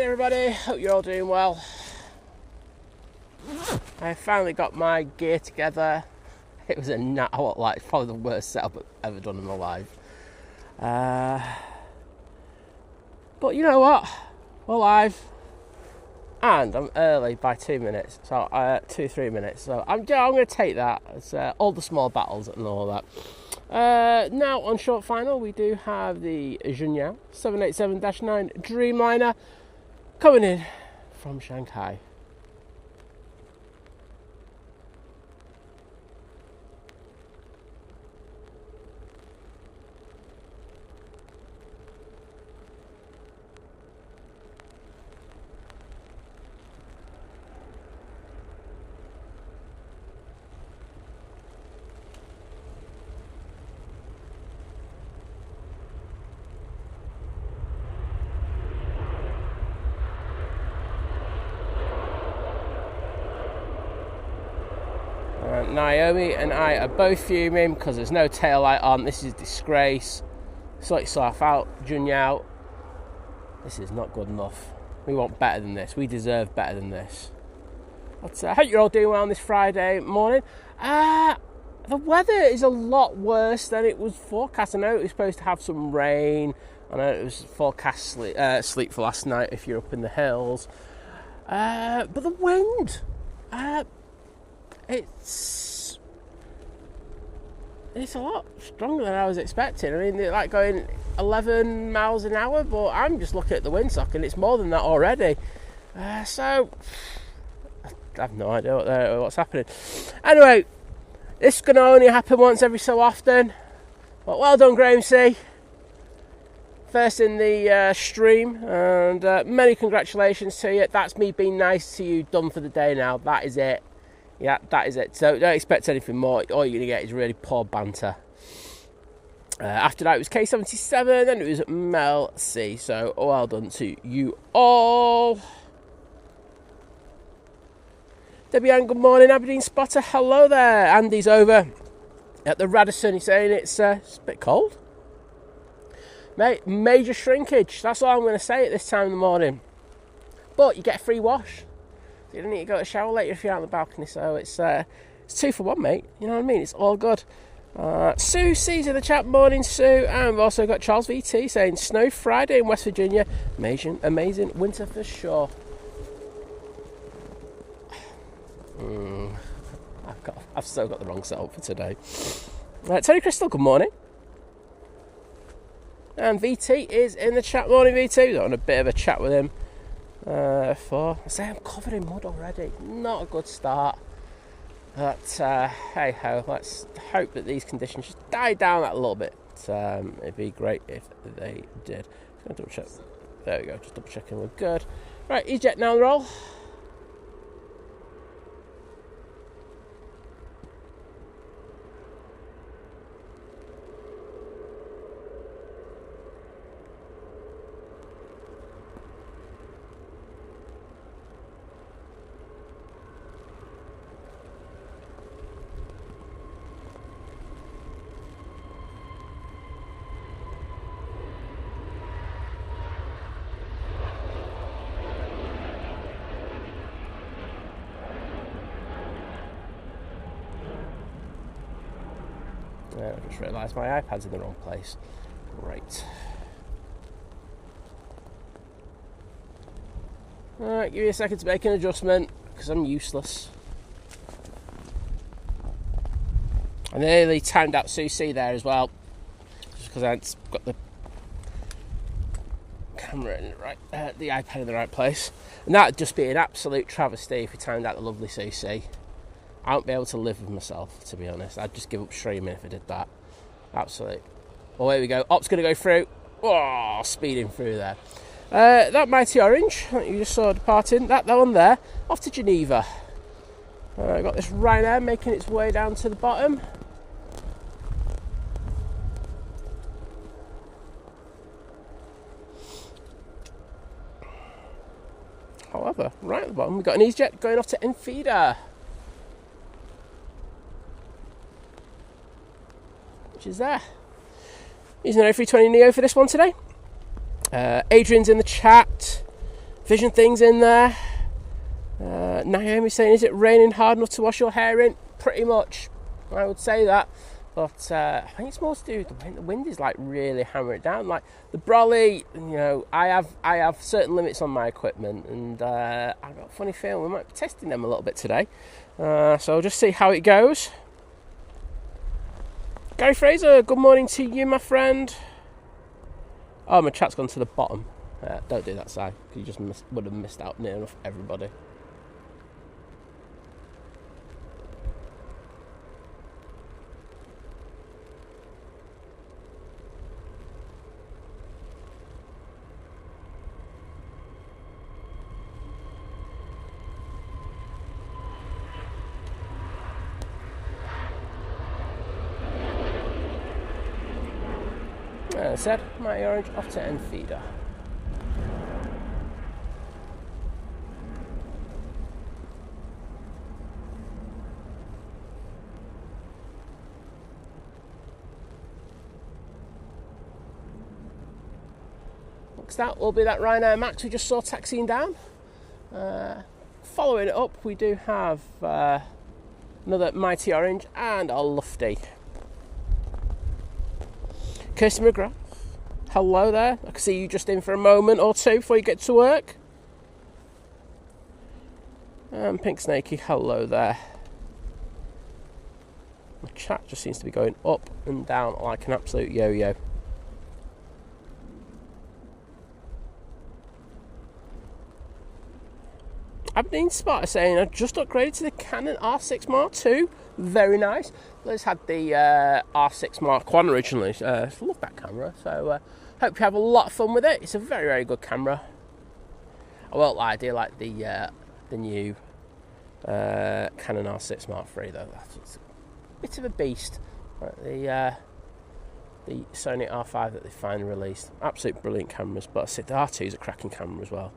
everybody, hope you're all doing well. I finally got my gear together. It was it's probably the worst setup I've ever done in my life. But you know what? We're live. And I'm early by 2 minutes, so 2-3 minutes. So I'm going to take that. It's all the small battles and all that. Now on short final, we do have the Junyao 787-9 Dreamliner coming in from Shanghai. Naomi and I are both fuming because there's no tail light on. This is a disgrace. Sort yourself out, Junyao. This is not good enough. We want better than this. We deserve better than this. But I hope you're all doing well on this Friday morning. The weather is a lot worse than it was forecast. I know it was supposed to have some rain. I know it was forecast sleep for last night if you're up in the hills. But the wind... It's a lot stronger than I was expecting. I mean, they're like going 11 miles an hour, but I'm just looking at the windsock and it's more than that already. So, I have no idea what's happening. Anyway, this is going to only happen once every so often. But well done, Graham C. First in the stream, and many congratulations to you. That's me being nice to you, done for the day now. That is it. Yeah, that is it. So don't expect anything more. All you're going to get is really poor banter. After that, it was K77, then it was Mel C. So well done to you all. Debbie Ann, good morning. Aberdeen Spotter, hello there. Andy's over at the Radisson. He's saying it's a bit cold. Mate, major shrinkage. That's all I'm going to say at this time in the morning. But you get a free wash. You don't need to go to shower later if you're out on the balcony, so it's 2 for 1, mate. You know what I mean? It's all good. Sue C's in the chat, morning, Sue. And we've also got Charles VT saying snow Friday in West Virginia. Amazing winter for sure. I've still got the wrong setup for today. Tony Crystal, good morning. And VT is in the chat, morning VT. We're on a bit of a chat with him. I say I'm covered in mud already. Not a good start. But hey ho, let's hope that these conditions just die down that a little bit. It'd be great if they did. Just gonna double check. There we go, just double checking we're good. Right, Easyjet now on the roll. I just realised my iPad's in the wrong place. Great. Alright, give me a second to make an adjustment, because I'm useless. I nearly timed out Susie there as well, just because I hadn't got the camera in the right, the iPad in the right place. And that would just be an absolute travesty if we timed out the lovely Susie. I won't be able to live with myself, to be honest. I'd just give up streaming if I did that. Absolutely. Well, here we go. Op's going to go through. Oh, speeding through there. That Mighty Orange that you just saw departing, that one there, off to Geneva. I've got this Ryanair making its way down to the bottom. However, right at the bottom, we've got an Easyjet going off to Enfida, which is there. Using an A320neo for this one today. Adrian's in the chat. Vision things in there. Naomi saying, is it raining hard enough to wash your hair in? Pretty much, I would say that. But I think it's more to do with the wind. The wind is like really hammering it down. Like the brolly, you know, I have certain limits on my equipment, and I've got a funny feeling we might be testing them a little bit today. So I'll just see how it goes. Gary Fraser, good morning to you, my friend. Oh, my chat's gone to the bottom. Don't do that, Si. You just would have missed out near enough everybody. Said my orange off to end feeder. Next out will be that Ryanair Max we just saw taxiing down. Following it up, we do have another Mighty Orange and a Lufty. Kirsty McGrath, hello there. I can see you just in for a moment or two before you get to work. And Pink Snakey, hello there. The chat just seems to be going up and down like an absolute yo-yo. Aberdeen Spotter saying, I just upgraded to the Canon R6 Mark II. Very nice. Liz had the R6 Mark I originally. I love that camera. So hope you have a lot of fun with it. It's a very, very good camera. I won't lie, I do like the new Canon R6 Mark III though. That's a bit of a beast. Like the Sony R5 that they finally released. Absolute brilliant cameras. But I said the R2 is a cracking camera as well.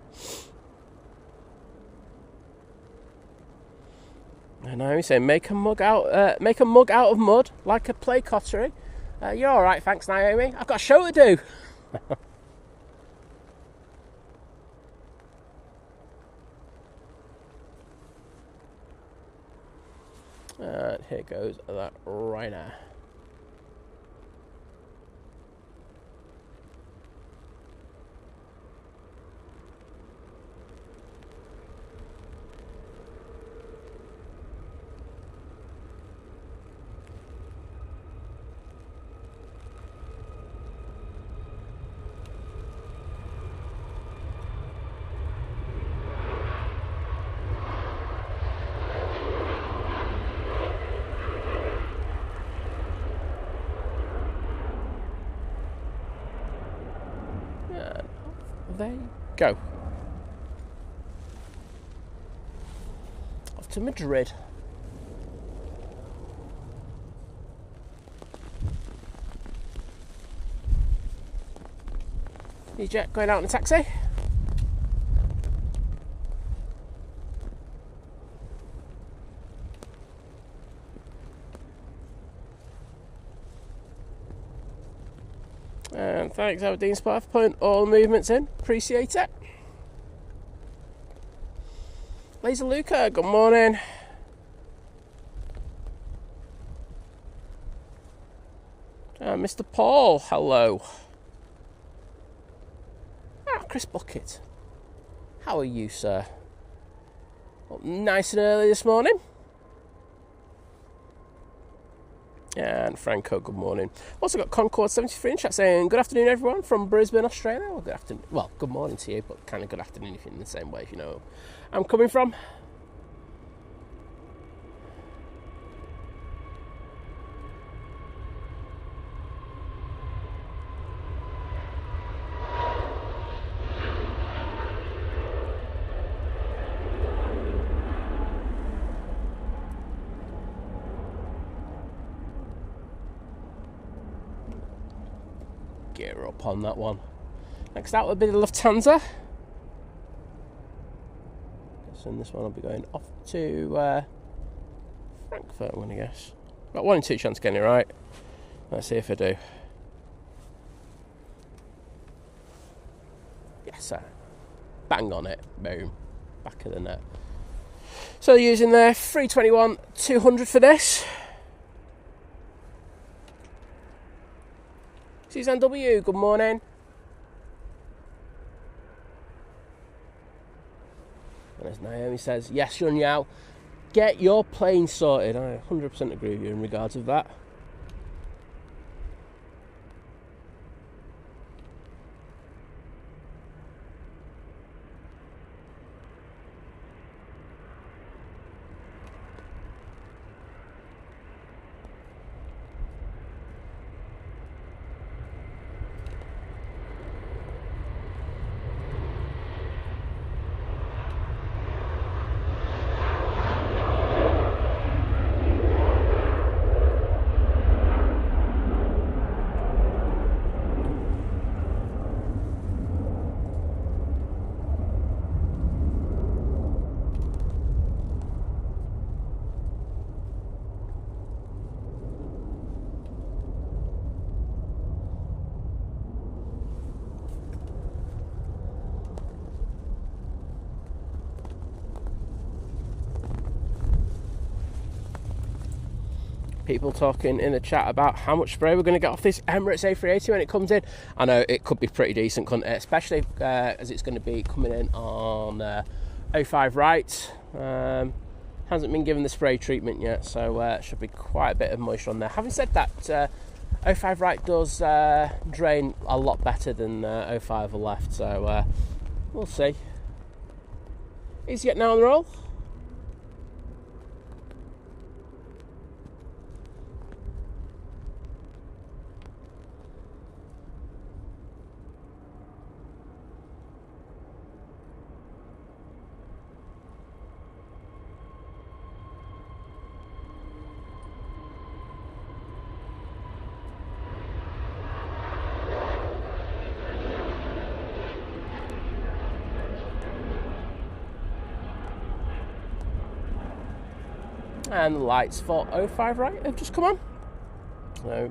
I know he's saying make a mug out of mud like a play cottery. You're all right, thanks, Naomi. I've got a show to do. And here goes that Ryanair. There you go. Off to Madrid. Easyjet going out in a taxi. And thanks, Aberdeen Spy, for putting all the movements in. Appreciate it. Laser Luca, good morning. Mr. Paul, hello. Chris Bucket, how are you, sir? Up nice and early this morning. And Franco, good morning. Also got Concord 73 in chat saying, good afternoon everyone from Brisbane, Australia. Well, good afternoon. Well, good morning to you, but kind of good afternoon if you're in the same way, if you know where I'm coming from. Gear up on that one. Next out will be the Lufthansa. So this one will be going off to Frankfurt, I'm going to guess. Got 1 in 2 chance of getting it right. Let's see if I do. Yes, sir. bang on it, boom, back of the net. So they're using their 321-200 for this. Suzanne W, good morning. And as Naomi says, yes, Yun Yao, get your plane sorted. I 100% agree with you in regards of that. People talking in the chat about how much spray we're going to get off this Emirates A380 when it comes in. I know it could be pretty decent, couldn't it? Especially as it's going to be coming in on 05 right. Hasn't been given the spray treatment yet, so it should be quite a bit of moisture on there. Having said that, 05 right does drain a lot better than 05 left, so we'll see. Easyjet now on the roll. And the lights for 05 right have just come on. So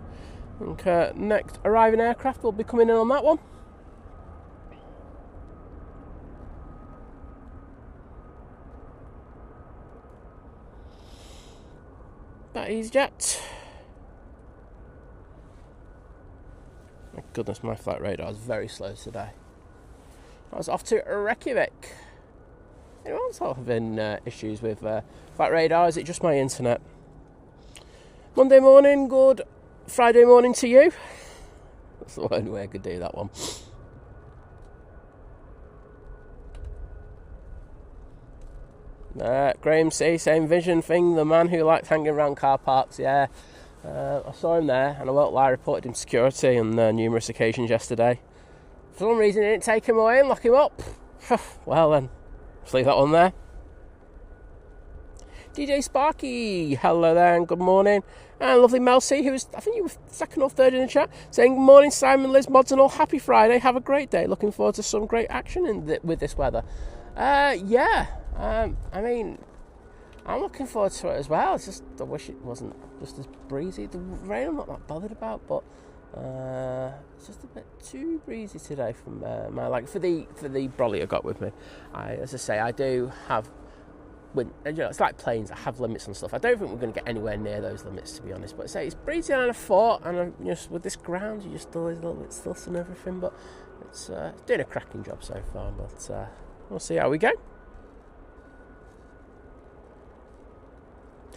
I think next arriving aircraft will be coming in on that one. That Easyjet. My goodness, my flight radar is very slow today. I was off to Reykjavik. Anyone else having issues with flight radar? Is it just my internet? Monday morning, good Friday morning to you. That's the only way I could do that one. Graham C, same vision thing. The man who liked hanging around car parks. Yeah, I saw him there, and I won't lie, I reported him to security on numerous occasions yesterday. For some reason, he didn't take him away and lock him up. Well then. Just leave that one there. DJ Sparky, hello there and good morning. And lovely Mel C, who was, I think you were second or third in the chat, saying, good morning Simon, Liz, mods and all, happy Friday, have a great day, looking forward to some great action with this weather. Yeah, I mean, I'm looking forward to it as well. It's just, I wish it wasn't just as breezy. The rain I'm not that bothered about, but it's just a bit too breezy today from my like for the brolly I got with me. As I say, I do have it's like planes. I have limits and stuff. I don't think we're going to get anywhere near those limits, to be honest. But say it's breezy and I thought, and I'm just with this ground, you just always a little bit still and everything. But it's doing a cracking job so far. But we'll see how we go.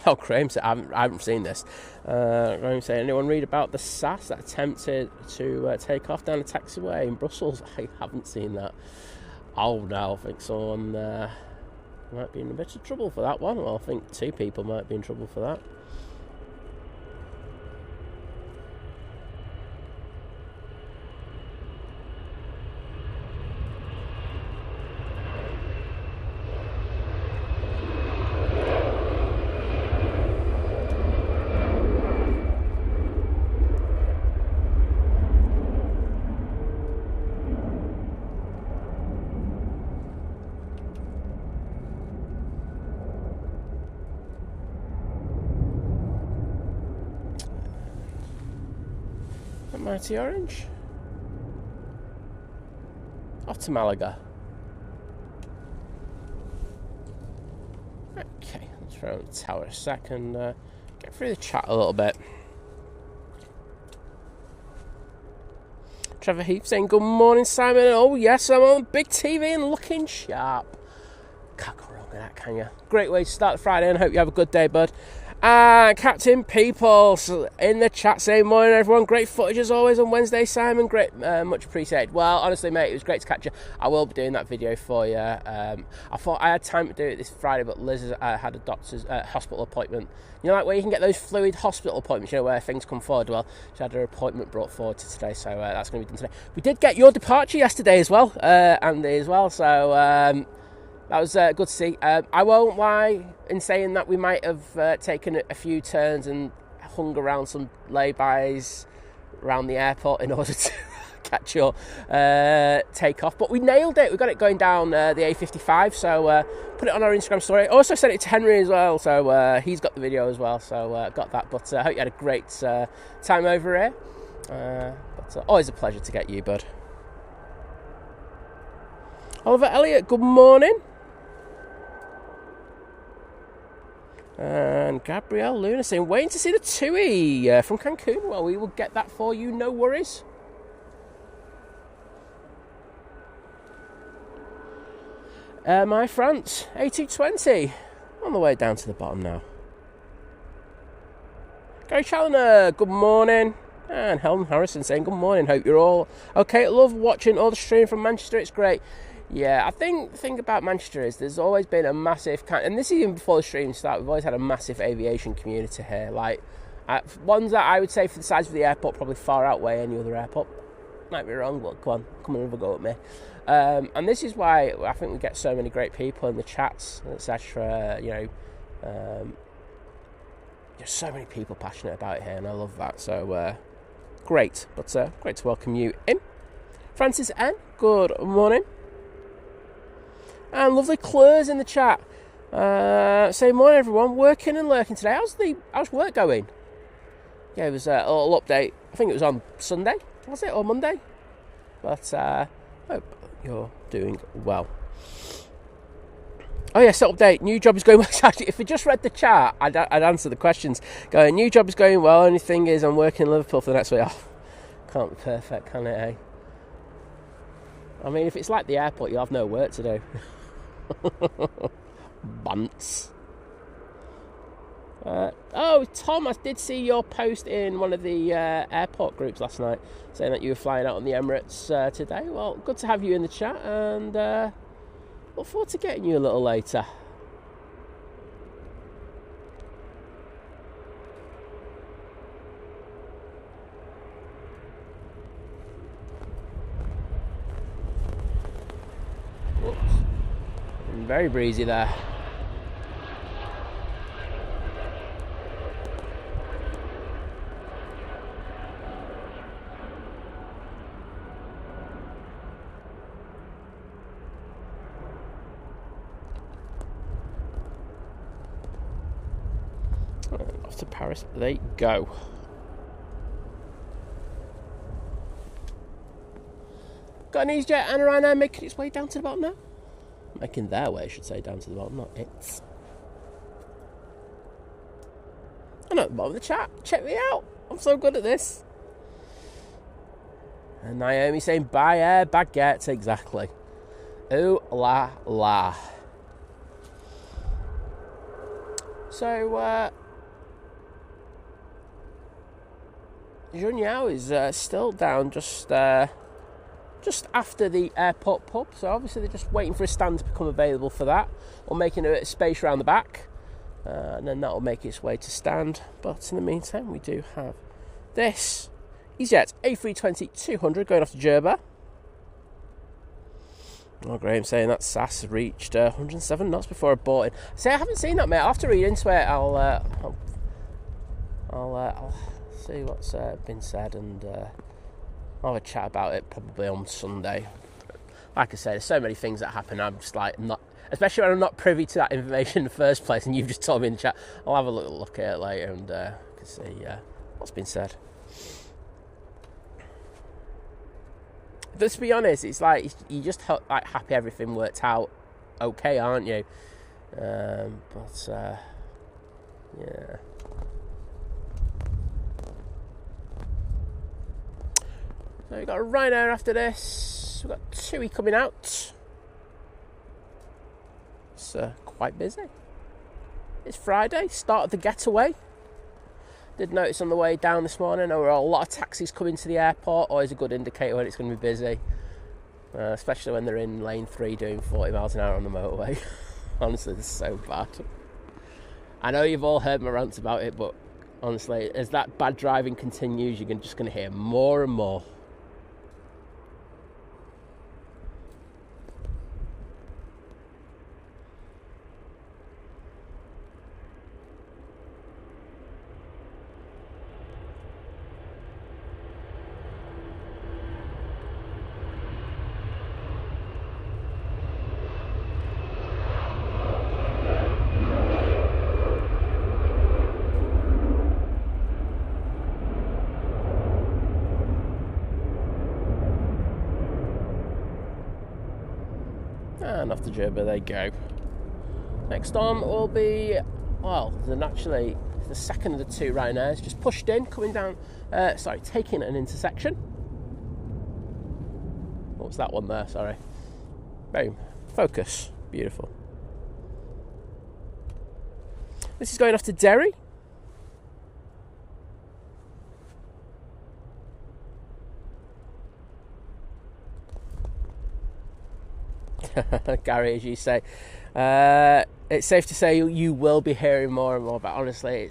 Oh, Graham said, I haven't seen this. Graham said, anyone read about the SAS that attempted to take off down the taxiway in Brussels? I haven't seen that. Oh no, I think someone might be in a bit of trouble for that one. Well, I think two people might be in trouble for that. Mighty Orange. Off to Malaga. throw on the tower a second. Get through the chat a little bit. Trevor Heath saying, good morning, Simon. Oh, yes, I'm on big TV and looking sharp. Can't go wrong with that, can you? Great way to start the Friday, and I hope you have a good day, bud. And Captain Peoples in the chat saying, morning, everyone. Great footage as always on Wednesday, Simon. Great, much appreciated. Well, honestly, mate, it was great to catch you. I will be doing that video for you. I thought I had time to do it this Friday, but Liz had a doctor's hospital appointment. You know, like where you can get those fluid hospital appointments, you know, where things come forward. Well, she had her appointment brought forward to today, so that's going to be done today. We did get your departure yesterday as well, Andy, as well, so... that was good to see. I won't lie in saying that we might have taken a few turns and hung around some lay-bys around the airport in order to catch your takeoff. But we nailed it. We got it going down the A55, so put it on our Instagram story. Also sent it to Henry as well, so he's got the video as well, so got that. But I hope you had a great time over here. But always a pleasure to get you, bud. Oliver Elliott, good morning. And Gabrielle Luna saying, waiting to see the TUI from Cancun. Well, we will get that for you, no worries. My France A380 on the way down to the bottom now. Gary Challoner, good morning. And Helen Harrison saying, good morning, hope you're all okay. Love watching all the stream from Manchester, it's great. Yeah, I think the thing about Manchester is there's always been a massive, and this is even before the stream started, we've always had a massive aviation community here. Like, ones that I would say for the size of the airport probably far outweigh any other airport. Might be wrong, but come on and have a go at me. And this is why I think we get so many great people in the chats, etc. You know, there's so many people passionate about it here, and I love that. So, great. But great to welcome you in. Francis N, good morning. And lovely Claire's in the chat. Saying, morning everyone, working and lurking today. How's work going? Yeah, it was a little update. I think it was on Sunday, was it? Or Monday? But hope you're doing well. Oh yes, update. New job is going well. Actually, if you just read the chat, I'd answer the questions. Going, new job is going well. Only thing is, I'm working in Liverpool for the next week. Oh, can't be perfect, can it, eh? I mean, if it's like the airport, you'll have no work to do. Bunts. Oh, Tom, I did see your post in one of the airport groups last night saying that you were flying out on the Emirates today. Well, good to have you in the chat, and look forward to getting you a little later. Whoops. Very breezy there. Off to Paris they go. Got an Easyjet and a Ryanair making its way down to the bottom now. Making their way, I should say, down to the bottom, not its. I'm at the bottom of the chat. Check me out. I'm so good at this. And Naomi saying, buy air baguettes. Exactly. Ooh la la. So, Junyao is still down just after the airport pub, so obviously they're just waiting for a stand to become available for that, or making a bit of space around the back, and then that'll make its way to stand. But in the meantime, we do have this Easyjet A320-200 going off to Jerba. Oh, Graham saying that SAS reached 107 knots before aborting. See, I haven't seen that, mate. I'll have to read into it. I'll see what's been said, and I'll have a chat about it probably on Sunday. Like I said, there's so many things that happen. I'm just like not, especially when I'm not privy to that information in the first place, and you've just told me in the chat. I'll have a little look at it later and can see what's been said. But to be honest, it's like you just like happy everything worked out okay, aren't you? But Yeah. So we've got a Ryanair after this. We've got TUI coming out. It's quite busy. It's Friday, start of the getaway. Did notice on the way down this morning there were a lot of taxis coming to the airport. Always a good indicator when it's going to be busy. Especially when they're in lane 3 doing 40 miles an hour on the motorway. Honestly, it's so bad. I know you've all heard my rants about it, but honestly, as that bad driving continues, you're just going to hear more and more. And off the Gerber they go. Next on will be, well, actually the second of the 2 Ryanairs just pushed in, coming down, taking an intersection. What's that one there? Sorry. Boom. Focus. Beautiful. This is going off to Derry. Gary, as you say, it's safe to say you will be hearing more and more, but honestly,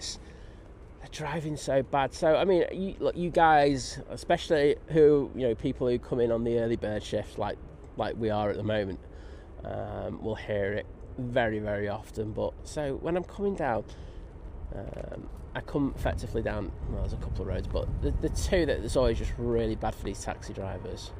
the driving's so bad. So I mean, you guys, especially people who come in on the early bird shift, like we are at the moment, will hear it very, very often. But so when I'm coming down, I come effectively down. Well, there's a couple of roads, but the 2 that's always just really bad for these taxi drivers.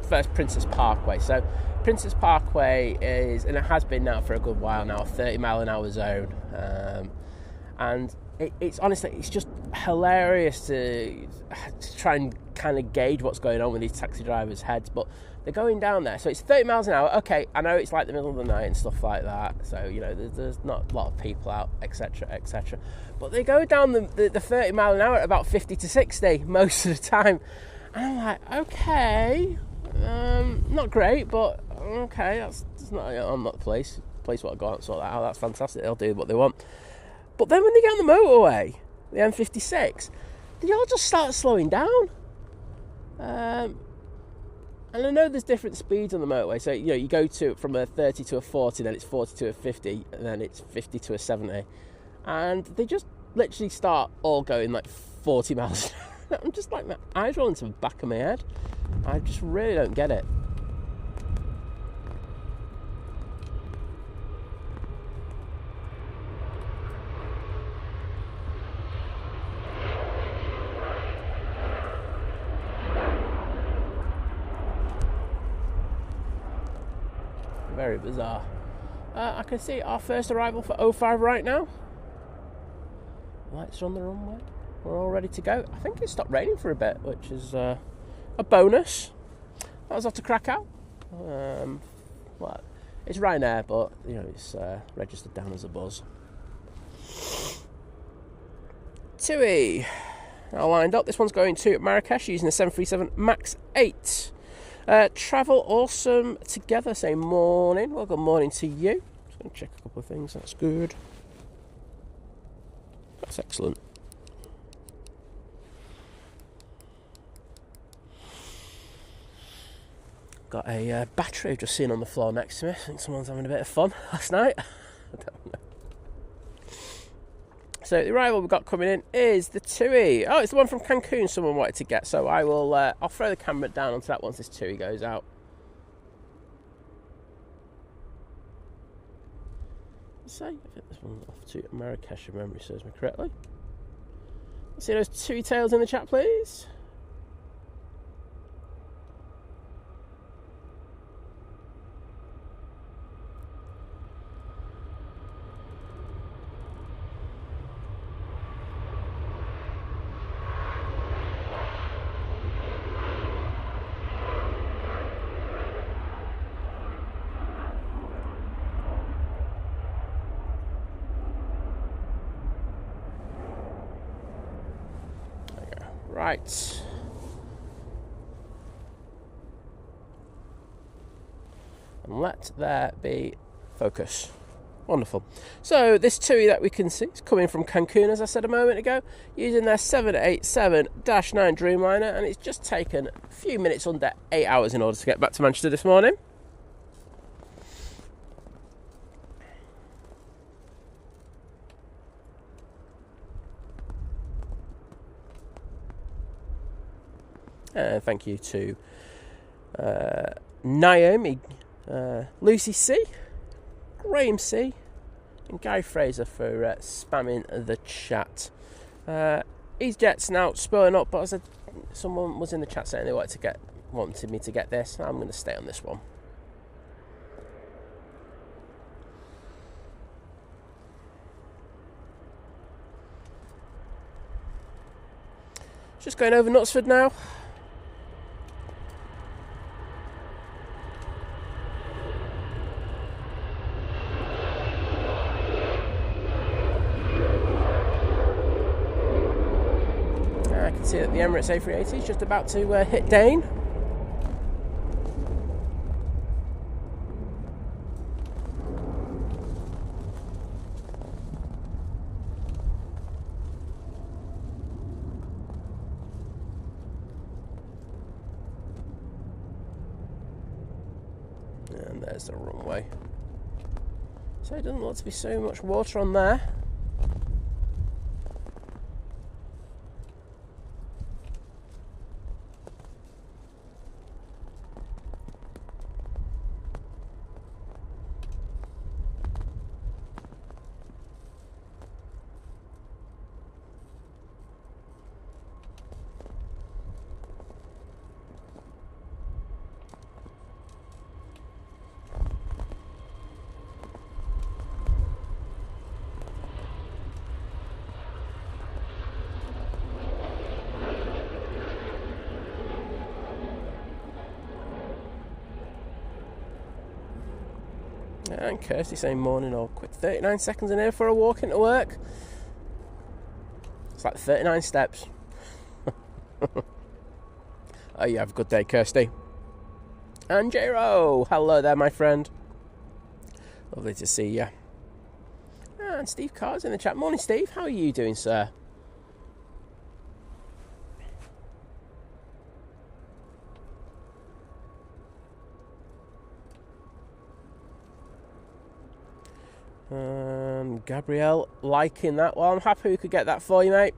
First, Princess Parkway. So Princess Parkway is, and it has been now for a good while now, a 30 mile an hour zone, and it's honestly, it's just hilarious to try and kind of gauge what's going on with these taxi drivers' heads. But they're going down there, so it's 30 miles an hour. Okay, I know it's like the middle of the night and stuff like that, so there's not a lot of people out, etc, etc, but they go down the 30 mile an hour at about 50 to 60 most of the time, and I'm like, okay, not great, but okay, that's not, I'm not the place what I go out and sort that out. That's fantastic, they'll do what they want. But then when they get on the motorway, the M56, they all just start slowing down. And I know there's different speeds on the motorway, so you go from a 30 to a 40, then it's 40 to a 50, and then it's 50 to a 70, and they just literally start all going like 40 miles an hour. I'm just like, my eyes roll into the back of my head. I just really don't get it. Very bizarre. I can see our first arrival for 05 right now. Lights are on the runway. We're all ready to go. I think it stopped raining for a bit, which is a bonus. That was off to Krakow. Well, it's Ryanair, but it's registered down as a Buzz. TUI now lined up. This one's going to Marrakesh using the 737 MAX 8. Travel awesome together. Say morning. Well, good morning to you. Just going to check a couple of things. That's good. That's excellent. Got a battery just seen on the floor next to me. I think someone's having a bit of fun last night. I don't know. So the arrival we've got coming in is the TUI. Oh, it's the one from Cancun someone wanted to get. So I'll throw the camera down onto that once this TUI goes out. I think this one's off to Marrakesh, if memory serves me correctly. Let's see those TUI tails in the chat, please. Right. And let there be focus. Wonderful. So this TUI that we can see is coming from Cancun, as I said a moment ago, using their 787-9 Dreamliner, and it's just taken a few minutes under 8 hours in order to get back to Manchester this morning. Thank you to Naomi, Lucy C, Graham C, and Guy Fraser for spamming the chat. Easyjet's now spilling up, but as someone was in the chat saying they wanted me to get this. I'm going to stay on this one. Just going over Knutsford now. I can see that the Emirates A380 is just about to hit Dane. And there's the runway. So it doesn't look to be so much water on there. And Kirsty saying morning or quick 39 seconds in here for a walk into work. It's like 39 steps. Oh, you have a good day, Kirsty. And J-Ro, hello there, my friend. Lovely to see you. And Steve Carr's in the chat. Morning, Steve. How are you doing, sir? Gabrielle liking that. Well, I'm happy we could get that for you, mate.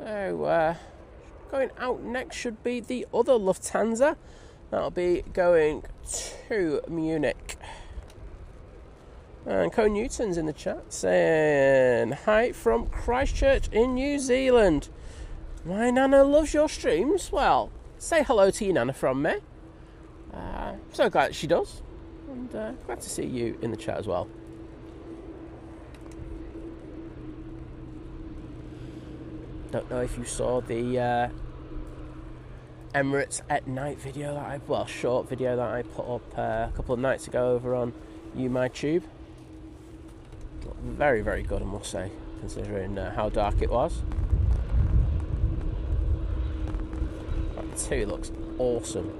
So, going out next should be the other Lufthansa. That'll be going to Munich. And Co Newton's in the chat saying, hi from Christchurch in New Zealand. My Nana loves your streams. Well, say hello to your Nana from me. So glad she does. And glad to see you in the chat as well. Don't know if you saw the Emirates at night video that short video that I put up a couple of nights ago over on YouTube. Very, very good, I must say, considering how dark it was. That too looks awesome.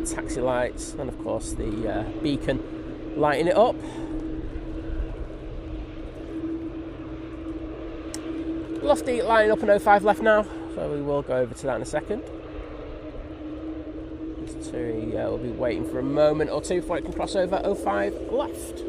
Taxi lights, and of course the beacon lighting it up. Lofty lining up an 05 left now, so we will go over to that in a second. This TUI will be waiting for a moment or two before it can cross over 05 left.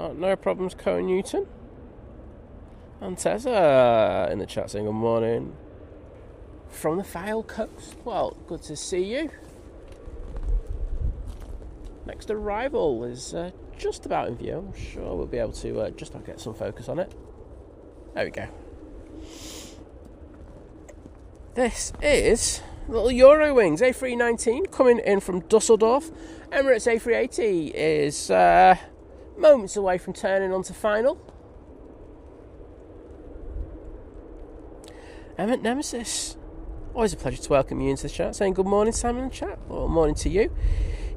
Oh, no problems, Co Newton. And Tessa in the chat saying good morning from the File Coast. Well, good to see you. Next arrival is just about in view. I'm sure we'll be able to just get some focus on it. There we go. This is little Eurowings A319 coming in from Dusseldorf. Emirates A380 is moments away from turning onto final. Emmett Nemesis, always a pleasure to welcome you into the chat, saying good morning, Simon in chat, or morning to you.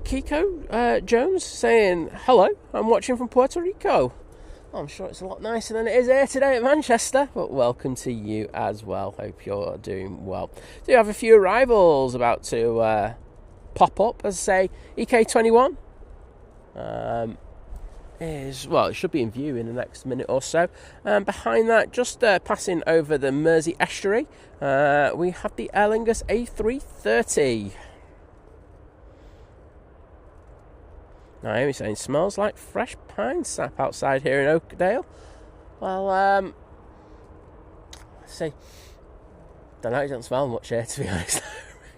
Kiko Jones saying hello, I'm watching from Puerto Rico. I'm sure it's a lot nicer than it is here today at Manchester, but welcome to you as well. Hope you're doing well. Do you have a few arrivals about to pop up? As I say, EK21 it should be in view in the next minute or so. Behind that, just passing over the Mersey estuary, we have the Aer Lingus A330. Naomi saying, smells like fresh pine sap outside here in Oakdale. Well, let's see. Don't know, it doesn't smell much here, to be honest.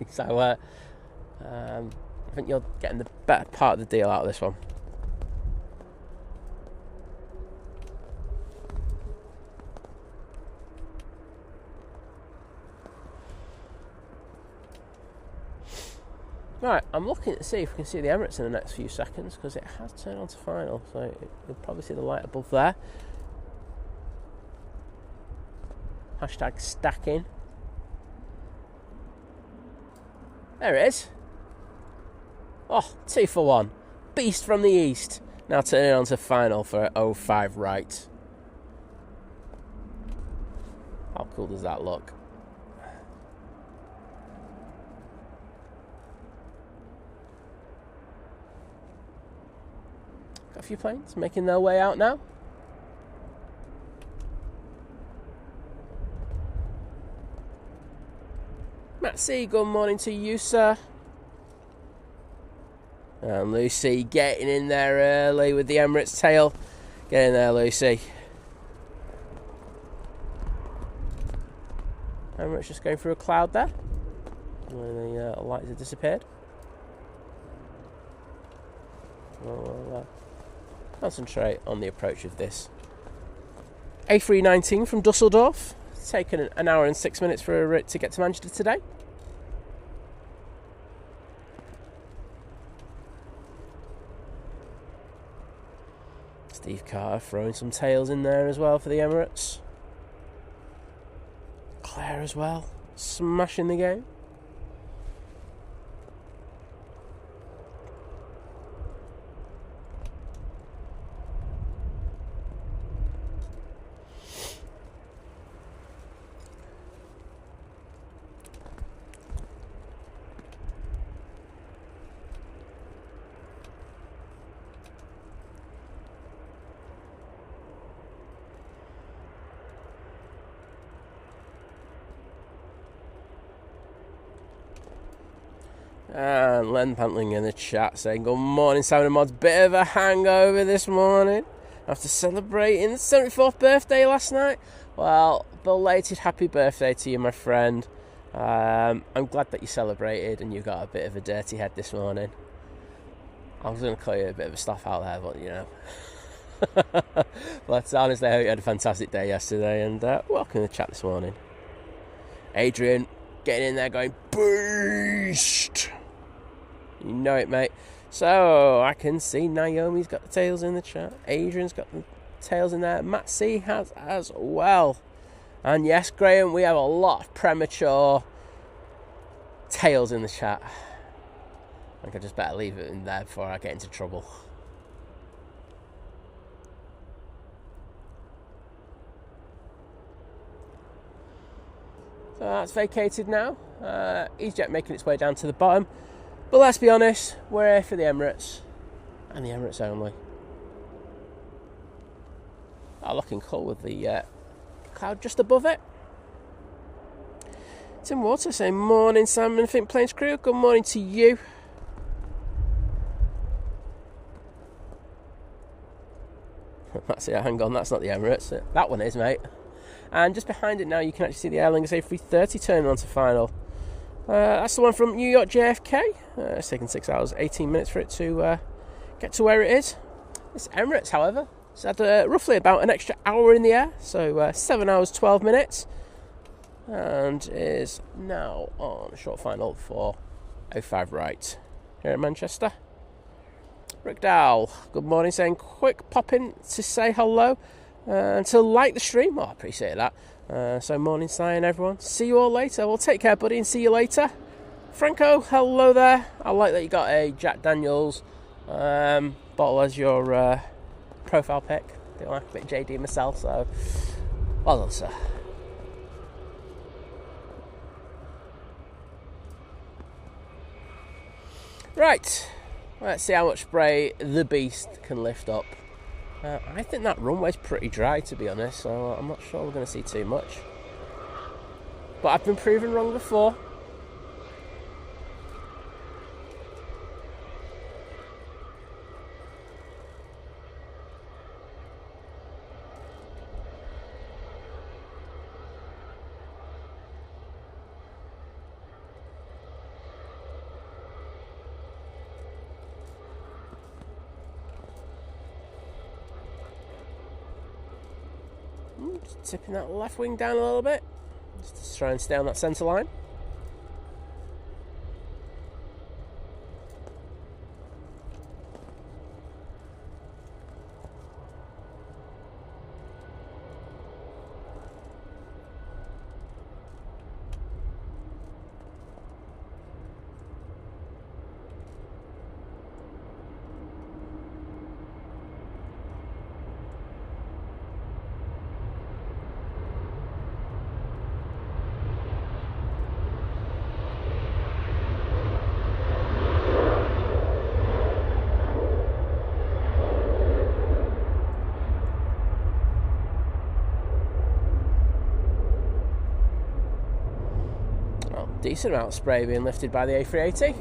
So, I think you're getting the better part of the deal out of this one. Right, I'm looking to see if we can see the Emirates in the next few seconds, because it has turned on to final, so you'll probably see the light above there. Hashtag stacking. There it is. Oh, 2 for 1. Beast from the east. Now turning on to final for 05 right. How cool does that look? Got a few planes making their way out now. Matt C, good morning to you, sir. And Lucy getting in there early with the Emirates tail. Get in there, Lucy. Emirates just going through a cloud there. And the lights have disappeared. We'll concentrate on the approach of this A319 from Dusseldorf. It's taken an hour and 6 minutes for it to get to Manchester today. Steve Carter throwing some tails in there as well for the Emirates. Claire as well, smashing the game. And Len Pantling in the chat saying, good morning, Simon and Mods. Bit of a hangover this morning after celebrating the 74th birthday last night. Well, belated happy birthday to you, my friend. I'm glad that you celebrated and you got a bit of a dirty head this morning. I was going to call you a bit of a stuff out there, but you know. But honestly, I hope you had a fantastic day yesterday, and welcome to the chat this morning. Adrian getting in there going, beast! You know it, mate. So, I can see Naomi's got the tails in the chat. Adrian's got the tails in there. Matt C has as well. And yes, Graham, we have a lot of premature tails in the chat. I think I just better leave it in there before I get into trouble. So that's vacated now. Easyjet making its way down to the bottom. But let's be honest, we're here for the Emirates. And the Emirates only. Oh, looking cool with the cloud just above it. Tim Water saying, morning Sam and Think Planes crew. Good morning to you. That's it, hang on, that's not the Emirates. That one is, mate. And just behind it now, you can actually see the Aer Lingus A330 turning onto final. That's the one from New York JFK. It's taken 6 hours, 18 minutes for it to get to where it is. This Emirates, however, it's had roughly about an extra hour in the air, so 7 hours, 12 minutes. And is now on short final for 05 right here in Manchester. Rick Dowell, good morning, saying quick pop in to say hello and to like the stream. I appreciate that. So morning sign, everyone. See you all later. Well, take care, buddy, and see you later. Franco, hello there. I like that you got a Jack Daniels bottle as your profile pic. I like a bit JD myself, so well done, sir. Right, let's see how much spray the Beast can lift up. I think that runway's pretty dry, to be honest, so I'm not sure we're going to see too much. But I've been proven wrong before. Just tipping that left wing down a little bit, just to try and stay on that centre line. Decent amount of spray being lifted by the A380,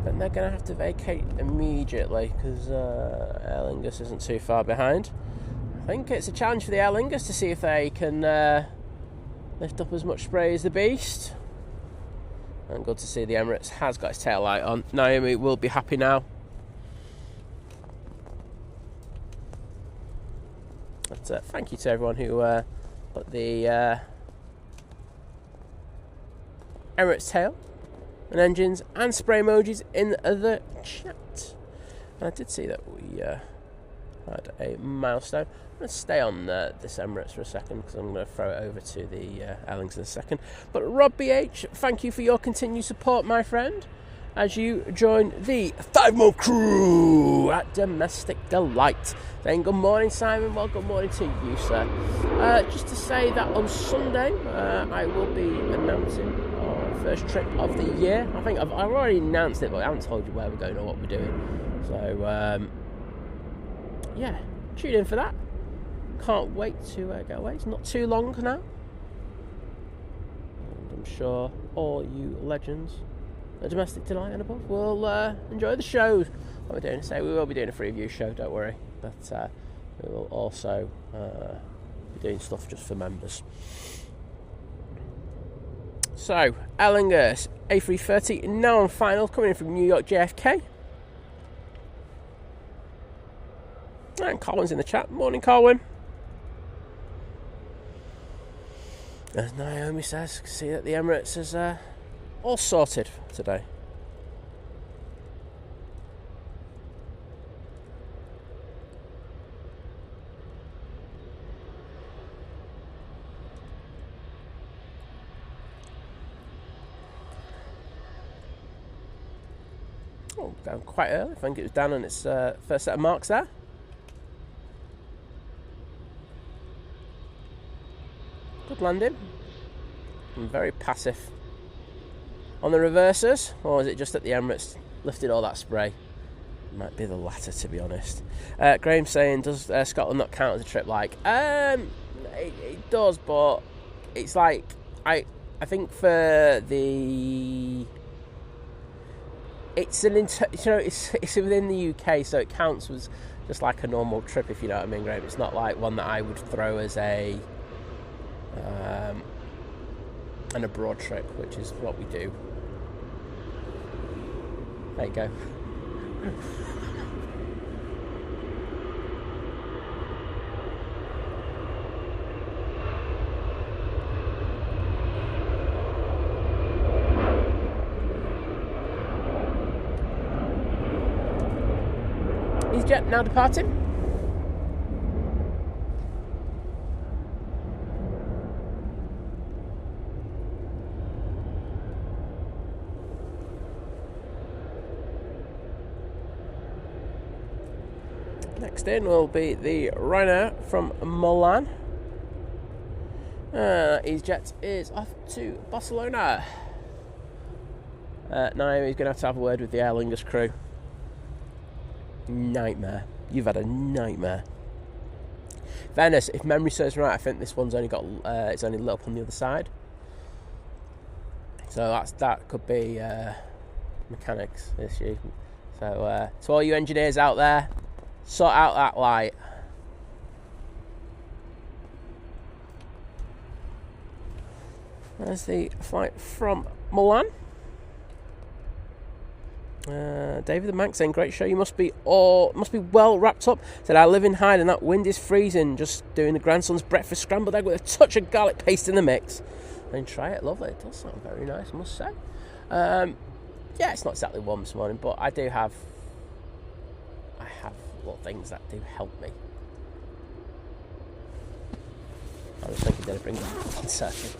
but they're going to have to vacate immediately because Aer Lingus isn't too far behind. I think it's a challenge for the Aer Lingus to see if they can lift up as much spray as the Beast. And good to see the Emirates has got its tail light on. Naomi will be happy now. But thank you to everyone who put the Emirates tail and engines and spray emojis in the chat. And I did see that we had a milestone. I'm going to stay on this Emirates for a second because I'm going to throw it over to the Aer Lingus in a second. But Rob BH, thank you for your continued support, my friend, as you join the 5-month crew at Domestic Delight. Saying good morning, Simon. Well, good morning to you, sir. Just to say that on Sunday I will be announcing first trip of the year. I think I've already announced it, but I haven't told you where we're going or what we're doing. So, yeah, tune in for that. Can't wait to get away. It's not too long now. And I'm sure all you legends at Domestic Delight and above will enjoy the shows. What we're doing, say we will be doing a free review show, don't worry. But we will also be doing stuff just for members. So, Aer Lingus A330 now on final, coming in from New York JFK. And Colin's in the chat. Morning, Colin. As Naomi says, see that the Emirates is all sorted today. Oh, down quite early. I think it was down on its first set of marks there. Good landing. And very passive on the reversers. Or is it just that the Emirates lifted all that spray? Might be the latter, to be honest. Graham saying, does Scotland not count as a trip? Like, it does, but it's like I think for the it's it's within the UK, so it counts as just like a normal trip, if you know what I mean, Graham. It's not like one that I would throw as an abroad trip, which is what we do. There you go. Easyjet now departing. Next in will be the Ryanair from Milan. Easyjet is off to Barcelona. Naomi's going to have a word with the Aer Lingus crew. Nightmare. You've had a nightmare. Fairness, if memory serves right, I think this one's only got it's only lit up on the other side. So that could be mechanics issue. So to all you engineers out there, sort out that light. There's the flight from Milan. David the Manx saying, great show, you must be well wrapped up. Said, I live in Hyde and that wind is freezing. Just doing the grandson's breakfast scrambled egg with a touch of garlic paste in the mix. Then try it, lovely. It does sound very nice, I must say. Yeah, it's not exactly warm this morning, but I have little things that do help me. I was thinking, did I bring that insertion?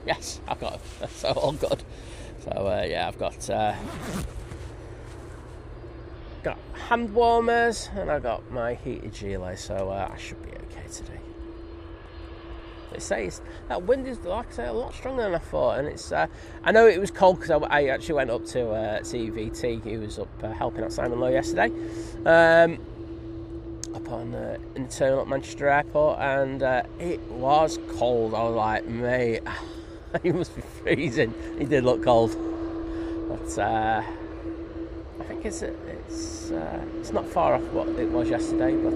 Yes, I've got it. So all good. So yeah, I've got hand warmers and I've got my heated gilet, so I should be okay today. It says that wind is, like I say, a lot stronger than I thought, and it's I know it was cold because I actually went up to CVT. He was up helping out Simon Lowe yesterday, up on in the terminal at Manchester Airport, and it was cold. I was like, mate, he must be freezing. He did look cold, but I think it's not far off what it was yesterday, but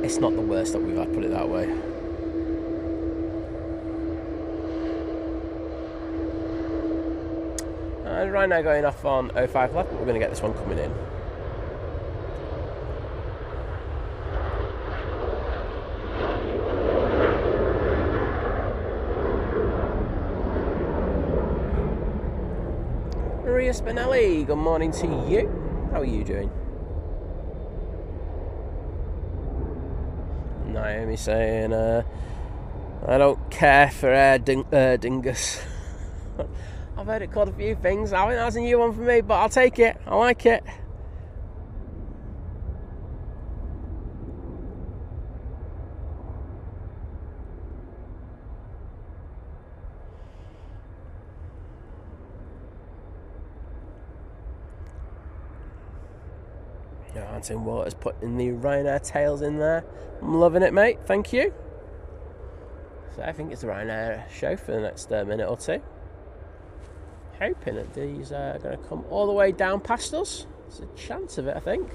it's not the worst that we've had, put it that way. Right now going off on 05 left, but we're going to get this one coming in. Maria Spinelli, good morning to you. How are you doing? Naomi saying, I don't care for dingus. I've heard it called a few things. I think that's a new one for me, but I'll take it. I like it. Anton Waters putting the Ryanair tails in there. I'm loving it, mate. Thank you. So I think it's the Ryanair show for the next minute or two. Hoping that these are going to come all the way down past us. There's a chance of it, I think.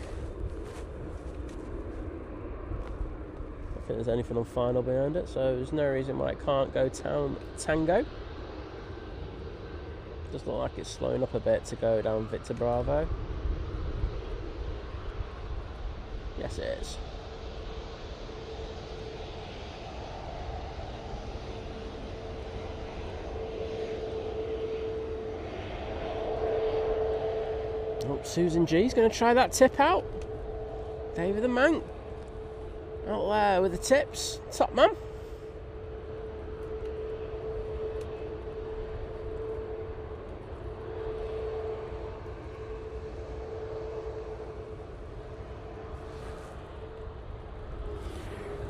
I don't think there's anything on final behind it, so there's no reason why it can't go Tango. Does look like it's slowing up a bit to go down Victor Bravo. Yes, it is. Oh, Susan G's going to try that tip out. David the Mank out there with the tips. Top man.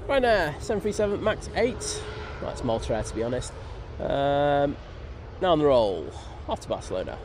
Ryanair 737 MAX 8. Well, that's Malta Air, to be honest. Now on the roll. Off to Barcelona.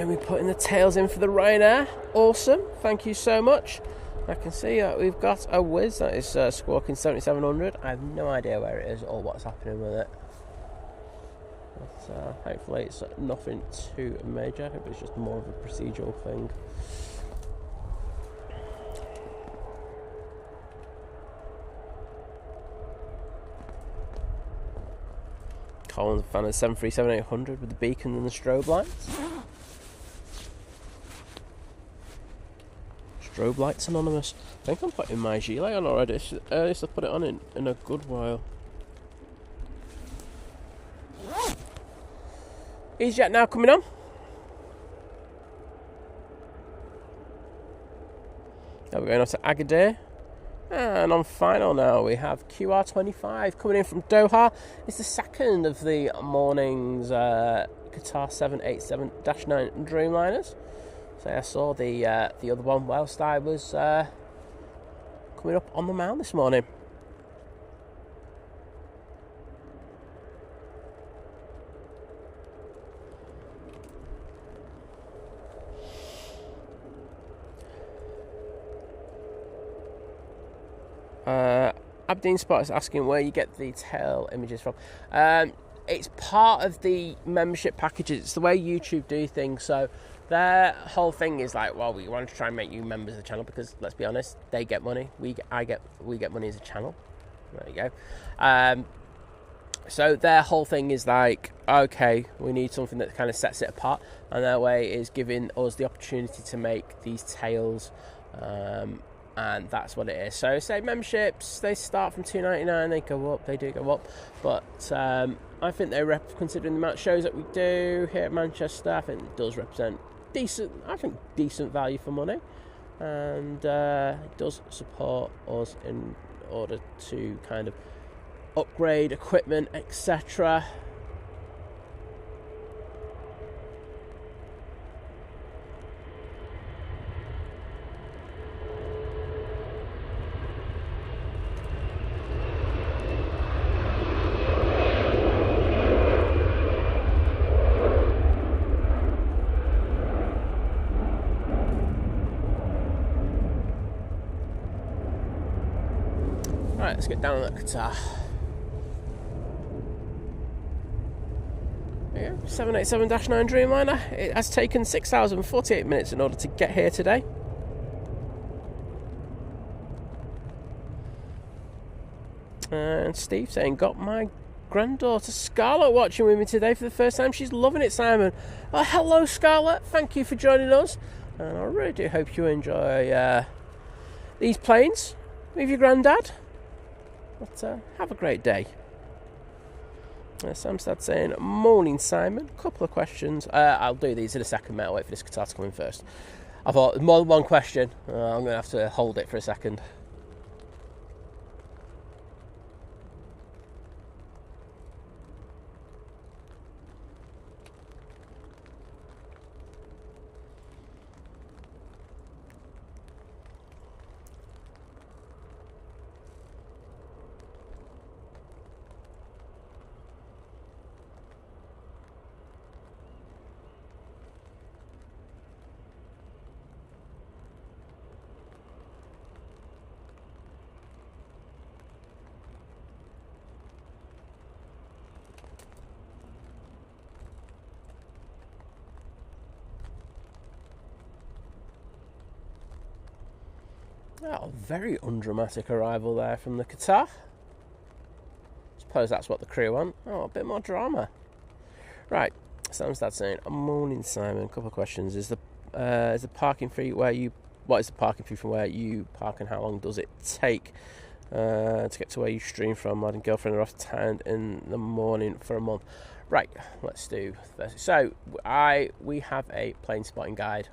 And we're putting the tails in for the Ryanair. Awesome, thank you so much. I can see that we've got a whiz that is squawking 7700. I have no idea where it is or what's happening with it. But hopefully it's nothing too major. I hope it's just more of a procedural thing. Colin's a fan of 737-800 with the beacon and the strobe lights. Strobe lights anonymous. I think I'm putting my gilet on already. It's the earliest I've put it on in a good while. Easyjet now coming on. Now we're going on to Agadir. And on final now we have QR25 coming in from Doha. It's the second of the morning's Qatar 787-9 Dreamliners. So I saw the other one whilst I was coming up on the mound this morning. Aberdeen Spot is asking where you get the tail images from. It's part of the membership packages. It's the way YouTube do things. So their whole thing is like, well, we want to try and make you members of the channel because, let's be honest, they get money. We get money as a channel. There you go. So their whole thing is like, okay, we need something that kind of sets it apart, and their way is giving us the opportunity to make these tails. And that's what it is. So say memberships, they start from $2.99, they go up, they do go up. But I think they considering the amount of shows that we do here at Manchester, I think it does represent decent value for money. And it does support us in order to kind of upgrade equipment, etc. Right, let's get down on that Qatar. There you go, 787-9 Dreamliner. It has taken 6 hours and 48 minutes in order to get here today. And Steve saying, got my granddaughter Scarlett watching with me today for the first time. She's loving it, Simon. Oh, hello, Scarlett. Thank you for joining us. And I really do hope you enjoy these planes with your granddad. But have a great day. Samstad saying, morning, Simon. Couple of questions. I'll do these in a second, mate. I'll wait for this Qatar to come in first. I thought, more than one question. I'm going to have to hold it for a second. Oh, very undramatic arrival there from the Qatar. Suppose that's what the crew want. Oh, a bit more drama. Right, Sam's dad saying, morning, Simon. A couple of questions. Is the parking fee where you? What is the parking fee from where you park, and how long does it take to get to where you stream from? My girlfriend are off town in the morning for a month. Right, let's do this. So we have a plane spotting guide.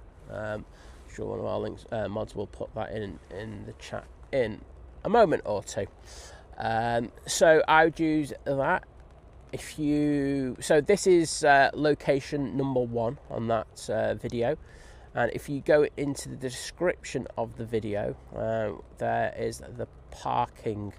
Sure, one of our links mods will put that in the chat in a moment or two. So I would use that so this is location number 1 on that video, and if you go into the description of the video, there is the parking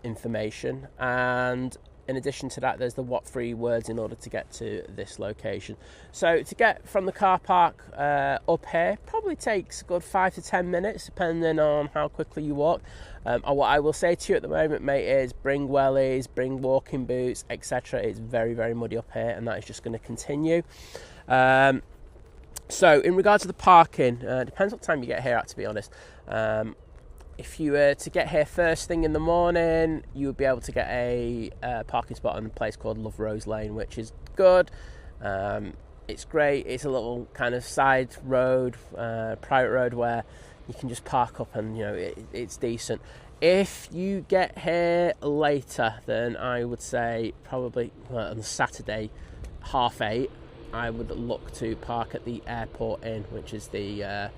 information, and in addition to that, there's the what 3 words in order to get to this location. So to get from the car park up here probably takes a good 5 to 10 minutes, depending on how quickly you walk. What I will say to you at the moment, mate, is bring wellies, bring walking boots, etc. It's very, very muddy up here, and that is just going to continue. So in regards to the parking, depends what time you get here at, to be honest. If you were to get here first thing in the morning, you would be able to get a parking spot on a place called Love Rose Lane, which is good. It's great. It's a little kind of side road, private road, where you can just park up, and it's decent. If you get here later, then I would say probably on Saturday, 8:30, I would look to park at the Airport Inn, which is the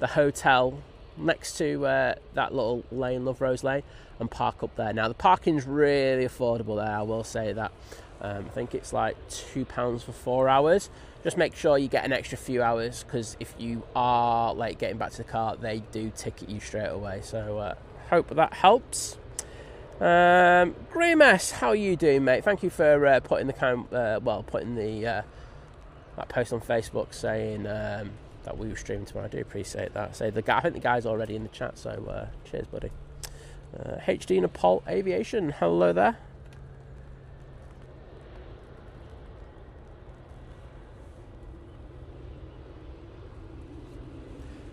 hotel next to that little lane, Love Rose Lane, and park up there. Now the parking's really affordable there, I will say that. I think it's like £2 for 4 hours. Just make sure you get an extra few hours, because if you are late getting back to the car, they do ticket you straight away. So hope that helps. Graham S, how are you doing, mate? Thank you for putting the that post on Facebook saying that we were streaming tomorrow. I do appreciate that. So I think the guy's already in the chat, so cheers, buddy. HD Nepal Aviation, hello there.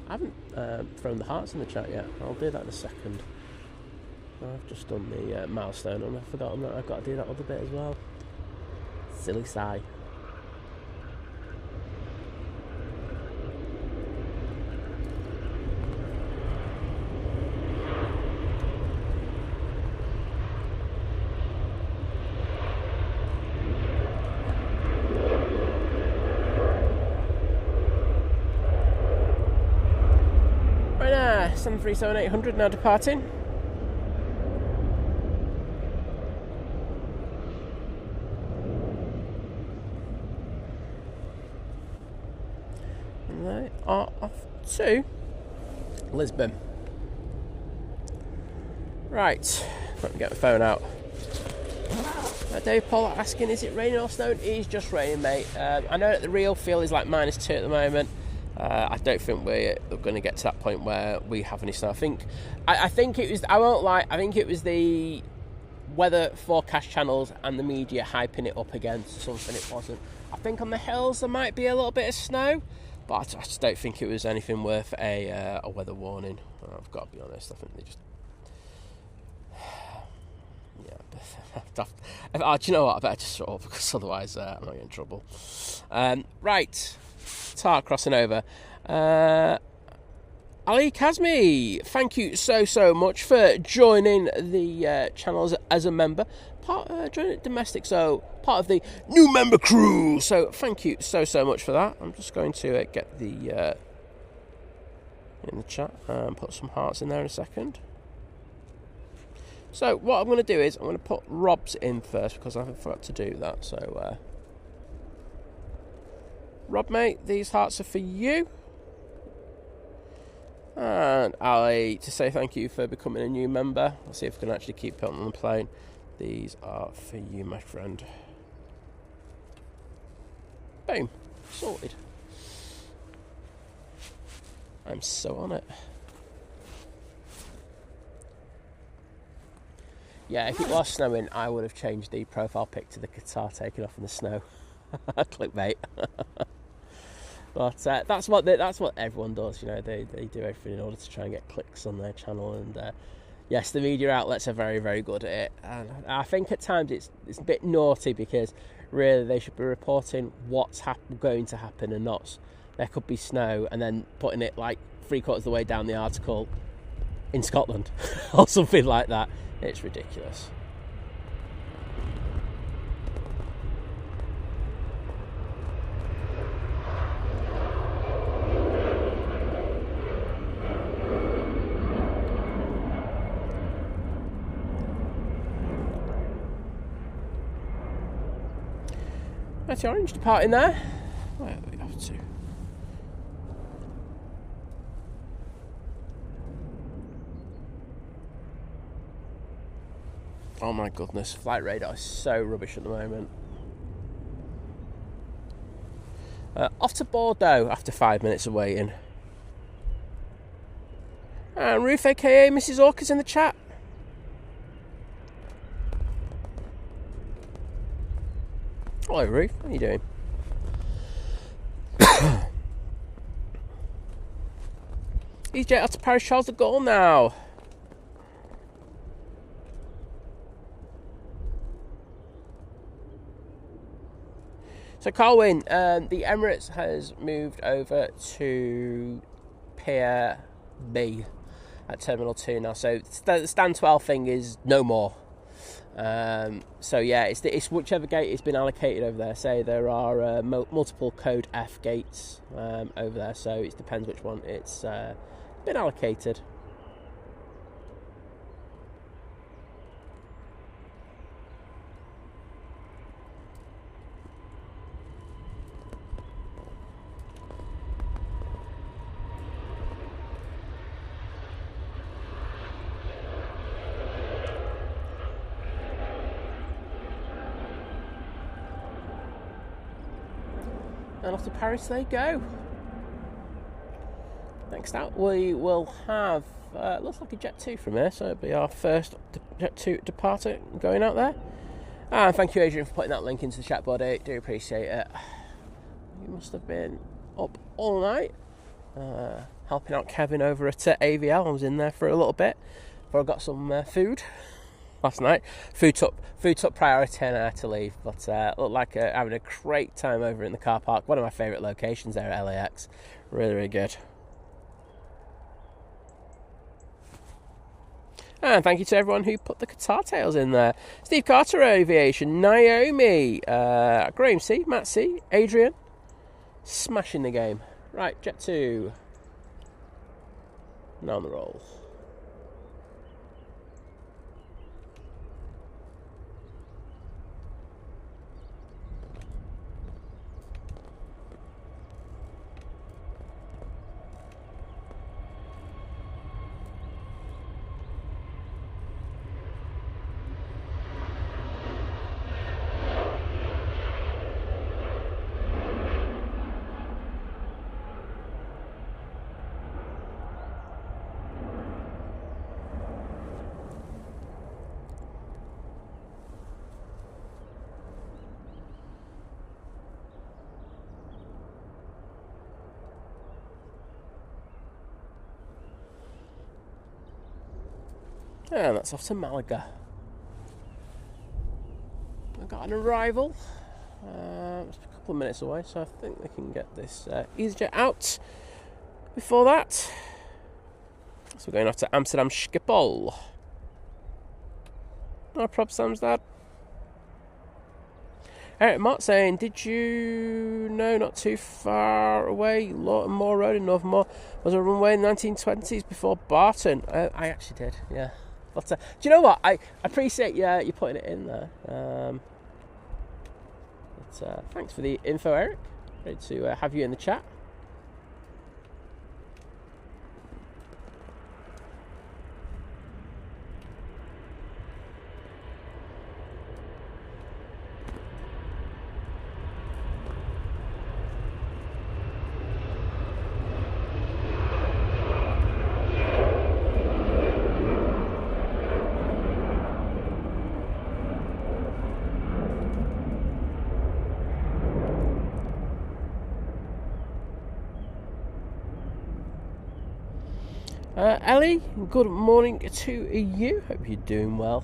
I haven't thrown the hearts in the chat yet. I'll do that in a second. I've just done the milestone, and I've forgotten that I've got to do that other bit as well. Silly sigh. Ryanair 737-800 now departing. And they are off to Lisbon. Right, let me get the phone out. Dave Paul asking, is it raining or snowing? It is just raining, mate. I know that the real feel is like -2 at the moment. I don't think we're going to get to that point where we have any snow. I think it was, I won't lie, I think it was the weather forecast channels and the media hyping it up against something it wasn't. I think on the hills there might be a little bit of snow, but I just don't think it was anything worth a weather warning. I've got to be honest, I think they just... Yeah, do you know what? I better just shut up, because otherwise I'm not in trouble. Right. Start crossing over. Ali Kazmi, thank you so much for joining the channel as a member. Joining domestic, so part of the new member crew. So thank you so much for that. I'm just going to get the in the chat and put some hearts in there in a second. So what I'm going to do is I'm going to put Rob's in first, because I forgot to do that. So Rob, mate, these hearts are for you. And Ali, to say thank you for becoming a new member. I'll see if I can actually keep it on the plane. These are for you, my friend. Boom. Sorted. I'm so on it. Yeah, if it was snowing, I would have changed the profile pic to the Qatar taking off in the snow. Clickbait. But that's what everyone does, you know. They do everything in order to try and get clicks on their channel, and yes, the media outlets are very, very good at it. And I think at times it's a bit naughty, because really they should be reporting what's going to happen, and not there could be snow and then putting it like 3/4 of the way down the article in Scotland or something like that. It's ridiculous. That's the orange departing there. Where are we off to? Oh my goodness, flight radar is so rubbish at the moment. Off to Bordeaux after 5 minutes of waiting. And Ruth aka Mrs. Orca's in the chat. Hello Ruth, how are you doing? Easyjet out to Paris Charles de Gaulle now. So Carwyn, the Emirates has moved over to Pier B at Terminal 2 now. So the stand 12 thing is no more. So yeah, it's whichever gate has been allocated over there. Say there are multiple code F gates over there, so it depends which one it's been allocated. And off to Paris they go. Next out we will have, looks like a Jet 2 from here, so it'll be our first Jet 2 departure going out there. And thank you Adrian for putting that link into the chat, buddy, do appreciate it. You must have been up all night, helping out Kevin over at AVL. I was in there for a little bit before I got some food last night. Food took priority to leave, but looked like having a great time over in the car park. One of my favourite locations there at LAX. Really, really good. And thank you to everyone who put the Qatar Tales in there. Steve Carter Aviation, Naomi, Graham C, Matt C, Adrian, smashing the game. Right, Jet 2. Now on the roll. And that's off to Malaga. I've got an arrival. It's a couple of minutes away, so I think we can get this Easyjet out before that. So we're going off to Amsterdam Schiphol. No prob, Sam's dad. Eric Mott saying, did you know not too far away, Lawton Moor Road in Northern Moor was a runway in the 1920s before Barton? I actually did, yeah. But do you know what? I appreciate you putting it in there. Thanks for the info, Eric. Great to have you in the chat. Ellie, good morning to you. Hope you're doing well.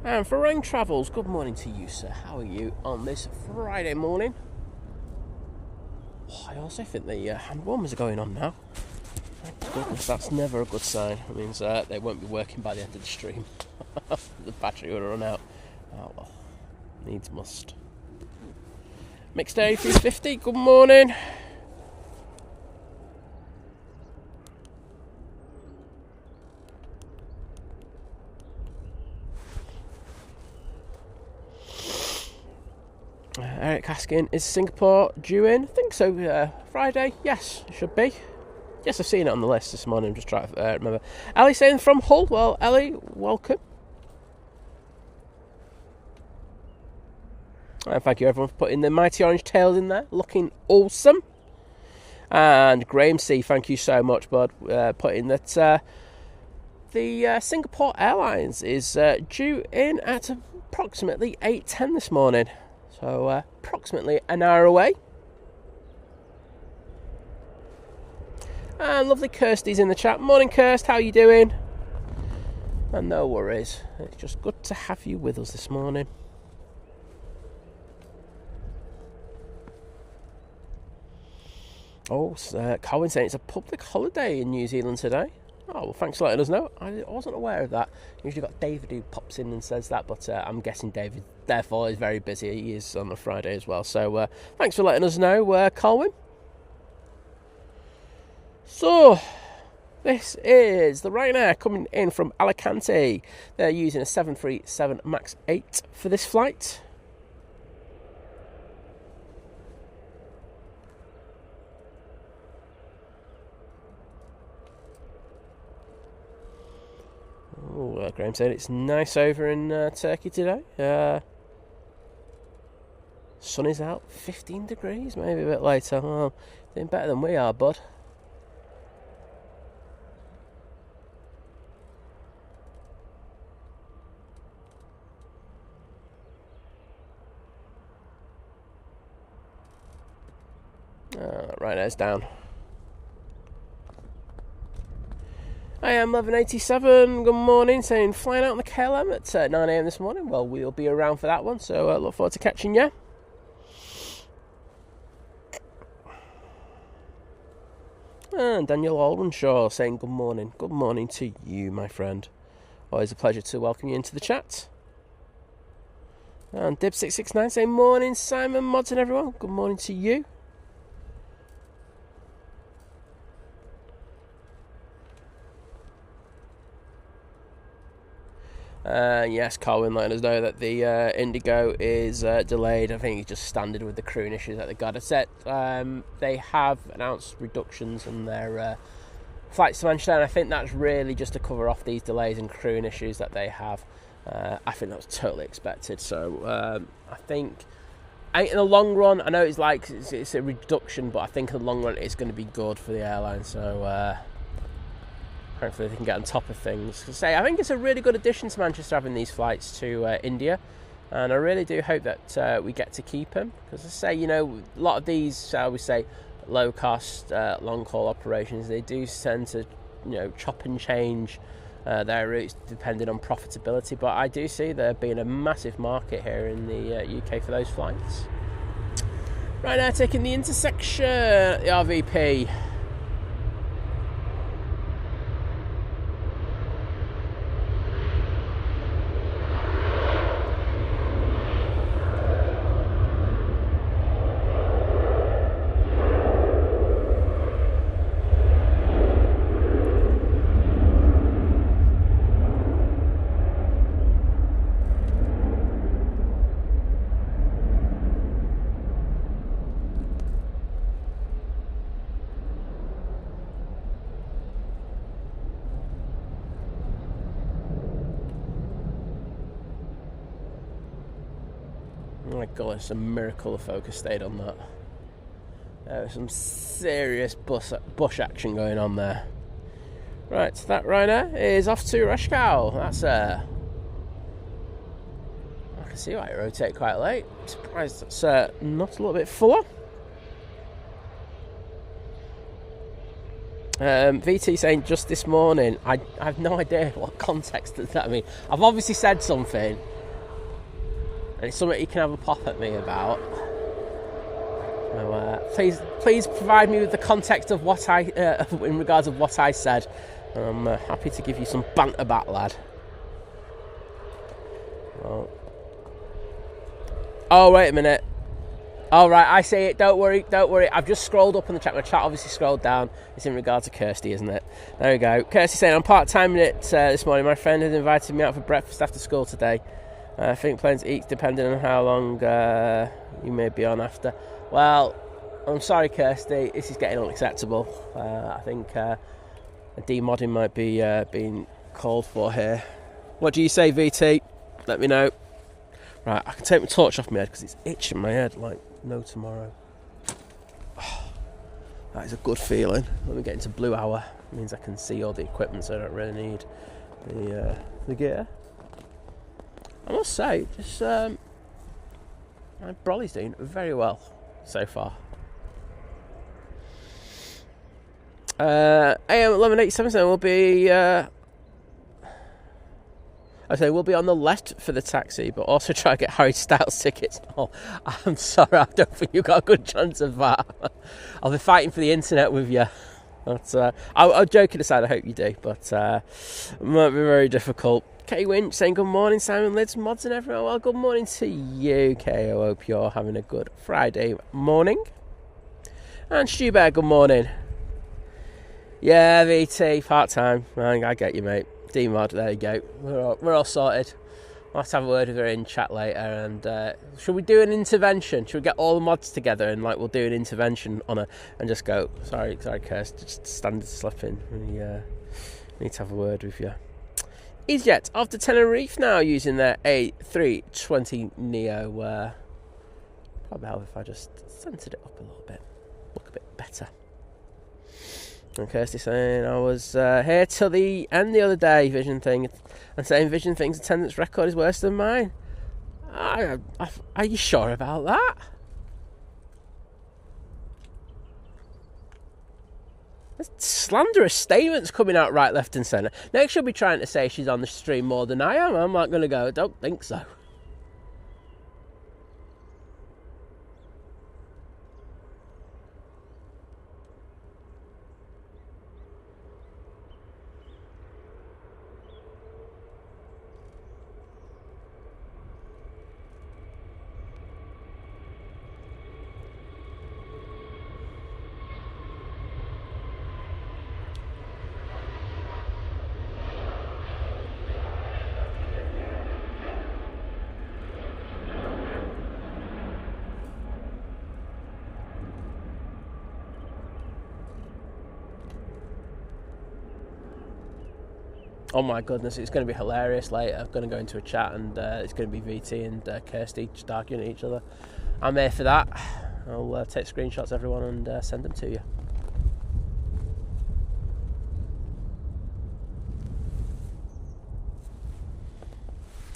And for Rain Travels, good morning to you, sir. How are you on this Friday morning? Oh, I also think the hand warmers are going on now. Thank goodness, that's never a good sign. It means they won't be working by the end of the stream. The battery will run out. Oh well, needs must. Mixed Day 350, good morning. Eric Haskin, is Singapore due in? I think so, Friday. Yes, it should be. Yes, I've seen it on the list this morning. I'm just trying to remember. Ellie saying from Hull. Well, Ellie, welcome. And thank you everyone for putting the mighty orange tails in there, looking awesome. And Graham C, thank you so much, bud, putting that the Singapore Airlines is due in at approximately 8:10 this morning. So approximately an hour away. And lovely Kirsty's in the chat. Morning, Kirst, how you doing? And no worries. It's just good to have you with us this morning. Oh, Colin saying it's a public holiday in New Zealand today. Oh, well, thanks for letting us know. I wasn't aware of that. Usually got David who pops in and says that, but I'm guessing David, therefore, is very busy. He is on a Friday as well. So thanks for letting us know, Colin. So, this is the Ryanair coming in from Alicante. They're using a 737 MAX 8 for this flight. Oh, Graham said it's nice over in Turkey today. Sun is out, 15 degrees, maybe a bit later. Oh, doing better than we are, bud. Right, there's down. I am 1187, good morning, saying flying out on the KLM at 9 AM this morning. Well, we'll be around for that one, so look forward to catching you. And Daniel Aldenshaw saying good morning. Good morning to you, my friend. Always a pleasure to welcome you into the chat. And Dib669 saying morning, Simon, Mods and everyone. Good morning to you. Yes, Colin letting us know that the Indigo is delayed. I think it's just standard with the crewing issues that they got. I said they have announced reductions in their flights to Manchester, and I think that's really just to cover off these delays and crewing issues that they have. I think that was totally expected. So I think in the long run, I know it's a reduction, but I think in the long run it's going to be good for the airline. So hopefully they can get on top of things. I think it's a really good addition to Manchester having these flights to India, and I really do hope that we get to keep them. Because a lot of these, I would say, low-cost, long-haul operations, they do tend to, chop and change their routes depending on profitability. But I do see there being a massive market here in the UK for those flights. Right now, taking the intersection, the RVP. Oh my god, it's a miracle the focus stayed on that. There was some serious bush action going on there. Right, that Ryanair is off to Reshkau. That's I can see why it rotated quite late. Surprised it's not a little bit fuller. VT saying just this morning, I have no idea what context does that mean. I've obviously said something, and it's something you can have a pop at me about. So, please provide me with the context of what in regards of what I said. I'm happy to give you some banter back, lad. Oh, wait a minute. All right, I see it. Don't worry. I've just scrolled up on the chat. My chat obviously scrolled down. It's in regard to Kirsty, isn't it? There we go. Kirsty saying, I'm part-timing it this morning. My friend has invited me out for breakfast after school today. I think planes eat depending on how long you may be on after. Well, I'm sorry, Kirsty. This is getting unacceptable. I think a demodding might be being called for here. What do you say, VT? Let me know. Right, I can take my torch off my head because it's itching my head like no tomorrow. Oh, that is a good feeling. When we get into blue hour, it means I can see all the equipment, so I don't really need the gear. I must say, just my brolly's doing very well so far. AM 11877 will be. I say we'll be on the left for the taxi, but also try to get Harry Styles tickets. Oh, I'm sorry, I don't think you've got a good chance of that. I'll be fighting for the internet with you. But I'm joking aside, I hope you do, but it might be very difficult. Kay Winch saying good morning, Simon, Lids, mods and everyone. Well, good morning to you, Kay. I hope you're having a good Friday morning. And Stu Bear, good morning. Yeah, VT, part-time. I get you, mate. D-mod, there you go. We're all sorted. I'll have to have a word with her in chat later. And should we do an intervention? Should we get all the mods together and we'll do an intervention on her and just go, sorry, Kirst, just standard slipping. We need to have a word with you. Easyjet off to Tenerife now using their A380 Neo. Probably help if I just centered it up a little bit. Look a bit better. And Kirsty saying, I was here till the end the other day, Vision Thing, and saying Vision Thing's attendance record is worse than mine. Are you sure about that? There's slanderous statements coming out right, left and centre. Next she'll be trying to say she's on the stream more than I am. I'm not going to go, don't think so. Oh my goodness, it's going to be hilarious later. I'm going to go into a chat and it's going to be VT and Kirsty just arguing at each other. I'm here for that. I'll take screenshots, everyone, and send them to you.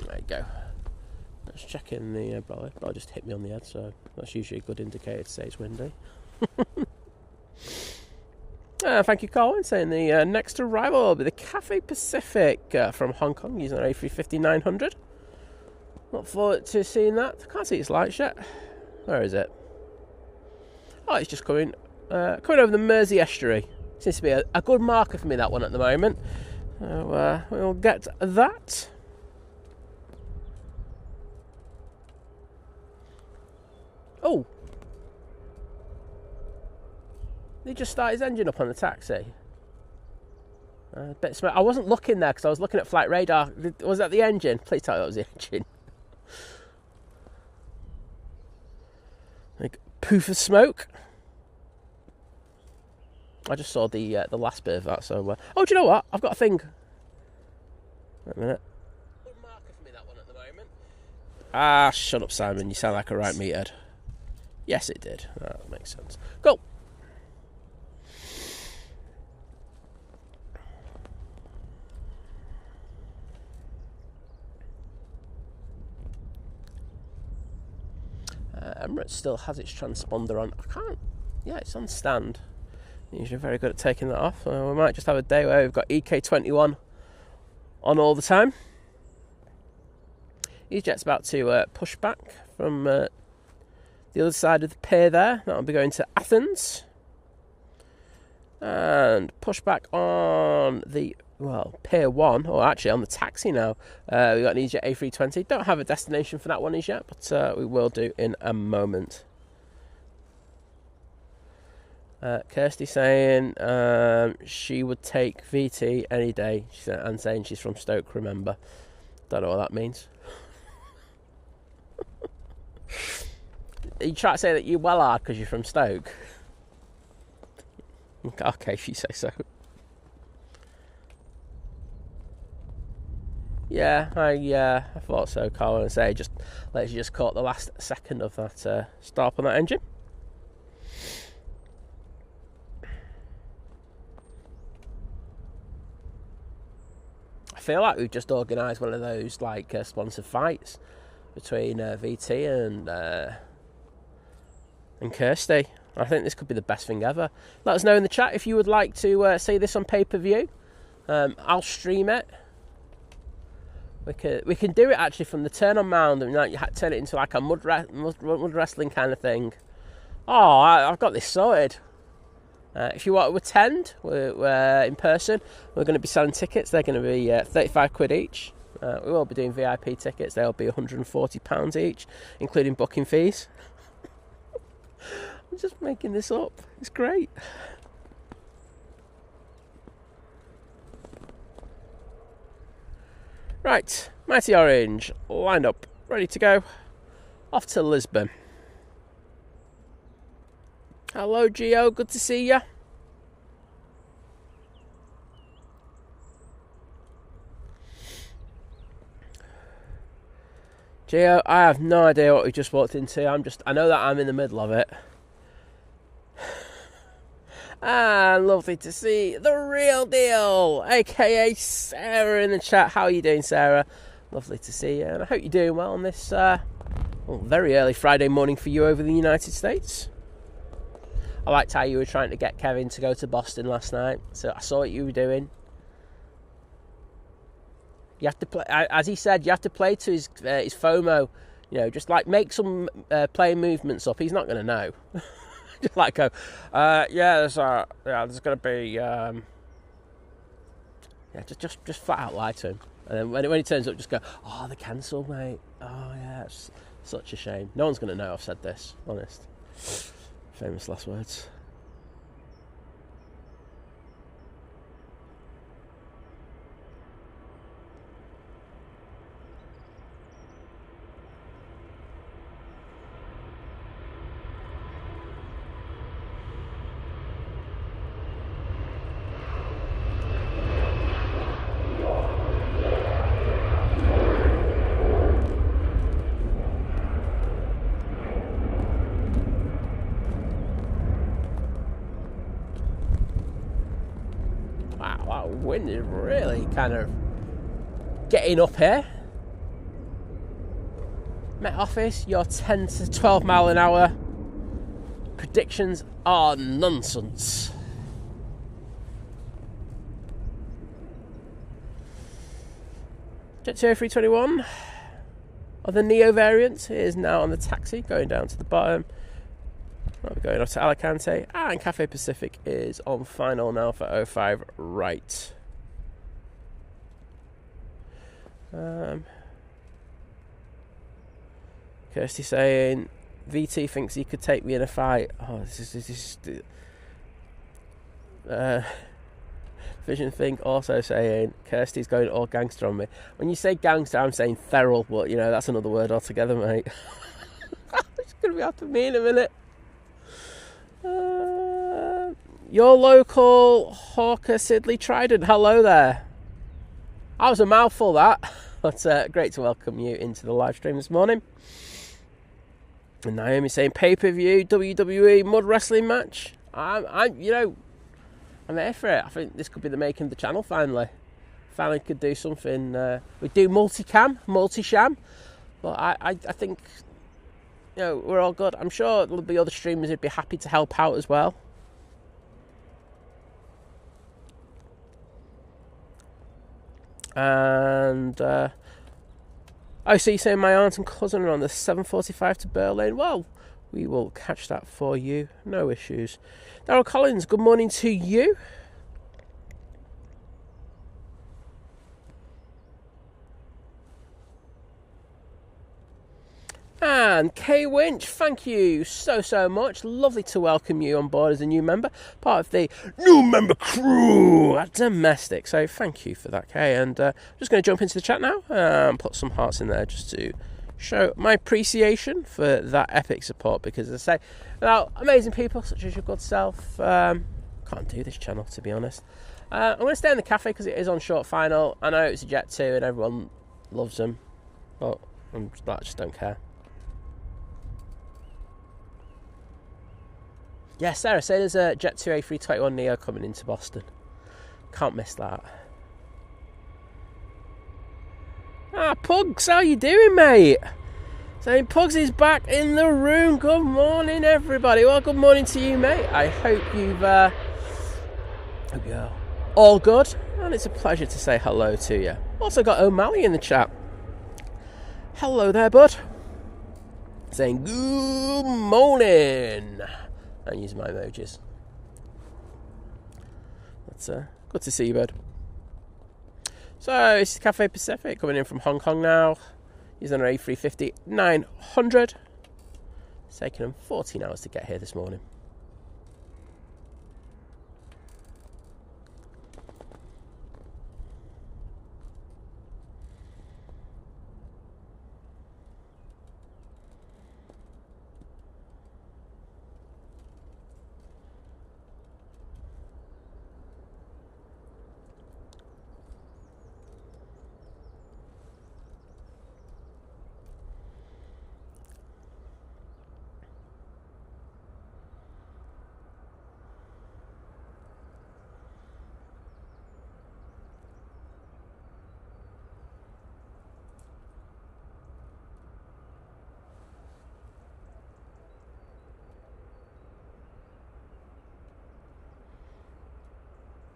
There you go. Let's check in the brolly. Brolly just hit me on the head, so that's usually a good indicator to say it's windy. Thank you, Colin, saying the next arrival will be the Cathay Pacific from Hong Kong using our A350-900. Look forward to seeing that. I can't see its lights yet. Where is it? Oh, it's just coming over the Mersey estuary. Seems to be a good marker for me, that one, at the moment. So we'll get that. Oh! He just started his engine up on the taxi. I wasn't looking there because I was looking at flight radar. Was that the engine? Please tell me that was the engine. Like poof of smoke. I just saw the last bit of that. So, oh, do you know what? I've got a thing. Wait a minute. Good marker for me, that one, at the moment. Ah, shut up, Simon. You sound like a right meathead. Yes, it did. That makes sense. Cool. Emirates still has its transponder on. I can't. Yeah, it's on stand. Usually very good at taking that off. We might just have a day where we've got EK21 on all the time. Easyjet's about to push back from the other side of the pier there. That'll be going to Athens. And push back on the, Pier 1, or actually on the taxi now. We've got an Easyjet A320. Don't have a destination for that one as yet, but we will do in a moment. Kirsty saying she would take VT any day, and saying she's from Stoke, remember. Don't know what that means. You try to say that you're well hard because you're from Stoke? Okay, if you say so. Yeah, I thought so, Carl. And say, let's just caught the last second of that start on that engine. I feel like we've just organised one of those like sponsored fights between VT and Kirsty. I think this could be the best thing ever. Let us know in the chat if you would like to see this on pay-per-view. I'll stream it. We can do it actually from the turn on mound and like you turn it into like a mud wrestling kind of thing. Oh, I've got this sorted. If you want to attend, we're in person. We're going to be selling tickets. They're going to be £35 each. We will be doing VIP tickets. They'll be £140 each, including booking fees. I'm just making this up. It's great. Right, Mighty Orange, lined up, ready to go. Off to Lisbon. Hello, Gio. Good to see you. Gio, I have no idea what we just walked into. I know that I'm in the middle of it. And lovely to see the real deal, aka Sarah in the chat. How are you doing, Sarah? Lovely to see you, and I hope you're doing well on this very early Friday morning for you over the United States. I liked how you were trying to get Kevin to go to Boston last night, so I saw what you were doing. You have to play, as he said, you have to play to his FOMO. You know, just like make some play movements up. He's not going to know. Just like go, there's going to be, just flat out lie to him. And then when he turns up, just go, oh, they cancelled, mate. Oh, yeah, it's such a shame. No one's going to know I've said this, honest. Famous last words. Wind is really kind of getting up here. Met Office, your 10 to 12 mile an hour predictions are nonsense. Jet 20321 of the Neo variant is now on the taxi, going down to the bottom. We're going off to Alicante, and Cathay Pacific is on final now for 05 right. Kirsty saying VT thinks he could take me in a fight. Oh, this is Vision Think also saying Kirsty's going all gangster on me. When you say gangster, I'm saying feral, but you know that's another word altogether, mate. It's gonna be after me in a minute. Your local hawker Sidley Trident. Hello there. That was a mouthful, that. But great to welcome you into the live stream this morning. And Naomi saying pay-per-view WWE mud wrestling match. I'm here for it. I think this could be the making of the channel finally. Finally could do something. We do multi-sham. But I think we're all good. I'm sure there'll be other streamers who'd be happy to help out as well. And so you're saying my aunt and cousin are on the 7:45 to Berlin. Well, we will catch that for you, no issues. Daryl Collins, good morning to you. And Kay Winch, thank you so much. Lovely to welcome you on board as a new member, part of the new member crew at Domestic. So thank you for that, Kay. And I'm just going to jump into the chat now and put some hearts in there just to show my appreciation for that epic support. Because as I say, without amazing people such as your good self, can't do this channel, to be honest. I'm going to stay in the cafe because it is on short final. I know it's a Jet 2 and everyone loves them, but I just don't care. Yeah, Sarah, say there's a Jet 2 A321 Neo coming into Boston. Can't miss that. Pugs, how you doing, mate? Saying Pugs is back in the room. Good morning, everybody. Well, good morning to you, mate. I hope you're all good, and it's a pleasure to say hello to you. Also got O'Malley in the chat. Hello there, bud. Saying good morning. I'm using my emojis. That's good to see you, bud. So, it's Cathay Pacific coming in from Hong Kong now. Using an A350 900. It's taken them 14 hours to get here this morning.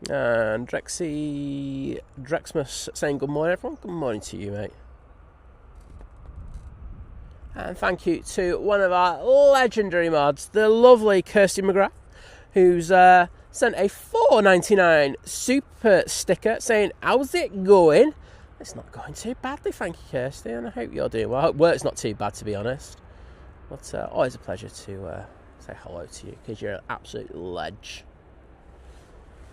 And Drexmus saying good morning, everyone. Good morning to you, mate. And thank you to one of our legendary mods, the lovely Kirsty McGrath, who's sent a $4.99 super sticker saying, how's it going? It's not going too badly, thank you, Kirsty, and I hope you're doing well. I hope work's not too bad, to be honest. But always a pleasure to say hello to you, because you're an absolute ledge.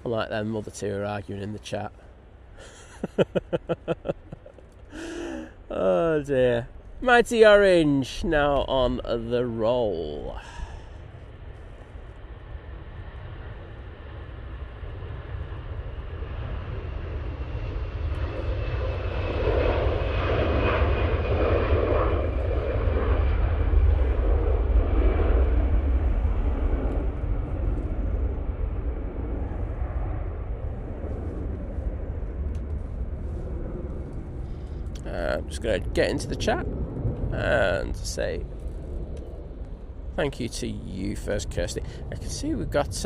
Unlike them other two are arguing in the chat. Oh dear. Mighty Orange now on the roll. I'm just going to get into the chat and say thank you to you first, Kirsty. I can see we've got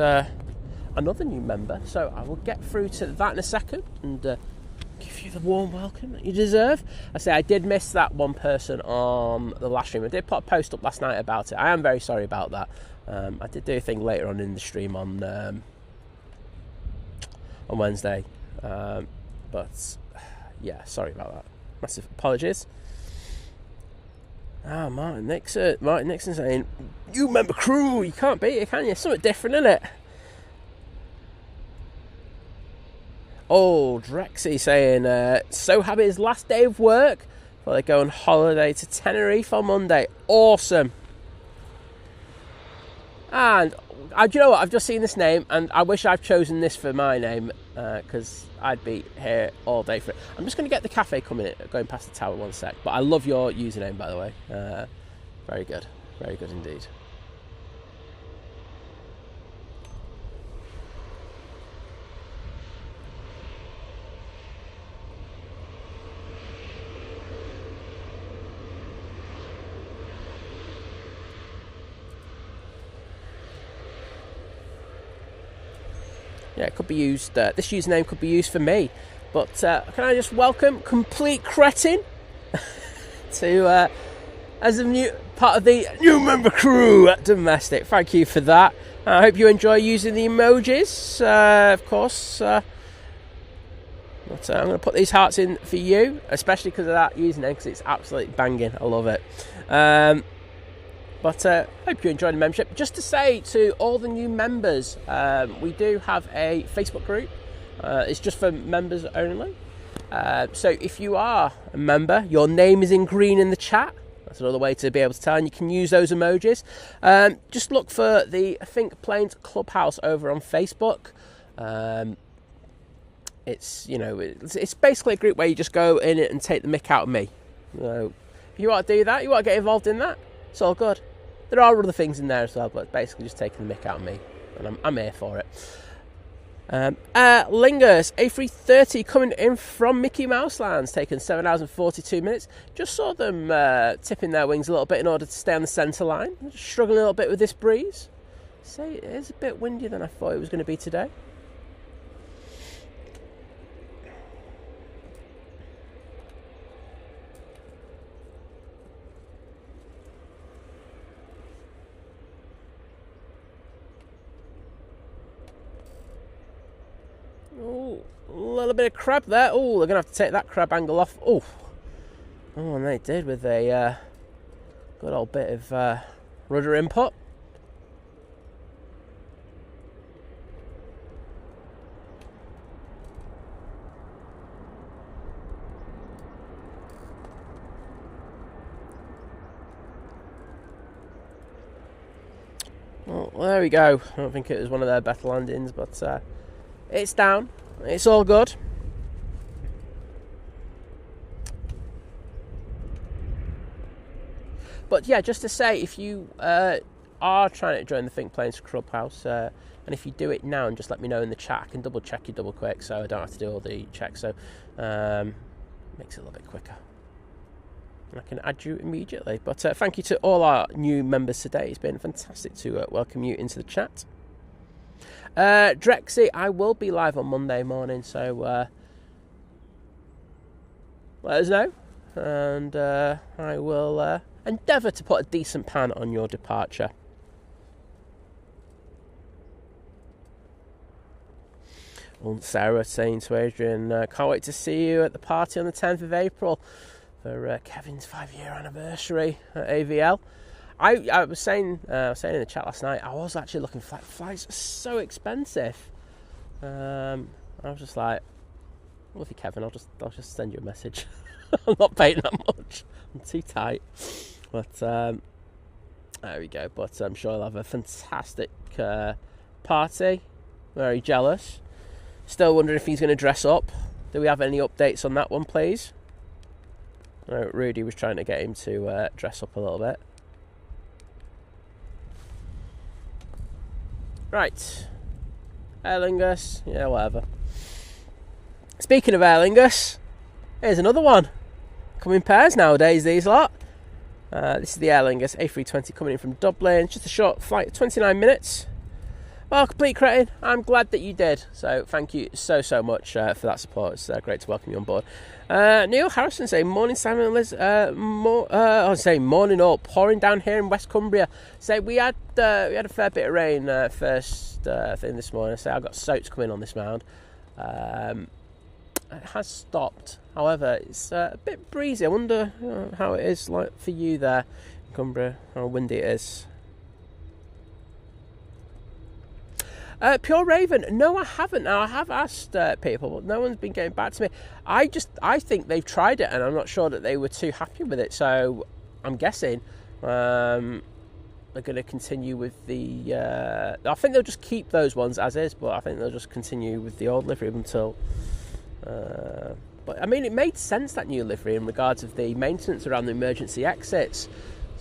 another new member, so I will get through to that in a second and give you the warm welcome that you deserve. I say I did miss that one person on the last stream. I did put a post up last night about it. I am very sorry about that. I did do a thing later on in the stream on Wednesday, but yeah, sorry about that. Massive apologies. Martin Nixon saying, you member crew, you can't beat it, can you? Something different, isn't it? Oh, Drexy saying, so happy his last day of work before they go on holiday to Tenerife on Monday. Awesome. And do you know what? I've just seen this name, and I wish I've chosen this for my name, because I'd be here all day for it. I'm just going to get the cafe going past the tower one sec. But I love your username, by the way. Very good indeed. Yeah, it could be used. This username could be used for me. But can I just welcome Complete Cretin to as a new part of the new member crew at Domestic. Thank you for that. I hope you enjoy using the emojis, of course. But I'm going to put these hearts in for you, especially because of that username, because it's absolutely banging. I love it. But I hope you enjoyed the membership. Just to say to all the new members, we do have a Facebook group. It's just for members only. So if you are a member, your name is in green in the chat. That's another way to be able to tell, and you can use those emojis. Just look for the Think Planes Clubhouse over on Facebook. it's, you know, it's basically a group where you just go in it and take the mick out of me. So if you want to do that, you want to get involved in that, it's all good. There are other things in there as well, but basically just taking the mick out of me, and I'm here for it. Lingers A330 coming in from Mickey Mouse Lands, taking 7 hours and 42 minutes. Just saw them tipping their wings a little bit in order to stay on the centre line. Just struggling a little bit with this breeze. Say it is a bit windier than I thought it was going to be today. Oh, a little bit of crab there. Oh, they're going to have to take that crab angle off. Oh, and they did with a good old bit of rudder input. Well, there we go. I don't think it was one of their better landings, but it's down. It's all good. But yeah, just to say, if you are trying to join the Think Planes Clubhouse, and if you do it now and just let me know in the chat, I can double check you double quick, so I don't have to do all the checks. So makes it a little bit quicker. I can add you immediately. But thank you to all our new members today. It's been fantastic to welcome you into the chat. Drexy, I will be live on Monday morning, so let us know, and I will endeavour to put a decent pan on your departure. Well, Sarah saying to Adrian, can't wait to see you at the party on the 10th of April for Kevin's 5-year anniversary at AVL. I was saying in the chat last night, I was actually looking for flights are so expensive. I was just like, well, if you Kevin, I'll just send you a message. I'm not paying that much. I'm too tight. But there we go. But I'm sure I'll have a fantastic party. Very jealous. Still wondering if he's going to dress up. Do we have any updates on that one, please? No, Rudy was trying to get him to dress up a little bit. Right. Aer Lingus. Yeah, whatever. Speaking of Aer Lingus, here's another one. Come in pairs nowadays, these lot. This is the Aer Lingus A320 coming in from Dublin. Just a short flight, 29 minutes. Well, complete cretin, I'm glad that you did. So thank you so much for that support. It's great to welcome you on board. Neil Harrison saying, morning Simon and Liz. Morning all. Pouring down here in West Cumbria. So we had a fair bit of rain first thing this morning. So I got soaks coming on this mound. It has stopped. However, it's a bit breezy. I wonder how it is like for you there in Cumbria, how windy it is. Pure Raven, no I haven't. Now I have asked people, but no one's been getting back to me. I think they've tried it and I'm not sure that they were too happy with it, so I'm guessing they're going to continue with the I think they'll just keep those ones as is, but I think they'll just continue with the old livery until but I mean it made sense, that new livery, in regards of the maintenance around the emergency exits.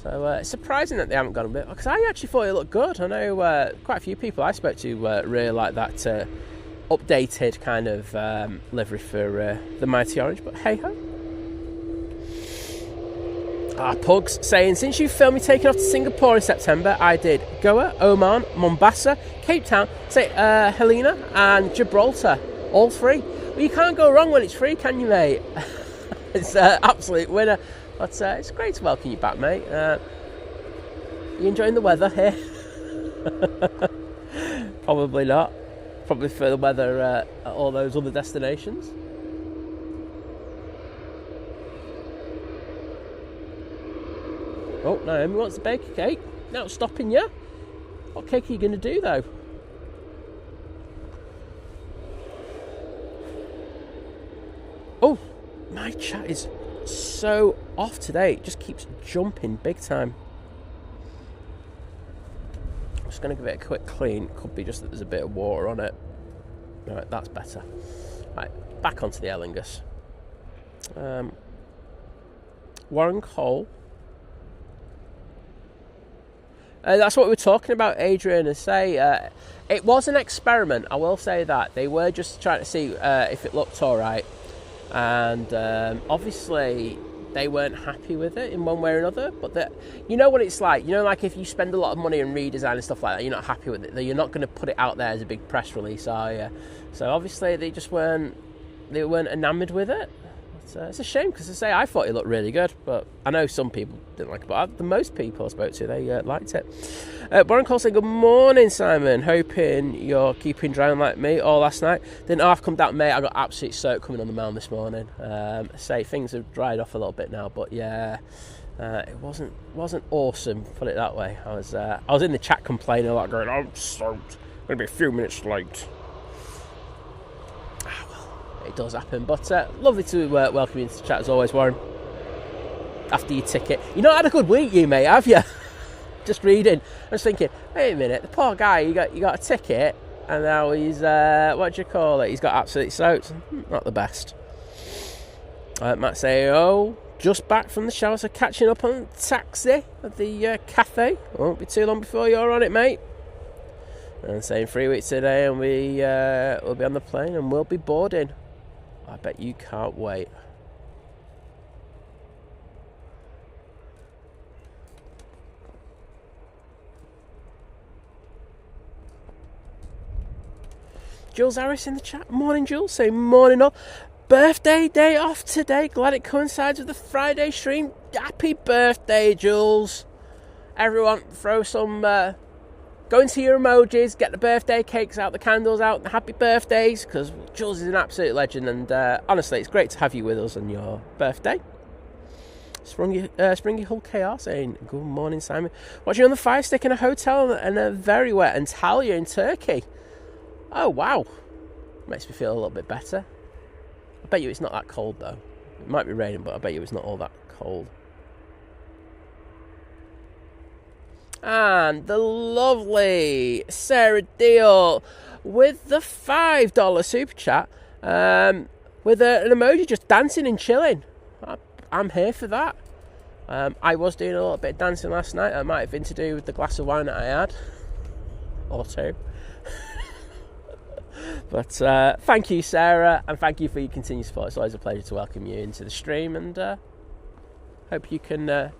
So it's surprising that they haven't gone a bit, because I actually thought it looked good. I know quite a few people I spoke to really like that updated kind of livery for the Mighty Orange, but hey ho. Pugs saying, since you filmed me taking off to Singapore in September, I did Goa, Oman, Mombasa, Cape Town, Helena and Gibraltar, all free. Well, you can't go wrong when it's free, can you, mate? It's an absolute winner. But it's great to welcome you back, mate. You enjoying the weather here? Probably not. Probably for the weather at all those other destinations. Oh, Naomi wants to bake a cake. Now it's stopping you. What cake are you going to do, though? Oh, my chat is so off today. It just keeps jumping big time. I'm just going to give it a quick clean. Could be just that there's a bit of water on it. Alright, that's better. Right, back onto the Aer Lingus. Warren Cole. That's what we were talking about, Adrian, and say it was an experiment. I will say that they were just trying to see if it looked all right, and obviously they weren't happy with it in one way or another. But you know what it's like. You know, like if you spend a lot of money on redesign and stuff like that, you're not happy with it. You're not going to put it out there as a big press release, are you? So obviously they just weren't enamoured with it. It's a shame because I thought it looked really good, but I know some people didn't like it, but the most people I spoke to, they liked it. Warren Cole saying, good morning, Simon. Hoping you're keeping dry like me all last night. Didn't half come down, mate. I got absolute soak coming on the mound this morning. Things have dried off a little bit now, but yeah, it wasn't awesome, put it that way. I was in the chat complaining a lot, going, I'm soaked. I'm going to be a few minutes late. It does happen, but lovely to welcome you into the chat as always, Warren. After your ticket, you not had a good week, you mate, have you? Just reading, I was thinking, wait a minute, the poor guy, you got a ticket, and now he's what do you call it? He's got absolutely soaked. Not the best. Matt say, just back from the shower, so catching up on the taxi at the Cathay. Won't be too long before you're on it, mate. And saying 3 weeks today, and we'll be on the plane, and we'll be boarding. I bet you can't wait. Jules Harris in the chat. Morning, Jules. Saying morning all. Birthday day off today. Glad it coincides with the Friday stream. Happy birthday, Jules. Everyone, throw some... Go into your emojis, get the birthday cakes out, the candles out, the happy birthdays, because Jules is an absolute legend, and honestly, it's great to have you with us on your birthday. Springy Hull KR saying, good morning, Simon. Watching on the Fire Stick in a hotel and a very wet Antalya in Turkey. Oh, wow. Makes me feel a little bit better. I bet you it's not that cold, though. It might be raining, but I bet you it's not all that cold. And the lovely Sarah Deal with the $5 super chat, with an emoji just dancing and chilling. I'm here for that. I was doing a little bit of dancing last night. That might have been to do with the glass of wine that I had, or two. But thank you, Sarah, and thank you for your continued support. It's always a pleasure to welcome you into the stream, and hope you can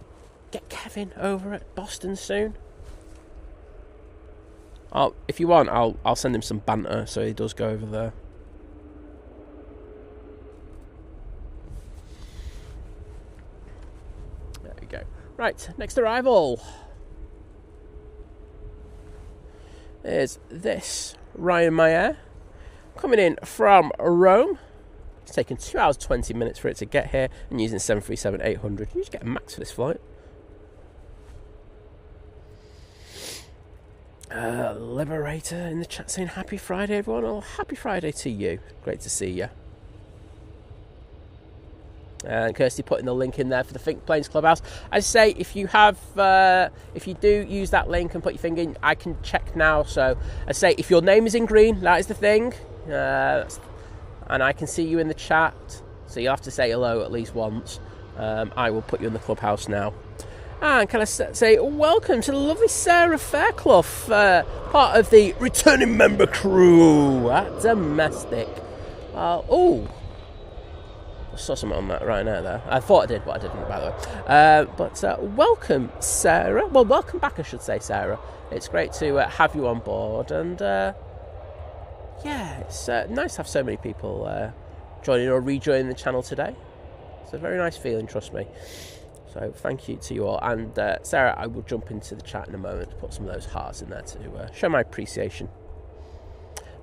get Kevin over at Boston soon. If you want, I'll send him some banter so he does go over there. There we go. Right, next arrival is this Ryanair coming in from Rome. It's taken 2 hours 20 minutes for it to get here, and using 737-800. You just get a max for this flight. Liberator in the chat saying happy Friday, everyone. Well, happy Friday to you. Great to see you. And Kirsty putting the link in there for the Think Planes Clubhouse. I say if you do use that link and put your finger in, I can check now. So I say if your name is in green, that is the thing, and I can see you in the chat. So you have to say hello at least once. I will put you in the clubhouse now. And can I say welcome to the lovely Sarah Fairclough, part of the returning member crew at Domestic. I saw something on that right now there. I thought I did, but I didn't, by the way. But welcome, Sarah. Well, welcome back, I should say, Sarah. It's great to have you on board. And, it's nice to have so many people joining or rejoining the channel today. It's a very nice feeling, trust me. So thank you to you all. And Sarah, I will jump into the chat in a moment to put some of those hearts in there to show my appreciation.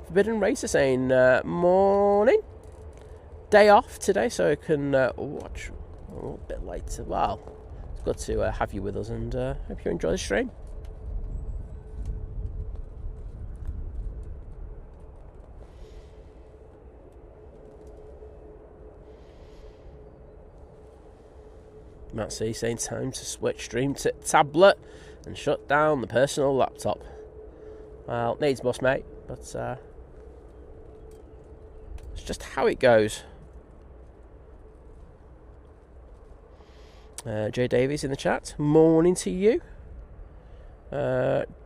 Forbidden Racer saying, morning. Day off today, so I can watch a little bit later. Well, it's good to have you with us, and hope you enjoy the stream. Matt C saying time to switch stream to tablet and shut down the personal laptop. Well, needs must, mate, but It's just how it goes. Jay Davies in the chat. Morning to you.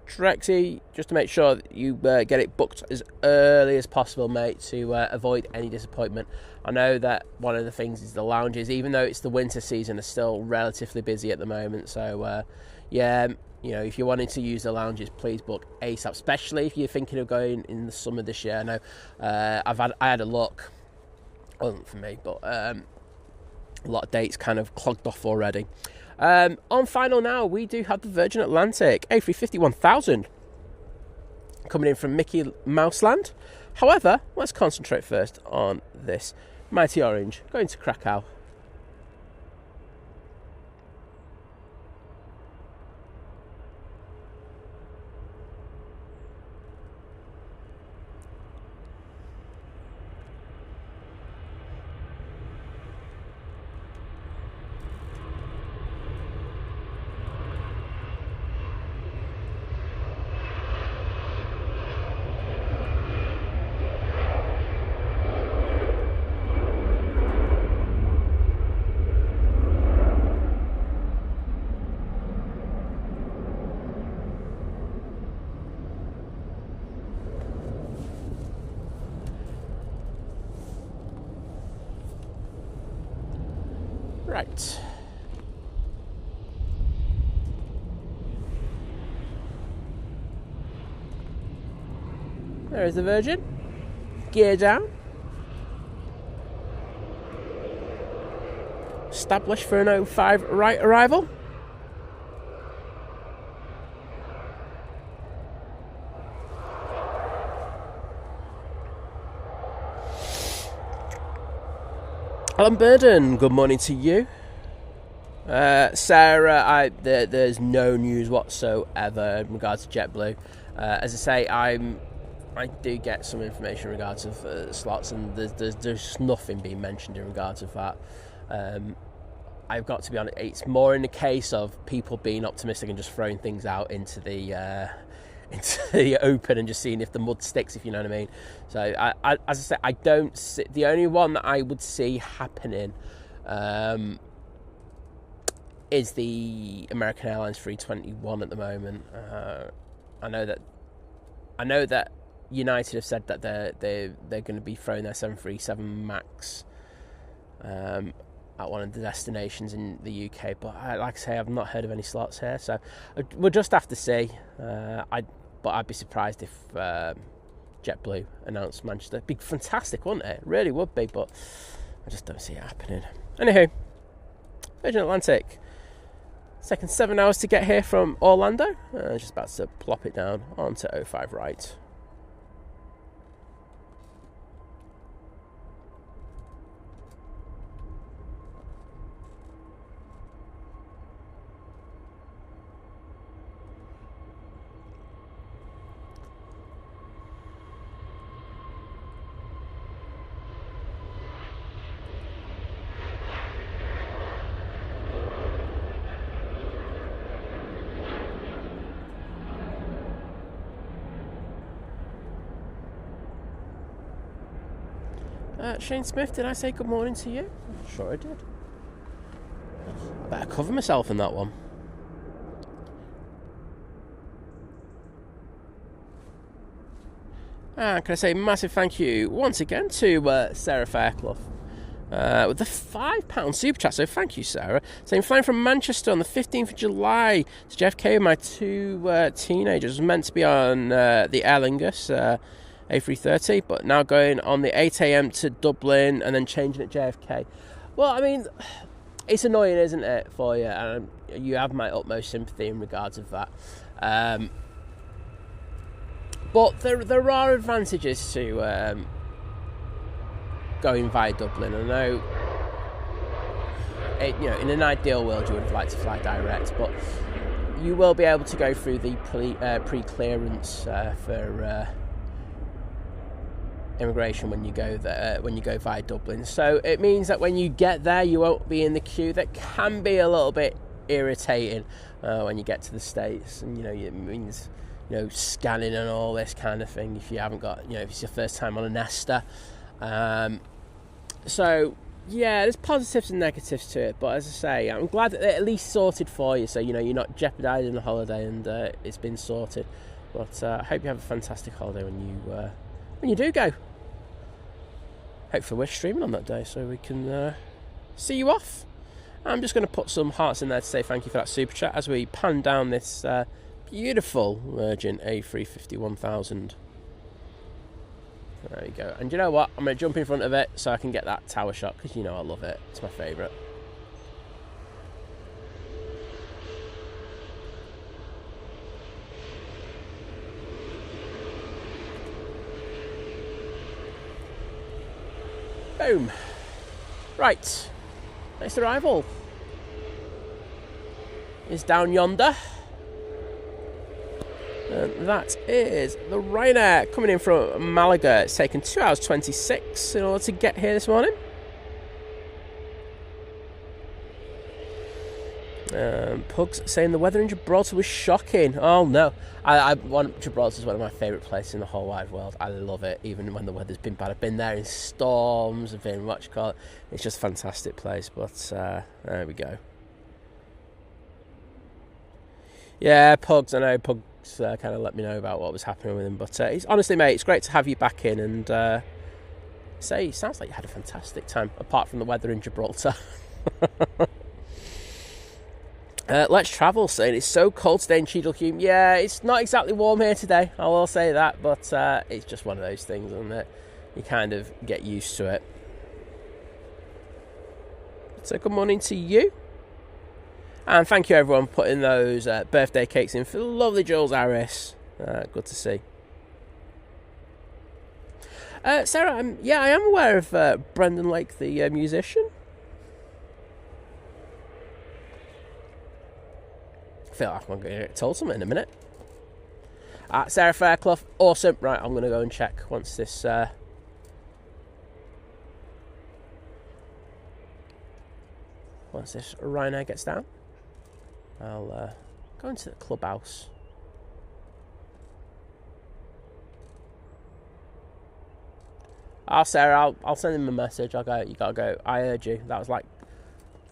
Drexy, just to make sure that you get it booked as early as possible, mate, to avoid any disappointment. I know that one of the things is the lounges, even though it's the winter season, are still relatively busy at the moment. So, yeah, you know, if you're wanting to use the lounges, please book ASAP, especially if you're thinking of going in the summer this year. I know I had a look. Wasn't for me, but a lot of dates kind of clogged off already. On final now, we do have the Virgin Atlantic A350 1000 coming in from Mickey Mouseland. However, let's concentrate first on this Mighty Orange going to Krakow. Right. There is the Virgin. Gear down. Established for an 05 right arrival. Alan Burden, good morning to you. Sarah, there's no news whatsoever in regards to JetBlue. As I say, I do get some information in regards of slots, and there's nothing being mentioned in regards of that. I've got to be honest, it's more in the case of people being optimistic and just throwing things out into the open and just seeing if the mud sticks, if you know what I mean. So, as I say, I don't see, the only one that I would see happening is the American Airlines 321 at the moment. I know that United have said that they're going to be throwing their 737 MAX at one of the destinations in the UK, but like I say, I've not heard of any slots here, so we'll just have to see. But I'd be surprised if JetBlue announced Manchester. It'd be fantastic, wouldn't it? It really would be, but I just don't see it happening. Anywho, Virgin Atlantic. It's taken 7 hours to get here from Orlando. Just about to plop it down onto 05 right. Shane Smith, did I say good morning to you? I'm sure I did. Better cover myself in that one. And can I say massive thank you once again to Sarah Fairclough with the £5 super chat. So thank you, Sarah. Saying flying from Manchester on the 15th of July to JFK with my two teenagers. Was meant to be on the Aer Lingus A330, but now going on the 8 a.m. to Dublin and then changing at JFK. Well, I mean, it's annoying, isn't it, for you? And you have my utmost sympathy in regards of that. But there are advantages to going via Dublin. I know, in an ideal world you would like to fly direct, but you will be able to go through the pre-clearance for immigration when you go there, when you go via Dublin. So it means that when you get there, you won't be in the queue. That can be a little bit irritating when you get to the States, and it means scanning and all this kind of thing. If you haven't got, if it's your first time on a Nesta, So yeah, there's positives and negatives to it, but as I say, I'm glad that they're at least sorted for you, so you know you're not jeopardising the holiday, and it's been sorted. But I hope you have a fantastic holiday when you do go. Hopefully we're streaming on that day, so we can see you off. I'm just going to put some hearts in there to say thank you for that super chat as we pan down this beautiful Virgin A350 1000. There you go. And you know what? I'm going to jump in front of it so I can get that tower shot, because you know I love it. It's my favourite. Boom. Right. Next arrival is down yonder. And that is the Ryanair coming in from Malaga. It's taken 2 hours 26 in order to get here this morning. Pugs saying the weather in Gibraltar was shocking. Oh no, Gibraltar is one of my favourite places in the whole wide world. I love it, even when the weather's been bad. I've been there in storms, I've been it's just a fantastic place. But there we go. Yeah, Pugs. I know Pugs kind of let me know about what was happening with him. But honestly, mate, it's great to have you back in. And it sounds like you had a fantastic time, apart from the weather in Gibraltar. Let's Travel saying it's so cold today in Cheadle-Hulme. Yeah, it's not exactly warm here today, I will say that, but it's just one of those things, isn't it? You kind of get used to it. So good morning to you. And thank you everyone for putting those birthday cakes in for the lovely Jules Harris. Good to see. Sarah, I am aware of Brendan Lake, the musician. I feel like I'm going to get told something in a minute. Sarah Fairclough, awesome. Right, I'm going to go and check once this Ryanair gets down. I'll go into the clubhouse. Sarah, I'll send him a message. I'll go. You gotta go. I heard you. That was like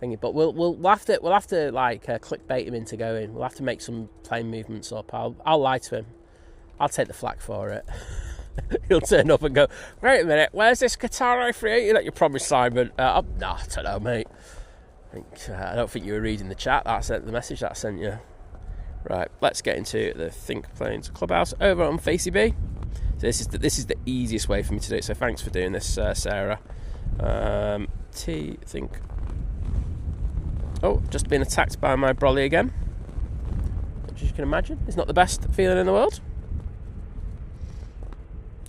thingy, but we'll have to like clickbait him into going. We'll have to make some plane movements up. I'll lie to him. I'll take the flak for it. He'll turn up and go, wait a minute, where's this Qatar A380 that you promised Simon? I don't know, mate. I don't think you were reading the chat. That sent the message that I sent you. Right, let's get into the Think Planes Clubhouse over on Facey B. So this is the easiest way for me to do it. So thanks for doing this, Sarah. Think. Oh, just been attacked by my brolly again, which you can imagine is not the best feeling in the world.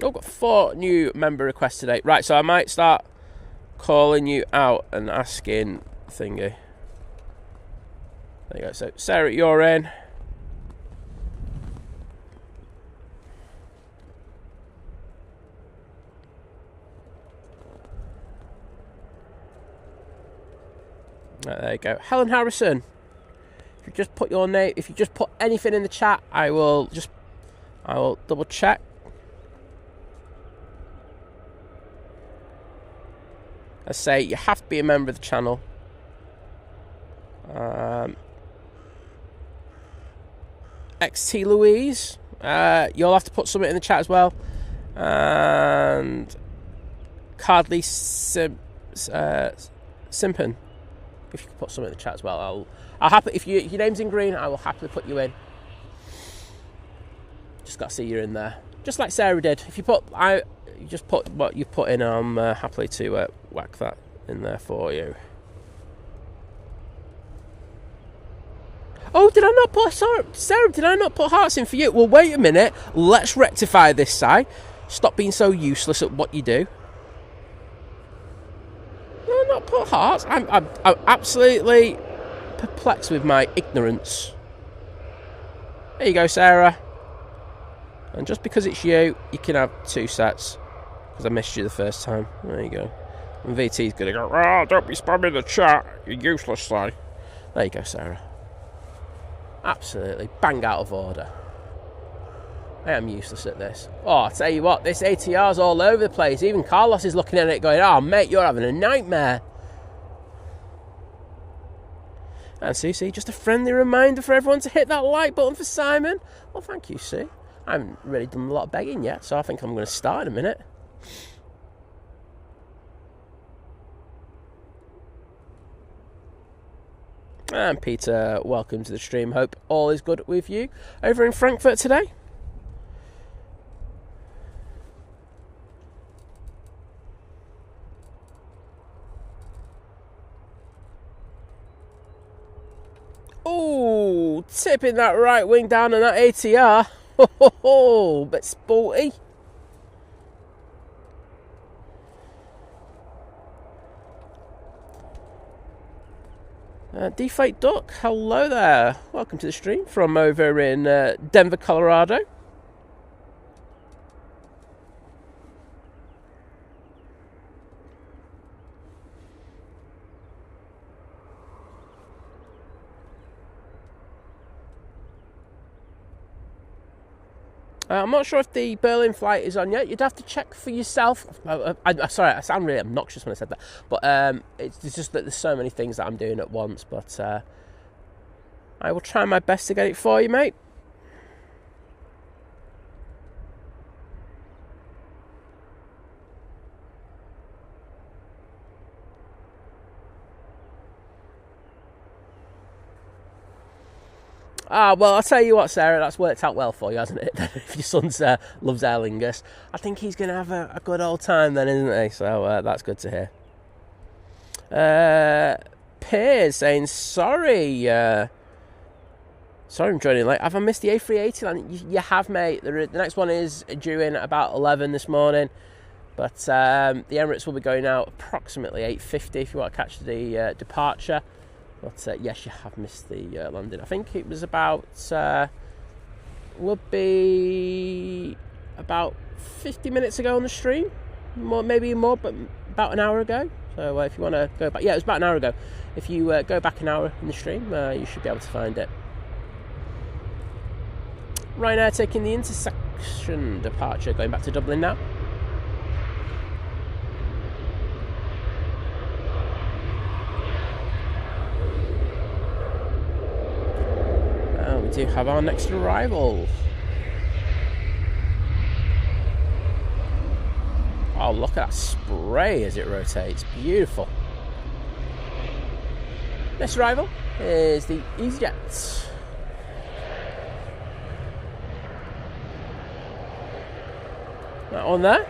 Oh, got 4 new member requests today. Right, so I might start calling you out and asking thingy. There you go. So Sarah, you're in. There you go. Helen Harrison. If you just put your name, if you just put anything in the chat, I will double check. I say you have to be a member of the channel. XT Louise, you'll have to put something in the chat as well. And Cardley Simpin, if you could put something in the chat as well, I'll happily, if your name's in green, I will happily put you in. Just got to see you're in there, just like Sarah did. If you just put what you put in, I'm happily to whack that in there for you. Oh, did I not put Sarah? Did I not put hearts in for you? Well, wait a minute. Let's rectify this side. Stop being so useless at what you do. No, not put hearts. I'm absolutely perplexed with my ignorance. There you go, Sarah. And just because it's you, you can have 2 sets. Because I missed you the first time. There you go. And VT's going to go, oh, don't be spamming the chat, you useless sly. There you go, Sarah. Absolutely bang out of order. I am useless at this. Oh, I'll tell you what, this ATR's all over the place. Even Carlos is looking at it going, oh, mate, you're having a nightmare. And Susie, just a friendly reminder for everyone to hit that like button for Simon. Well, thank you, Sue. I haven't really done a lot of begging yet, so I think I'm going to start in a minute. And Peter, welcome to the stream. Hope all is good with you over in Frankfurt today. Oh, tipping that right wing down on that ATR. Oh, bit sporty. Deflate Duck, hello there. Welcome to the stream from over in Denver, Colorado. I'm not sure if the Berlin flight is on yet. You'd have to check for yourself. Sorry, I sound really obnoxious when I said that. But it's just that there's so many things that I'm doing at once. But I will try my best to get it for you, mate. Well, I'll tell you what, Sarah, that's worked out well for you, hasn't it? If your son loves Aer Lingus, I think he's going to have a good old time then, isn't he? So that's good to hear. Piers saying, sorry I'm joining late. Have I missed the A380 landing? You have, mate. The next one is due in at about 11 this morning. But the Emirates will be going out approximately 8:50 if you want to catch the departure. But yes, you have missed the landing. I think it was about, would be about 50 minutes ago on the stream. Maybe more, but about an hour ago. So if you want to go back, yeah, it was about an hour ago. If you go back an hour in the stream, you should be able to find it. Ryanair taking the intersection departure, going back to Dublin now. We do have our next arrival. Oh, look at that spray as it rotates. Beautiful. Next arrival is the Easyjet. That one there.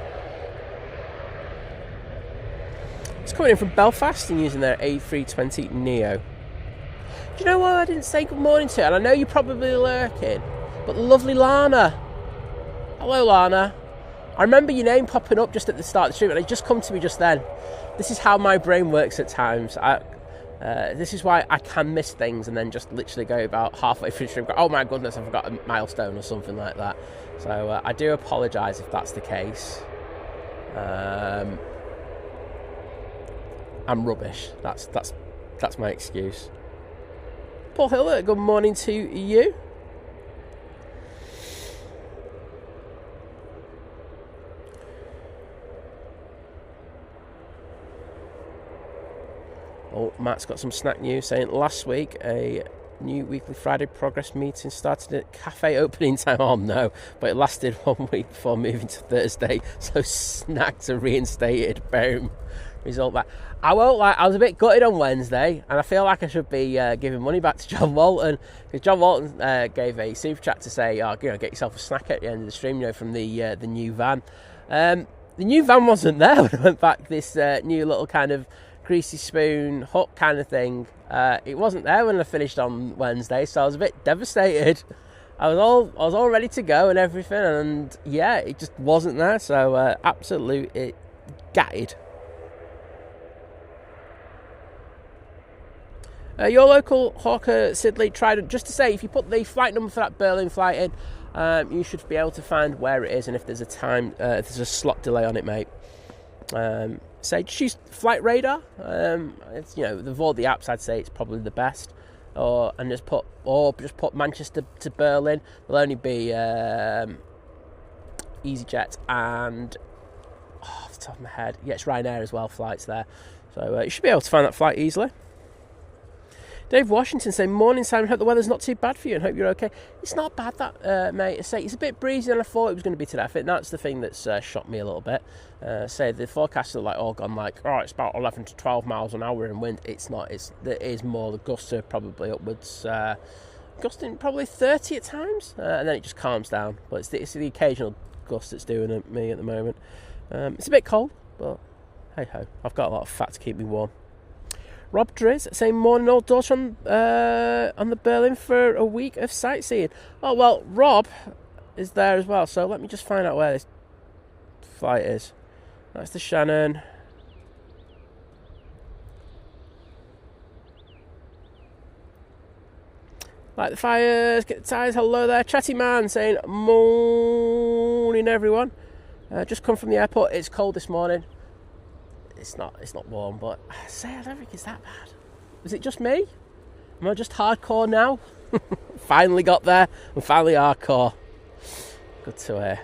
It's coming in from Belfast and using their A320 Neo. Do you know what I didn't say good morning to? And I know you're probably lurking, but lovely Lana. Hello, Lana. I remember your name popping up just at the start of the stream, and it just come to me just then. This is how my brain works at times. This is why I can miss things and then just literally go about halfway through the stream, go, oh my goodness, I forgot a milestone or something like that. So I do apologise if that's the case. I'm rubbish. That's my excuse. Paul Hiller, good morning to you. Oh, Matt's got some snack news saying last week a new weekly Friday progress meeting started at Cathay opening time. Oh no, but it lasted 1 week before moving to Thursday, so snacks are reinstated. Boom. Result back. I won't lie, I was a bit gutted on Wednesday, and I feel like I should be giving money back to John Walton, because John Walton gave a super chat to say, get yourself a snack at the end of the stream, from the new van. The new van wasn't there when I went back. This new little kind of greasy spoon hook kind of thing. It wasn't there when I finished on Wednesday, so I was a bit devastated. I was all ready to go and everything, and yeah, it just wasn't there. So absolutely gutted. Your local hawker, Sidley, tried just to say, if you put the flight number for that Berlin flight in, you should be able to find where it is and if there's a time, if there's a slot delay on it, mate. Say just use Flight Radar. It's, of all the apps, I'd say it's probably the best. Or just put Manchester to Berlin. There'll only be Easyjet and, off the top of my head, yeah, it's Ryanair as well, flights there. So you should be able to find that flight easily. Dave Washington saying, morning Simon, hope the weather's not too bad for you and hope you're okay. It's not bad that, mate. It's a bit breezy than I thought it was going to be today. I think that's the thing that's shocked me a little bit. The forecasts are like all gone like, oh, it's about 11 to 12 miles an hour in wind. It's not. There is more. The gusts are probably upwards, gusting probably 30 at times, and then it just calms down. But it's the occasional gust that's doing me at the moment. It's a bit cold, but hey ho, I've got a lot of fat to keep me warm. Rob Driz saying, morning old daughter on the Berlin for a week of sightseeing. Oh, well, Rob is there as well, so let me just find out where this flight is. That's the Shannon. Light the fires, get the tyres, hello there. Chatty man saying, morning everyone. Just come from the airport, it's cold this morning. It's not warm, but I don't think it's that bad. Is it just me? Am I just hardcore now? Finally got there. I'm finally hardcore. Good to hear.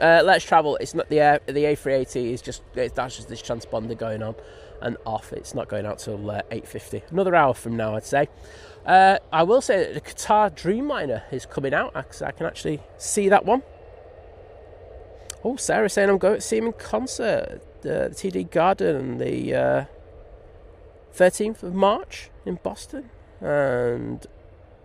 Let's travel. It's not the A380 is that's just this transponder going on and off. It's not going out till 8:50. Another hour from now, I'd say. I will say that the Qatar Dreamliner is coming out. I can actually see that one. Oh, Sarah saying I'm going to see him in concert at the TD Garden on the 13th of March in Boston. And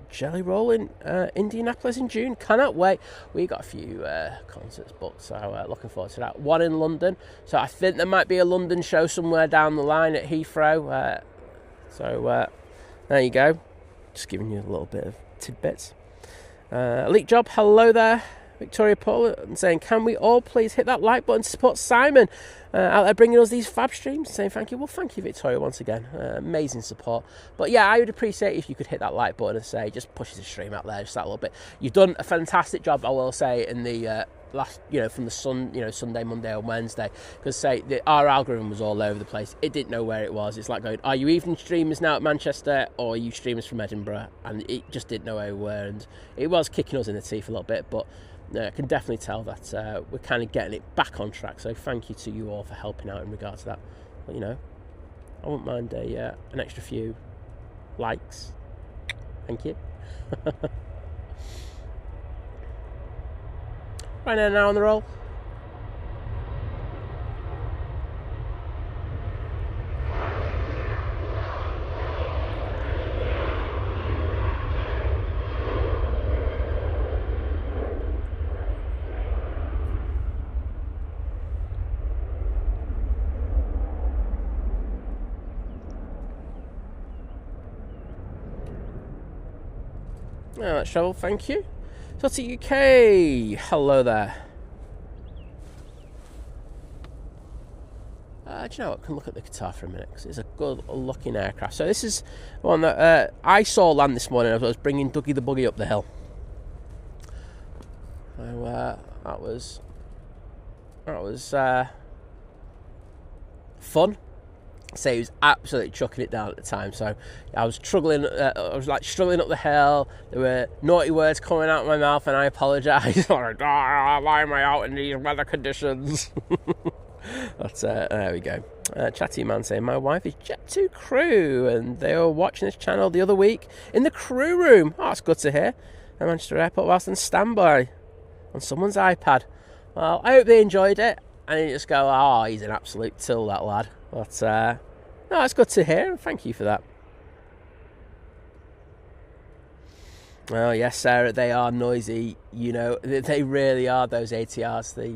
Jelly Roll in Indianapolis in June. Cannot wait. We got a few concerts booked, so looking forward to that. One in London. So I think there might be a London show somewhere down the line at Heathrow. So there you go. Just giving you a little bit of tidbits. Elite Job, hello there. Victoria Paul saying, can we all please hit that like button to support Simon out there bringing us these fab streams? Saying thank you. Well, thank you, Victoria, once again. Amazing support. But yeah, I would appreciate if you could hit that like button and say, just push the stream out there just that little bit. You've done a fantastic job, I will say, in the last, from the Sunday, Monday, and Wednesday. Because our algorithm was all over the place. It didn't know where it was. It's like going, are you evening streamers now at Manchester, or are you streamers from Edinburgh? And it just didn't know where we were, and it was kicking us in the teeth a little bit, but I can definitely tell that we're kind of getting it back on track. So thank you to you all for helping out in regard to that. But I wouldn't mind an extra few likes. Thank you. Right now on the roll. Let's travel, thank you. Totti UK, hello there. Do you know what? I can look at the Qatar for a minute because it's a good looking aircraft. So this is one that I saw land this morning as I was bringing Dougie the Buggy up the hill. So that was fun. So he was absolutely chucking it down at the time. So I was struggling. Struggling up the hill. There were naughty words coming out of my mouth, and I apologise. Why am I out in these weather conditions? But there we go. Chatty man saying, my wife is Jet2 crew, and they were watching this channel the other week in the crew room. Oh, that's good to hear. At Manchester Airport whilst on standby on someone's iPad. Well, I hope they enjoyed it. And you just go, oh, he's an absolute till, that lad. But no, it's good to hear. Thank you for that. Well, yes, Sarah, they are noisy. They really are, those ATRs. They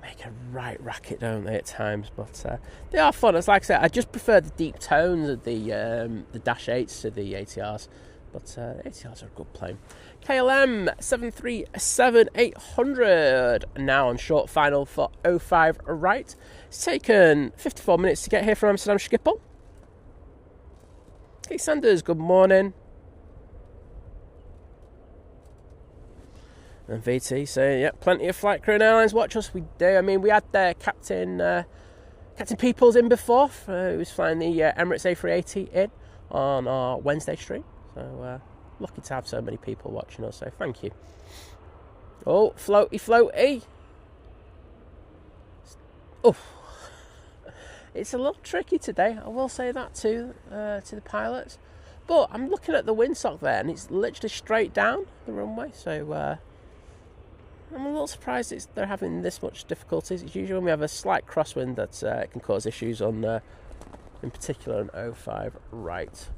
make a right racket, don't they, at times? But they are fun. As like I said, I just prefer the deep tones of the Dash 8s to the ATRs. But ATRs are a good plane. KLM 737-800 now on short final for 05 right. It's taken 54 minutes to get here from Amsterdam Schiphol. Kate Sanders, good morning. And VT saying, yeah, plenty of flight crew and airlines watch us. We do. I mean, we had Captain Peoples in before. Who was flying the Emirates A380 in on our Wednesday stream. So lucky to have so many people watching us, so thank you. Oh, floaty. Oh, it's a little tricky today, I will say that to the pilots. But I'm looking at the windsock there, and it's literally straight down the runway. So I'm a little surprised they're having this much difficulties. It's usually when we have a slight crosswind that can cause issues on, in particular, an 05 right.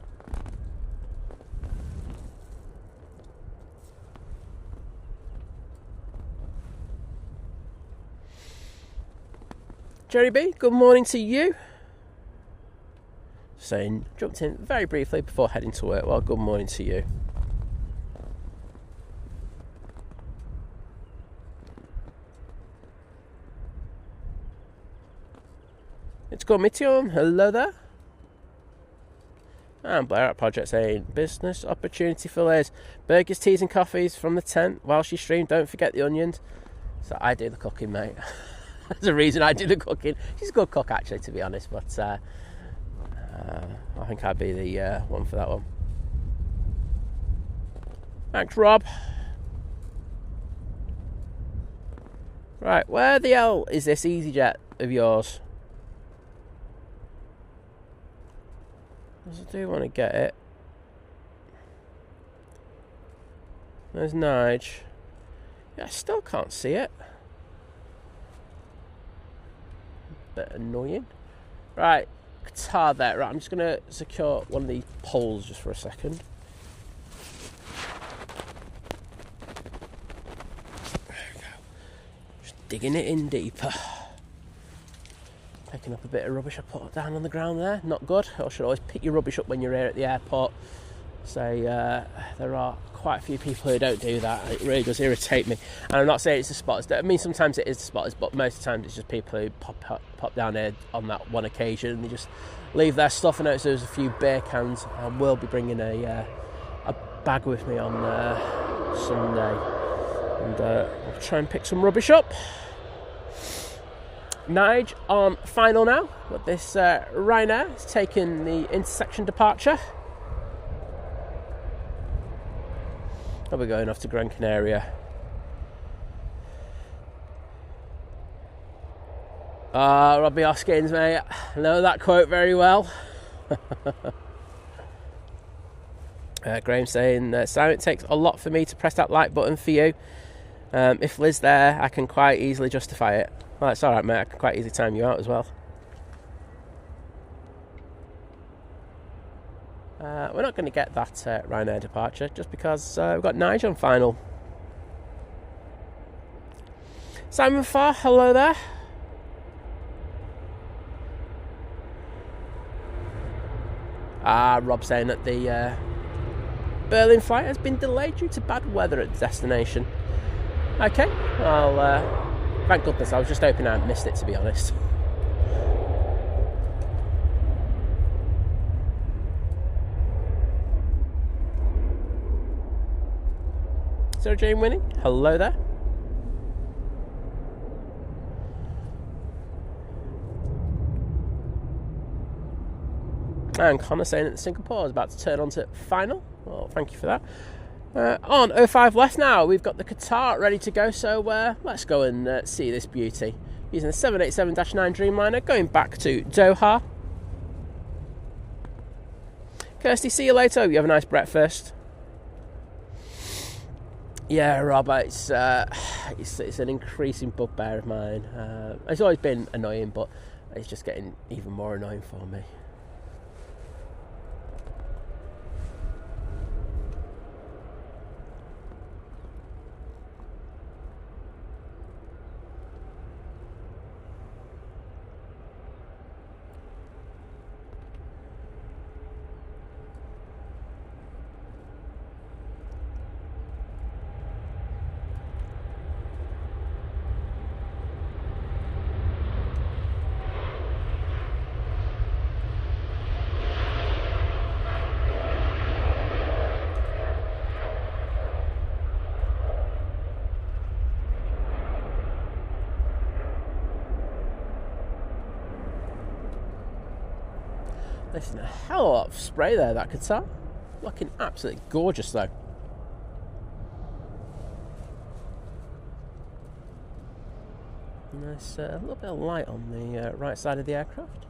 Jerry B, good morning to you. Saying, jumped in very briefly before heading to work. Well, good morning to you. It's called Mityon. Hello there. And Blair at Project saying, business opportunity for Liz. Burgers, teas and coffees from the tent while she streamed. Don't forget the onions. So I do the cooking, mate. That's the reason I do the cooking. She's a good cook, actually, to be honest. But I think I'd be the one for that one. Thanks, Rob. Right, where the hell is this Easyjet of yours? Because I do want to get it. There's Nige. Yeah, I still can't see it. Bit annoying. Right, Qatar there. Right, I'm just going to secure one of these poles just for a second. There we go. Just digging it in deeper. Picking up a bit of rubbish I put down on the ground there. Not good. I should always pick your rubbish up when you're here at the airport. So there are quite a few people who don't do that. It really does irritate me. And I'm not saying it's the spotters. I mean, sometimes it is the spotters, but most of the time it's just people who pop down here on that one occasion and they just leave their stuff. I noticed there's a few beer cans. I will be bringing a bag with me on Sunday, and I'll try and pick some rubbish up. Nige on final now, but this Ryanair is taking the intersection departure. I'll be going off to Gran Canaria. Robbie Hoskins, mate. I know that quote very well. Graham saying, Simon, it takes a lot for me to press that like button for you. If Liz there, I can quite easily justify it. Well, it's alright, mate. I can quite easily time you out as well. We're not going to get that Ryanair departure just because we've got Nige on final. Simon Farr, hello there. Rob saying that the Berlin flight has been delayed due to bad weather at the destination. Okay, well, thank goodness. I was just hoping I missed it, to be honest. Sarah Jane Winnie, hello there. And Connor saying that Singapore is about to turn on to final. Well, thank you for that. On 05 left now, we've got the Qatar ready to go, so let's go and see this beauty. Using the 787-9 Dreamliner, going back to Doha. Kirsty, see you later. Hope you have a nice breakfast. Yeah, Rob, it's an increasing bugbear of mine. It's always been annoying, but it's just getting even more annoying for me. There's a hell of a lot of spray there, that Qatar. Looking absolutely gorgeous though. Nice, a little bit of light on the right side of the aircraft.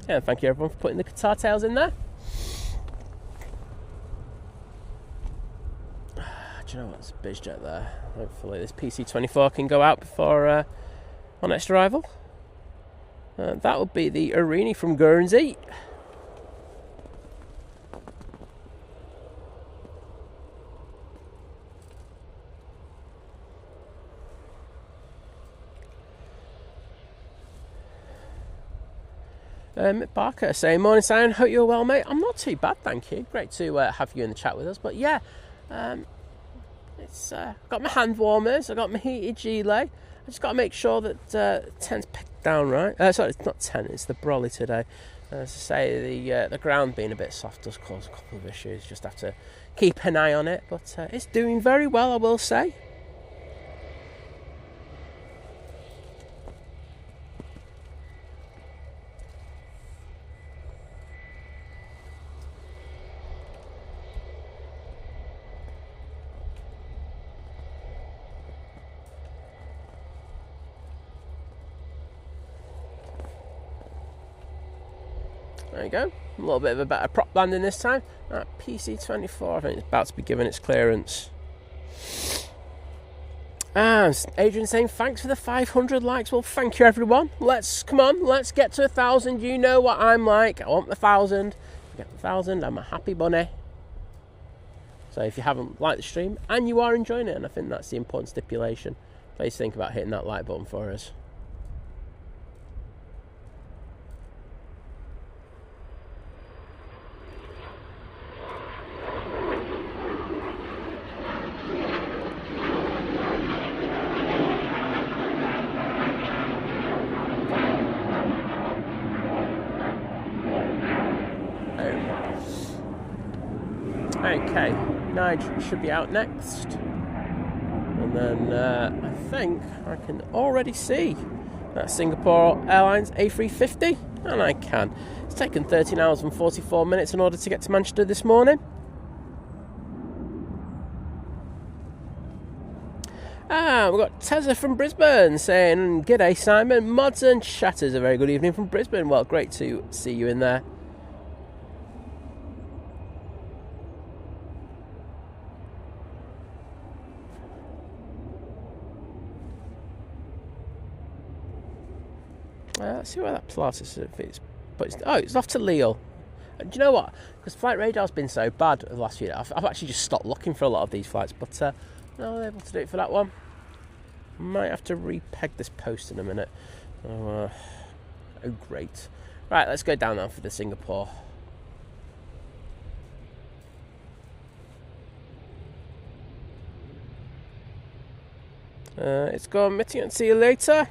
Yeah, and thank you everyone for putting the Qatar tails in there. Do you know what? There's a bizjet there. Hopefully this PC-24 can go out before our next arrival. That would be the Arini from Guernsey. Barker saying, morning Simon, hope you're well mate. I'm not too bad, thank you. Great to have you in the chat with us. But yeah, it's got my hand warmers, I've got my heated gilet. I just got to make sure that tent's picked down right. Sorry, it's not tent, it's the brolly today. As I say, the ground being a bit soft does cause a couple of issues. Just have to keep an eye on it. But it's doing very well, I will say. There you go. A little bit of a better prop landing this time. That PC-24, I think it's about to be given its clearance. And Adrian saying, thanks for the 500 likes. Well, thank you, everyone. Come on, let's get to 1,000. You know what I'm like. I want the 1,000. Get the 1,000, I'm a happy bunny. So if you haven't liked the stream, and you are enjoying it, and I think that's the important stipulation, please think about hitting that like button for us. Okay, Nige should be out next. And then I think I can already see that Singapore Airlines A350. And I can. It's taken 13 hours and 44 minutes in order to get to Manchester this morning. We've got Tezza from Brisbane saying, g'day Simon, mods and chatters, a very good evening from Brisbane. Well, great to see you in there. Let's see where that Pilatus is. It's off to Lille. Do you know what? Because flight radar's been so bad the last few days, I've actually just stopped looking for a lot of these flights. But no, I'm able to do it for that one. Might have to repeg this post in a minute. Oh, great. Right, let's go down now for the Singapore. It's gone, meeting and see you later.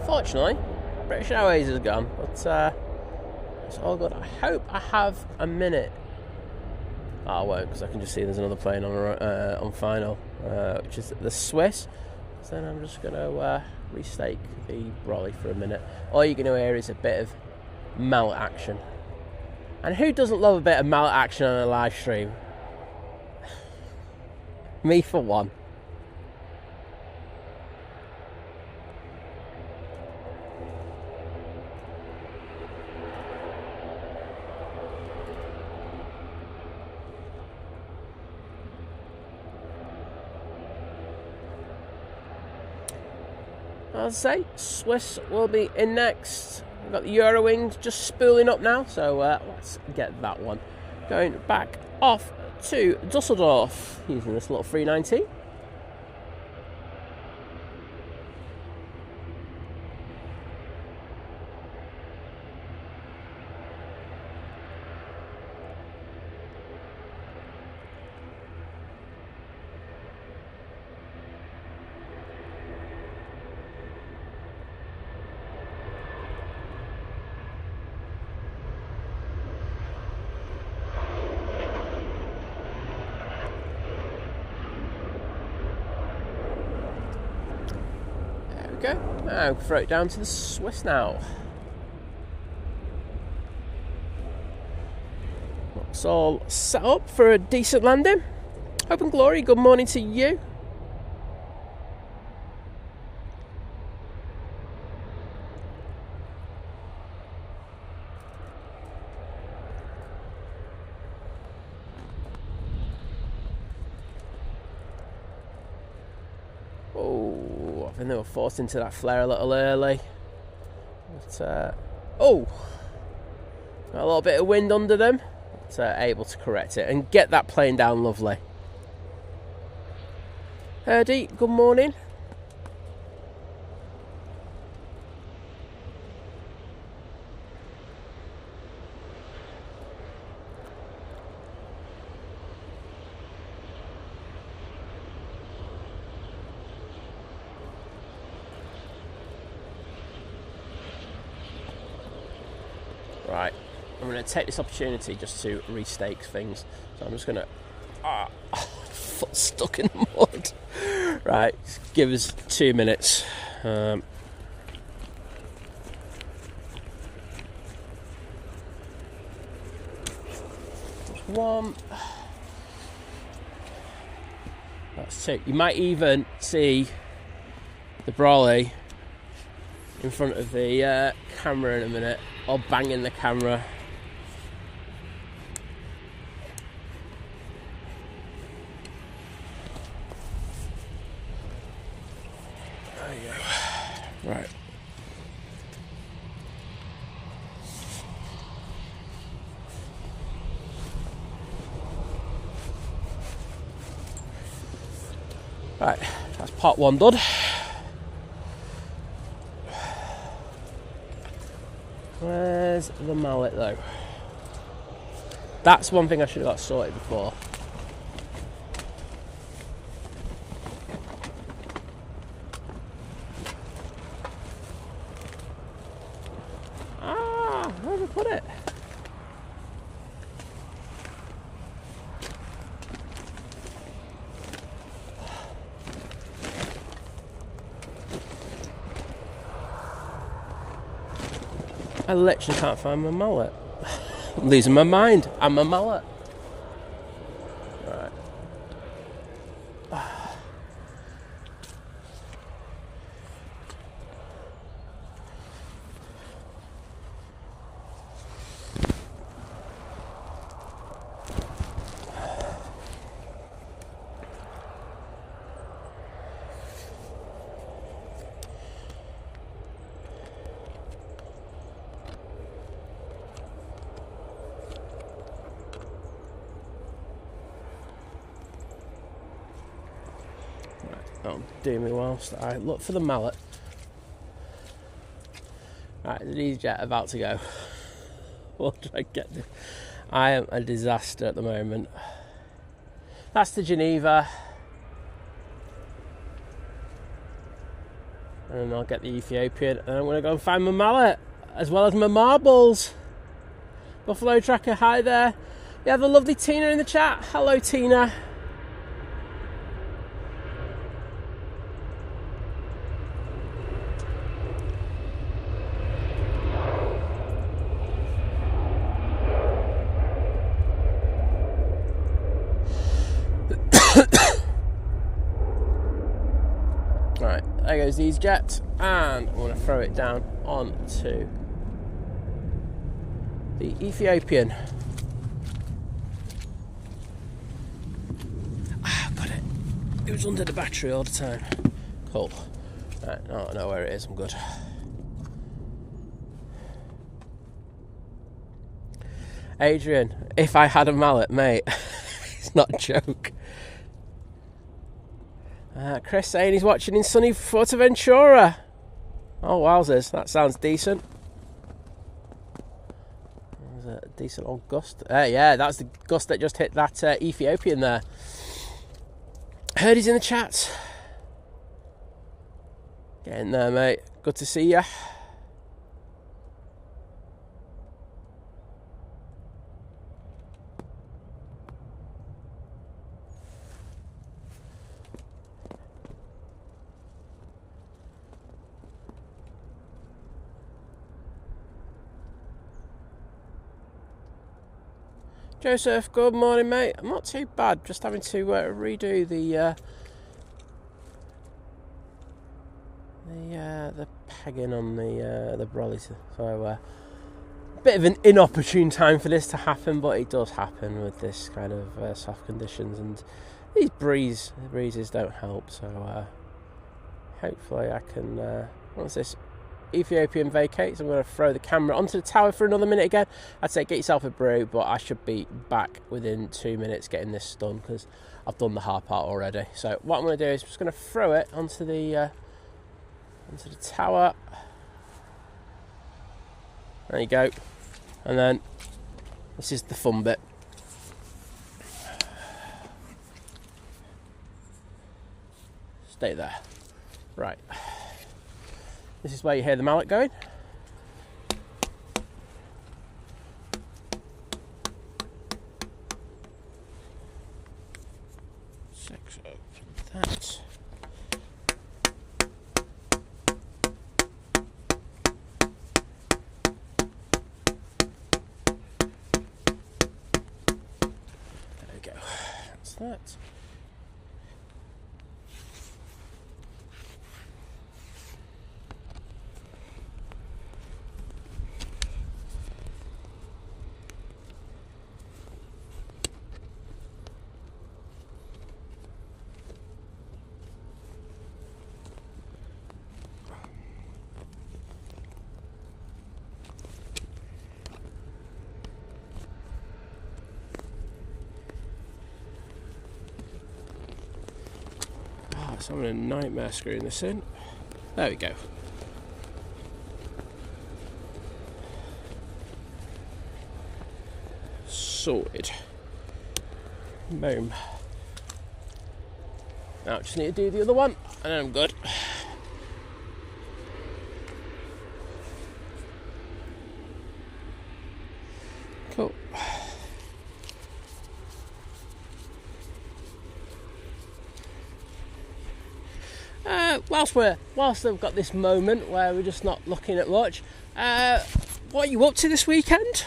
Unfortunately, British Airways is gone, but it's all good. I hope I have a minute. Oh, I won't, because I can just see there's another plane on final, which is the Swiss. So then I'm just going to restake the brolly for a minute. All you're going to hear is a bit of mallet action. And who doesn't love a bit of mallet action on a live stream? Me for one. as I say, Swiss will be in next. We've got the Eurowings just spooling up now, so let's get that one. Going back off to Dusseldorf using this little 390. Go. Now throw it down to the Swiss now. It's all set up for a decent landing. Hope and glory, good morning to you. I think they were forced into that flare a little early. But, got a little bit of wind under them. But, able to correct it and get that plane down lovely. Herdy, good morning. Right, I'm going to take this opportunity just to restake things. So I'm just going to... foot stuck in the mud. Right, give us 2 minutes. One. That's two. You might even see the brolly in front of the camera in a minute, or banging the camera. There you go. Right. Right, that's part one done. Where's the mallet though? That's one thing I should have got sorted before. Where did I put it? I literally can't find my mallet. I'm losing my mind. I'm a mallet. Right. That'll do me whilst I look for the mallet. Right, the Easyjet about to go. What did I get? I am a disaster at the moment. That's to Geneva. And then I'll get the Ethiopian. And I'm going to go and find my mallet, as well as my marbles. Buffalo Tracker, hi there. We have the lovely Tina in the chat. Hello, Tina. Right, there goes these jets, and I'm going to throw it down onto the Ethiopian. Got it. It was under the battery all the time. Cool. Right, no, I know where it is, I'm good. Adrian, if I had a mallet, mate, it's not a joke. Chris saying he's watching in sunny Fuerteventura. Oh, wowzers, that sounds decent. There's a decent old gust. Yeah, that's the gust that just hit that Ethiopian there. Heard he's in the chat. Get in there, mate. Good to see ya. Joseph, good morning, mate. I'm not too bad. Just having to redo the pegging on the brollies. So a bit of an inopportune time for this to happen, but it does happen with this kind of soft conditions, and these breezes don't help. So hopefully I can once this Ethiopian vacates, I'm going to throw the camera onto the tower for another minute again. I'd say get yourself a brew, but I should be back within 2 minutes getting this done because I've done the hard part already. So what I'm going to do is just going to throw it onto the tower. There you go. And then this is the fun bit. Stay there. Right. This is where you hear the mallet going. Six open that. There we go. That's that. I'm having a nightmare screwing this in. There we go. Sorted. Boom. Now I just need to do the other one and then I'm good. Cool. Whilst I've got this moment where we're just not looking at much, what are you up to this weekend?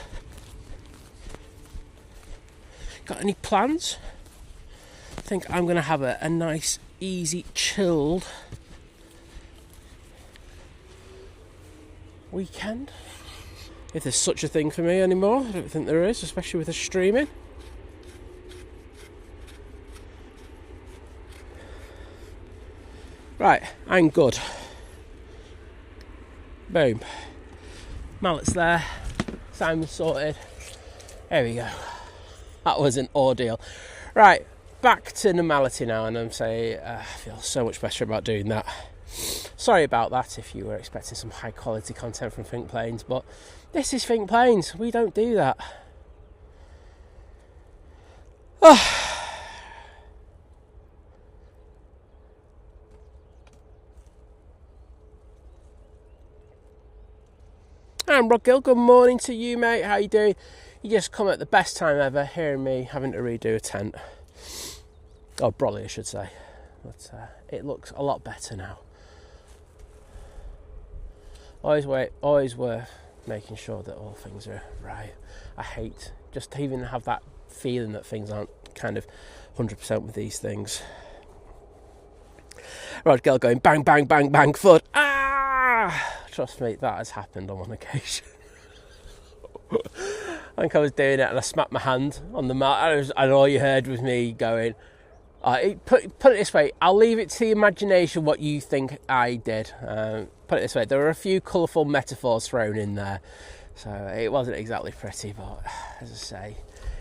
Got any plans? I think I'm going to have a nice, easy, chilled weekend. If there's such a thing for me anymore, I don't think there is, especially with the streaming. Right, I'm good. Boom. Mallet's there. Simon's sorted. There we go. That was an ordeal. Right, back to normality now, and I'm saying I feel so much better about doing that. Sorry about that if you were expecting some high quality content from Think Planes, but this is Think Planes. We don't do that. Oh. And Rod Gill, good morning to you, mate. How you doing? You just come at the best time ever, hearing me having to redo a tent. Or brolly, I should say. But it looks a lot better now. Always worth making sure that all things are right. I hate just to even have that feeling that things aren't kind of 100% with these things. Rod Gill going bang, bang, bang, bang, foot. Ah! Trust me, that has happened on one occasion. I think I was doing it and I smacked my hand on the mat, and all you heard was me going, Put it this way, I'll leave it to the imagination what you think I did. Put it this way, there were a few colourful metaphors thrown in there, so it wasn't exactly pretty, but as I say,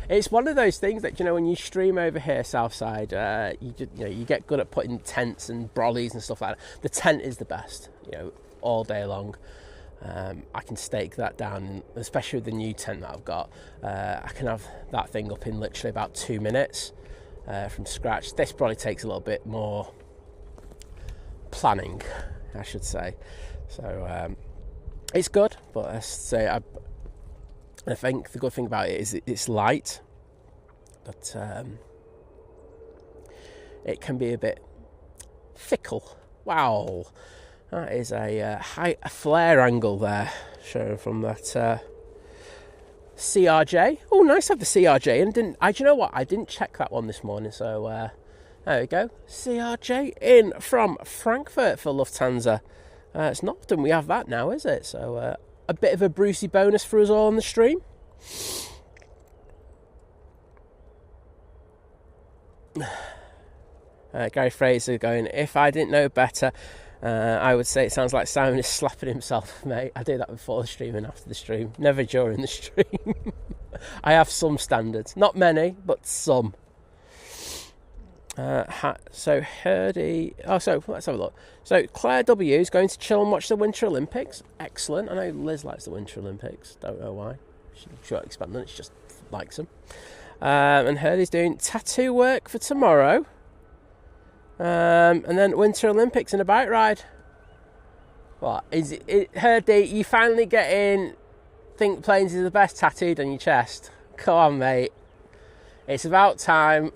it's one of those things that, you know, when you stream over here Southside, you get good at putting tents and brollies and stuff like that. The tent is the best, you know, all day long. I can stake that down, especially with the new tent that I've got. I can have that thing up in literally about 2 minutes. From scratch. This probably takes a little bit more planning, I should say. So it's good, but I think the good thing about it is it's light, but it can be a bit fickle. Wow, that is a flare angle there, showing from that. CRJ. Oh, nice to have the CRJ. And do you know what? I didn't check that one this morning. So there we go. CRJ in from Frankfurt for Lufthansa. It's not often we have that now, is it? So a bit of a Brucey bonus for us all on the stream. Gary Fraser going, if I didn't know better, I would say it sounds like Simon is slapping himself, mate. I do that before the stream and after the stream, never during the stream. I have some standards, not many, but some. So Herdy, let's have a look. So Claire W is going to chill and watch the Winter Olympics. Excellent. I know Liz likes the Winter Olympics. Don't know why. She should expand on it. She just likes them. And Herdy's doing tattoo work for tomorrow. And then Winter Olympics and a bike ride. What is it? Herdy, you finally getting think planes is the best tattooed on your chest? Come on, mate. It's about time.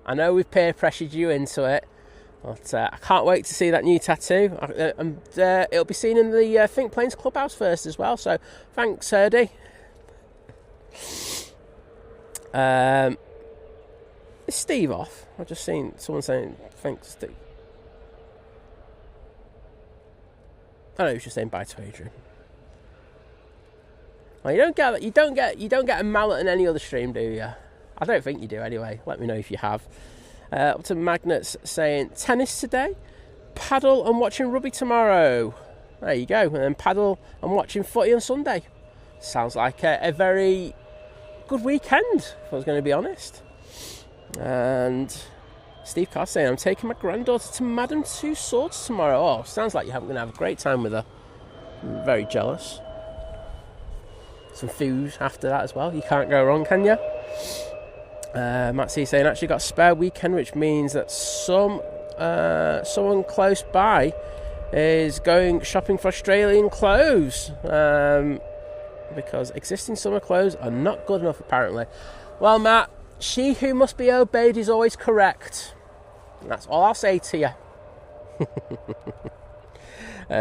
I know we've peer pressured you into it, but I can't wait to see that new tattoo. It'll be seen in the Think Planes Clubhouse first as well. So thanks, Herdy. Is Steve off? I've just seen someone saying thanks, Steve. I know he was just saying bye to Adrian. Well, you don't get a mallet in any other stream, do you? I don't think you do anyway. Let me know if you have. Up to Magnets saying tennis today, paddle and watching rugby tomorrow. There you go. And then paddle and watching footy on Sunday. Sounds like a very good weekend, if I was going to be honest. And Steve Carr saying, I'm taking my granddaughter to Madame Tussauds tomorrow. Oh, sounds like you're going to have a great time with her. I'm very jealous. Some food after that as well. You can't go wrong, can you? Matt C saying, actually got a spare weekend, which means that someone close by is going shopping for Australian clothes. Because existing summer clothes are not good enough, apparently. Well, Matt, she who must be obeyed is always correct. And that's all I'll say to you.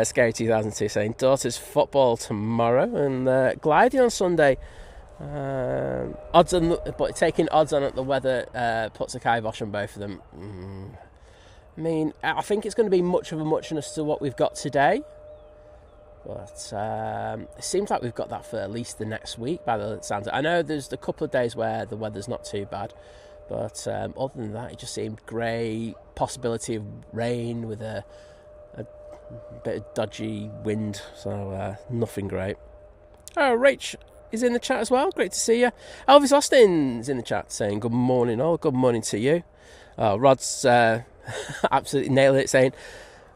Scary 2002 saying, daughter's football tomorrow and gliding on Sunday. But taking odds on it, the weather puts a kibosh on both of them. I mean, I think it's going to be much of a muchness to what we've got today. But it seems like we've got that for at least the next week by the sounds of it. I know there's a couple of days where the weather's not too bad, but other than that, it just seemed grey, possibility of rain with a bit of dodgy wind, so nothing great. Oh, Rach is in the chat as well. Great to see you. Elvis Austin's in the chat saying good morning. Oh, good morning to you. Rod's absolutely nailed it, saying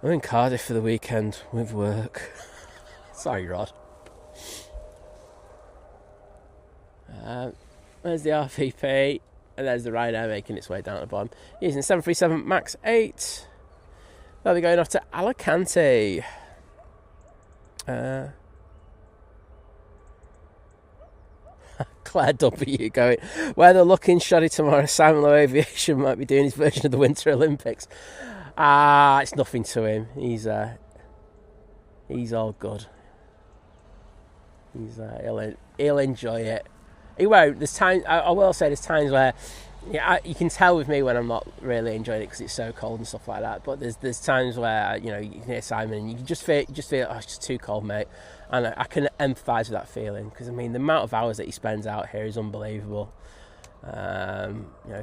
I'm in Cardiff for the weekend with work. Sorry, Rod. There's the RVP, and there's the Ryanair making its way down at the bottom. Using 737 MAX 8. They'll be going off to Alicante. Claire W going, where they're looking shoddy tomorrow, Simon Lowe Aviation might be doing his version of the Winter Olympics. It's nothing to him. He's all good. He'll enjoy it. He won't. There's times, I will say, there's times where you can tell with me when I'm not really enjoying it because it's so cold and stuff like that. But there's times where you can hear Simon and you just feel oh, it's just too cold, mate. And I can empathise with that feeling because I mean the amount of hours that he spends out here is unbelievable.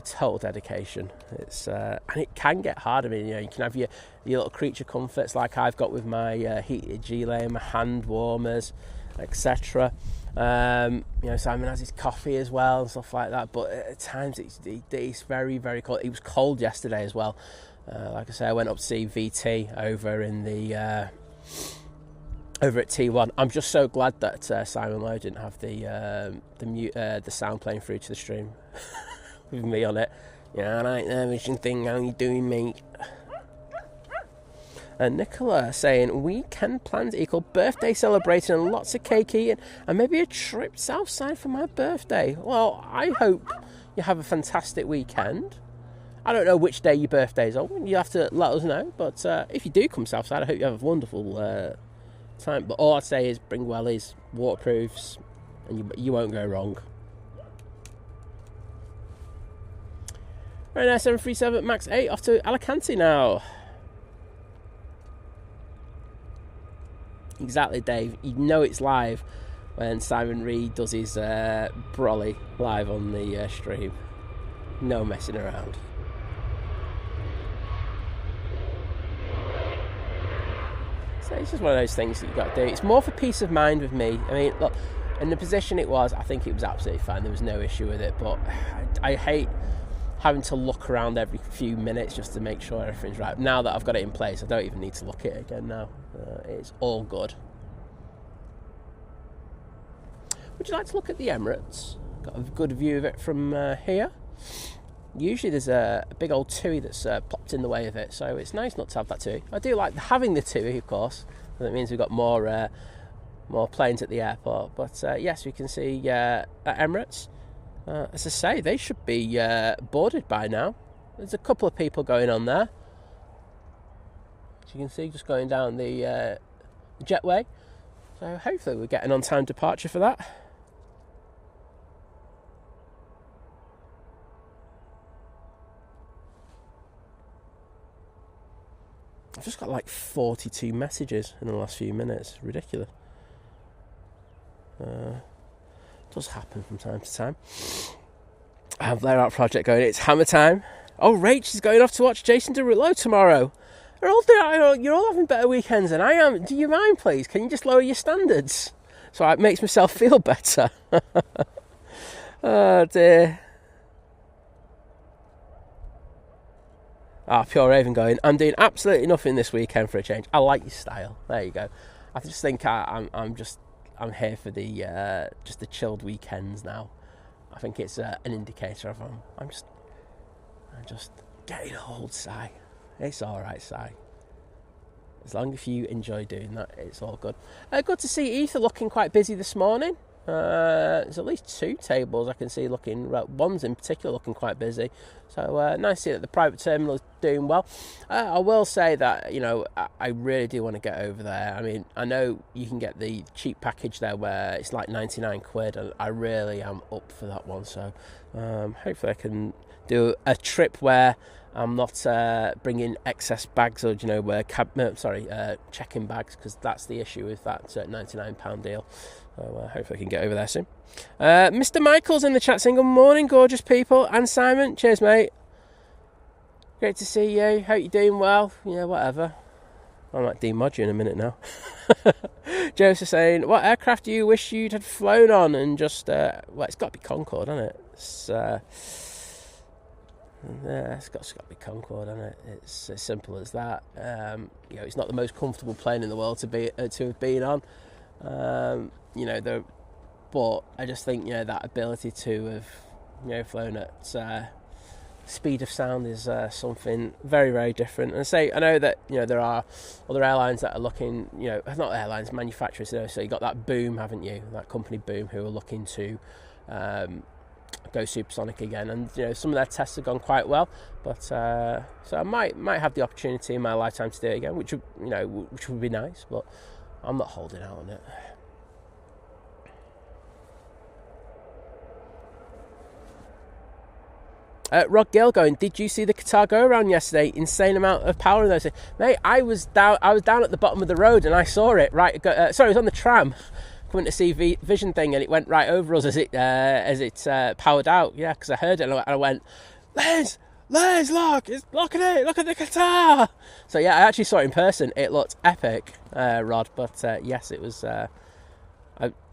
Total dedication. It's and it can get hard. I mean, you can have your little creature comforts like I've got with my heated gilet, my hand warmers, etc. Simon has his coffee as well and stuff like that. But at times it's very, very cold. It was cold yesterday as well. Like I say, I went up to see VT over in the over at T1. I'm just so glad that Simon Lowe didn't have the sound playing through to the stream with me on it. I like the vision thing. How you doing, mate? And Nicola saying weekend plans equal birthday celebrating and lots of cake eating and maybe a trip south side for my birthday. Well, I hope you have a fantastic weekend. I don't know which day your birthday is on. You have to let us know. But if you do come south side, I hope you have a wonderful time. But all I'd say is bring wellies, waterproofs, and you won't go wrong. Right now, 737 MAX 8 off to Alicante now. Exactly, Dave. You know it's live when Simon Reed does his brolly live on the stream. No messing around. So it's just one of those things that you've got to do. It's more for peace of mind with me. I mean, look, in the position it was, I think it was absolutely fine. There was no issue with it. But I hate having to look around every few minutes just to make sure everything's right. Now that I've got it in place, I don't even need to look at it again now. It's all good. Would you like to look at the Emirates? Got a good view of it from here. Usually there's a big old TUI that's popped in the way of it, so it's nice not to have that TUI. I do like having the TUI, of course. That means we've got more planes at the airport. But yes, we can see at Emirates. As I say, they should be boarded by now. There's a couple of people going on there. As you can see, just going down the jetway. So hopefully we're getting on-time departure for that. I've just got like 42 messages in the last few minutes. Ridiculous. Does happen from time to time. I have Layout Project going. It's hammer time. Oh, Rach is going off to watch Jason Derulo tomorrow. You're all having better weekends than I am. Do you mind, please? Can you just lower your standards? So it makes myself feel better. Oh, dear. Pure Raven going, I'm doing absolutely nothing this weekend for a change. I like your style. There you go. I just think I'm here for the just the chilled weekends now. I think it's an indicator of I'm just getting old, Si. It's all right, Si. As long as you enjoy doing that, it's all good. Good to see Ether looking quite busy this morning. There's at least two tables I can see looking, one's in particular looking quite busy. So nice to see that the private terminal is doing well. I will say that, I really do want to get over there. I mean, I know you can get the cheap package there where it's like 99 quid, and I really am up for that one. So hopefully I can do a trip where I'm not bringing excess bags or, check-in bags, because that's the issue with that £99 deal. So hopefully I can get over there soon. Mr. Michael's in the chat saying, good morning, gorgeous people. And Simon, cheers, mate. Great to see you. Hope you're doing well. Yeah, whatever. I might demod you in a minute now. Joseph saying, what aircraft do you wish you'd had flown on? And just, it's got to be Concorde, hasn't it? It's got to be Concorde, hasn't it? It's as simple as that. It's not the most comfortable plane in the world to have been on. But I just think that ability to have flown at speed of sound is something very, very different. And I know that there are other airlines that are looking, not airlines, manufacturers. So you got that Boom, haven't you? That company Boom, who are looking to go supersonic again, and some of their tests have gone quite well. But so I might have the opportunity in my lifetime to do it again, which would be nice. But I'm not holding out on it. Rod Gill going, did you see the Qatar go around yesterday? Insane amount of power in those. Mate, I was down at the bottom of the road and I saw it. Right, it was on the tram coming to see Vision thing, and it went right over us as it powered out. Yeah, because I heard it, and I went, Les, look, it's look at the Qatar. So yeah, I actually saw it in person. It looked epic, Rod. But yes, it was.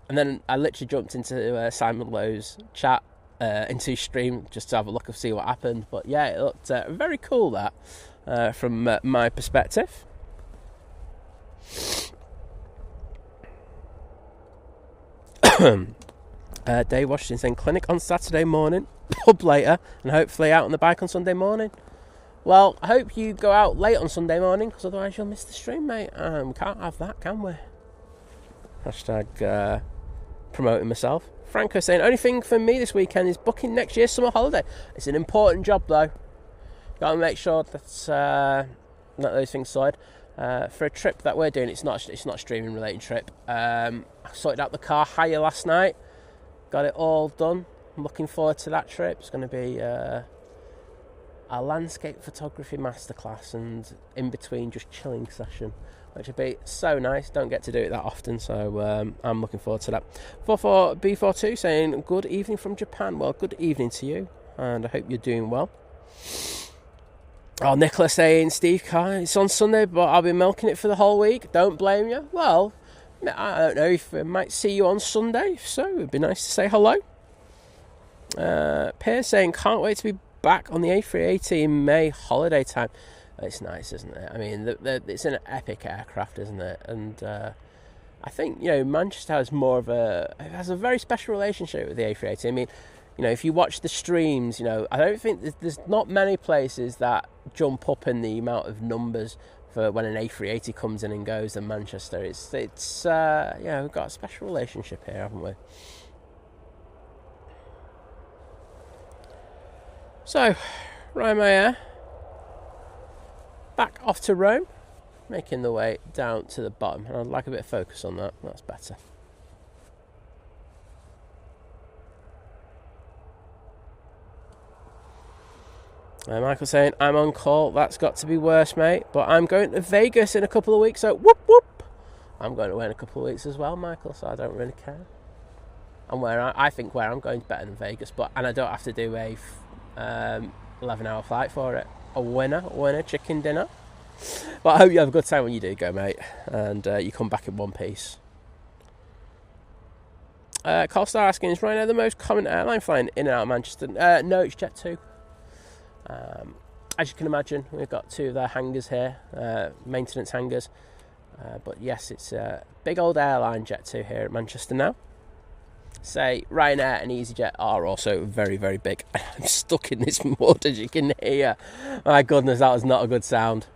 And then I literally jumped into Simon Lowe's chat, into his stream, just to have a look and see what happened. But yeah, it looked very cool, that from my perspective. Dave Washington saying clinic on Saturday morning, pub later, and hopefully out on the bike on Sunday morning. Well, I hope you go out late on Sunday morning, because otherwise you'll miss the stream, mate. We can't have that, can we? Hashtag promoting myself. Franco saying, only thing for me this weekend is booking next year's summer holiday. It's an important job, though. Got to make sure that those things sorted. For a trip that we're doing, it's not a streaming related trip. I sorted out the car hire last night, got it all done. I'm looking forward to that trip. It's going to be a landscape photography masterclass, and in between just chilling session, which would be so nice. Don't get to do it that often, so I'm looking forward to that. 44B42 saying good evening from Japan. Well, good evening to you, and I hope you're doing well. Oh, Nicola saying, Steve Carr, it's on Sunday, but I'll be milking it for the whole week. Don't blame you. Well, I don't know if I might see you on Sunday. If so, it'd be nice to say hello. Pierce saying, can't wait to be back on the A380 in May holiday time. It's nice, isn't it? I mean, it's an epic aircraft, isn't it? And I think, Manchester has has a very special relationship with the A380. I mean, if you watch the streams, I don't think there's not many places that jump up in the amount of numbers for when an A380 comes in and goes than Manchester. It's we've got a special relationship here, haven't we? So, Ryanair back off to Rome, making the way down to the bottom, and I'd like a bit of focus on that. That's better. Michael saying, I'm on call. That's got to be worse, mate. But I'm going to Vegas in a couple of weeks, so whoop, whoop. I'm going away in a couple of weeks as well, Michael, so I don't really care. And I think where I'm going is better than Vegas, and I don't have to do a 11-hour flight for it. A winner, chicken dinner. But I hope you have a good time when you do go, mate, and you come back in one piece. Carl Star asking, is Ryanair the most common airline flying in and out of Manchester? No, it's Jet2. As you can imagine, we've got two of their hangars here, maintenance hangars. But yes, it's a big old airline, Jet2 here at Manchester now. Say Ryanair and Easyjet are also very, very big. I'm stuck in this mud, as you can hear. My goodness, that was not a good sound.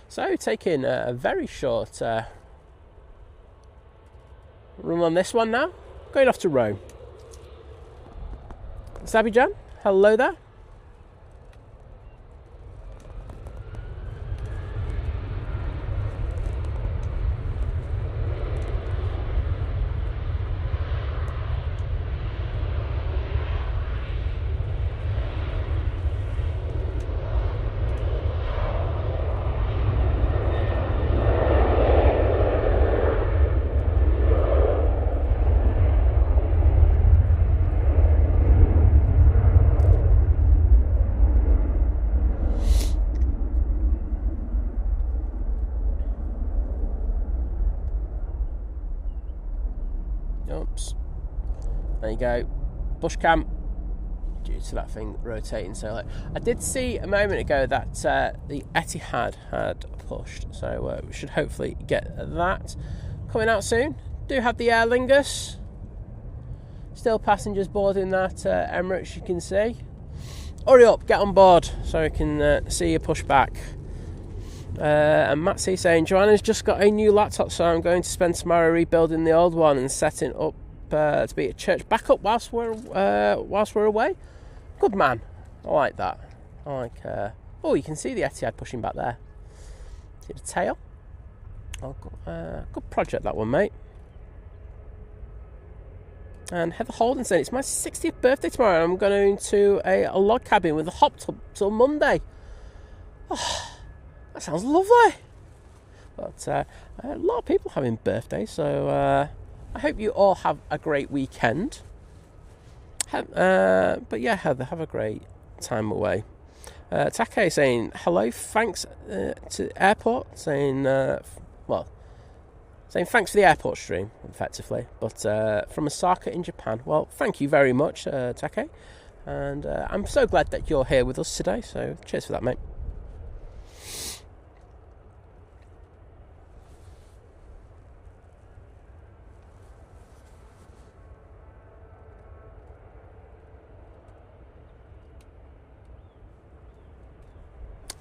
So taking a very short run on this one now. Going off to Rome. Sabi Jan, hello there. Oops. There you go. Bush camp. Due to that thing rotating so late. I did see a moment ago that the Etihad had pushed, so we should hopefully get that coming out soon. Do have the Aer Lingus. Still passengers boarding that Emirates, you can see. Hurry up, get on board so we can see you push back. And Matt C saying, Joanna's just got a new laptop, so I'm going to spend tomorrow rebuilding the old one and setting up to be a church backup whilst we're away. Good man. I like that. I like. Oh, you can see the Etihad pushing back there. See the tail? Oh, good project that one, mate. And Heather Holden saying, it's my 60th birthday tomorrow and I'm going to a log cabin with a hot tub till Monday. Oh, that sounds lovely. But a lot of people having birthdays, so I hope you all have a great weekend. But yeah, Heather, have a great time away. Take saying hello, thanks to airport, saying thanks for the airport stream, effectively. But from Osaka in Japan, well, thank you very much, Take. And I'm so glad that you're here with us today, so cheers for that, mate.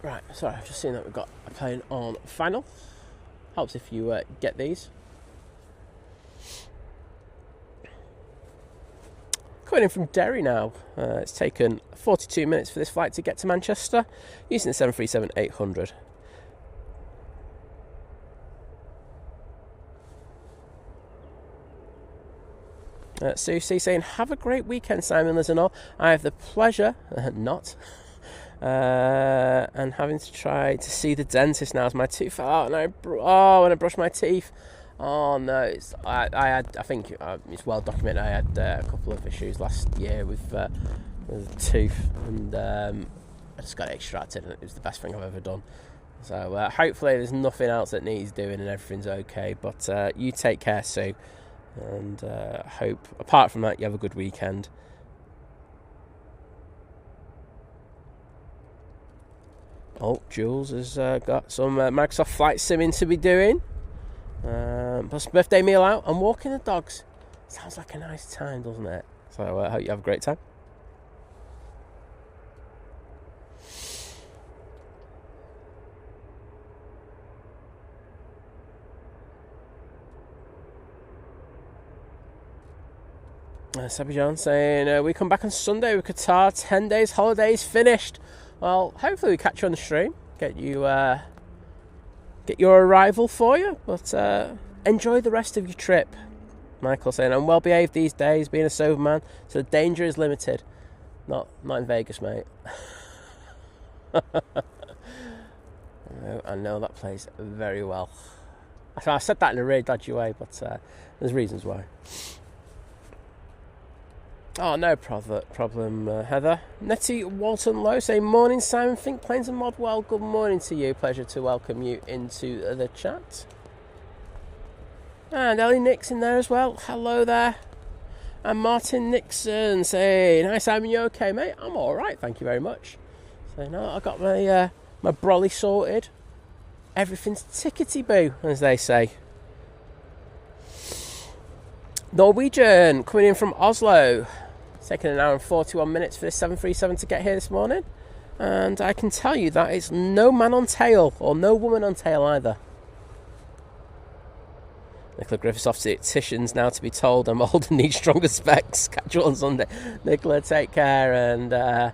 Right, sorry, I've just seen that we've got a plane on final. Helps if you get these. Coming in from Derry now. It's taken 42 minutes for this flight to get to Manchester using the 737-800. Susie saying, have a great weekend, Simon, Liz and all. I have the pleasure, and having to try to see the dentist now as my teeth fell out, and when I brushed my teeth. Oh no! I think it's well documented. I had a couple of issues last year with a tooth, and I just got it extracted, and it was the best thing I've ever done. So hopefully there's nothing else that needs doing, and everything's okay. But you take care, Sue, and hope apart from that you have a good weekend. Oh, Jules has got some Microsoft Flight Simming to be doing. Plus birthday meal out and walking the dogs. Sounds like a nice time, doesn't it? So I hope you have a great time. Sabby John saying, we come back on Sunday with Qatar, 10 days holidays finished. Well, hopefully we catch you on the stream, get your arrival for you, but enjoy the rest of your trip. Michael saying, I'm well behaved these days, being a sober man, so the danger is limited. Not in Vegas, mate. I know that place very well. I said that in a really dodgy way, but there's reasons why. Oh, no problem, Heather. Nettie Walton Lowe saying, morning, Simon, Think Planes and Mod. Well, good morning to you. Pleasure to welcome you into the chat. And Ellie Nix in there as well. Hello there. And Martin Nixon saying, hi, Simon, you okay, mate? I'm all right, thank you very much. So, no, I got my brolly sorted. Everything's tickety-boo, as they say. Norwegian coming in from Oslo. Taking an hour and 41 minutes for this 737 to get here this morning. And I can tell you that it's no man on tail, or no woman on tail either. Nicola Griffiths off to the opticians now to be told I'm old and need stronger specs. Catch you on Sunday. Nicola, take care. And I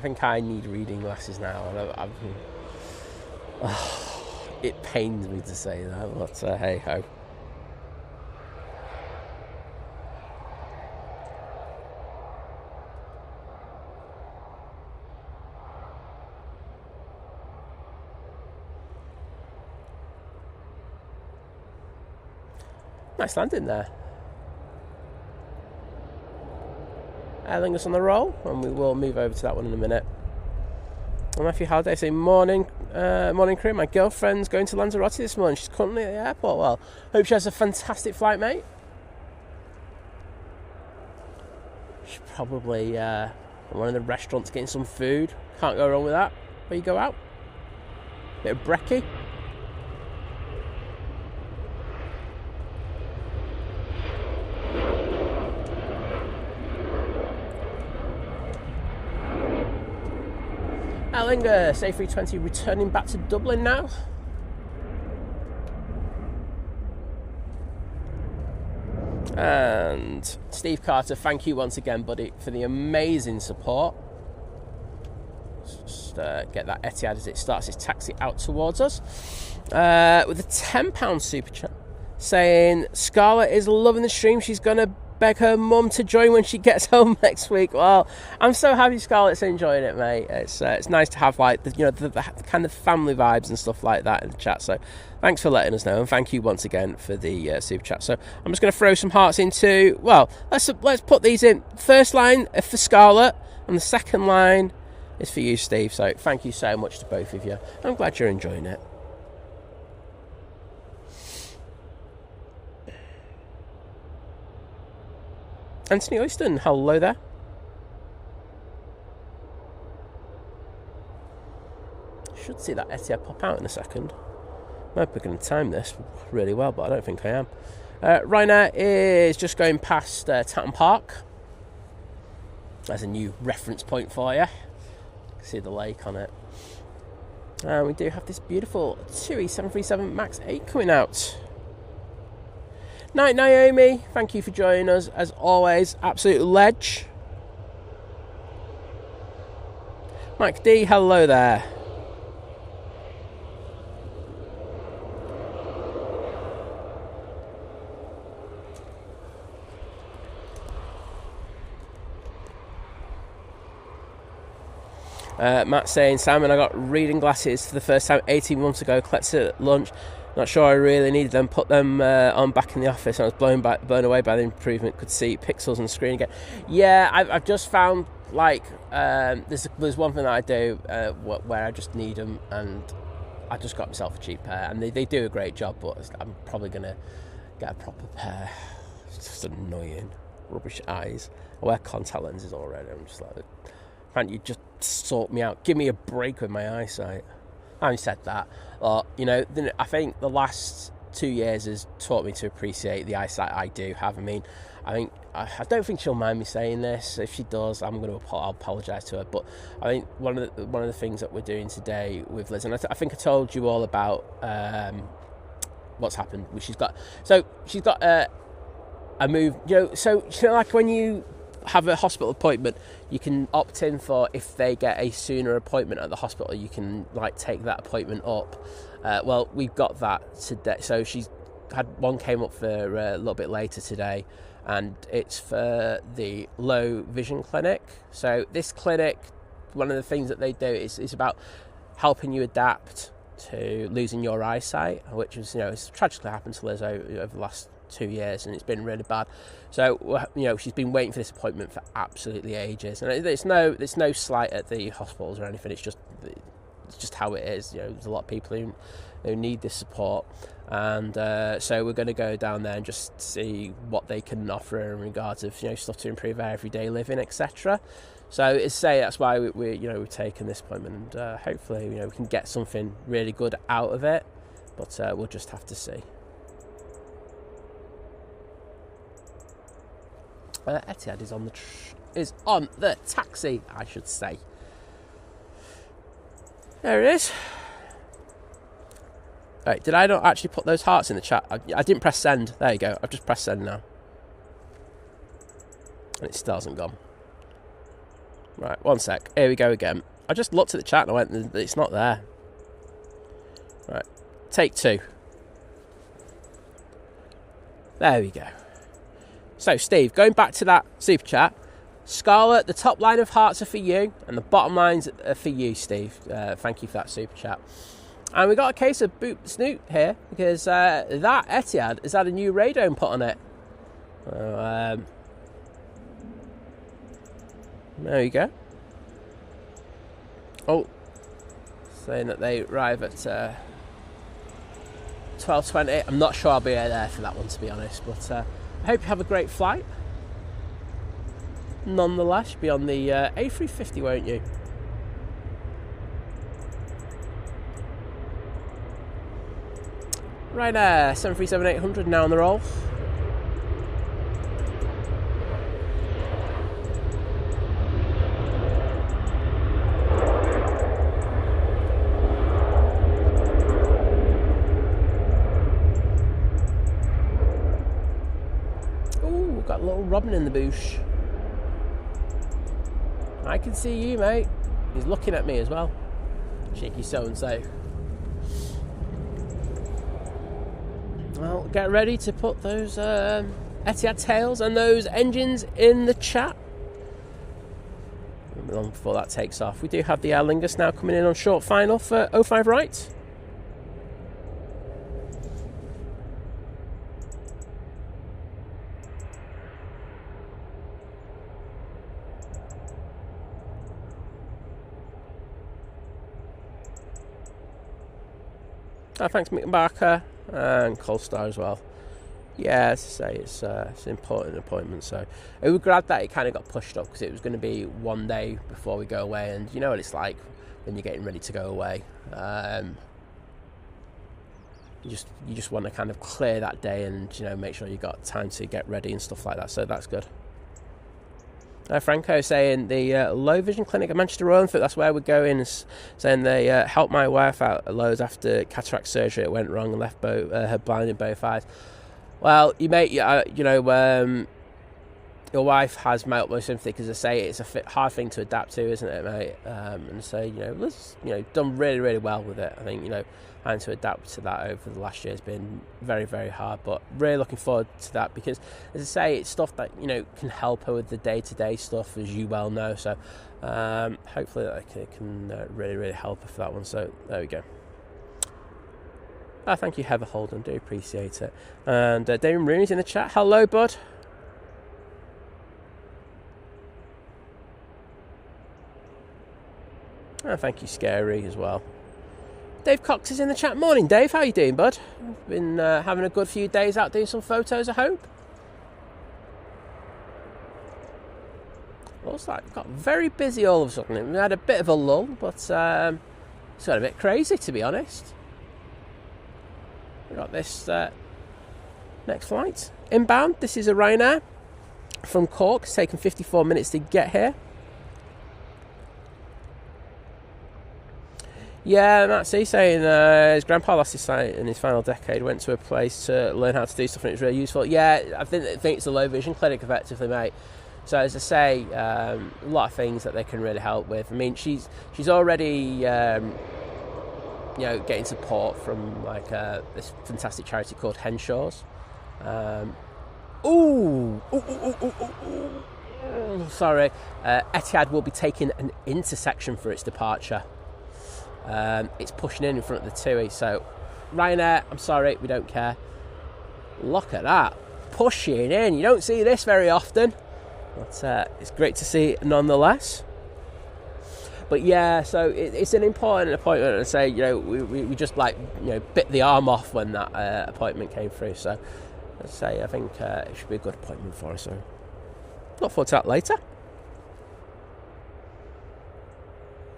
think I need reading glasses now. It pains me to say that, but hey ho. Nice landing there. Aer Lingus on the roll, and we will move over to that one in a minute. And Matthew Halliday saying, morning crew. My girlfriend's going to Lanzarote this morning. She's currently at the airport. Well, hope she has a fantastic flight, mate. She's probably one of the restaurants getting some food. Can't go wrong with that. Where you go out. Bit of brekkie. Aer Lingus A380 returning back to Dublin now. And Steve Carter, thank you once again, buddy, for the amazing support. Just get that Etihad as it starts its taxi out towards us. With a £10 super chat saying, Scarlett is loving the stream. She's going to beg her mum to join when she gets home next week. Well, I'm so happy Scarlett's enjoying it, mate. It's nice to have like the kind of family vibes and stuff like that in the chat. So thanks for letting us know, and thank you once again for the super chat. So I'm just going to throw some hearts into. Well, let's put these in. First line for Scarlett, and the second line is for you, Steve. So thank you so much to both of you. I'm glad you're enjoying it. Anthony Oyston, hello there. Should see that Etihad pop out in a second. I hope we're going to time this really well, but I don't think I am. Ryanair is just going past Tatton Park. There's a new reference point for you. See the lake on it. And we do have this beautiful TUI 737 MAX 8 coming out. Night Naomi, thank you for joining us as always, absolute ledge. Mike D, hello there. Matt saying, Simon, I got reading glasses for the first time 18 months ago, collected at lunch. Not sure I really needed them. Put them on back in the office, and I was blown away by the improvement. Could see pixels on the screen again. Yeah, I've just found like there's one thing that I do where I just need them, and I just got myself a cheap pair, and they do a great job. But I'm probably gonna get a proper pair. It's just annoying, rubbish eyes. I wear contact lenses already. I'm just like, can't you just sort me out? Give me a break with my eyesight. Having said that, I think the last 2 years has taught me to appreciate the eyesight I do have. I don't think she'll mind me saying this. If she does, I'll apologise to her. But I think one of the things that we're doing today with Liz, and I think I told you all about what's happened. She's got a move. Like when you have a hospital appointment, you can opt in for, if they get a sooner appointment at the hospital, you can like take that appointment up. Well, we've got that today, so she's had one came up for a little bit later today, and it's for the low vision clinic. So this clinic, one of the things that they do is about helping you adapt to losing your eyesight, which is it's tragically happened to Liz over the last 2 years, and it's been really bad. So she's been waiting for this appointment for absolutely ages, and it's no slight at the hospitals or anything. It's just how it is. There's a lot of people who need this support, and so we're going to go down there and just see what they can offer in regards of stuff to improve our everyday living, etc. So that's why we're taking this appointment, and hopefully we can get something really good out of it, but we'll just have to see. Etihad is on the taxi, I should say. There it is. Right, did I not actually put those hearts in the chat? I didn't press send. There you go. I've just pressed send now. And it still hasn't gone. Right, one sec. Here we go again. I just looked at the chat and I went, it's not there. Right, take 2. There we go. So, Steve, going back to that super chat, Scarlett, the top line of hearts are for you, and the bottom lines are for you, Steve. Thank you for that super chat. And we got a case of Boot Snoot here, because that Etihad has had a new radome put on it. There you go. Oh, saying that they arrive at 12:20. I'm not sure I'll be there for that one, to be honest, but I hope you have a great flight. Nonetheless, you'll be on the A350, won't you? Ryanair 737-800 now on the roll. Ooh, got a little Robin in the bush. I can see you, mate. He's looking at me as well. Cheeky so-and-so. Well, get ready to put those Etihad tails and those engines in the chat. Long before that takes off. We do have the Aer Lingus now coming in on short final for 05 right. Thanks Mick Barker and Colstar as well. Yeah, as I say, it's an important appointment. So it was glad that it kind of got pushed up because it was going to be one day before we go away, and you know what it's like when you're getting ready to go away. You just want to kind of clear that day and make sure you got time to get ready and stuff like that. So that's good. Franco saying the low vision clinic at Manchester Royal Enfield, that's where we're going, saying they helped my wife out loads after cataract surgery. It went wrong and left her blind in both eyes. Well, your wife has my utmost sympathy because I say it's a hard thing to adapt to, isn't it, mate? And so Liz, done really, really well with it. I think having to adapt to that over the last year has been very, very hard, but really looking forward to that because, as I say, it's stuff that can help her with the day-to-day stuff, as you well know. So hopefully that can really, really help her for that one. So there we go. Thank you, Heather Holden. Do appreciate it. And Damien Rooney's in the chat. Hello, bud. Thank you, Scary, as well. Dave Cox is in the chat. Morning, Dave. How you doing, bud? Been having a good few days out doing some photos, I hope. Looks like it got very busy all of a sudden. We had a bit of a lull, but it's got a bit crazy, to be honest. We got this next flight inbound. This is a Ryanair from Cork. It's taken 54 minutes to get here. Yeah, Matt's saying his grandpa lost his sight in his final decade, went to a place to learn how to do stuff, and it was really useful. Yeah, I think it's a low vision clinic, effectively, mate. So as I say, a lot of things that they can really help with. I mean, she's already getting support from this fantastic charity called Henshaw's. Sorry, Etihad will be taking an intersection for its departure. It's pushing in front of the TUI. So Ryanair, I'm sorry, we don't care. Look at that, pushing in. You don't see this very often, but it's great to see nonetheless. But yeah, so it's an important appointment, and say we just bit the arm off when that appointment came through. So let's say I think it should be a good appointment for us. So look forward to that later.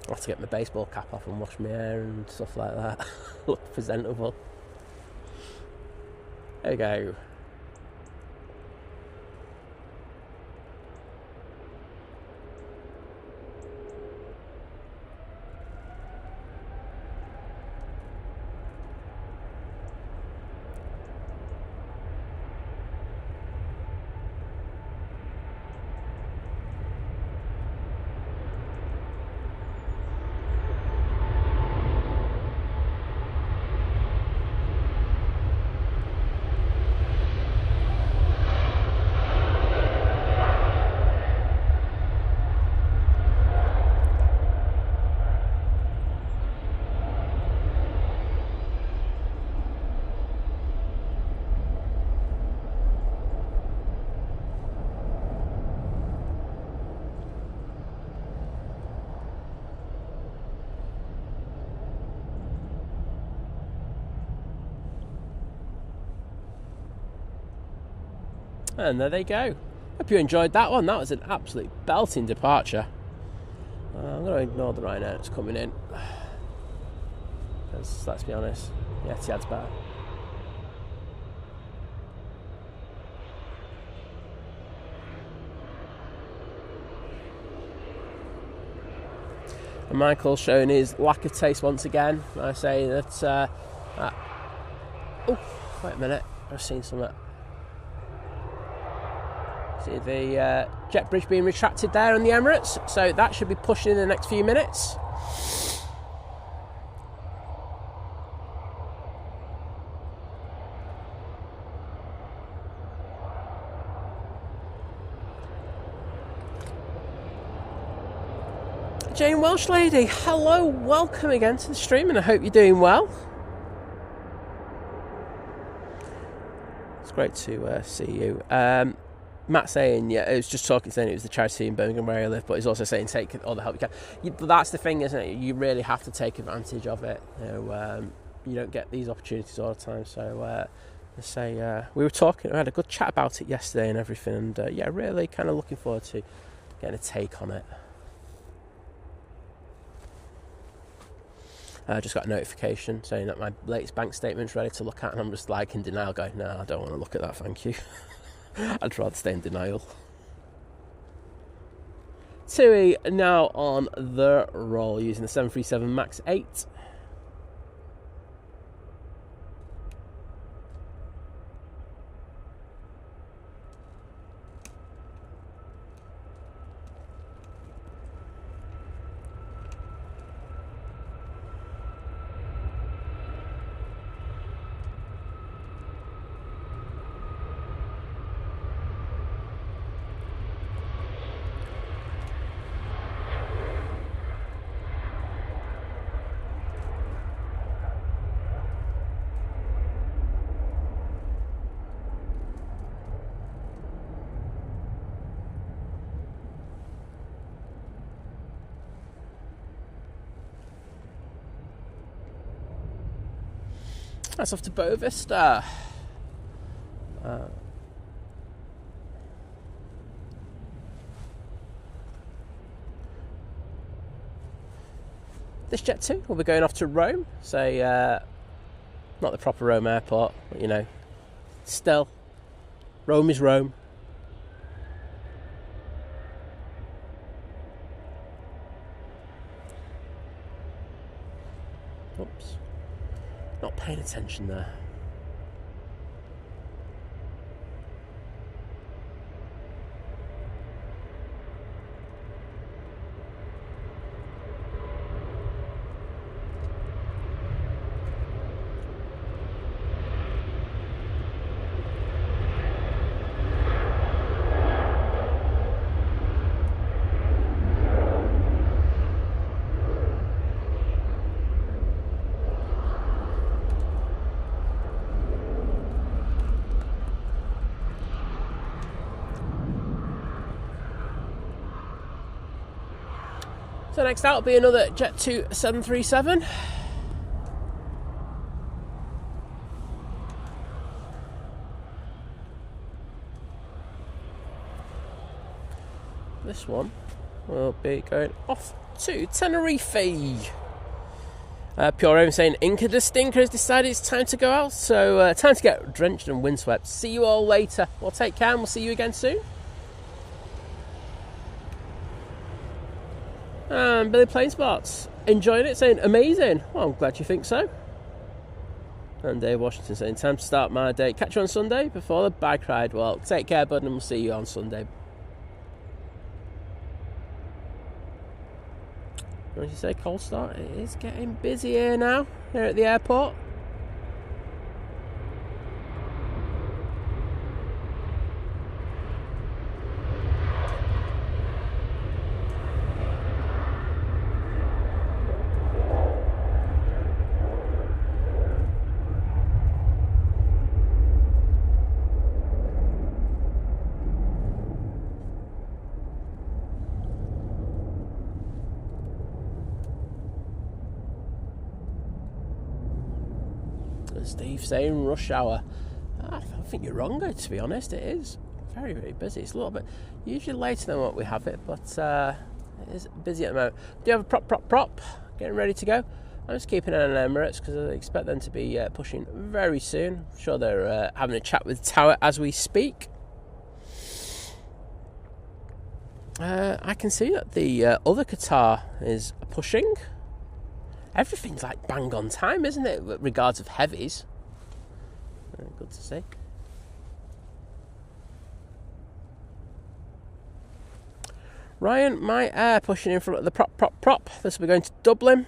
I'll have to get my baseball cap off and wash my hair and stuff like that. Look presentable. There we go. And there they go. Hope you enjoyed that one. That was an absolute belting departure. I'm going to ignore the Ryanair that's coming in. Because let's be honest, the Etihad's better. And Michael's showing his lack of taste once again. I say that. Oh, wait a minute. I've seen something. See the jet bridge being retracted there on the Emirates, so that should be pushing in the next few minutes. Jane Welsh lady, hello, welcome again to the stream, and I hope you're doing well. It's great to see you. Matt saying, yeah, it was just saying it was the charity in Birmingham where I live, but he's also saying take all the help you can. But that's the thing, isn't it? You really have to take advantage of it. You don't get these opportunities all the time. So, we were talking, I had a good chat about it yesterday and everything, and yeah, really kind of looking forward to getting a take on it. I just got a notification saying that my latest bank statement's ready to look at, and I'm just like in denial, going, no, I don't want to look at that, thank you. I'd rather stay in denial. TUI now on the roll using the 737 MAX 8. That's off to Bovista. This jet too will be going off to Rome. Not the proper Rome airport, but still, Rome is Rome. Oops. Not paying attention there. So next out will be another Jet 2 737. This one will be going off to Tenerife. Pure Aim saying Inca the Stinker has decided it's time to go out, so time to get drenched and windswept. See you all later. Well, take care and we'll see you again soon. And Billy Planespots enjoying it, saying amazing. Well, I'm glad you think so. And Dave Washington saying time to start my day. Catch you on Sunday before the bike ride. Well, take care, bud, and we'll see you on Sunday. What did you say? Cold start? It is getting busy here now, here at the airport. Steve saying rush hour. I don't think you're wrong, to be honest. It is very, very busy. It's a little bit usually later than what we have it, but it is busy at the moment. Do you have a prop getting ready to go? I'm just keeping an eye on Emirates because I expect them to be pushing very soon. I'm sure they're having a chat with Tower as we speak. I can see that the other Qatar is pushing. Everything's like bang on time, isn't it, with regards of heavies? Good to see. Ryan, my air pushing in front of the prop. This will be going to Dublin.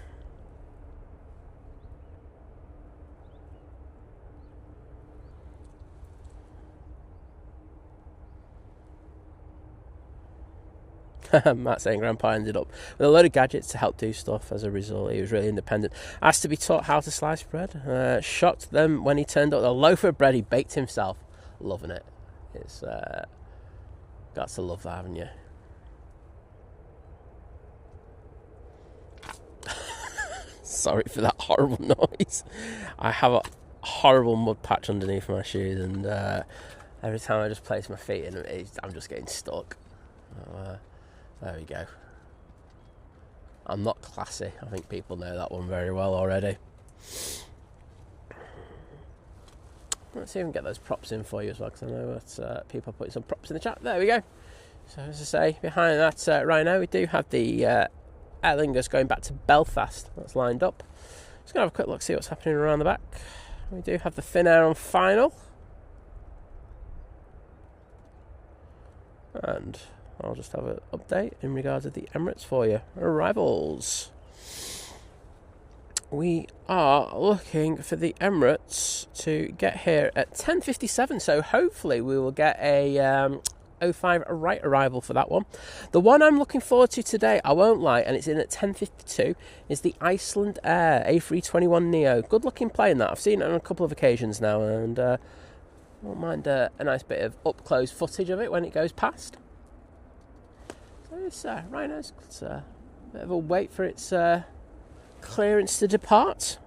Matt saying Grandpa ended up with a load of gadgets to help do stuff. As a result, he was really independent. Asked to be taught how to slice bread. Shocked them when he turned up with a loaf of bread he baked himself. Loving it. It's got to love that, haven't you? Sorry for that horrible noise. I have a horrible mud patch underneath my shoes, and every time I just place my feet in it, I'm just getting stuck. There we go. I'm not classy. I think people know that one very well already. Let's see if we can get those props in for you as well, because I know that people are putting some props in the chat. There we go. So as I say, behind that right now we do have the Aer Lingus going back to Belfast. That's lined up. Just going to have a quick look, see what's happening around the back. We do have the Finnair on final. And I'll just have an update in regards to the Emirates for you. Arrivals. We are looking for the Emirates to get here at 10:57, so hopefully we will get a 05 right arrival for that one. The one I'm looking forward to today, I won't lie, and it's in at 10:52, is the Icelandair A321neo. Good looking plane that. I've seen it on a couple of occasions now, and I won't mind a nice bit of up close footage of it when it goes past. So it's right now, it's a bit of a wait for its clearance to depart.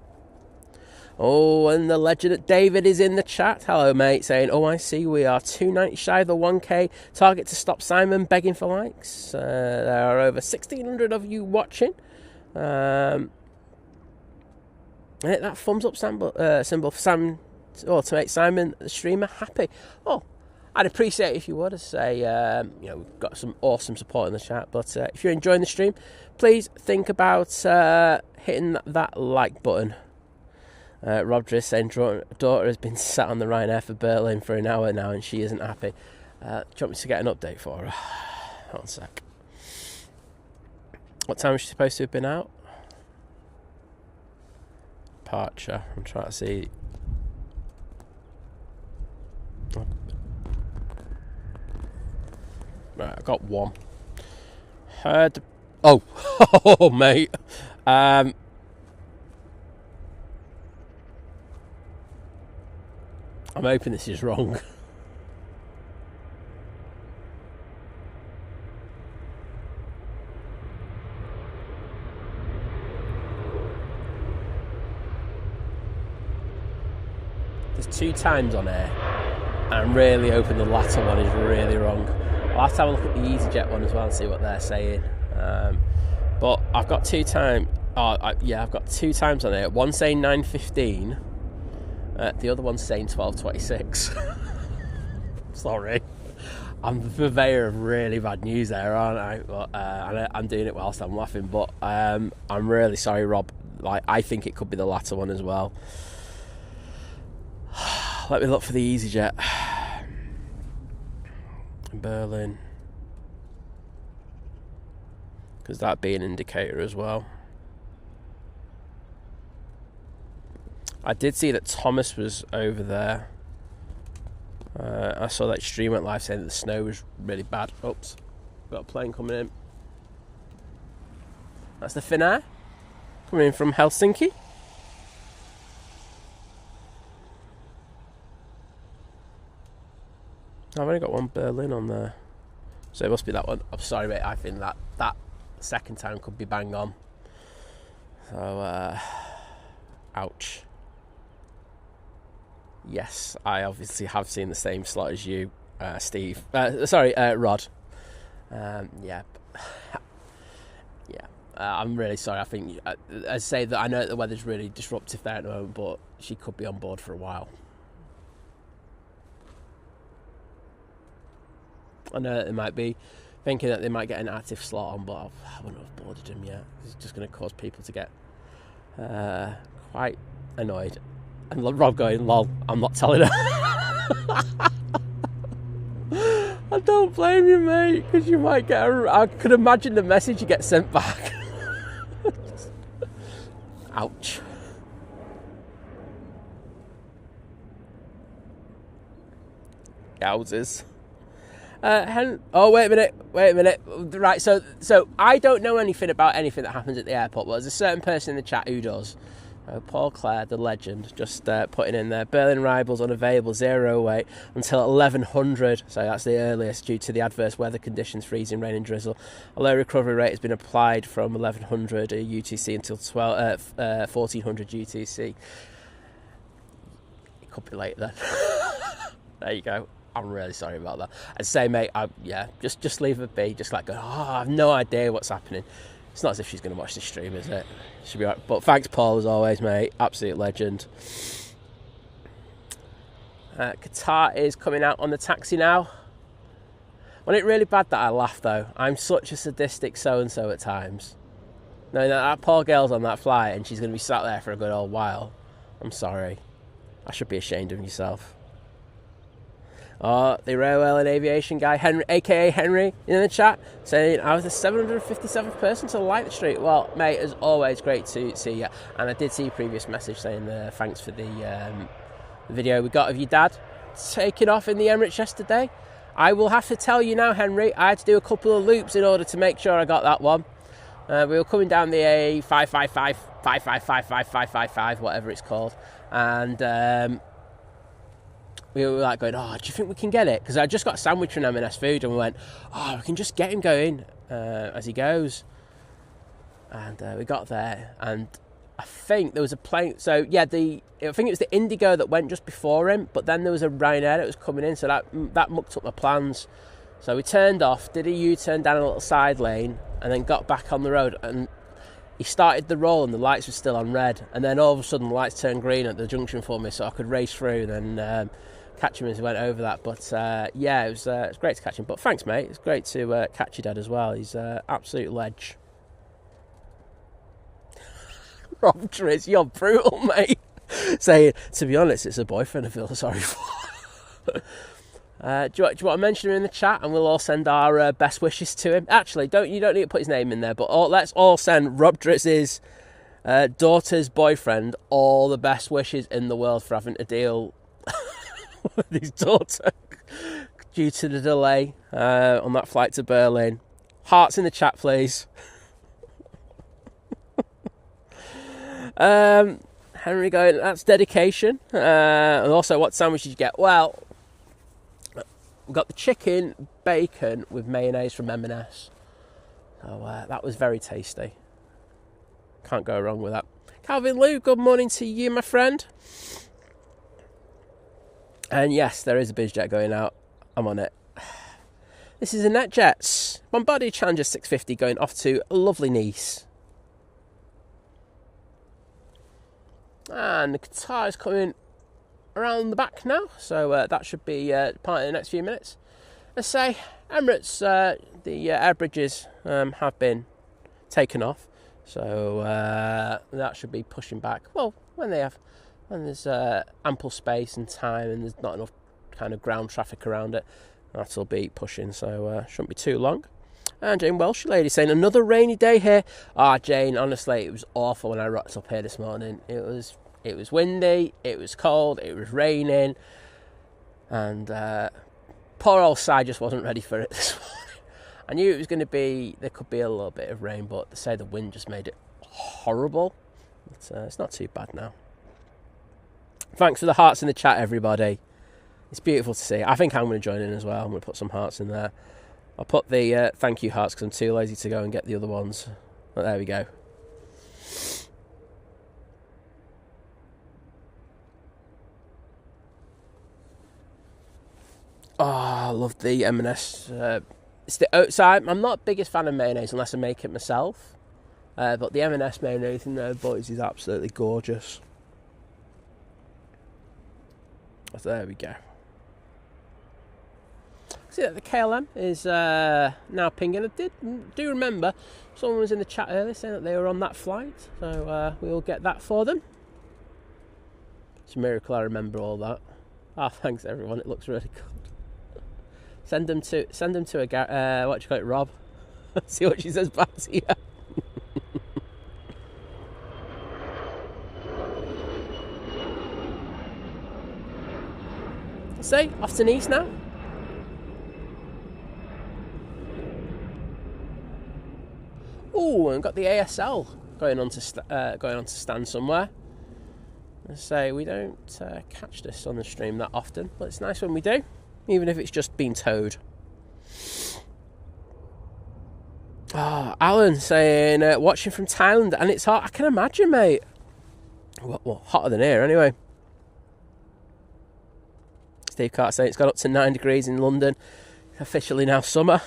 Oh, and the legend David is in the chat. Hello, mate, saying, oh, I see we are 290 shy of the 1k target to stop Simon begging for likes. There are over 1,600 of you watching. Hit that thumbs up symbol for Sam, to make Simon the streamer happy. Oh, I'd appreciate it if you would. I say, we've got some awesome support in the chat, but if you're enjoying the stream, please think about hitting that like button. Rob Driss saying daughter has been sat on the Ryanair for Berlin for an hour now and she isn't happy. Do you want me to get an update for her? Hold on a sec. What time was she supposed to have been out? Departure. I'm trying to see. Right, I got one. Heard. Oh, oh, mate. I'm hoping this is wrong. There's 2 times on here. I'm really hoping the latter one is really wrong. I'll have to have a look at the EasyJet one as well and see what they're saying. But I've got 2 times. I've got 2 times on here. One saying 9:15. The other one's saying 12:26. Sorry. I'm the purveyor of really bad news there, aren't I? But I'm doing it whilst I'm laughing. But I'm really sorry, Rob. I think it could be the latter one as well. Let me look for the EasyJet. Berlin. Because that'd be an indicator as well. I did see that Thomas was over there. I saw that stream went live saying that the snow was really bad. Oops, got a plane coming in. That's the Finnair coming in from Helsinki. I've only got one Berlin on there, so it must be that one. I'm sorry, mate. I think that second time could be bang on. So, ouch. Yes, I obviously have seen the same slot as you, Steve. Rod. Yeah. I'm really sorry. I think I say that I know that the weather's really disruptive there at the moment, but she could be on board for a while. I know that they might be thinking that they might get an active slot on, but I wouldn't have boarded him yet. It's just going to cause people to get quite annoyed. And Rob going, lol, I'm not telling her. I don't blame you, mate, because you might get I could imagine the message you get sent back. Ouch. Yowzers. Oh, wait a minute. Right, so I don't know anything about anything that happens at the airport, but there's a certain person in the chat who does. Paul Clare, the legend, just putting in there, Berlin arrivals unavailable 008 until 1100, so that's the earliest due to the adverse weather conditions, freezing, rain and drizzle. A low recovery rate has been applied from 1100 UTC until 1400 UTC. It could be late then. There you go. I'm really sorry about that. I'd say, mate, just leave it be. Just like go, I have no idea what's happening. It's not as if she's going to watch this stream, is it? Should be right. But thanks, Paul, as always, mate. Absolute legend. Qatar is coming out on the taxi now. Wasn't it really bad that I laughed, though? I'm such a sadistic so-and-so at times. Knowing that poor girl's on that flight and she's going to be sat there for a good old while. I'm sorry. I should be ashamed of yourself. Oh, the railway and aviation guy, Henry, a.k.a. Henry, in the chat, saying, I was the 757th person to like the street. Well, mate, as always, great to see you. And I did see a previous message saying thanks for the video we got of your dad taking off in the Emirates yesterday. I will have to tell you now, Henry, I had to do a couple of loops in order to make sure I got that one. We were coming down the A555, 555, whatever it's called. And we were like going, do you think we can get it? Because I just got a sandwich from M&S Food and we went, we can just get him going as he goes. And we got there and I think there was a plane. So, yeah, I think it was the Indigo that went just before him, but then there was a Ryanair that was coming in, so that mucked up my plans. So we turned off, did a U-turn down a little side lane and then got back on the road and he started the roll and the lights were still on red. And then all of a sudden the lights turned green at the junction for me so I could race through and then catch him as he went over that. But it was great to catch him. But thanks, mate. It's great to catch your dad as well. He's absolute ledge. Rob Triz, you're brutal, mate. Saying, to be honest, it's a boyfriend I feel sorry for. Do you want to mention him in the chat and we'll all send our best wishes to him? Actually, you don't need to put his name in there, but let's all send Rob Dritz's daughter's boyfriend all the best wishes in the world for having to deal with his daughter due to the delay on that flight to Berlin. Hearts in the chat, please. Henry going, that's dedication. And also, what sandwich did you get? Well, we got the chicken bacon with mayonnaise from M&S. So that was very tasty. Can't go wrong with that. Calvin Lou, good morning to you, my friend. And yes, there is a BizJet going out. I'm on it. This is a NetJets Bombardier Challenger 650 going off to lovely Nice. And the Qatar is coming around the back now, so that should be part in the next few minutes. Let's say Emirates, the air bridges have been taken off, so that should be pushing back. Well, when there's ample space and time and there's not enough kind of ground traffic around it, that'll be pushing, so shouldn't be too long. And Jane Welsh lady saying, another rainy day here. Jane, honestly, it was awful when I rocked up here this morning. It was windy, it was cold, it was raining, and poor old Si just wasn't ready for it this morning. I knew it was going to be, there could be a little bit of rain, but they say the wind just made it horrible. It's not too bad now. Thanks for the hearts in the chat, everybody. It's beautiful to see. I think I'm going to join in as well. I'm going to put some hearts in there. I'll put the thank you hearts because I'm too lazy to go and get the other ones. But there we go. I love the M&S. It's the outside. I'm not the biggest fan of mayonnaise unless I make it myself. But the M&S mayonnaise in there, boys, is absolutely gorgeous. So there we go. See that the KLM is now pinging. I do remember someone was in the chat earlier saying that they were on that flight, so we'll get that for them. It's a miracle I remember all that. Thanks everyone. It looks really good. Send them to a what do you call it, Rob? See what she says back to you. See, off to Nice now. Ooh, and got the ASL going on to stand somewhere. I say we don't catch this on the stream that often, but it's nice when we do, even if it's just been towed. Alan saying watching from Thailand and it's hot. I can imagine, mate. Well, hotter than here anyway. Steve Carter saying it's got up to 9 degrees in London. Officially now summer.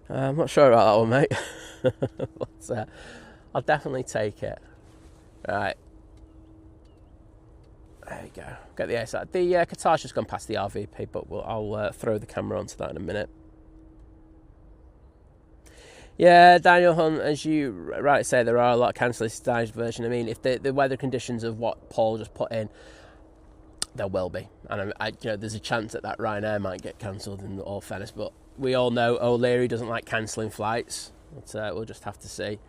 I'm not sure about that one, mate. But, I'll definitely take it. Right. There we go. Get the ace out. The Qatar's just gone past the RVP, but I'll throw the camera onto that in a minute. Yeah, Daniel Hunt, as you rightly say, there are a lot of cancellation version. I mean, if the weather conditions of what Paul just put in, there will be. And there's a chance that Ryanair might get cancelled in all fairness, but we all know O'Leary doesn't like cancelling flights. But, we'll just have to see.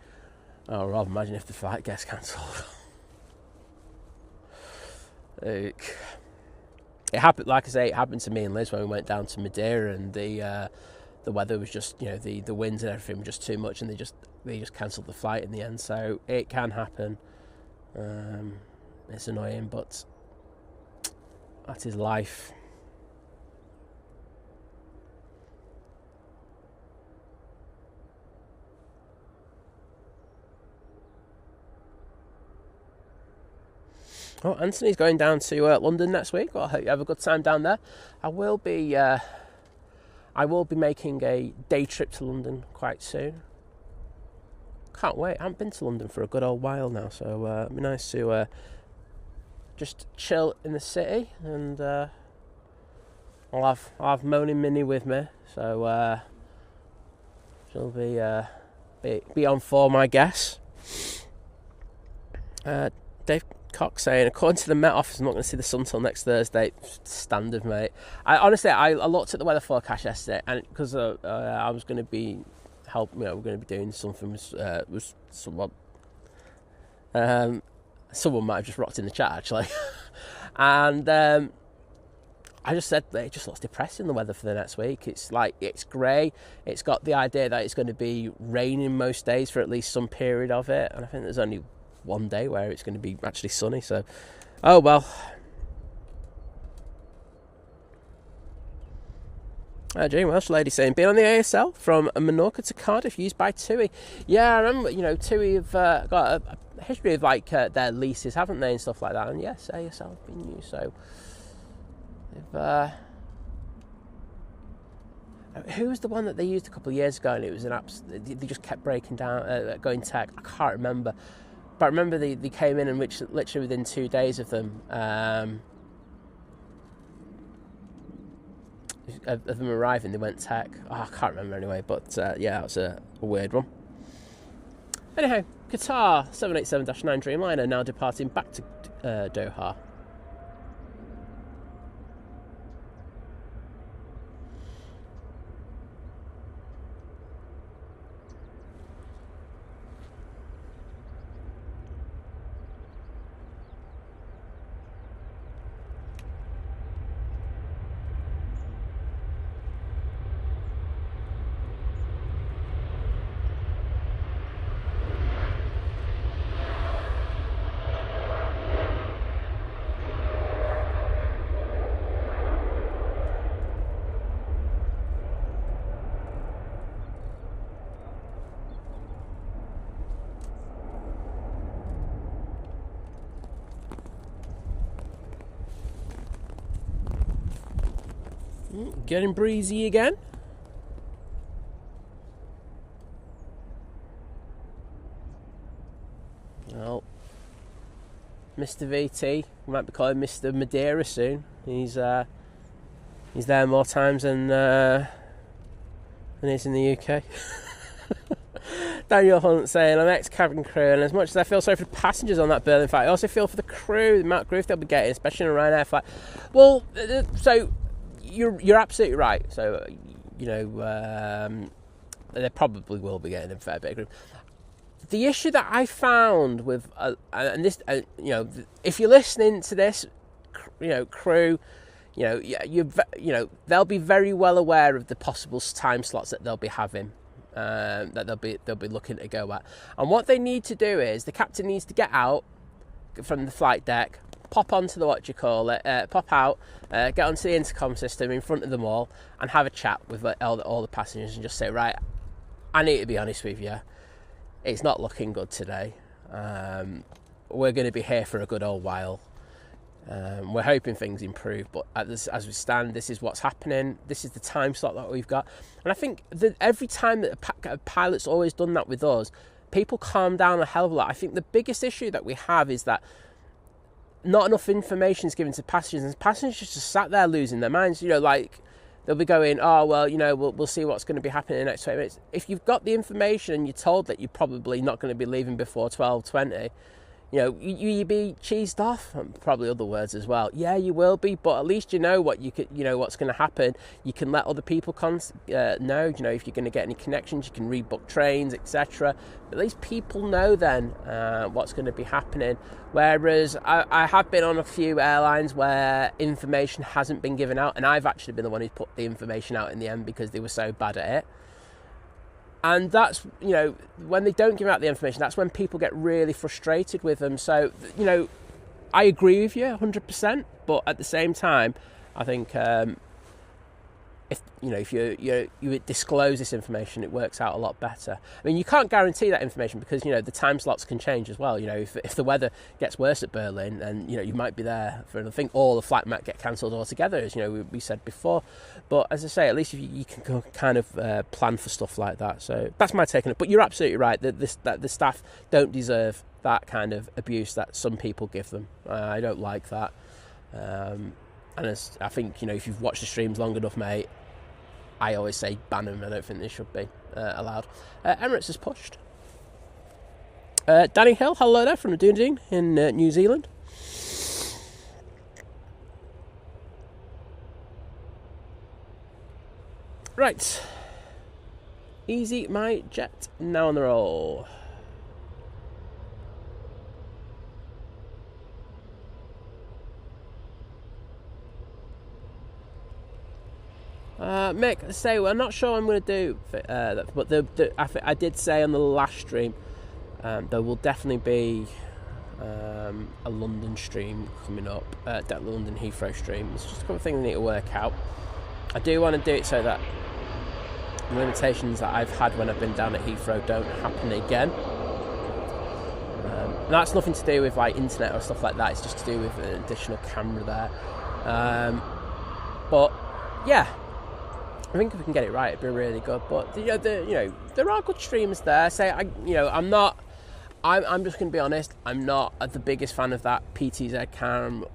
Oh, Rob, imagine if the flight gets cancelled. It happened, like I say, it happened to me and Liz when we went down to Madeira, and the weather was just, the winds and everything were just too much, and they just cancelled the flight in the end. So it can happen. It's annoying, but that is life. Oh, Anthony's going down to London next week. Well, I hope you have a good time down there. I will be making a day trip to London quite soon. Can't wait. I haven't been to London for a good old while now, so it'd be nice to just chill in the city, and I'll have Moaning Minnie with me, so she'll be on form, I guess. Dave Cox saying, according to the Met Office, I'm not going to see the sun till next Thursday. Standard, mate. I looked at the weather forecast yesterday, and because I was going to be we're going to be doing something with someone. Someone might have just rocked in the chat actually, and I just said that it just looks depressing, the weather for the next week. It's grey. It's got the idea that it's going to be raining most days for at least some period of it, and I think there's only one day where it's going to be actually sunny, so oh well. Jane Welsh lady saying, been on the ASL from Menorca to Cardiff, used by TUI. Yeah, I remember, TUI have got a history of their leases, haven't they, and stuff like that, and yes, ASL have been used, so who was the one that they used a couple of years ago, and it was they just kept breaking down, going tech? I can't remember. But I remember they came in, and which literally within 2 days of them arriving, they went tech. Oh, I can't remember anyway, but yeah, that was a weird one. Anyhow, Qatar 787-9 Dreamliner now departing back to Doha. Getting breezy again. Well, Mr. VT, we might be calling Mr. Madeira soon. He's there more times than he's in the UK. Daniel Hunt saying, I'm ex-cabin crew, and as much as I feel sorry for the passengers on that Berlin flight, I also feel for the crew, the amount of grief they'll be getting, especially in a Ryanair flight. Well, so you're absolutely right. So, they probably will be getting a fair bit of grief. The issue that I found with, and this, if you're listening to this, crew, they'll be very well aware of the possible time slots that they'll be having. that they'll be looking to go at. And what they need to do is the captain needs to get out from the flight deck, pop onto the pop out, get onto the intercom system in front of them all, and have a chat with all the passengers and just say, right, I need to be honest with you, it's not looking good today. We're going to be here for a good old while. We're hoping things improve, but as we stand, this is what's happening. This is the time slot that we've got. And I think that every time that a pilot's always done that with us, people calm down a hell of a lot. I think the biggest issue that we have is that not enough information is given to passengers, and passengers just sat there losing their minds. Like they'll be going, oh, well, we'll see what's going to be happening in the next 20 minutes. If you've got the information and you're told that you're probably not going to be leaving before 12:20, you be cheesed off, and probably other words as well. Yeah, you will be, but at least what's going to happen. You can let other people know. If you're going to get any connections, you can rebook trains, etc. At least people know then what's going to be happening. Whereas I have been on a few airlines where information hasn't been given out, and I've actually been the one who's put the information out in the end because they were so bad at it. And that's, when they don't give out the information, that's when people get really frustrated with them. So, I agree with you 100%, but at the same time, I think if you disclose this information, it works out a lot better. I mean, you can't guarantee that information because, the time slots can change as well. If the weather gets worse at Berlin, then, you might be there for another thing, or the flight might get cancelled altogether, as, we said before. But as I say, at least you can go kind of plan for stuff like that. So that's my take on it. But you're absolutely right that the staff don't deserve that kind of abuse that some people give them. I don't like that. And I think, if you've watched the streams long enough, mate, I always say ban them. I don't think they should be allowed. Emirates has pushed. Danny Hill, hello there from the Dundee in New Zealand. Right. Easy my jet, now on the roll. Mick, say I'm not sure I'm going to do that, but I did say on the last stream there will definitely be a London stream coming up, that London Heathrow stream. It's just a couple of things I need to work out. I do want to do it so that the limitations that I've had when I've been down at Heathrow don't happen again. And that's nothing to do with like internet or stuff like that. It's just to do with an additional camera there. But yeah, I think if we can get it right, it'd be really good. But there are good streamers there. I'm just going to be honest. I'm not the biggest fan of that PTZ cam.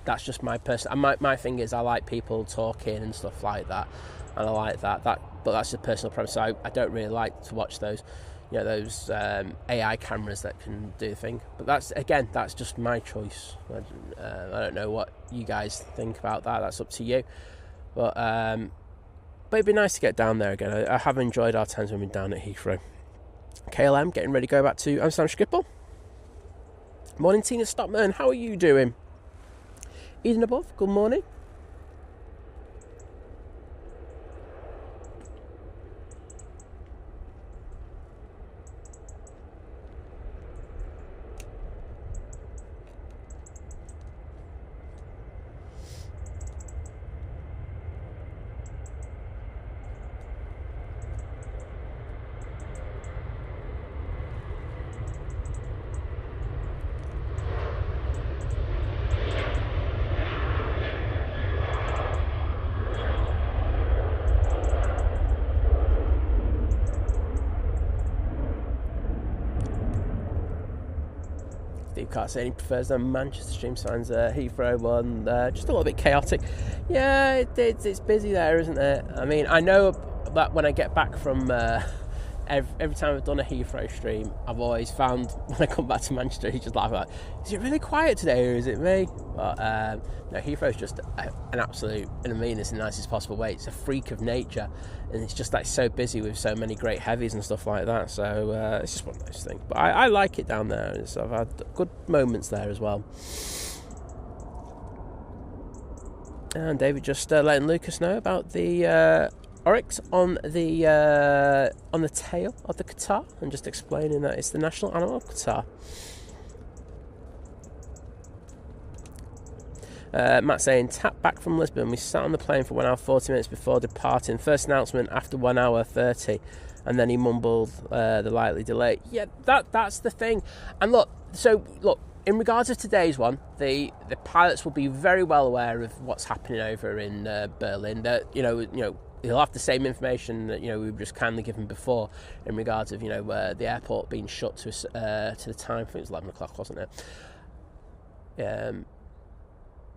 That's just my person. My thing is I like people talking and stuff like that, and I like that. But that's a personal preference. So I don't really like to watch those, those AI cameras that can do the thing. But that's just my choice. I don't know what you guys think about that. That's up to you. But it'd be nice to get down there again. I have enjoyed our times when we've been down at Heathrow. KLM getting ready to go back to Amsterdam Schiphol. Morning, Tina Stockman. How are you doing? Eden above. Good morning. Can't say he prefers the Manchester stream signs. Heathrow one, just a little bit chaotic. Yeah, it's busy there, isn't it? I mean, I know that when I get back from every time I've done a Heathrow stream, I've always found when I come back to Manchester, he just laughs like, is it really quiet today or is it me? But no, Heathrow's just an absolute, and I mean this in the nicest possible way, it's a freak of nature, and it's just like so busy with so many great heavies and stuff like that. So it's just one of those things. But I like it down there. I've had good moments there as well. And David just letting Lucas know about the oryx on the tail of the Qatar, and just explaining that it's the national animal of Qatar. Matt saying, tap back from Lisbon. We sat on the plane for 1 hour 40 minutes before departing. First announcement after 1 hour 30, and then he mumbled the likely delay. Yeah, that's the thing. And look, in regards of today's one, the pilots will be very well aware of what's happening over in Berlin. That he'll have the same information that we were just kindly given before in regards of the airport being shut to the time. I think it was 11 o'clock, wasn't it?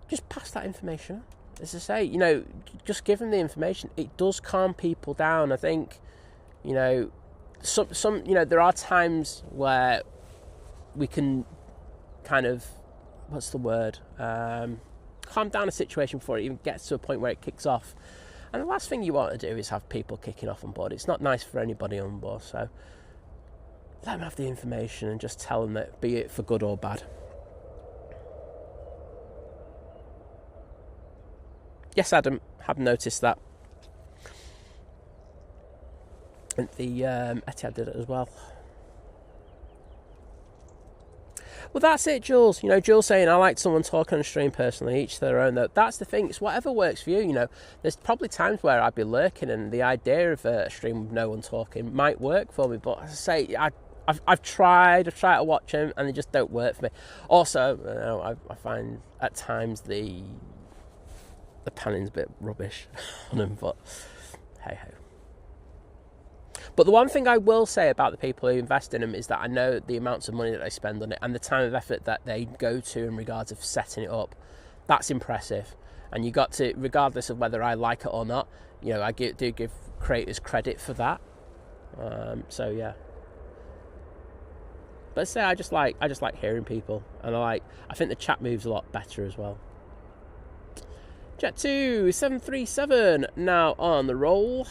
Just pass that information on. As I say, just give them the information. It does calm people down. I think, some there are times where we can kind of, what's the word? Calm down a situation before it even gets to a point where it kicks off. And the last thing you want to do is have people kicking off on board. It's not nice for anybody on board. So let them have the information and just tell them that, be it for good or bad. Yes, Adam, have noticed that. And the Etihad did it as well. Well, that's it, Jules. Jules saying, I like someone talking on stream personally, each to their own, though. That's the thing. It's whatever works for you, There's probably times where I'd be lurking and the idea of a stream with no one talking might work for me. But as I say, I've tried to watch them and they just don't work for me. Also, I find at times the panning's a bit rubbish on them, but hey-ho. But the one thing I will say about the people who invest in them is that I know the amounts of money that they spend on it and the time of effort that they go to in regards of setting it up. That's impressive. And you got to, regardless of whether I like it or not, I do give creators credit for that. So yeah. But say I just like hearing people, and I think the chat moves a lot better as well. Jet 2 737 now on the roll.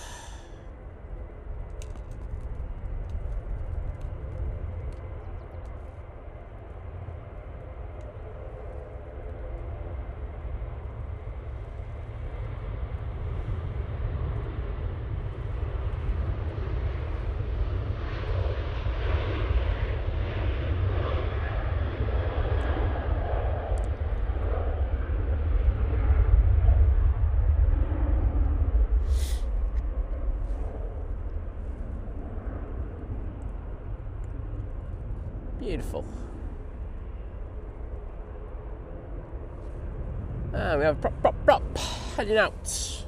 Beautiful. And we have a prop heading out.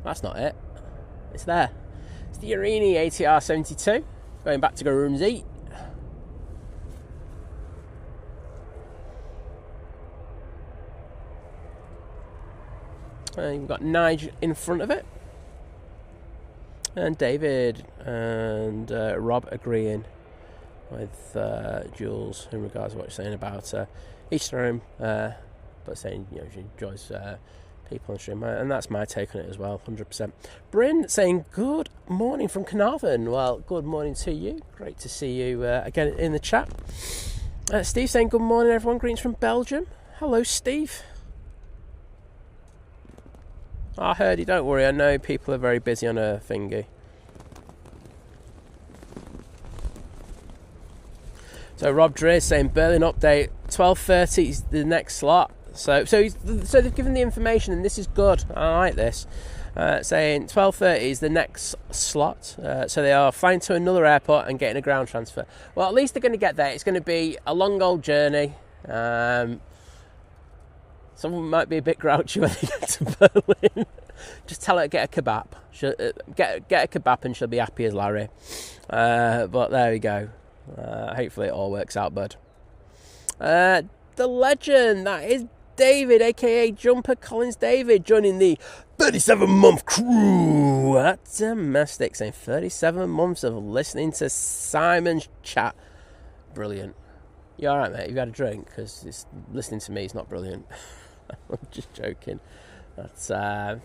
That's not it. It's there. It's the Urini ATR 72 going back to go room Z. And we've got Nige in front of it. And David and Rob agreeing with Jules in regards to what you're saying about each stream, but saying she enjoys people on stream, and that's my take on it as well, 100%. Bryn saying good morning from Carnarvon. Well, good morning to you. Great to see you again in the chat. Steve saying good morning, everyone. Greetings from Belgium. Hello, Steve. I heard you, don't worry, I know people are very busy on a thingy. So Rob Dre saying Berlin update, 12:30 is the next slot. So they've given the information, and this is good. I like this. Saying 12:30 is the next slot. So they are flying to another airport and getting a ground transfer. Well, at least they're going to get there. It's going to be a long old journey. Someone might be a bit grouchy when they get to Berlin. Just tell her to get a kebab. She'll, get a kebab and she'll be happy as Larry. But there we go. Hopefully it all works out, bud. The legend, that is David, a.k.a. Jumper Collins David, joining the 37-month crew at Domestic, saying 37 months of listening to Simon's chat. Brilliant. You alright, mate? You've had a drink? Because listening to me is not brilliant. I'm just joking. That's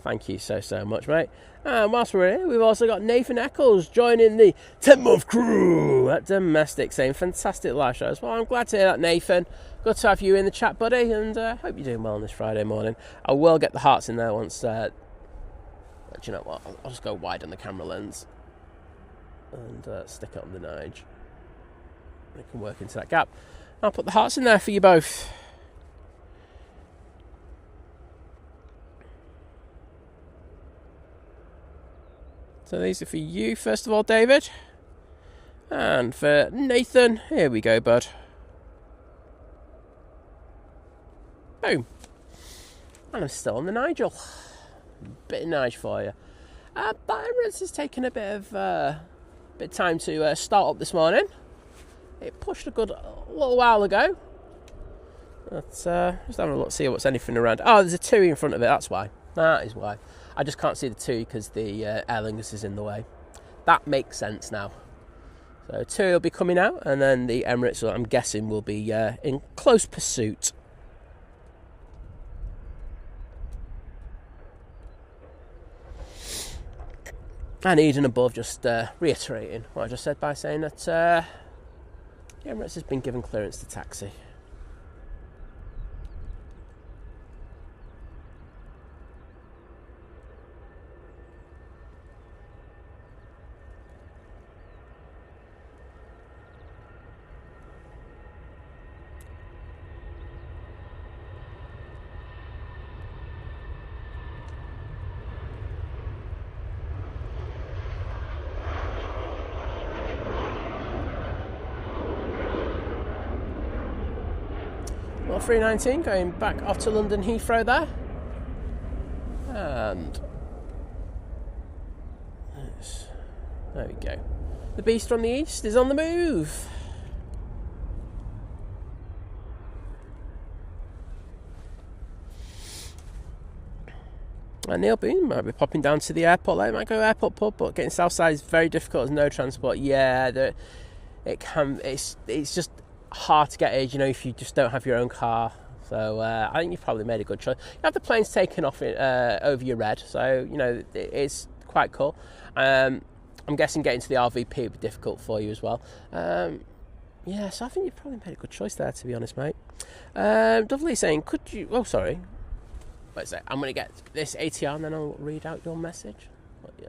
thank you so much, mate. And whilst we're here, we've also got Nathan Eccles joining the 10-month crew at Domestic, saying fantastic live show as well. I'm glad to hear that, Nathan. Good to have you in the chat, buddy, and hope you're doing well on this Friday morning. I will get the hearts in there once. Do you know what? I'll just go wide on the camera lens and stick it on the Nige. It can work into that gap. I'll put the hearts in there for you both. So these are for you, first of all, David. And for Nathan, here we go, bud. Boom. And I'm still on the Nigel. Bit of Nige for you. But Emirates has taken a bit of time to start up this morning. It pushed a little while ago. Let's just have a look, see what's anything around. Oh, there's a TUI in front of it, that's why. That is why. I just can't see the TUI because the Aer Lingus is in the way. That makes sense now. So TUI will be coming out, and then the Emirates, I'm guessing, will be in close pursuit. And Eden above just reiterating what I just said by saying that the Emirates has been given clearance to taxi. Well, 319 going back off to London Heathrow there. And there we go. The beast from the east is on the move. And Neil Boone might be popping down to the airport. They might go airport pub, but getting Southside is very difficult. There's no transport. Yeah, it's just hard to get here, you know, if you just don't have your own car. So I think you've probably made a good choice. You have the planes taken off over your red, so you know it's quite cool. I'm guessing getting to the RVP would be difficult for you as well. Yeah, so I think you've probably made a good choice there, to be honest, mate. Dudley saying, could you... Oh, sorry. Wait a sec. I'm going to get this ATR and then I'll read out your message. Yeah.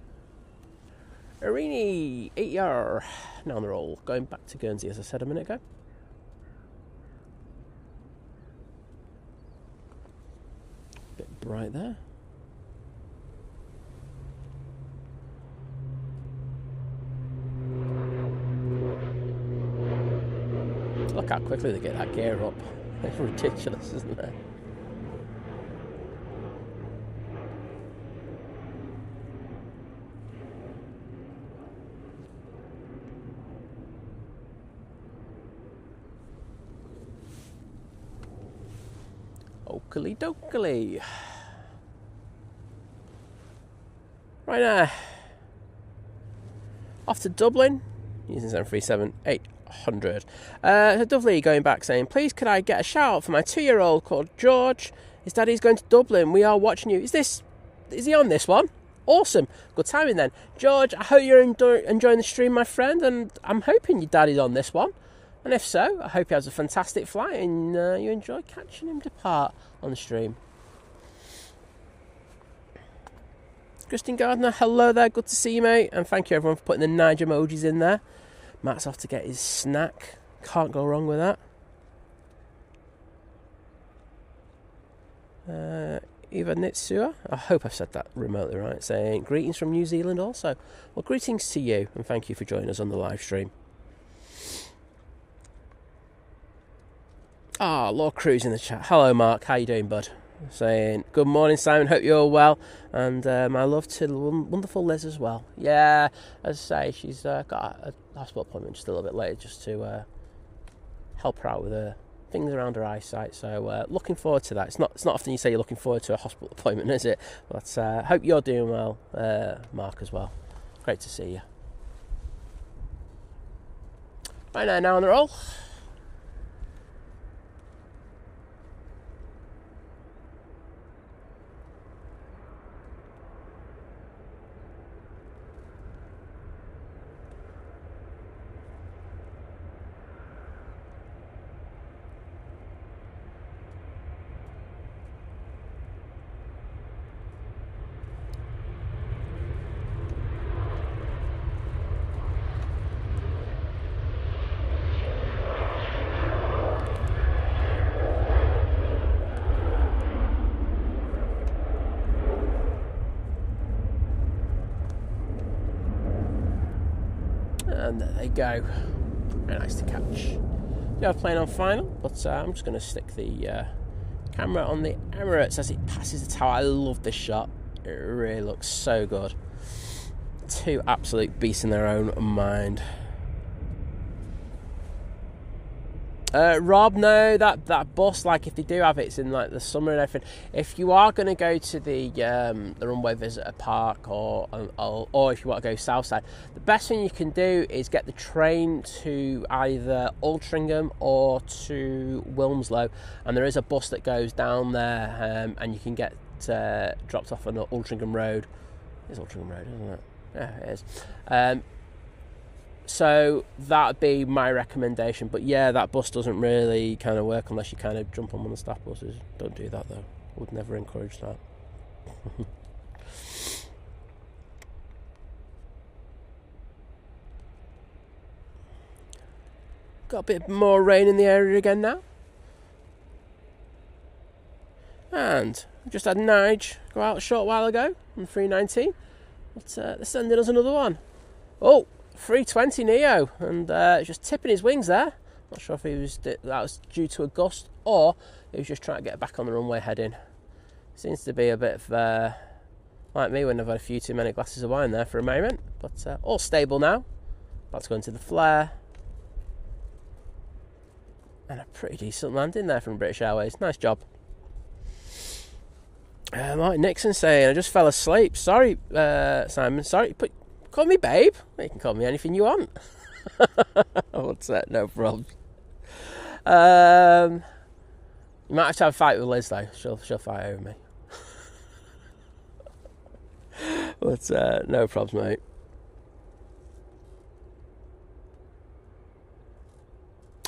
Irini, 8R. Now on the roll. Going back to Guernsey, as I said a minute ago. Bit bright there. Look how quickly they get that gear up. It's ridiculous, isn't it? Oakley dokley. Right now, off to Dublin using 737-800. So Dudley going back saying, please could I get a shout out for my 2-year-old called George? His daddy's going to Dublin. We are watching you. Is he on this one? Awesome. Good timing then. George, I hope you're enjoying the stream, my friend, and I'm hoping your daddy's on this one. And if so, I hope he has a fantastic flight and you enjoy catching him depart on the stream. Christine Gardner, hello there, good to see you, mate. And thank you everyone for putting the Nige emojis in there. Matt's off to get his snack. Can't go wrong with that. Eva Nitsua, I hope I've said that remotely right, saying greetings from New Zealand also. Well, greetings to you and thank you for joining us on the live stream. Lord Cruz in the chat. Hello, Mark. How you doing, bud? Saying, good morning, Simon. Hope you're all well. And my love to the wonderful Liz as well. Yeah, as I say, she's got a hospital appointment just a little bit later just to help her out with her things around her eyesight. So looking forward to that. It's not often you say you're looking forward to a hospital appointment, is it? But hope you're doing well, Mark, as well. Great to see you. Right now on the roll. And there they go. Very nice to catch. We have plane on final, but I'm just going to stick the camera on the Emirates as it passes the tower. I love this shot. It really looks so good. Two absolute beasts in their own mind. Rob, no, that bus, like if they do have it, it's in like the summer and everything. If you are going to go to the runway visitor park or if you want to go south side, the best thing you can do is get the train to either Altrincham or to Wilmslow, and there is a bus that goes down there, and you can get dropped off on the Altrincham Road. It's Altrincham Road, isn't it? Yeah, it is. So that'd be my recommendation. But yeah, that bus doesn't really kind of work unless you kind of jump on one of the staff buses. Don't do that though. Would never encourage that. Got a bit more rain in the area again now. And we just had Nige go out a short while ago on the 319. But they're sending us another one. Oh! 320 Neo, and just tipping his wings there. Not sure if that was due to a gust or he was just trying to get back on the runway heading. Seems to be a bit of like me when I've had a few too many glasses of wine there for a moment, but all stable now. About to go into the flare, and a pretty decent landing there from British Airways. Nice job. Martin Nixon saying, I just fell asleep. Sorry, Simon. Sorry, but call me babe. You can call me anything you want. What's that? No problem. You might have a fight with Liz though. She'll fight over me. But no problems,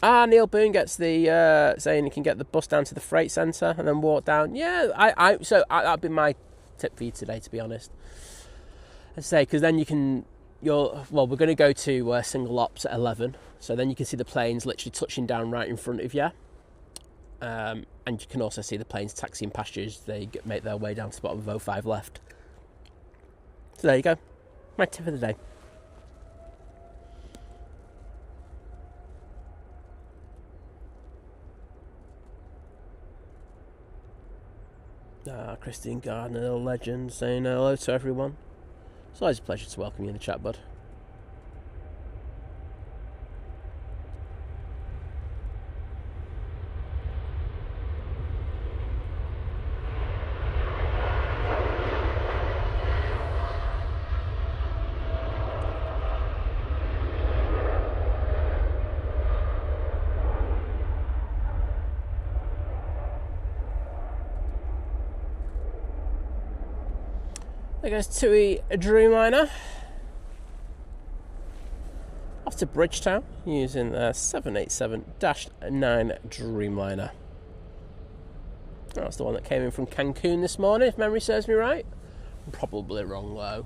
mate. Neil Boone gets the saying he can get the bus down to the freight centre and then walk down. Yeah, so that'd be my tip for you today, to be honest. I say, because then we're going to go to single ops at 11, so then you can see the planes literally touching down right in front of you, and you can also see the planes taxiing past you as they make their way down to the bottom of 05 left. So there you go, my tip of the day. Christine Gardner, a legend, saying hello to everyone. It's always a pleasure to welcome you in the chat, bud. There goes TUI Dreamliner off to Bridgetown using the 787-9 Dreamliner. That's the one that came in from Cancun this morning, if memory serves me right. I'm probably wrong though.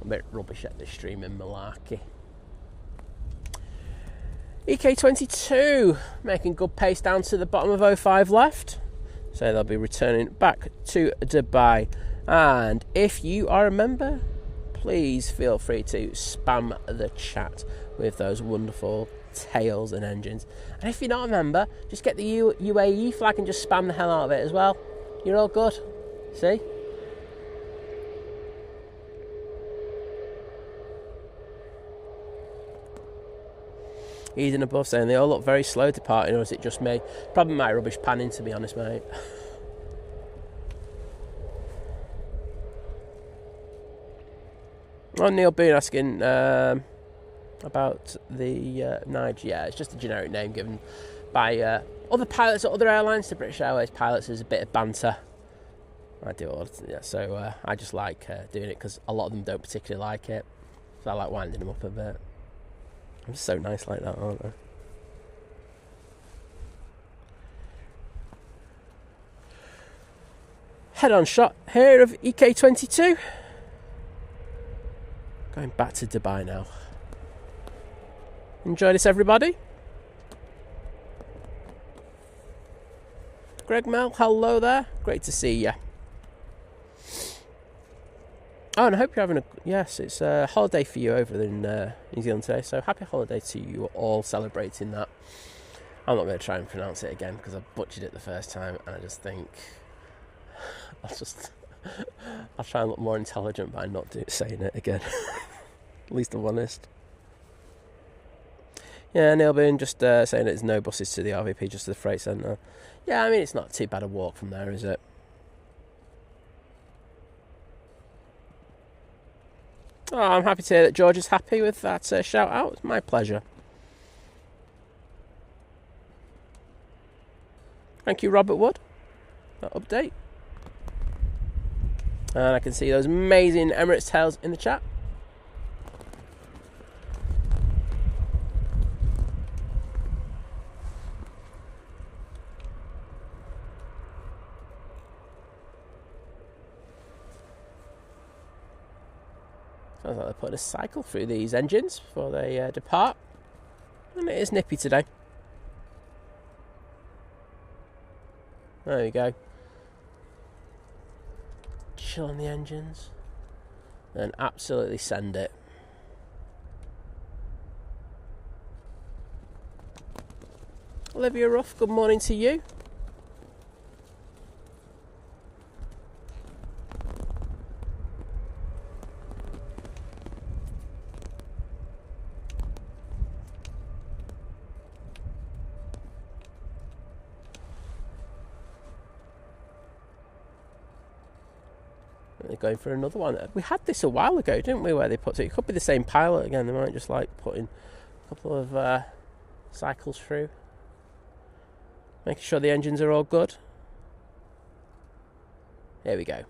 I'm a bit rubbish at this streaming malarkey. EK22 making good pace down to the bottom of 05 left. So they'll be returning back to Dubai. And if you are a member, please feel free to spam the chat with those wonderful tails and engines. And if you're not a member, just get the UAE flag and just spam the hell out of it as well. You're all good. See? Eden above saying they all look very slow departing, or is it just me? Probably my rubbish panning, to be honest, mate. Neil Boone asking about the Nige. Yeah, it's just a generic name given by other pilots at other airlines to British Airways pilots as a bit of banter. I do all, yeah, so I just like doing it because a lot of them don't particularly like it. So I like winding them up a bit. I'm so nice like that, aren't I? Head-on shot here of EK22. Going back to Dubai now. Enjoy this, everybody. Greg Mel, hello there. Great to see you. Oh, and I hope you're having a... Yes, it's a holiday for you over in New Zealand today, so happy holiday to you all celebrating that. I'm not going to try and pronounce it again because I butchered it the first time, and I just think I'll try and look more intelligent by not saying it again. At least I'm honest. Yeah, Neil Boone just saying there's no buses to the RVP, just to the freight centre. Yeah, I mean, it's not too bad a walk from there, is it? Oh, I'm happy to hear that George is happy with that shout out. It's my pleasure. Thank you, Robert Wood, that update. And I can see those amazing Emirates tails in the chat. Sounds like they're putting a cycle through these engines before they depart. And it is nippy today. There we go. Chill on the engines. And absolutely send it. Olivia Ruff, good morning to you. They're going for another one. We had this a while ago, didn't we, where they put it could be the same pilot again. They might just like put in a couple of cycles through, making sure the engines are all good. There we go.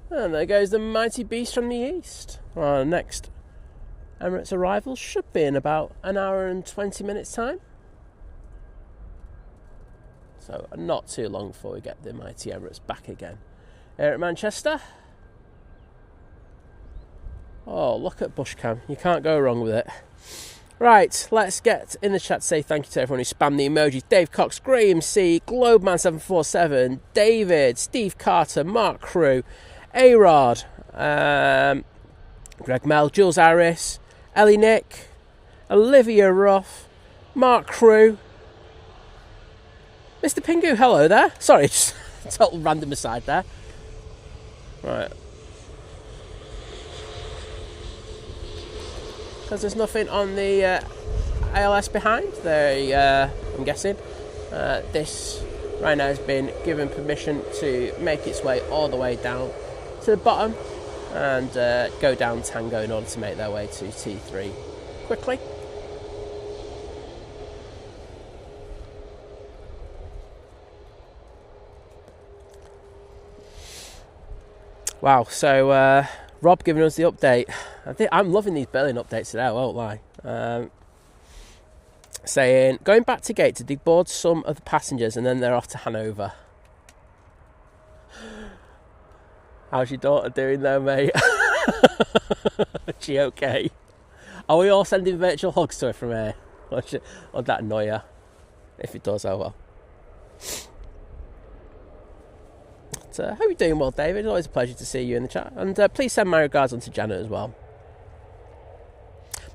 And there goes the mighty beast from the east. Our next Emirates arrival should be in about an hour and 20 minutes time. So not too long before we get the mighty Emirates back again. Here at Manchester. Oh, look at Bushcam. You can't go wrong with it. Right, let's get in the chat to say thank you to everyone who spammed the emojis. Dave Cox, Graham C, Globeman747, David, Steve Carter, Mark Crew, A-Rod, Greg Mel, Jules Harris, Ellie Nick, Olivia Ruff, Mark Crew, Mr. Pingu, hello there. Sorry, just total random aside there. Right. Because there's nothing on the ALS behind. I'm guessing this Ryanair has been given permission to make its way all the way down to the bottom and go down Tango in order to make their way to T3 quickly. Wow, so Rob giving us the update. I'm loving these Berlin updates today, I won't lie. Saying, going back to gate to deboard some of the passengers and then they're off to Hanover. How's your daughter doing there, mate? Is she okay? Are we all sending virtual hugs to her from here? Or would that annoy her? If it does, oh well. hope you're doing well, David. It's always a pleasure to see you in the chat. And please send my regards on to Janet as well.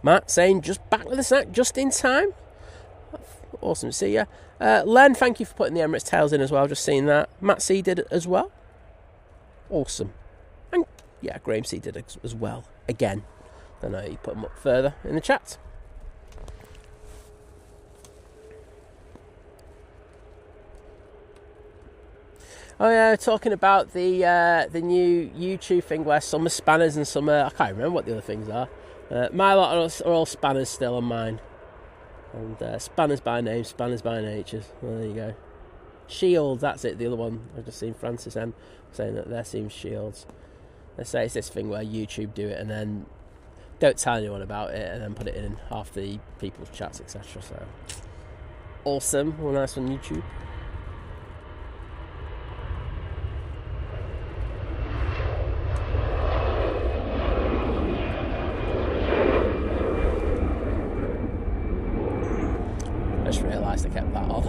Matt saying, just back with a snack, just in time. Awesome to see you. Len, thank you for putting the Emirates tails in as well. Just seeing that. Matt C did it as well. Awesome. And yeah, Graham C did it as well. Again. I know you put them up further in the chat. Oh yeah, talking about the new YouTube thing where some are spanners and some are, I can't remember what the other things are. My lot are all spanners still on mine. And spanners by name, spanners by nature. Well, there you go. Shields, that's it, the other one. I've just seen Francis M saying that their seems shields. They say it's this thing where YouTube do it and then don't tell anyone about it and then put it in half the people's chats, etc. So awesome. Well, nice on YouTube. I just realised I kept that on.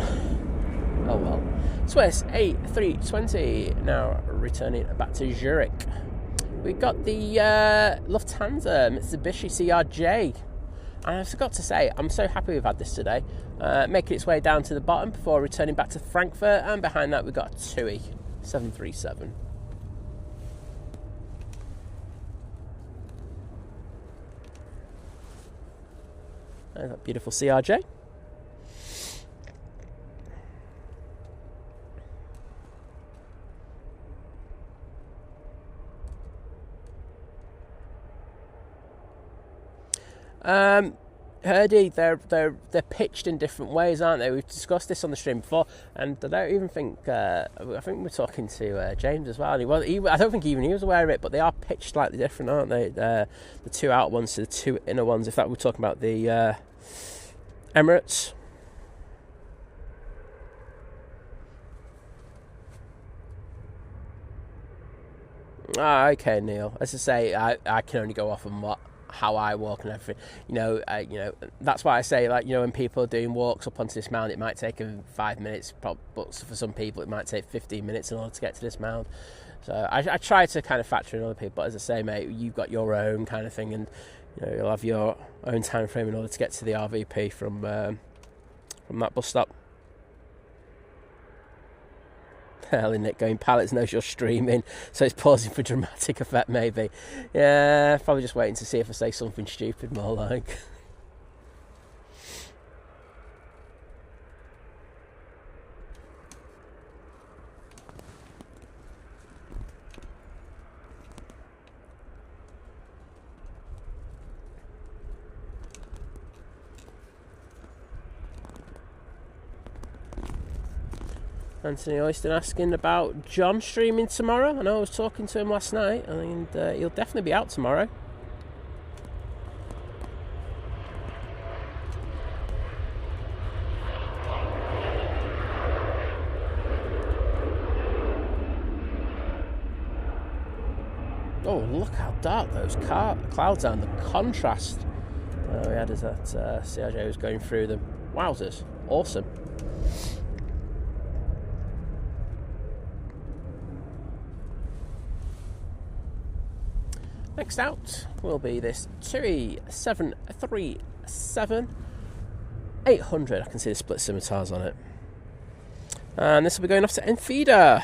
Oh well. Swiss A320 now returning back to Zurich. We got the Lufthansa Mitsubishi CRJ. And I forgot to say, I'm so happy we've had this today. Making its way down to the bottom before returning back to Frankfurt. And behind that we've got a TUI 737. There's that beautiful CRJ. Herdy, they're pitched in different ways, aren't they? We've discussed this on the stream before, and I don't even think I think we're talking to James as well. I don't think even he was aware of it, but they are pitched slightly different, aren't they? The two out ones to the two inner ones. In fact, we're talking about the Emirates. Okay, Neil. As I say, I can only go off on how I walk and everything. That's why I say, when people are doing walks up onto this mound, it might take them 5 minutes, but for some people it might take 15 minutes in order to get to this mound. So I try to kind of factor in other people, but as I say, mate, you've got your own kind of thing, and you'll have your own time frame in order to get to the RVP from that bus stop. Helen Nick going, Pallets knows you're streaming, so it's pausing for dramatic effect maybe. Yeah, probably just waiting to see if I say something stupid more like. Anthony Oyston asking about John streaming tomorrow. I know I was talking to him last night, and he'll definitely be out tomorrow. Oh, look how dark those clouds are, and the contrast we had as that CRJ was going through them. Wowzers, awesome. Next out will be this TUI 737 800. I can see the split scimitars on it. And this will be going off to Enfida.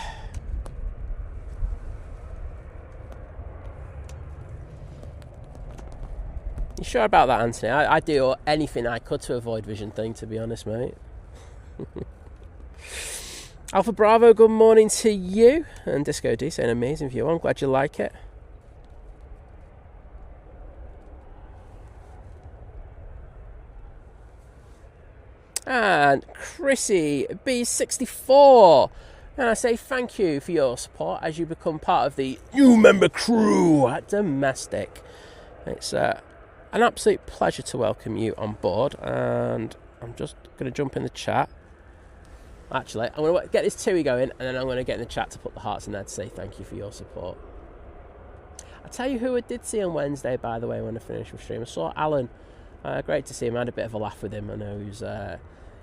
You sure about that, Anthony? I'd do anything I could to avoid vision thing, to be honest, mate. Alpha Bravo, good morning to you. And Disco D saying amazing view. I'm glad you like it. And Chrissy B64, and I say thank you for your support as you become part of the new member crew at Domestic. It's an absolute pleasure to welcome you on board, and I'm just going to jump in the chat. Actually, I'm going to get this TUI going, and then I'm going to get in the chat to put the hearts in there to say thank you for your support. I'll tell you who I did see on Wednesday, by the way, when I finished with stream. I saw Alan. Great to see him. I had a bit of a laugh with him. I know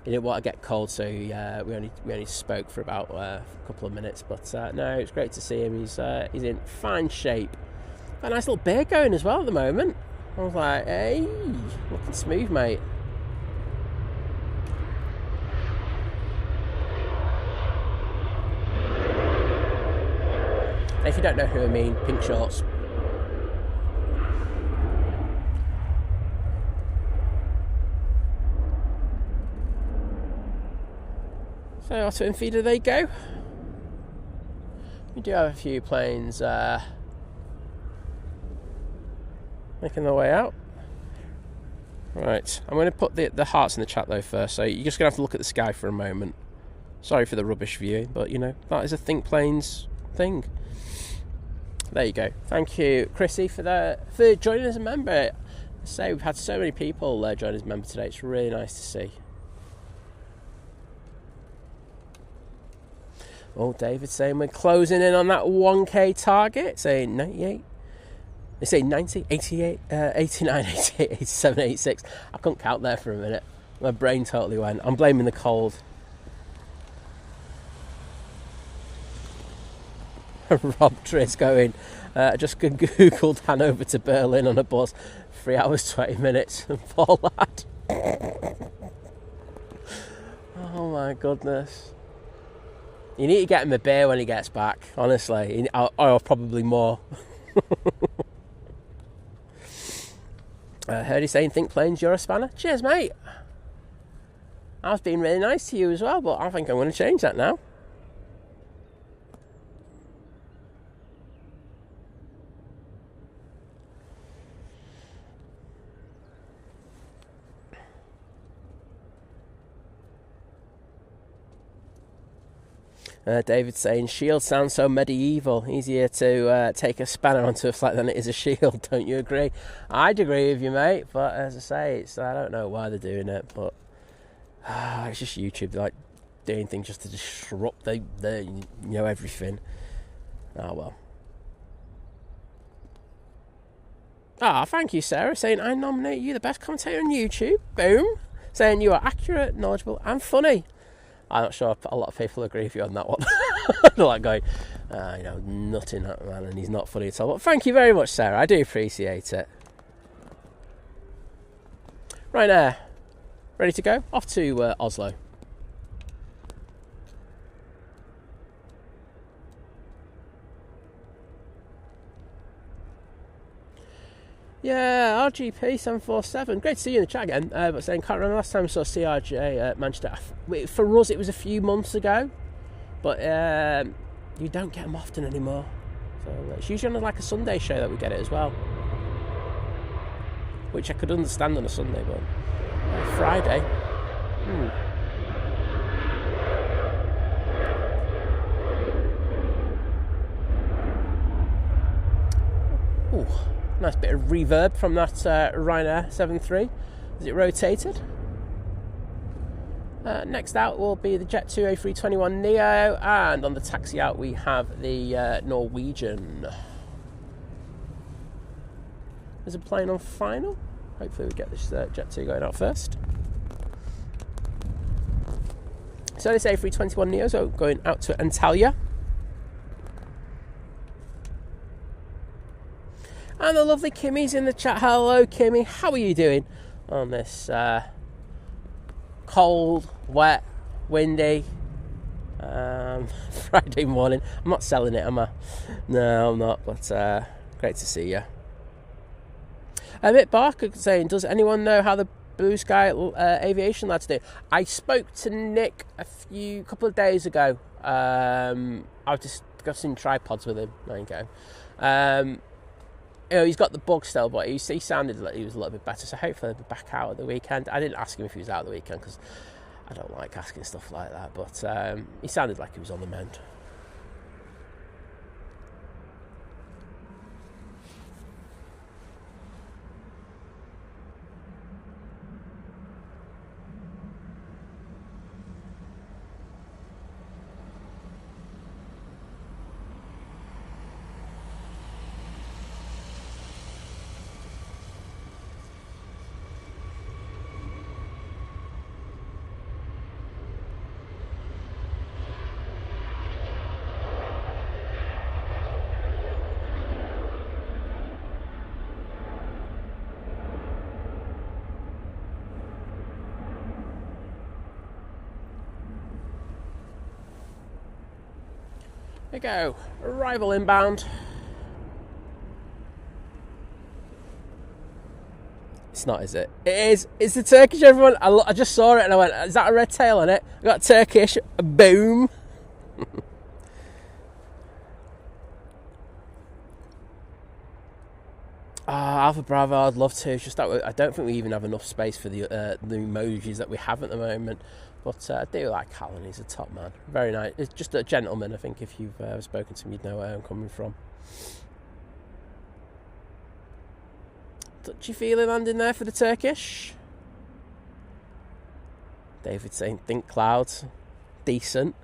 he didn't want to get cold, so we only spoke for about a couple of minutes. But no, it's great to see him. He's in fine shape. Got a nice little beard going as well at the moment. I was like, hey, looking smooth, mate. If you don't know who I mean, pink shorts. So auto and feeder, they go. We do have a few planes making their way out. Right, I'm going to put the hearts in the chat though first, so you're just going to have to look at the sky for a moment. Sorry for the rubbish view, but you know, that is a Think Planes thing. There you go. Thank you, Chrissy, for joining as a member. So we've had so many people join as a member today. It's really nice to see. Oh, David saying we're closing in on that 1K target. Saying 98. They say 90, 88, 89, 88, 87, 86. I couldn't count there for a minute. My brain totally went. I'm blaming the cold. Rob Triss going, just googled Hanover to Berlin on a bus, 3 hours 20 minutes. Poor lad. Oh my goodness. You need to get him a beer when he gets back, honestly, or probably more. Heard you saying Think Planes, you're a spanner. Cheers, mate. I was being really nice to you as well, but I think I'm going to change that now. David saying, shield sounds so medieval. Easier to take a spanner onto a flight than it is a shield. Don't you agree? I'd agree with you, mate. But as I say, I don't know why they're doing it. But it's just YouTube, like doing things just to disrupt everything. Oh well. Thank you, Sarah, saying I nominate you the best commentator on YouTube. Boom. Saying you are accurate, knowledgeable, and funny. I'm not sure a lot of people agree with you on that one. They're like going, nutting that man, and he's not funny at all. But thank you very much, Sarah. I do appreciate it. Ryanair, ready to go? Off to Oslo. Yeah, RGP 747. Great to see you in the chat again. But saying, can't remember last time I saw CRJ at Manchester. For us, it was a few months ago, but you don't get them often anymore. So it's usually on like a Sunday show that we get it as well, which I could understand on a Sunday, but Friday. Ooh. Nice bit of reverb from that Ryanair 7.3 as it rotated. Next out will be the Jet2 A321neo, and on the taxi out we have the Norwegian. There's a plane on final. Hopefully we get this Jet2 going out first. So this A321neo, so going out to Antalya. And the lovely Kimmy's in the chat. Hello, Kimmy. How are you doing on this cold, wet, windy Friday morning? I'm not selling it, am I? No, I'm not. But great to see you. Mick Barker saying, does anyone know how the Blue Sky aviation lads do? I spoke to Nick a couple of days ago. I was discussing tripods with him. There you go. He's got the bug still, but he sounded like he was a little bit better, so hopefully he'll be back out at the weekend. I didn't ask him if he was out at the weekend because I don't like asking stuff like that, but he sounded like he was on the mend. There we go. Arrival inbound. It's not, is it? It is. It's the Turkish, everyone. I just saw it and I went, is that a red tail on it? I got Turkish. Boom. Alpha Bravo, I'd love to. It's just that I don't think we even have enough space for the emojis that we have at the moment. But I do like Alan. He's a top man. Very nice. It's just a gentleman, I think. If you've spoken to him, you'd know where I'm coming from. Touchy feeling landing there for the Turkish. David saying, think clouds. Decent.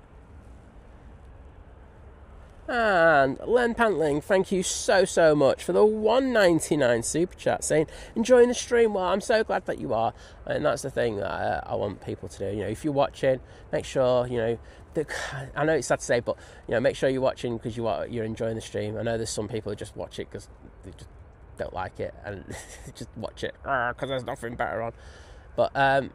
And Len Pantling, thank you so much for the $1.99 super chat, saying enjoying the stream. Well, I'm so glad that you are, and that's the thing that I want people to do. You know, if you're watching, make sure I know it's sad to say, but make sure you're watching because you're enjoying the stream. I know there's some people who just watch it because they just don't like it and just watch it because there's nothing better on. But I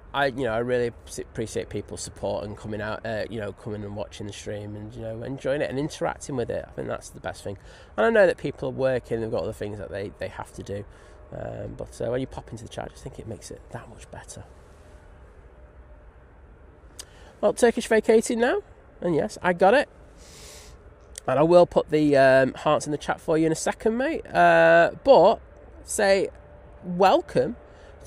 really appreciate people's support and coming out, coming and watching the stream and enjoying it and interacting with it. I think that's the best thing. And I know that people are working; they've got other things that they have to do. But when you pop into the chat, I just think it makes it that much better. Well, Turkish vacating now, and yes, I got it. And I will put the hearts in the chat for you in a second, mate. But say welcome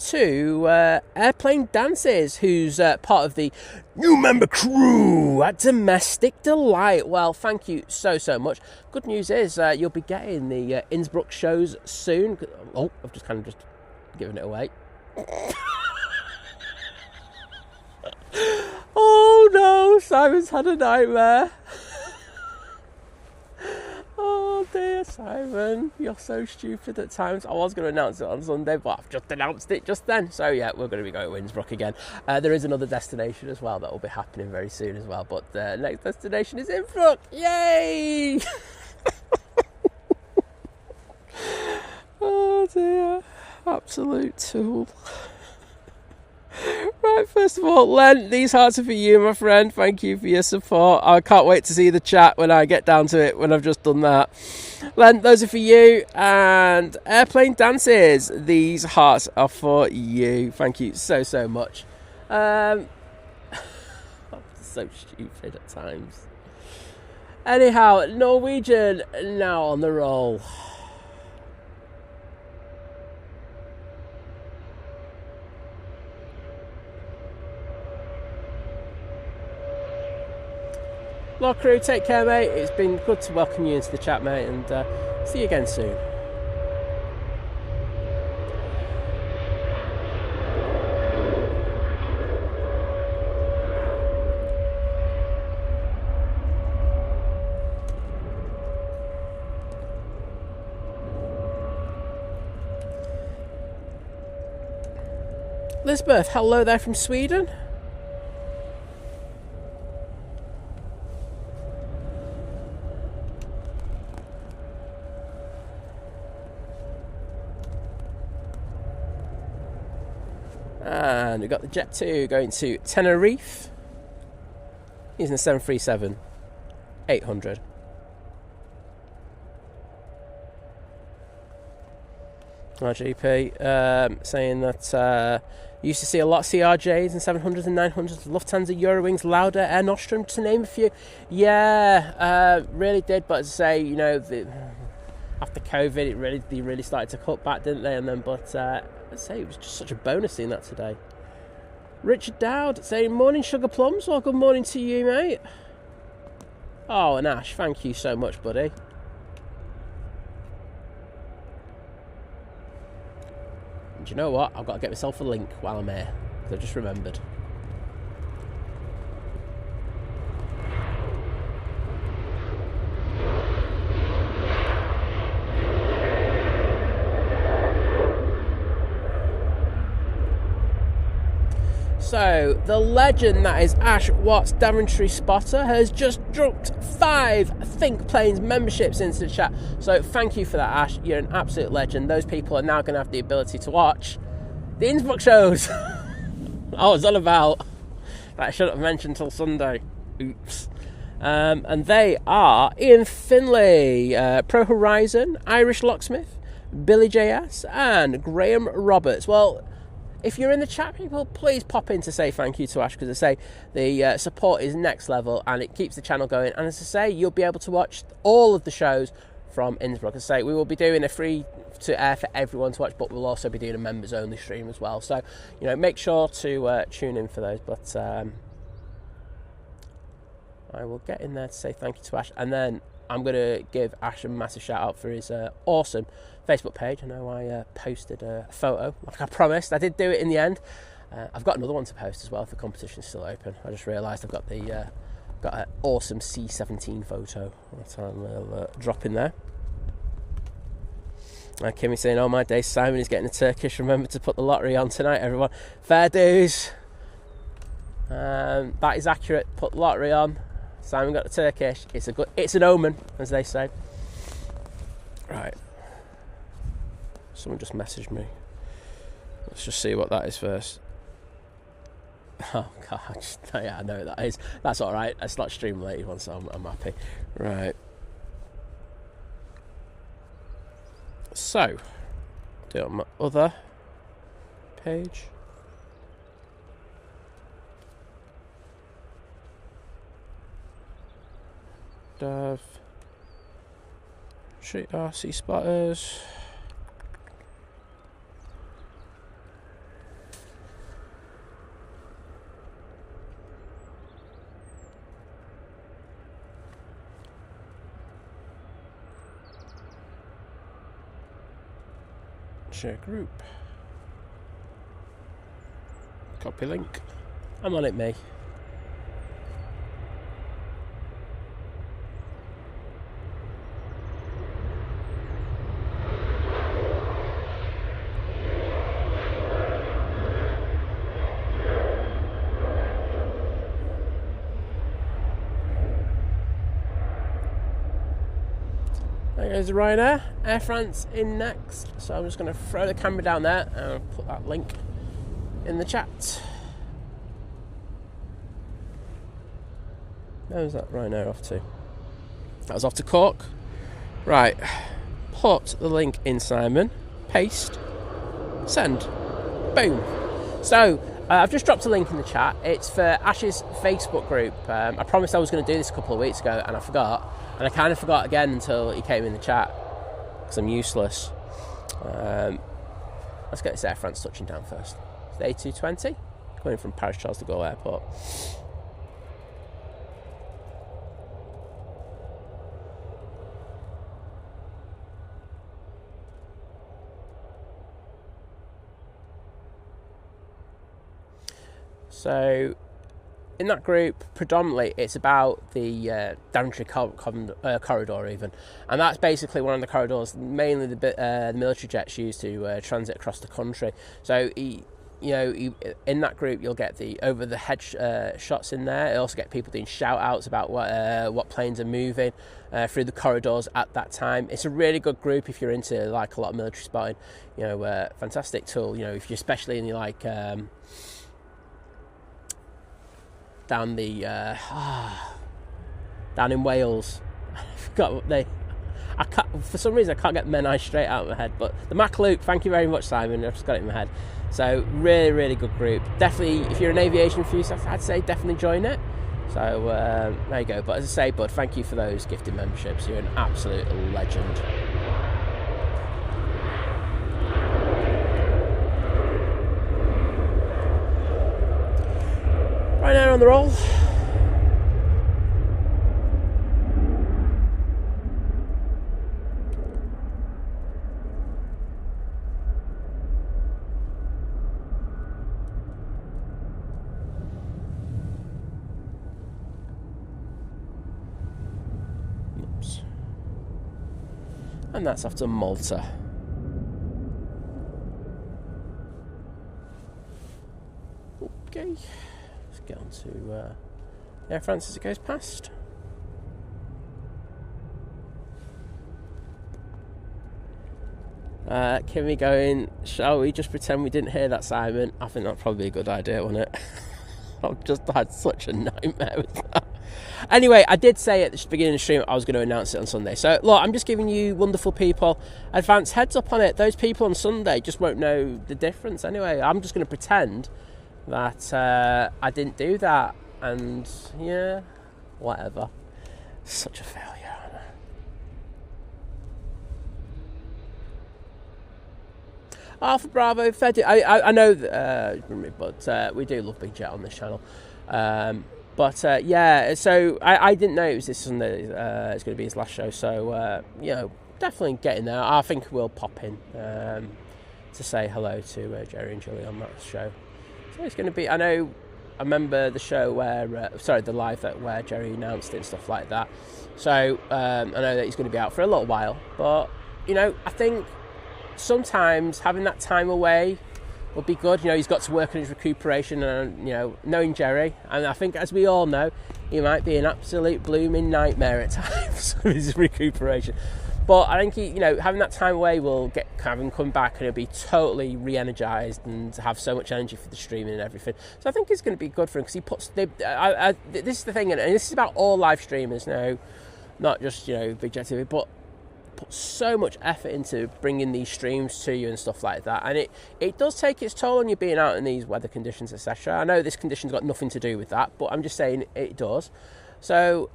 to Airplane Dances, who's part of the new member crew at Domestic Delight. Well, thank you so much. Good news is you'll be getting the Innsbruck shows soon. Oh, I've just given it away. Oh no, Simon's had a nightmare. Oh dear, Simon, you're so stupid at times. I was going to announce it on Sunday, but I've just announced it just then. So yeah, we're going to be going to Innsbruck again. There is another destination as well that will be happening very soon as well. But the next destination is Innsbruck. Yay! Oh dear, absolute tool. Right, first of all, Len, these hearts are for you, my friend. Thank you for your support. I can't wait to see the chat when I get down to it, when I've just done that. Len, those are for you. And Airplane Dances, these hearts are for you. Thank you so much. I'm so stupid at times. Anyhow, Norwegian now on the roll. Well, crew, take care, mate. It's been good to welcome you into the chat, mate, and see you again soon. Lisbeth, hello there from Sweden. And we've got the Jet 2 going to Tenerife using the 737-800. RGP saying that you used to see a lot of CRJs and 700s and 900s, Lufthansa, Eurowings, Lauda, Air Nostrum, to name a few. Yeah, really did. But as I say, after COVID, they really started to cut back, didn't they? And then, but let's say it was just such a bonus seeing that today. Richard Dowd saying, morning sugar plums. Well, good morning to you, mate. Oh, and Ash, thank you so much, buddy. And you know what? I've got to get myself a link while I'm here, because I just remembered. So, the legend that is Ash Watts, Daventry Spotter, has just dropped 5 Think Planes memberships into the chat. So, thank you for that, Ash. You're an absolute legend. Those people are now going to have the ability to watch the Innsbruck shows. I was on about that I shouldn't have mentioned till Sunday. Oops. And they are Ian Finlay, Pro Horizon, Irish Locksmith, Billy JS, and Graham Roberts. Well, if you're in the chat, people, please pop in to say thank you to Ash, because I say the support is next level and it keeps the channel going. And as I say, you'll be able to watch all of the shows from Innsbruck. As I say, we will be doing a free to air for everyone to watch, but we'll also be doing a members only stream as well. So, you know, make sure to tune in for those. But I will get in there to say thank you to Ash, and then I'm going to give Ash a massive shout out for his awesome Facebook page. I know I posted a photo like I promised. I did do it in the end. I've got another one to post as well if the competition's still open. I just realised I've got the got an awesome C-17 photo that I'll drop in there. Kimmy saying, oh my days, Simon is getting a Turkish. Remember to put the lottery on tonight, everyone. Fair dues. That is accurate. Put the lottery on. Simon got the Turkish. It's an omen, as they say. Right. Someone just messaged me. Let's just see what that is first. Oh God, yeah, I know what that is. That's all right. It's not stream related one, so I'm happy. Right. So, do it on my other page. Dav. Street RC spotters. Share group. Copy link. I'm on it, me. There goes the Ryanair. Air France in next. So I'm just going to throw the camera down there and put that link in the chat. Where's that Ryanair off to? That was off to Cork. Right. Put the link in, Simon. Paste. Send. Boom. So, I've just dropped a link in the chat. It's for Ash's Facebook group. I promised I was going to do this a couple of weeks ago and I forgot. And I kind of forgot again until he came in the chat, because I'm useless. Let's get this Air France touching down first. It's the A220, coming from Paris Charles de Gaulle Airport. So, in that group, predominantly, it's about the Daventry corridor even. And that's basically one of the corridors, mainly the military jets use to transit across the country. So, in that group, you'll get the over-the-head shots in there. You'll also get people doing shout-outs about what planes are moving through the corridors at that time. It's a really good group if you're into, like, a lot of military spotting. Fantastic tool, if you're especially in, down in Wales. I forgot what for some reason I can't get Menai straight out of my head, but the Mac Loop, thank you very much, Simon. I've just got it in my head. So really, really good group. Definitely, if you're an aviation enthusiast, I'd say definitely join it. So there you go. But as I say, bud, thank you for those gifted memberships. You're an absolute legend. Right now on the roll. Oops. And that's after Malta. Okay. Get on to Air France as it goes past. Kimmy going, shall we just pretend we didn't hear that, Simon? I think that'd probably be a good idea, wouldn't it? I've just had such a nightmare with that. Anyway, I did say at the beginning of the stream I was going to announce it on Sunday. So, look, I'm just giving you wonderful people advance heads up on it. Those people on Sunday just won't know the difference anyway. I'm just going to pretend that I didn't do that. And, yeah, whatever. Such a failure. Alpha Bravo, Fed. I know, but we do love Big Jet on this channel. Yeah, so I didn't know it was this Sunday. It's going to be his last show, so definitely getting there. I think we'll pop in to say hello to Jerry and Julie on that show. So it's going to be. I remember the show where, the live where Jerry announced it and stuff like that. So I know that he's going to be out for a little while, but I think sometimes having that time away would be good. He's got to work on his recuperation, and knowing Jerry, and I think, as we all know, he might be an absolute blooming nightmare at times with his recuperation. But I think having that time away will have him come back, and he'll be totally re-energized and have so much energy for the streaming and everything. So I think it's going to be good for him, because he puts this is the thing, and this is about all live streamers now, not just Big Jet TV, but put so much effort into bringing these streams to you and stuff like that, and it does take its toll on you being out in these weather conditions, etc. I know this condition's got nothing to do with that, but I'm just saying it does. So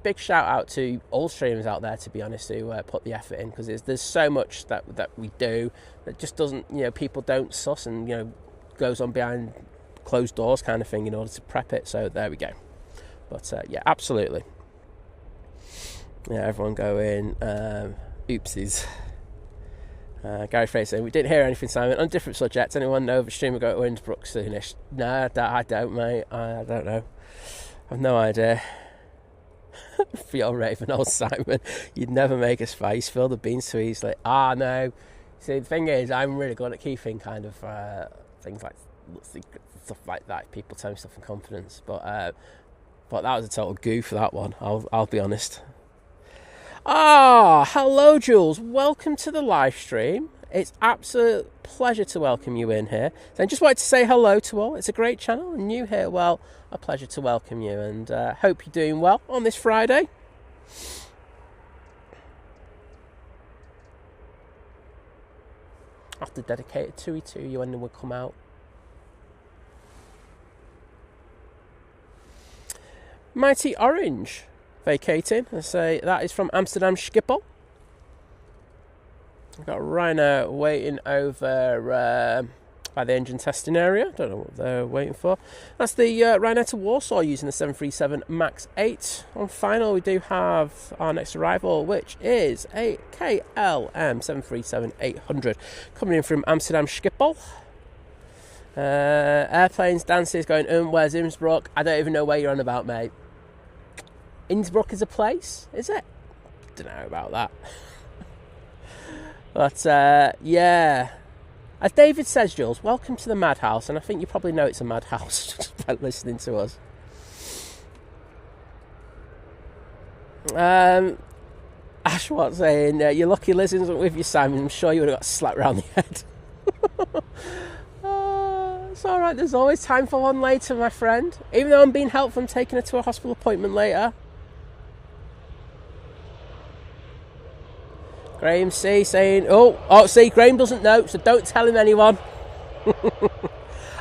big shout out to all streamers out there, to be honest, who put the effort in, because there's so much that we do that just doesn't, people don't suss and goes on behind closed doors kind of thing in order to prep it. So there we go. But yeah, absolutely. Yeah, everyone going, oopsies. Gary Fraser saying, we didn't hear anything, Simon. On different subjects, anyone know if a streamer going to Innsbruck soonish? No, I don't, mate. I don't know. I've no idea. For your Raven, old Simon, you'd never make us face. Fill the beans too easily. No. See, the thing is, I'm really good at keeping kind of things like stuff like that. People tell me stuff in confidence. But that was a total goof for that one. I'll be honest. Hello, Jules. Welcome to the live stream. It's absolute pleasure to welcome you in here. So I just wanted to say hello to all. It's a great channel, and new here. Well, a pleasure to welcome you, and hope you're doing well on this Friday. I have to dedicate a TUI to you when it will come out. Mighty Orange. Vacating. I say that is from Amsterdam Schiphol. I've got Ryanair waiting over by the engine testing area. Don't know what they're waiting for. That's the Ryanair to Warsaw using the 737 MAX 8. On final, we do have our next arrival, which is a KLM 737-800 coming in from Amsterdam Schiphol. Airplanes, dances going, where's Innsbruck? I don't even know where you're on about, mate. Innsbruck is a place, is it? Don't know about that. But, yeah. As David says, Jules, welcome to the madhouse. And I think you probably know it's a madhouse just by listening to us. Ashwat saying, you're lucky Liz isn't with you, Simon. I'm sure you would have got slapped round the head. It's alright, there's always time for one later, my friend. Even though I'm being helpful, I'm taking her to a hospital appointment later. Graham C saying, see, Graham doesn't know, so don't tell him, anyone.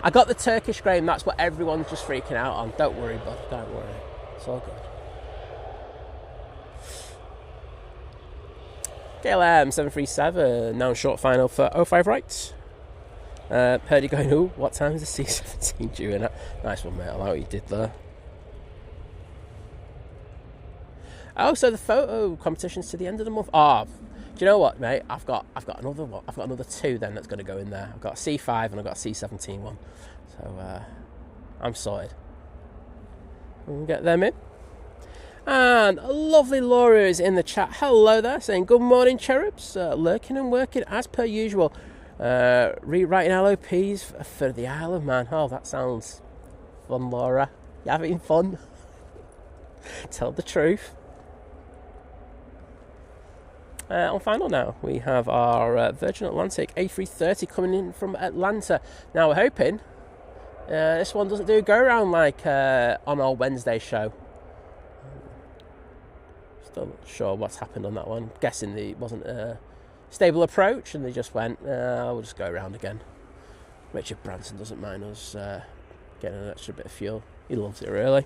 I got the Turkish, Graham, that's what everyone's just freaking out on. Don't worry, bud, don't worry. It's all good. KLM 737, now short final for 05 right. Heard you going, what time is the C-17 due in at? Nice one, mate, I like what you did there. So the photo competition's to the end of the month. Do you know what, mate? I've got another one. I've got another two then that's going to go in there. I've got a C5 and I've got a C17 one. So I'm sorted. We'll get them in. And lovely Laura is in the chat. Hello there, saying good morning, cherubs. Lurking and working as per usual. Rewriting LOPs for the Isle of Man. Oh, that sounds fun, Laura. You having fun? Tell the truth. On final now, we have our Virgin Atlantic A330 coming in from Atlanta. Now we're hoping this one doesn't do a go around like on our Wednesday show. Still not sure what's happened on that one. I'm guessing it wasn't a stable approach, and they just went, we'll just go around again. Richard Branson doesn't mind us getting an extra bit of fuel. He loves it, really.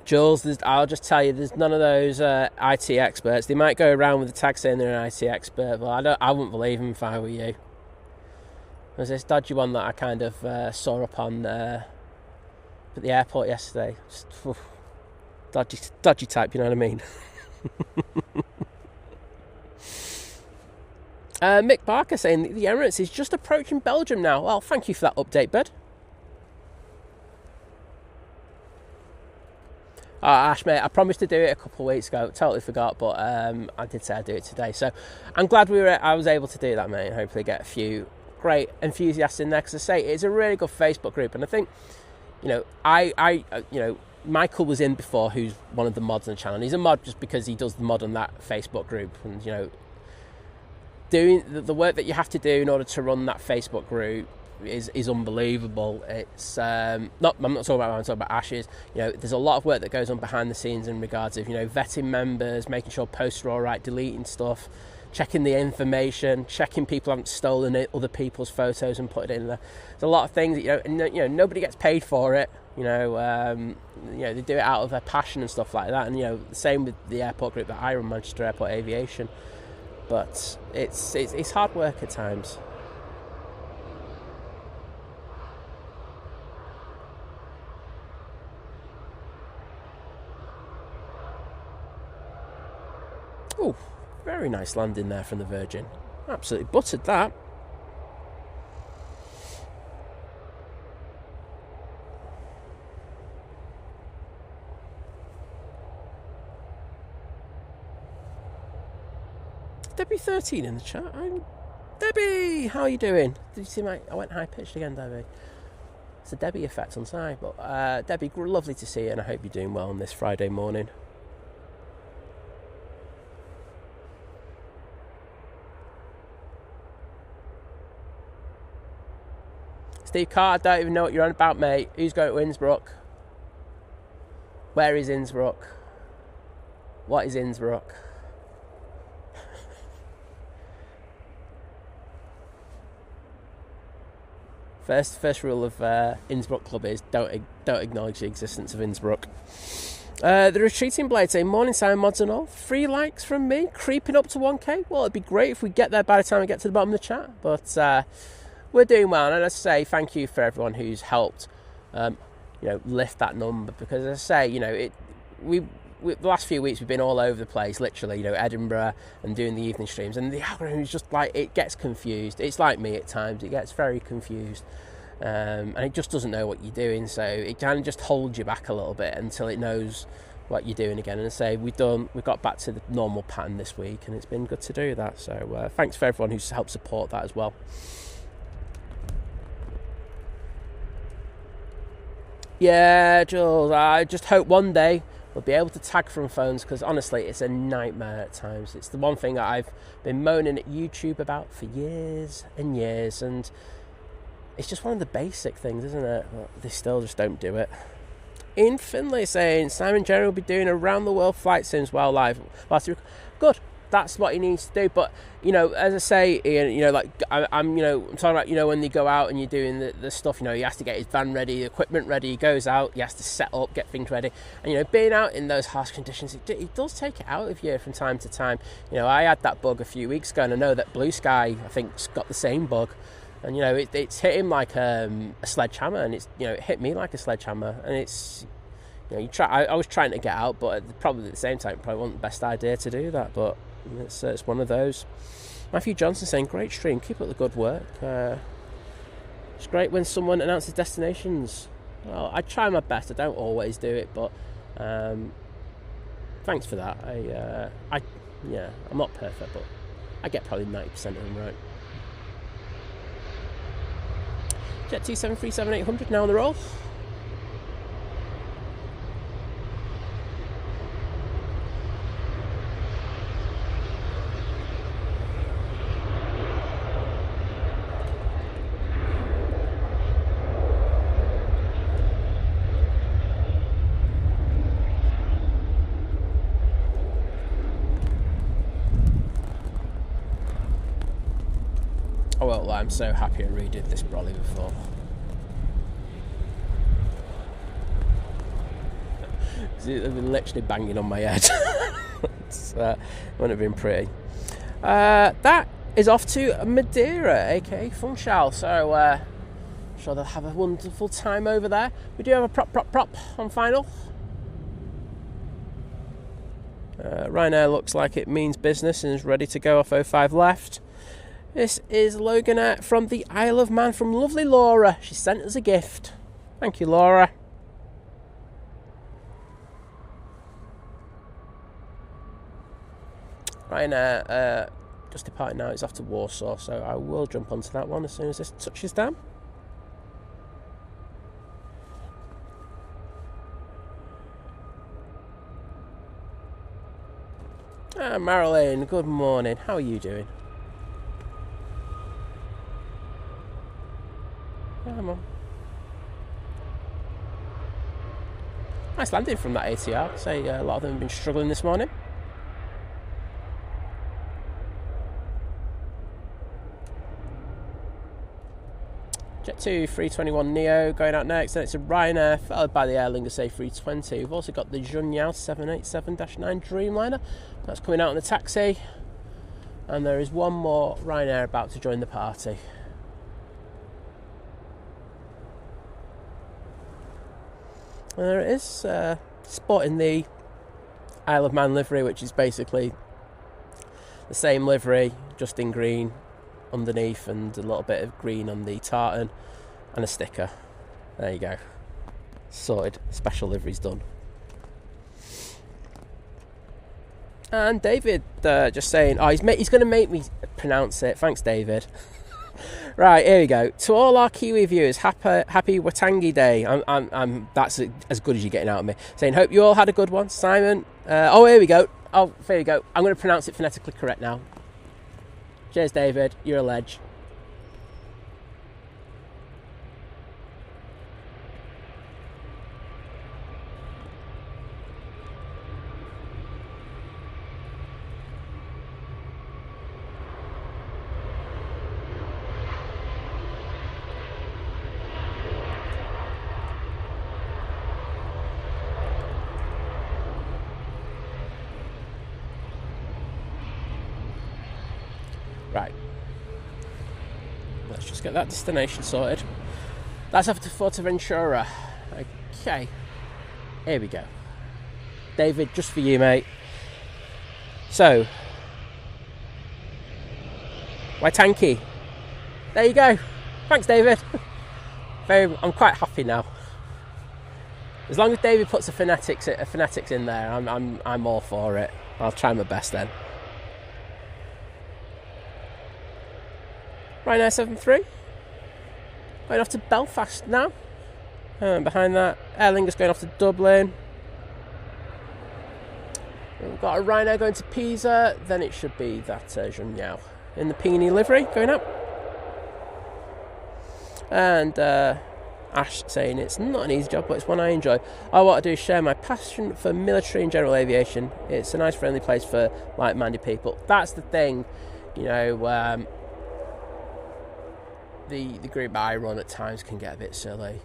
Jules, I'll just tell you, there's none of those IT experts. They might go around with the tag saying they're an IT expert, but I wouldn't believe them if I were you. There's this dodgy one that I kind of saw up on at the airport yesterday. Just, dodgy type, you know what I mean? Mick Barker saying that the Emirates is just approaching Belgium now. Well, thank you for that update, bud. Ash, mate, I promised to do it a couple of weeks ago. Totally forgot, but I did say I'd do it today. So I'm glad I was able to do that, mate, and hopefully get a few great enthusiasts in there. Because I say it's a really good Facebook group, and I think, Michael was in before, who's one of the mods on the channel. And he's a mod just because he does the mod on that Facebook group, and doing the work that you have to do in order to run that Facebook group is unbelievable. It's I'm not talking about I'm talking about Ash's. There's a lot of work that goes on behind the scenes in regards of vetting members, making sure posts are all right, deleting stuff, checking the information, checking people haven't stolen other people's photos and put it in there. There's a lot of things that, nobody gets paid for it. They do it out of their passion and stuff like that. And the same with the airport group that I run, Manchester Airport Aviation. But it's hard work at times. Oh, very nice landing there from the Virgin. Absolutely buttered that. Debbie 13 in the chat. Debbie, how are you doing? Did you see I went high pitched again, Debbie? It's a Debbie effect on side, but Debbie, lovely to see you, and I hope you're doing well on this Friday morning. Steve Carr, I don't even know what you're on about, mate. Who's going to Innsbruck? Where is Innsbruck? What is Innsbruck? First rule of Innsbruck Club is don't acknowledge the existence of Innsbruck. The Retreating Blade saying, morning time mods and all. 3 likes from me, creeping up to 1k. Well, it'd be great if we get there by the time we get to the bottom of the chat. But we're doing well, and as I say, thank you for everyone who's helped, lift that number. Because as I say, the last few weeks we've been all over the place, literally, Edinburgh and doing the evening streams, and the algorithm is just like, it gets confused. It's like me at times, it gets very confused, and it just doesn't know what you're doing, so it can just hold you back a little bit until it knows what you're doing again. And I say we've got back to the normal pattern this week, and it's been good to do that. So thanks for everyone who's helped support that as well. Yeah, Jules, I just hope one day we'll be able to tag from phones, because honestly it's a nightmare at times. It's the one thing that I've been moaning at YouTube about for years and years, and it's just one of the basic things, isn't it? But they still just don't do it. Ian Finlay saying Simon Jerry will be doing a round the world flight sims while live. Good. That's what he needs to do. But as I say, Ian, I'm talking about, when they go out and you're doing the stuff, he has to get his van ready, the equipment ready. He goes out, he has to set up, get things ready, and being out in those harsh conditions, it does take it out of you from time to time. I had that bug a few weeks ago, and I know that Blue Sky, I think, got the same bug, and it's hit him like a sledgehammer, and it's it hit me like a sledgehammer, and it's I was trying to get out, but probably at the same time, probably wasn't the best idea to do that, but. It's one of those. Matthew Johnson saying, great stream, keep up the good work. It's great when someone announces destinations. Well, I try my best, I don't always do it, but thanks for that. I'm not perfect, but I get probably 90% of them right. Jet 273-7800 now on the roll. won't lie, I'm so happy I redid this brolly before. They've been literally banging on my head. It wouldn't have been pretty. That is off to Madeira, aka Funchal. So I'm sure they'll have a wonderful time over there. We do have a prop on final. Ryanair looks like it means business and is ready to go off 05 left. This is Loganette from the Isle of Man from lovely Laura. She sent us a gift. Thank you, Laura. Ryanair just departing now. It's off to Warsaw, so I will jump onto that one as soon as this touches down. Marilyn, good morning. How are you doing? Come on. Nice landing from that ATR. Say a lot of them have been struggling this morning. Jet2 321neo going out next, then it's a Ryanair followed by the Aer Lingus A320. We've also got the Junyao 787-9 Dreamliner that's coming out on the taxi, and there is one more Ryanair about to join the party. And there it is, sporting the Isle of Man livery, which is basically the same livery just in green underneath and a little bit of green on the tartan and a sticker. There you go, sorted. Special livery's done. And David just saying, oh, he's going to make me pronounce it. Thanks, David. Right, here we go. To all our Kiwi viewers, happy Watangi Day. That's as good as you're getting out of me. Saying, hope you all had a good one. Simon. Oh, here we go. Oh, there we go. I'm going to pronounce it phonetically correct now. Cheers, David. You're a ledge. Right, let's just get that destination sorted. That's off to Fuerteventura. Okay, here we go. David, just for you, mate. So, Waitanki. There you go. Thanks, David. I'm quite happy now. As long as David puts a phonetics in there, I'm all for it. I'll try my best then. Ryanair 73 going off to Belfast now, and behind that Aer Lingus going off to Dublin. We've got a Ryanair going to Pisa, then it should be that Junyao in the Peony livery going up. And Ash saying it's not an easy job, but it's one I enjoy. All I want to do is share my passion for military and general aviation. It's a nice friendly place for like-minded people. That's the thing, you know. The group I run at times can get a bit silly,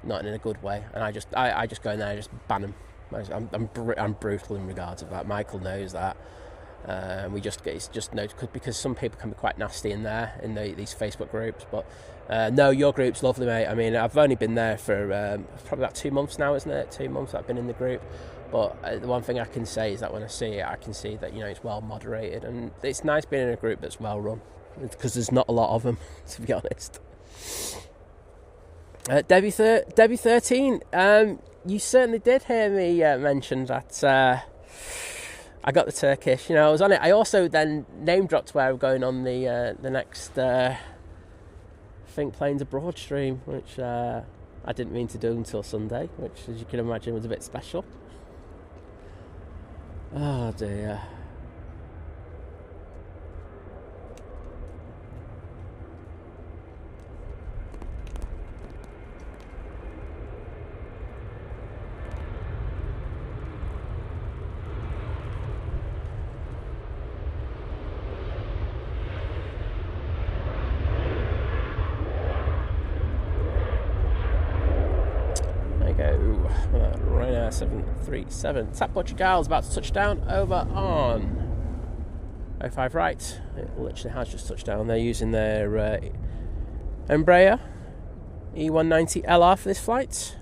not in a good way, and I just go in there and just ban them. I'm brutal in regards of that. Michael knows that. It's just no, because some people can be quite nasty in there in these Facebook groups. But no, your group's lovely, mate. I mean, I've only been there for probably about 2 months now, isn't it? 2 months I've been in the group. But the one thing I can say is that when I see it, I can see that, you know, it's well moderated, and it's nice being in a group that's well run, because there's not a lot of them, to be honest. Debbie 13, you certainly did hear me mention that I got the Turkish. You know, I was on it. I also then name dropped where I'm going on the next Think Planes Abroad stream, which I didn't mean to do until Sunday, which, as you can imagine, was a bit special. Oh dear. Ryanair 737. TAP Portugal is about to touch down over on 05 right. It literally has just touched down. They're using their Embraer E190 LR for this flight.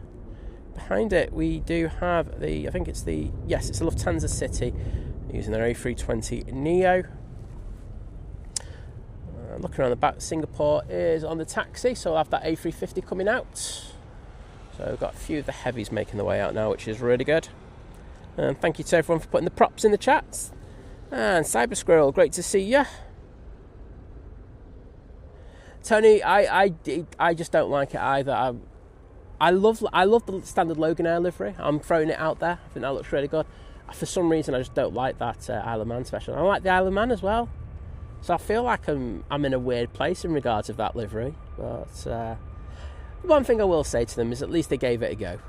Behind it we do have the, I think it's the, yes, it's the Lufthansa City using their A320 Neo. Looking around the back, Singapore is on the taxi, so we'll have that A350 coming out. So we've got a few of the heavies making their way out now, which is really good. And thank you to everyone for putting the props in the chats. And Cyber Squirrel, great to see you. Tony, I just don't like it either. I love the standard Loganair livery. I'm throwing it out there. I think that looks really good. For some reason, I just don't like that Isle of Man special. I like the Isle of Man as well. So I feel like I'm in a weird place in regards of that livery. But one thing I will say to them is at least they gave it a go.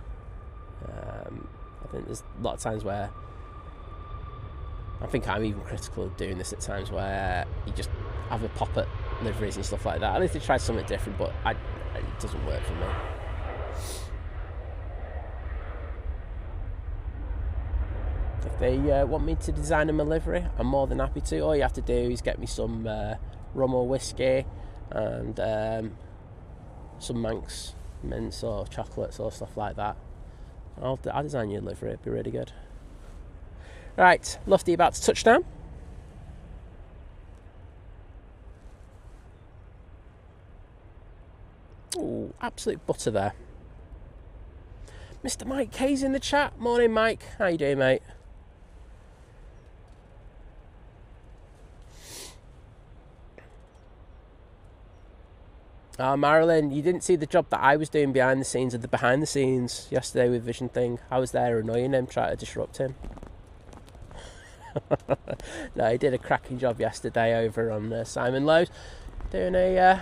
I think there's a lot of times where I think I'm even critical of doing this at times where you just have a pop at liveries and stuff like that. At least they tried something different, but it doesn't work for me. If they want me to design them a livery, I'm more than happy to. All you have to do is get me some rum or whiskey and some Manx mints or chocolates or stuff like that. I'll design you a livery. It'd be really good. Right, Lufty about to touch down. Ooh, absolute butter there. Mr. Mike K's in the chat. Morning, Mike. How you doing, mate? Marilyn, you didn't see the job that I was doing behind the scenes of the behind the scenes yesterday with Vision Thing. I was there annoying him, trying to disrupt him. No, he did a cracking job yesterday over on Simon Lowe's, doing a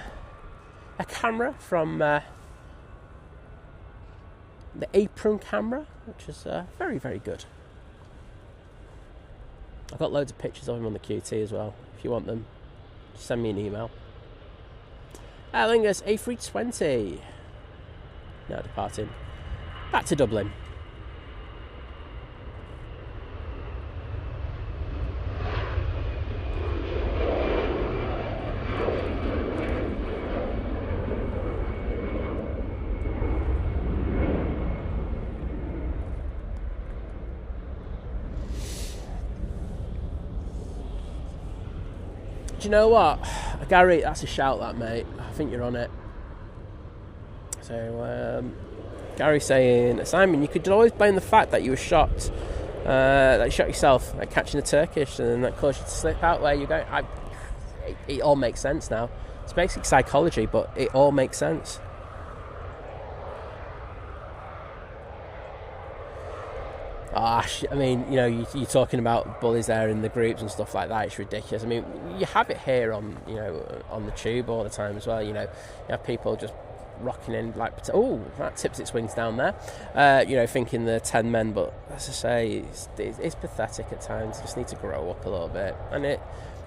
camera from the apron camera, which is very, very good. I've got loads of pictures of him on the QT as well. If you want them, just send me an email. Lingus A320 now departing back to Dublin. Do you know what, Gary? That's a shout, that, mate. I think you're on it. So, Gary saying, Simon, you could always blame the fact that you were shot, that you shot yourself at catching a Turkish, and that caused you to slip out where you go. It all makes sense now. It's basic psychology, but it all makes sense. I mean, you know, you're talking about bullies there in the groups and stuff like that. It's ridiculous. I mean, you have it here on, you know, on the tube all the time as well. You know, you have people just rocking in like, oh, that tips its wings down there. You know, thinking they're 10 men, but as I say, it's pathetic at times. You just need to grow up a little bit. And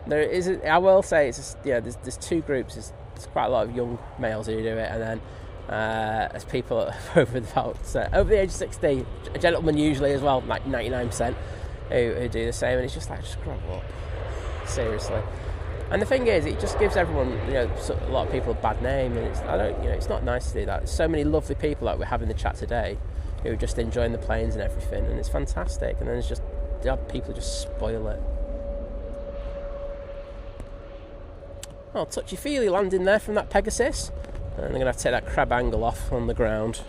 there is, I will say, it's just, yeah, there's two groups. There's quite a lot of young males who do it, and then as people over the age of 60, a gentleman usually as well, like 99%, who do the same, and it's just like, just grow up, seriously. And the thing is, it just gives everyone, you know, a lot of people a bad name, and it's not nice to do that. There's so many lovely people that we have in the chat today who are just enjoying the planes and everything, and it's fantastic. And then it's just people just spoil it. Oh, touchy-feely landing there from that Pegasus. And I'm going to have to take that crab angle off on the ground.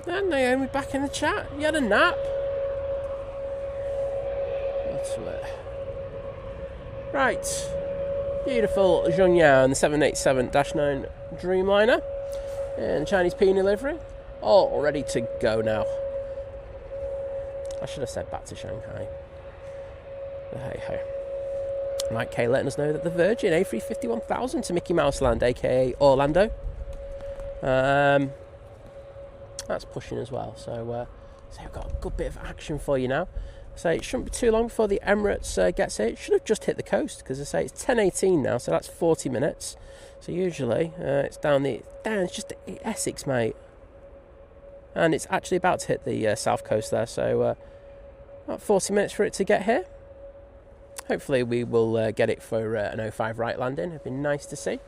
And Naomi back in the chat. You had a nap? That's it. Right. Beautiful Zhongyao and the 787-9 Dreamliner and Chinese Peony livery, all ready to go now. I should have said back to Shanghai. But hey. Mike K letting us know that the Virgin A350-1000 to Mickey Mouse Land, aka Orlando. That's pushing as well. So we've got a good bit of action for you now. So it shouldn't be too long before the Emirates gets here. It should have just hit the coast, because I say it's 10:18 now, so that's 40 minutes. So usually it's it's just Essex, mate. And it's actually about to hit the south coast there, so about 40 minutes for it to get here. Hopefully we will get it for an 05 right landing. It'd be nice to see.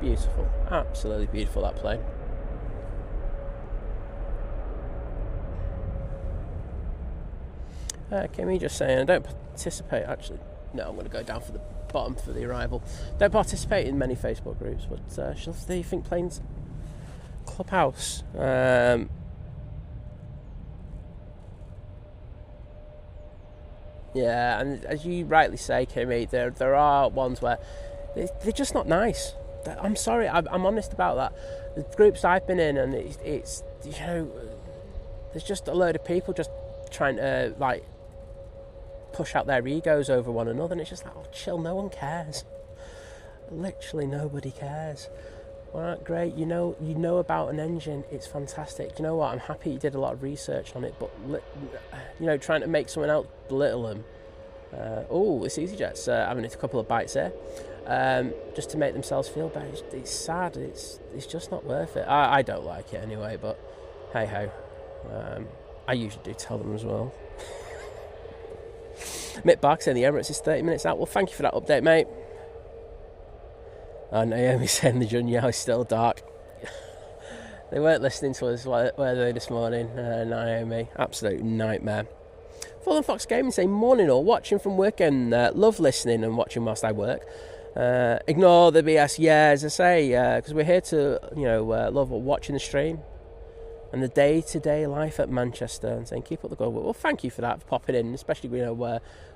Beautiful, absolutely beautiful, that plane. Okay, me just saying, I don't participate, actually. No, I'm going to go down for the bottom for the arrival. Don't participate in many Facebook groups, but shall the Think Planes Clubhouse. Yeah, and as you rightly say, Kimmy, there are ones where they're just not nice. I'm sorry, I'm honest about that. The groups I've been in, and it's there's just a load of people just trying to like push out their egos over one another, and it's just like, oh, chill, no one cares. Literally nobody cares. Well, great, you know about an engine, it's fantastic. You know what, I'm happy you did a lot of research on it, but trying to make someone else belittle them. This Easyjet's having a couple of bites there, just to make themselves feel better. It's sad. It's just not worth it. I don't like it anyway, but hey ho. I usually do tell them as well. Mick Bark saying the Emirates is 30 minutes out. Well, thank you for that update, mate. Naomi saying the Junyao is still dark. They weren't listening to us, were they, this morning? Naomi, absolute nightmare. Fallen Fox Gaming saying, morning all, watching from work, and love listening and watching whilst I work. Ignore the BS, yeah, as I say, because we're here to, love watching the stream and the day-to-day life at Manchester, and saying keep up the good work. Well, thank you for that, for popping in, especially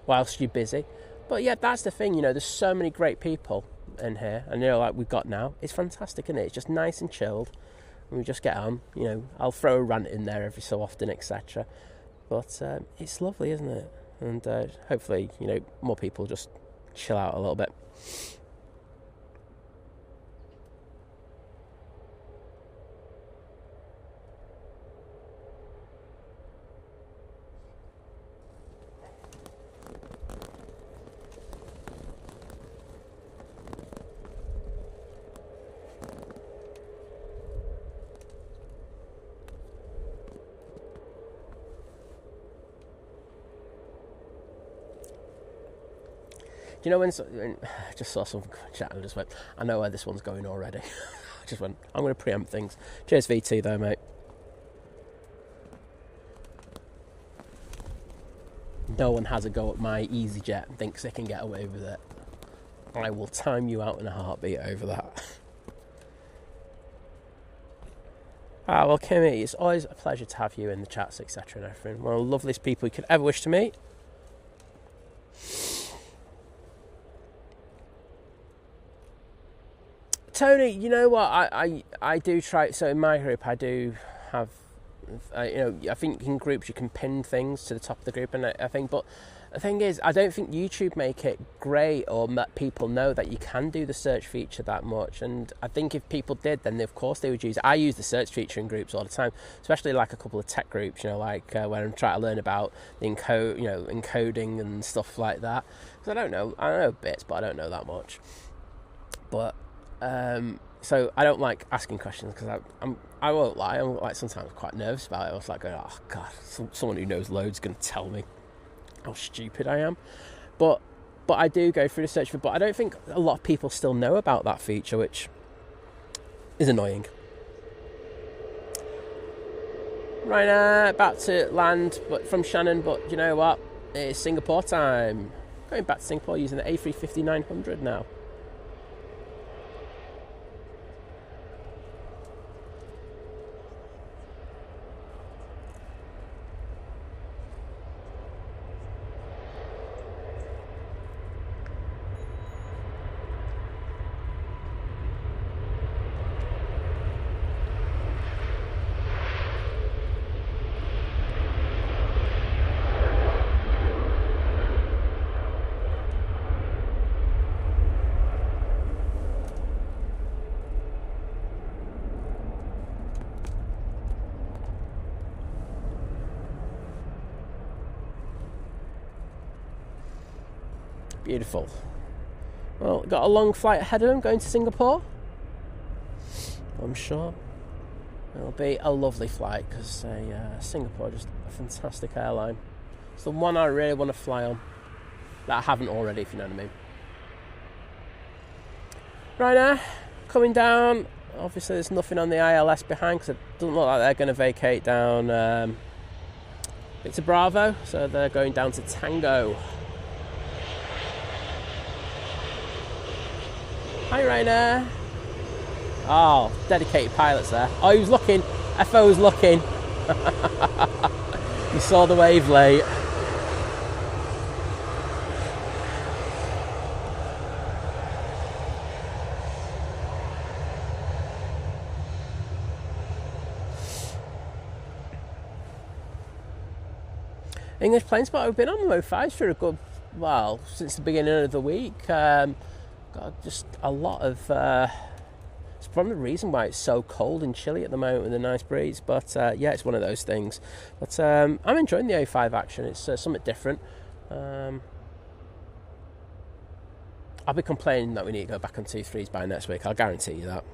whilst you're busy. But yeah, that's the thing, there's so many great people in here, and like we've got now, it's fantastic, isn't it? It's just nice and chilled, and we just get on. I'll throw a rant in there every so often, etc. But it's lovely, isn't it? And hopefully, more people just chill out a little bit. Do you know when I just saw someone chat and just went, I know where this one's going already. I just went, I'm going to preempt things. Cheers VT though, mate. No one has a go at my Easyjet and thinks they can get away with it. I will time you out in a heartbeat over that. Well, Kimmy, it's always a pleasure to have you in the chats, etc. and everything. One of the loveliest people you could ever wish to meet. Tony, you know what, I do try, so in my group I do have, I think in groups you can pin things to the top of the group, and I think, but the thing is, I don't think YouTube make it great or let people know that you can do the search feature that much, and I think if people did, then of course they would use it. I use the search feature in groups all the time, especially like a couple of tech groups, when I'm trying to learn about the encoding and stuff like that, because I know bits, but I don't know that much, but so I don't like asking questions, because I won't lie, I'm like sometimes quite nervous about it. I was like going, oh god, someone who knows loads is going to tell me how stupid I am, but I do go through the search for, but I don't think a lot of people still know about that feature, which is annoying. Ryanair about to land, but from Shannon. But you know what? It's Singapore time. Going back to Singapore using the A350-900 now. Beautiful. Well, got a long flight ahead of them going to Singapore. I'm sure it'll be a lovely flight because Singapore is just a fantastic airline. It's the one I really want to fly on that I haven't already, if you know what I mean. Ryanair coming down. Obviously, there's nothing on the ILS behind because it doesn't look like they're going to vacate down Victor Bravo, so they're going down to Tango. Hi Ryanair. Oh, dedicated pilots there. Oh, he was looking. FO was looking. You saw the wave late. English plane spot. We've been on the 05s for a good while, since the beginning of the week. Got just a lot of it's probably the reason why it's so cold and chilly at the moment with a nice breeze, but yeah, it's one of those things. But I'm enjoying the A5 action. It's something different. I'll be complaining that we need to go back on 2.3s by next week, I'll guarantee you that.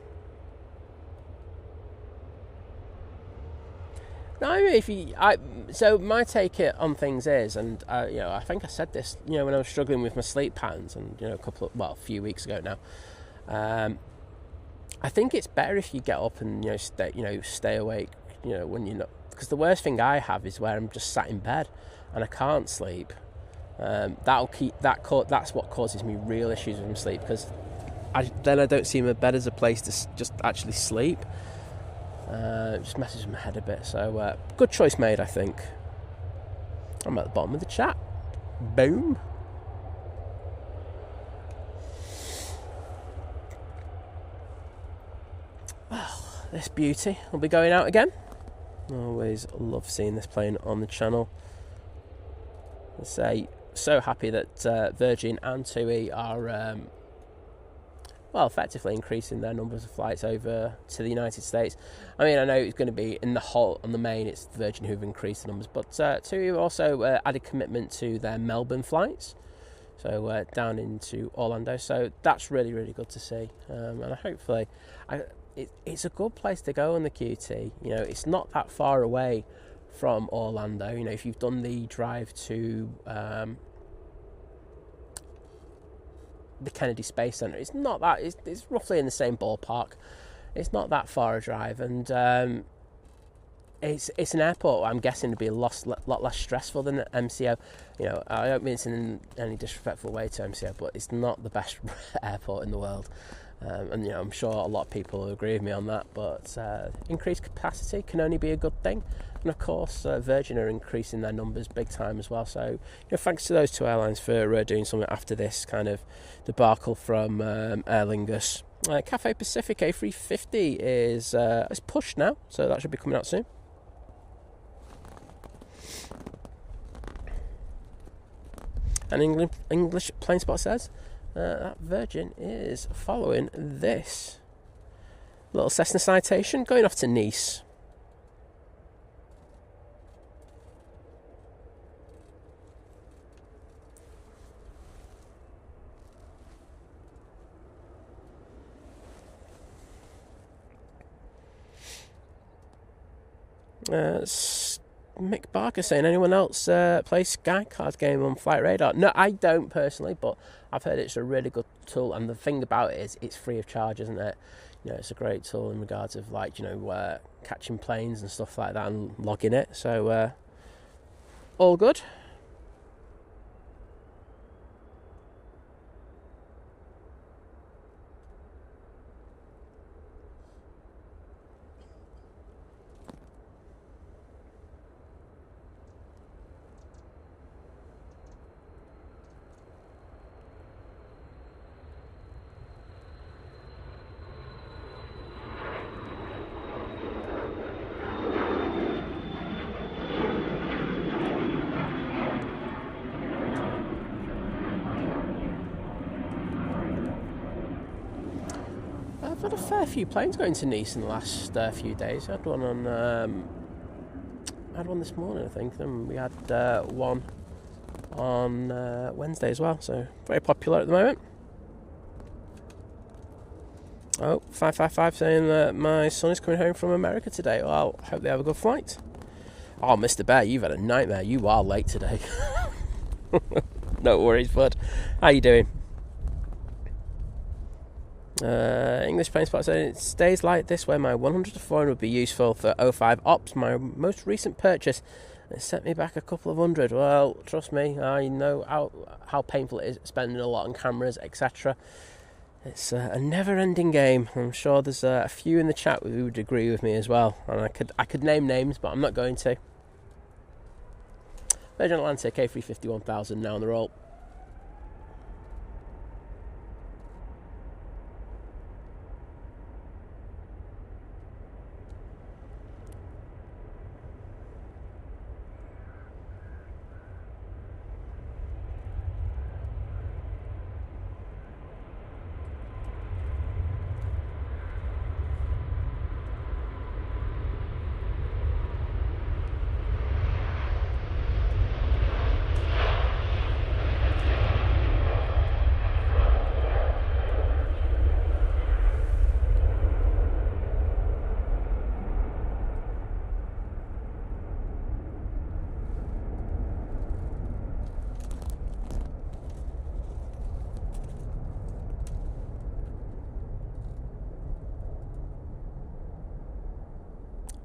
No, I mean, so my take it on things is, and I think I said this, when I was struggling with my sleep patterns, and a few weeks ago now. I think it's better if you get up and stay awake, when you're not, because the worst thing I have is where I'm just sat in bed and I can't sleep. That's what causes me real issues with my sleep, because then I don't see my bed as a place to just actually sleep. It just messes with my head a bit. So good choice made, I think. I'm at the bottom of the chat. Boom. Well, this beauty will be going out again. Always love seeing this plane on the channel. I say so happy that Virgin and TUI are effectively increasing their numbers of flights over to the United States. I mean, I know it's going to be on the main, it's Virgin who've increased the numbers, but TUI also added commitment to their Melbourne flights, so down into Orlando. So that's really, really good to see, and hopefully, it's a good place to go on the QT. It's not that far away from Orlando. If you've done the drive to the Kennedy Space Center, it's not that. It's roughly in the same ballpark. It's not that far a drive, and it's an airport I'm guessing to be a lot less stressful than MCO. I don't mean this in any disrespectful way to MCO, but it's not the best airport in the world. And I'm sure a lot of people will agree with me on that, but increased capacity can only be a good thing. And of course, Virgin are increasing their numbers big time as well. So, thanks to those two airlines for doing something after this kind of debacle from Aer Lingus. Cathay Pacific A350 is pushed now, so that should be coming out soon. And English Plane Spot says that Virgin is following this little Cessna Citation going off to Nice. Mick Barker saying, anyone else play Sky Card game on Flight Radar? No, I don't personally, but I've heard it's a really good tool, and the thing about it is it's free of charge, isn't it? It's a great tool in regards of catching planes and stuff like that and logging it. So all good. I've had a fair few planes going to Nice in the last few days. I had one this morning, I think. Then we had one on Wednesday as well. So very popular at the moment. Oh, 555 saying that my son is coming home from America today. Well, I hope they have a good flight. Oh, Mr. Bear, you've had a nightmare. You are late today. No worries, bud. How you doing? English Plane Spot saying, it stays like this where my 100 to 400 would be useful for 05 ops, my most recent purchase. It set me back a couple of hundred. Well, trust me, I know how painful it is spending a lot on cameras, etc. It's a never-ending game. I'm sure there's a few in the chat who would agree with me as well, and I could name names, but I'm not going to. Virgin Atlantic A350 1000 now on the roll.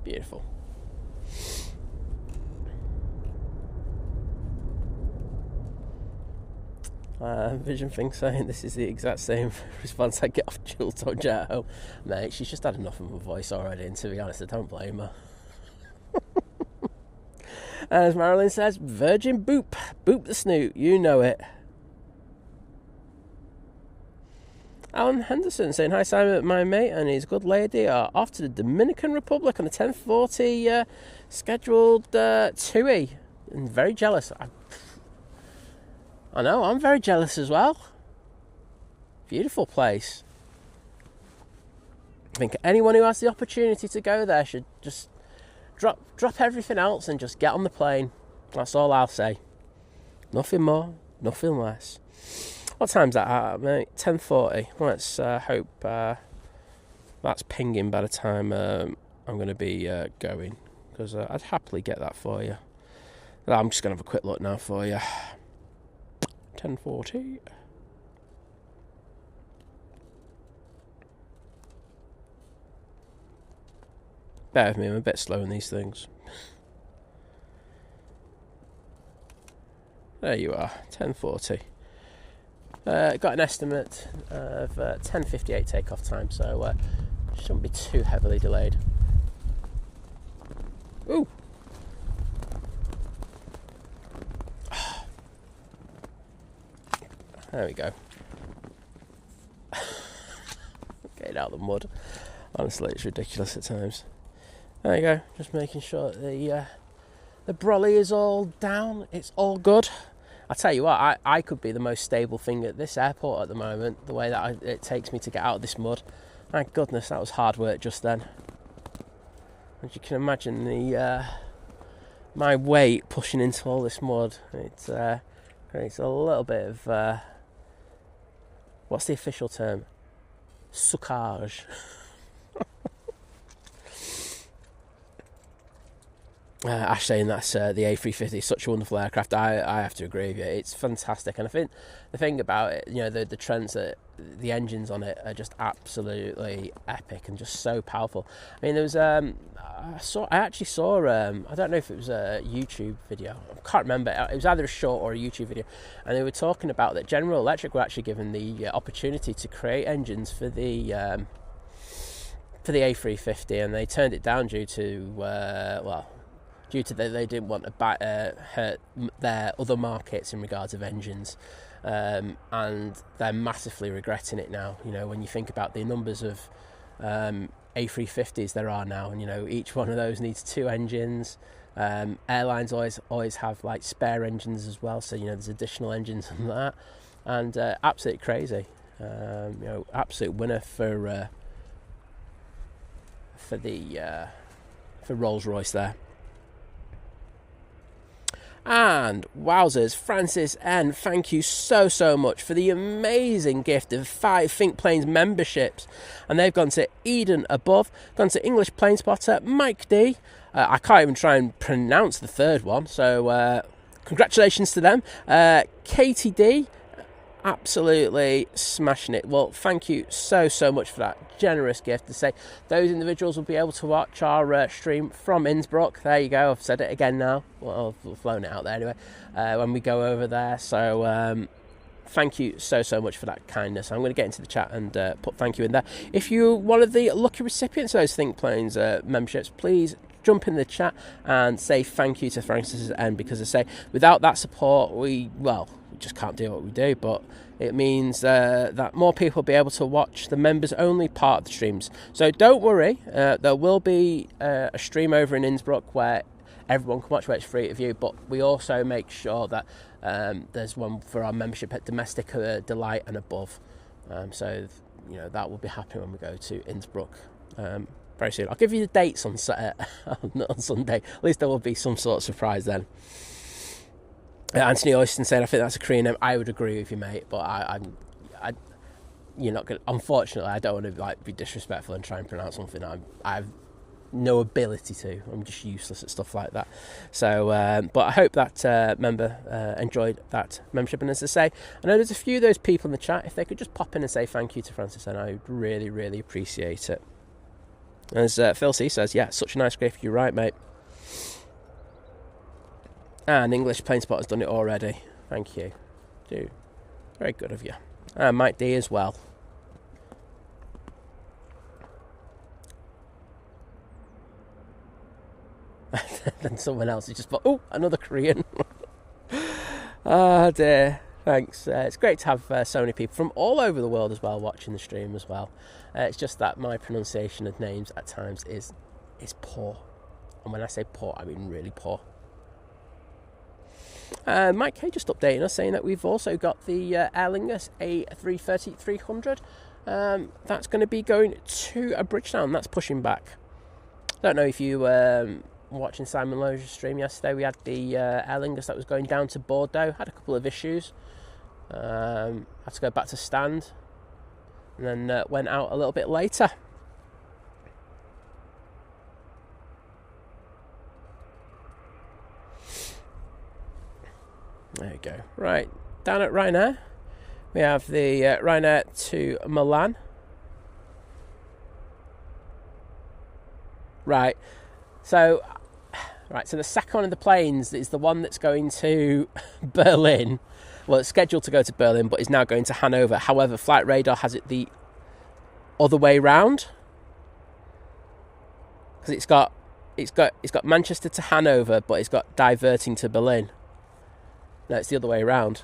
Beautiful. Vision thing saying this is the exact same response I get off Jules Dodge at home. Mate, she's just had enough of my voice already, and to be honest, I don't blame her. As Marilyn says, Virgin Boop. Boop the snoot, you know it. Alan Henderson saying, hi Simon, my mate and his good lady are off to the Dominican Republic on the 10:40 scheduled TUI. I'm very jealous. I know, I'm very jealous as well. Beautiful place. I think anyone who has the opportunity to go there should just drop everything else and just get on the plane. That's all I'll say. Nothing more, nothing less. What time's that at, mate? 10:40. Let's hope that's pinging by the time I'm going to be going. Because I'd happily get that for you. I'm just going to have a quick look now for you. 10:40. Bear with me, I'm a bit slow in these things. There you are, 10:40. Got an estimate of 10:58 takeoff time, so shouldn't be too heavily delayed. Ooh! There we go. Getting out of the mud. Honestly, it's ridiculous at times. There you go. Just making sure that the brolly is all down. It's all good. I tell you what, I could be the most stable thing at this airport at the moment. The way that it takes me to get out of this mud. Thank goodness that was hard work just then. As you can imagine, my weight pushing into all this mud, it creates a little bit of what's the official term? Suckage. Ash saying that's the A350 is such a wonderful aircraft. I have to agree with you. It's fantastic, and I think the thing about it, the trends that the engines on it are just absolutely epic and just so powerful. I mean, there was I actually saw I don't know if it was a YouTube video. I can't remember. It was either a short or a YouTube video, and they were talking about that General Electric were actually given the opportunity to create engines for the A350, and they turned it down due to they didn't want to hurt their other markets in regards of engines, and they're massively regretting it now. When you think about the numbers of A350s there are now, and each one of those needs 2 engines. Airlines always have like spare engines as well, so there's additional engines on that, and absolutely crazy. Absolute winner for Rolls-Royce there. And wowzers, Francis N, thank you so much for the amazing gift of 5 Think Planes memberships. And they've gone to Eden Above, gone to English Plane Spotter, Mike D. I can't even try and pronounce the third one, so congratulations to them. Katie D, absolutely smashing it. Well, thank you so much for that generous gift. To say those individuals will be able to watch our stream from Innsbruck. There you go, I've said it again now. Well, I've flown it out there anyway, when we go over there. So thank you so much for that kindness. I'm going to get into the chat and put thank you in there. If you're one of the lucky recipients of those Think Planes memberships, please jump in the chat and say thank you to Francis N, because I say without that support we just can't do what we do. But it means that more people will be able to watch the members only part of the streams. So don't worry, there will be a stream over in Innsbruck where everyone can watch, where it's free to view, but we also make sure that there's one for our membership at Domestic Delight and above. So that will be happening when we go to Innsbruck very soon. I'll give you the dates on Sunday. At least there will be some sort of surprise then. Anthony Oyston said, I think that's a Korean name. I would agree with you, mate, but you're not going to, unfortunately, I don't want to be disrespectful and try and pronounce something I have no ability to. I'm just useless at stuff like that. So, but I hope that member enjoyed that membership. And as I say, I know there's a few of those people in the chat. If they could just pop in and say thank you to Francis, then I would really appreciate it. As Phil C says, yeah, such a nice gift. You're right, mate. And English Plane Spot has done it already. Thank you. Dude, very good of you. And Mike D as well. Then someone else has just thought, oh, another Korean. Oh dear. Thanks. It's great to have so many people from all over the world as well watching the stream as well. It's just that my pronunciation of names at times is poor. And when I say poor, I mean really poor. Mike K just updating us, saying that we've also got the Aer Lingus A330-300. That's going to be going to a Bridgetown. That's pushing back. I don't know if you were watching Simon Loge's stream yesterday. We had the Aer Lingus that was going down to Bordeaux. Had a couple of issues. Had to go back to stand. And then went out a little bit later. There you go. Right, down at Ryanair, we have the Ryanair to Milan. Right, so the second one of the planes is the one that's going to Berlin. Well, it's scheduled to go to Berlin, but is now going to Hanover. However, Flight Radar has it the other way round, because it's got Manchester to Hanover, but it's got diverting to Berlin. No, it's the other way around,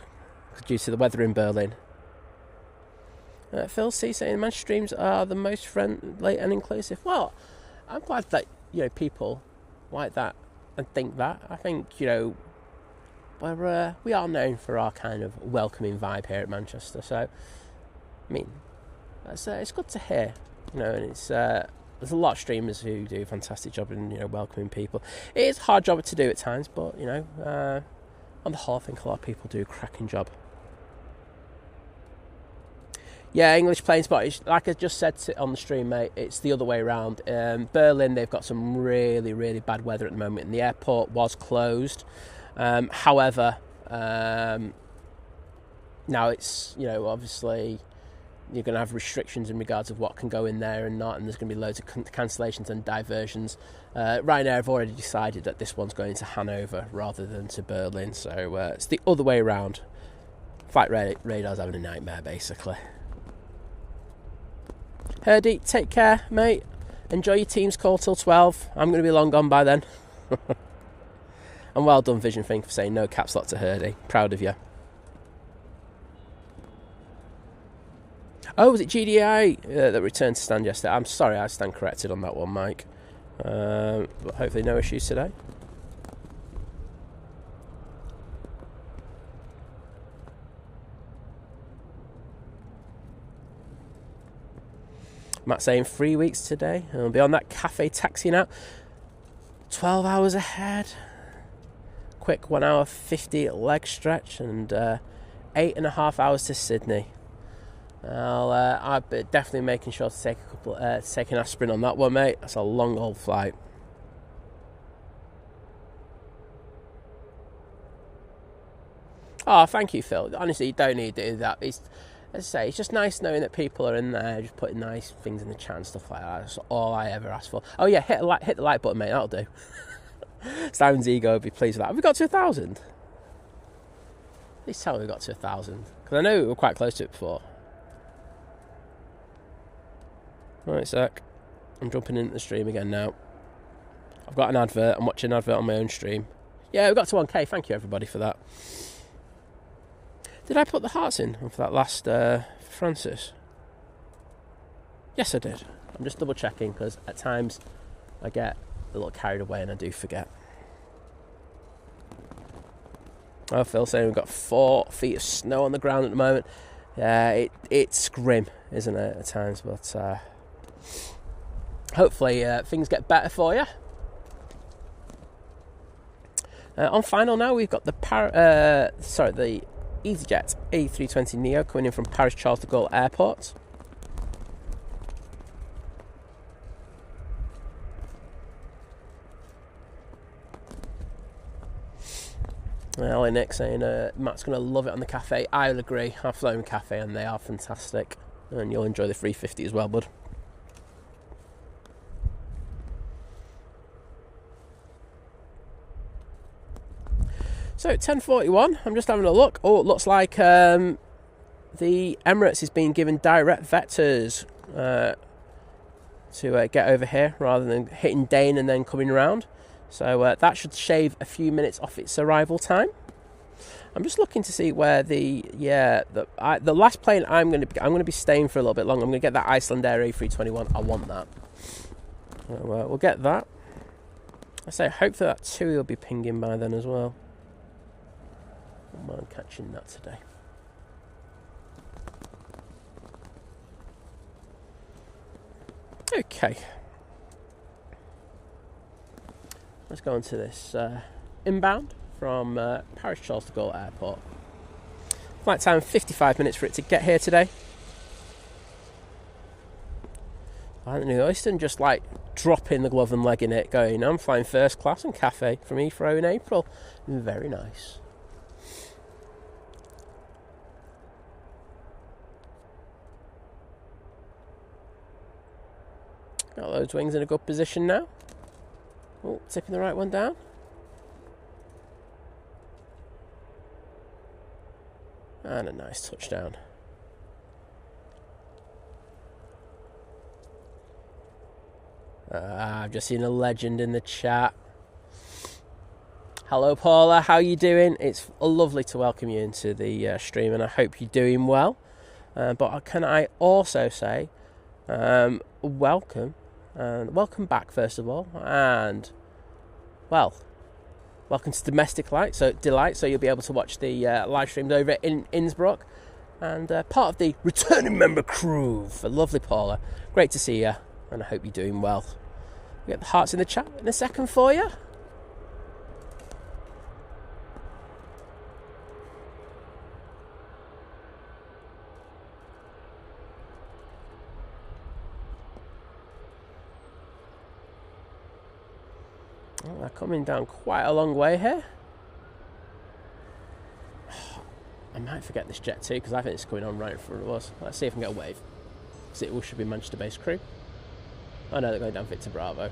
due to the weather in Berlin. Phil C saying Manchester streams are the most friendly and inclusive. Well, I'm glad that people like that and think that. I think we are known for our kind of welcoming vibe here at Manchester. So, I mean, it's good to hear. And it's there's a lot of streamers who do a fantastic job in welcoming people. It is a hard job to do at times, but on the whole, I think a lot of people do a cracking job. Yeah, English plane spot. It's, like I just said on the stream, mate, it's the other way around. Berlin, they've got some really, really bad weather at the moment, and the airport was closed. However, now it's, obviously you're going to have restrictions in regards of what can go in there and not, and there's going to be loads of cancellations and diversions. Ryanair have already decided that this one's going to Hanover rather than to Berlin, so it's the other way around. Flight radar's having a nightmare, basically. Herdy, take care, mate. Enjoy your team's call till 12. I'm going to be long gone by then. And well done, Vision Thing, for saying no caps lock to Herdy. Proud of you. Oh, was it GDI that returned to stand yesterday? I'm sorry, I stand corrected on that one, Mike. But hopefully no issues today. Matt saying 3 weeks today. I'll be on that Cathay taxi now. 12 hours ahead. Quick 1 hour 50 leg stretch and 8.5 hours to Sydney. I'll be definitely making sure to take an aspirin on that one, mate. That's a long old flight. Oh, thank you, Phil. Honestly, you don't need to do that. As I say, it's just nice knowing that people are in there, just putting nice things in the chat and stuff like that. That's all I ever ask for. Oh yeah, hit the like button, mate. That'll do. Simon's ego would be pleased with that. Have we got to 1,000? Please tell me we got to 1,000, because I know we were quite close to it before. Right, sec. I'm jumping into the stream again now. I've got an advert. I'm watching an advert on my own stream. Yeah, we got to 1k. Thank you, everybody, for that. Did I put the hearts in for that last Francis? Yes, I did. I'm just double checking, because at times I get a little carried away and I do forget. Oh, Phil saying we've got 4 feet of snow on the ground at the moment. Yeah, it's grim, isn't it, at times? But hopefully things get better for you. On final now, we've got the Easyjet A380 Neo coming in from Paris Charles de Gaulle Airport. Ellie Nick saying Matt's going to love it on the Cathay. I'll agree. I've flown Cathay and they are fantastic. And you'll enjoy the 350 as well, bud. So 10:41, I'm just having a look. Oh, it looks like the Emirates is being given direct vectors to get over here rather than hitting Dane and then coming around. So that should shave a few minutes off its arrival time. I'm just looking to see where the last plane I'm going to be staying for a little bit longer. I'm going to get that Icelandair A321. I want that. So, we'll get that. I say hopefully that TUI will be pinging by then as well. I don't mind catching that today. Okay. Let's go into this inbound from Paris Charles de Gaulle Airport. Flight time 55 minutes for it to get here today. I don't know, Oyston just like dropping the glove and leg in it, going, I'm flying first class on Cathay from Heathrow in April. Very nice. Got those wings in a good position now. Oh, tipping the right one down. And a nice touchdown. I've just seen a legend in the chat. Hello, Paula. How you doing? It's lovely to welcome you into the stream, and I hope you're doing well. But can I also say welcome. Welcome back, first of all. And, well, welcome to Domestic Delight. So you'll be able to watch the live streams over in Innsbruck. And part of the returning member crew for lovely Paula. Great to see you, and I hope you're doing well. We'll get the hearts in the chat in a second for you. They're coming down quite a long way here. I might forget this jet too, because I think it's coming on right in front of us. Let's see if I can get a wave. Because it all should be Manchester-based crew. Oh no, they're going down Victor Bravo.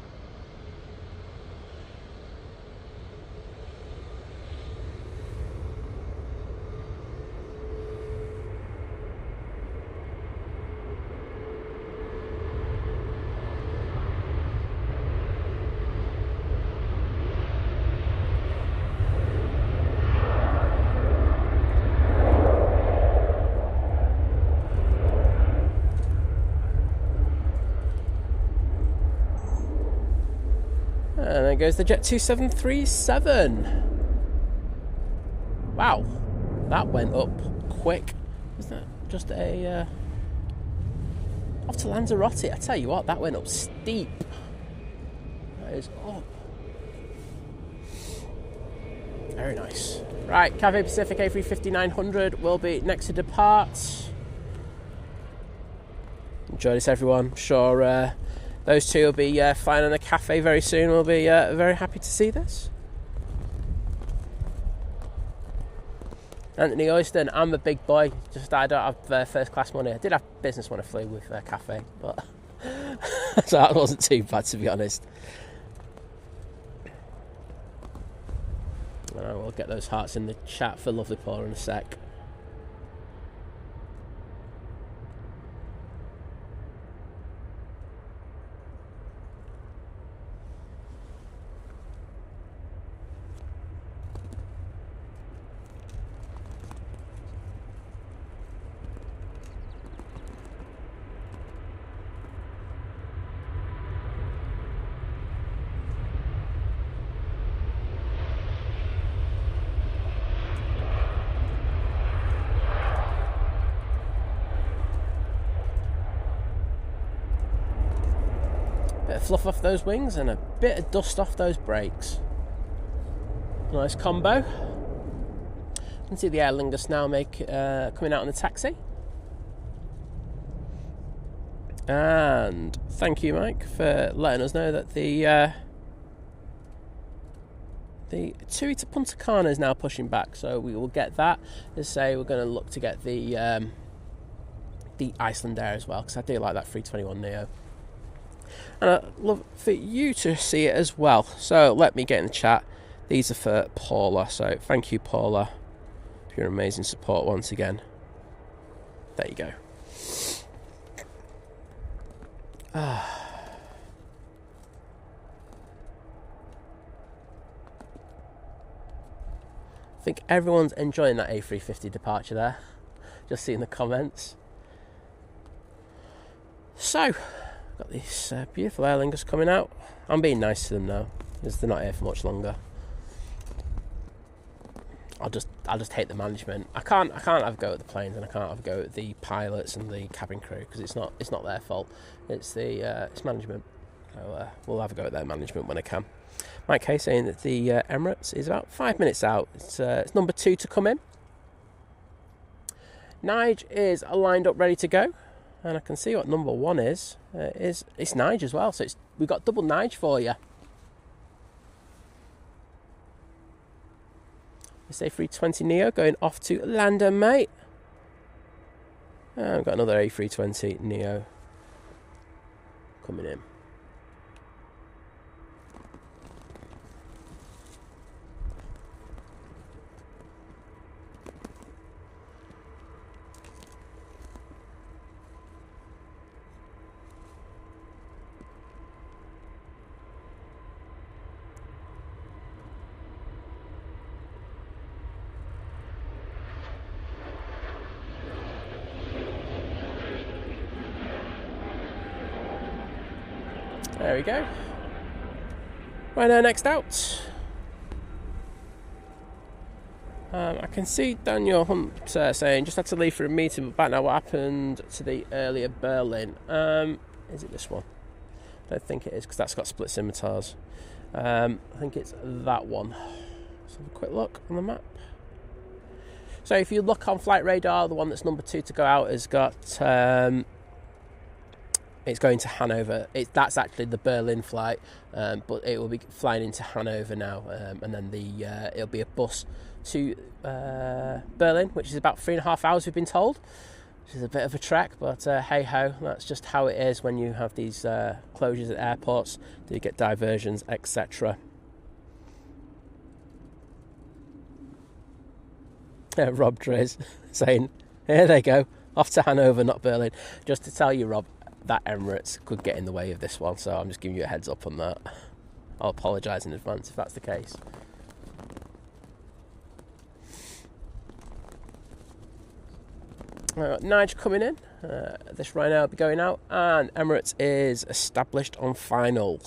And there goes the Jet 2737. Wow, that went up quick. Wasn't that just a... off to Lanzarote. I tell you what, that went up steep. That is up. Very nice. Right, Cathay Pacific A350-900 will be next to depart. Enjoy this, everyone. I'm sure those two will be flying on the Cathay very soon. We'll be very happy to see this. Anthony Oyston, I'm a big boy. Just I don't have first class money. I did have business when I flew with Cathay, but so that wasn't too bad, to be honest. And I will get those hearts in the chat for Lovely Paula in a sec. Bit of fluff off those wings and a bit of dust off those brakes. Nice combo. You can see the Aer Lingus now coming out on the taxi. And thank you, Mike, for letting us know that the TUI to Punta Cana is now pushing back, so we will get that. As I say, we're going to look to get the Icelandair as well, because I do like that 321neo. And I'd love for you to see it as well. So let me get in the chat. These are for Paula. So thank you, Paula, for your amazing support once again. There you go. I think everyone's enjoying that A350 departure there. Just seeing the comments. So, got this beautiful Aer Lingus coming out. I'm being nice to them now, because they're not here for much longer. I'll just hate the management. I can't have a go at the planes, and I can't have a go at the pilots and the cabin crew, because it's not their fault. It's management. So we'll have a go at their management when I can. Mike Hay saying that the Emirates is about 5 minutes out. It's number 2 to come in. Nige is lined up ready to go. And I can see what number 1 is. It's Nige as well, so we've got double Nige for you. This A320neo going off to London, mate. And we've got another A320neo coming in. There we go. Right now, next out. I can see Daniel Hunt saying, just had to leave for a meeting, but back now, what happened to the earlier Berlin? Is it this one? I don't think it is, because that's got split scimitars. I think it's that one. Let's have a quick look on the map. So if you look on Flight Radar, the one that's number 2 to go out has got... It's going to Hanover. That's actually the Berlin flight, but it will be flying into Hanover now, and then it'll be a bus to Berlin, which is about 3.5 hours, we've been told, which is a bit of a trek, but hey ho, that's just how it is when you have these closures at airports. You get diversions, etc. Rob Driz saying, here they go, off to Hanover, not Berlin. Just to tell you, Rob, that Emirates could get in the way of this one, so I'm just giving you a heads up on that. I'll apologise in advance if that's the case. Nige coming in. This Ryanair will be going out, and Emirates is established on final.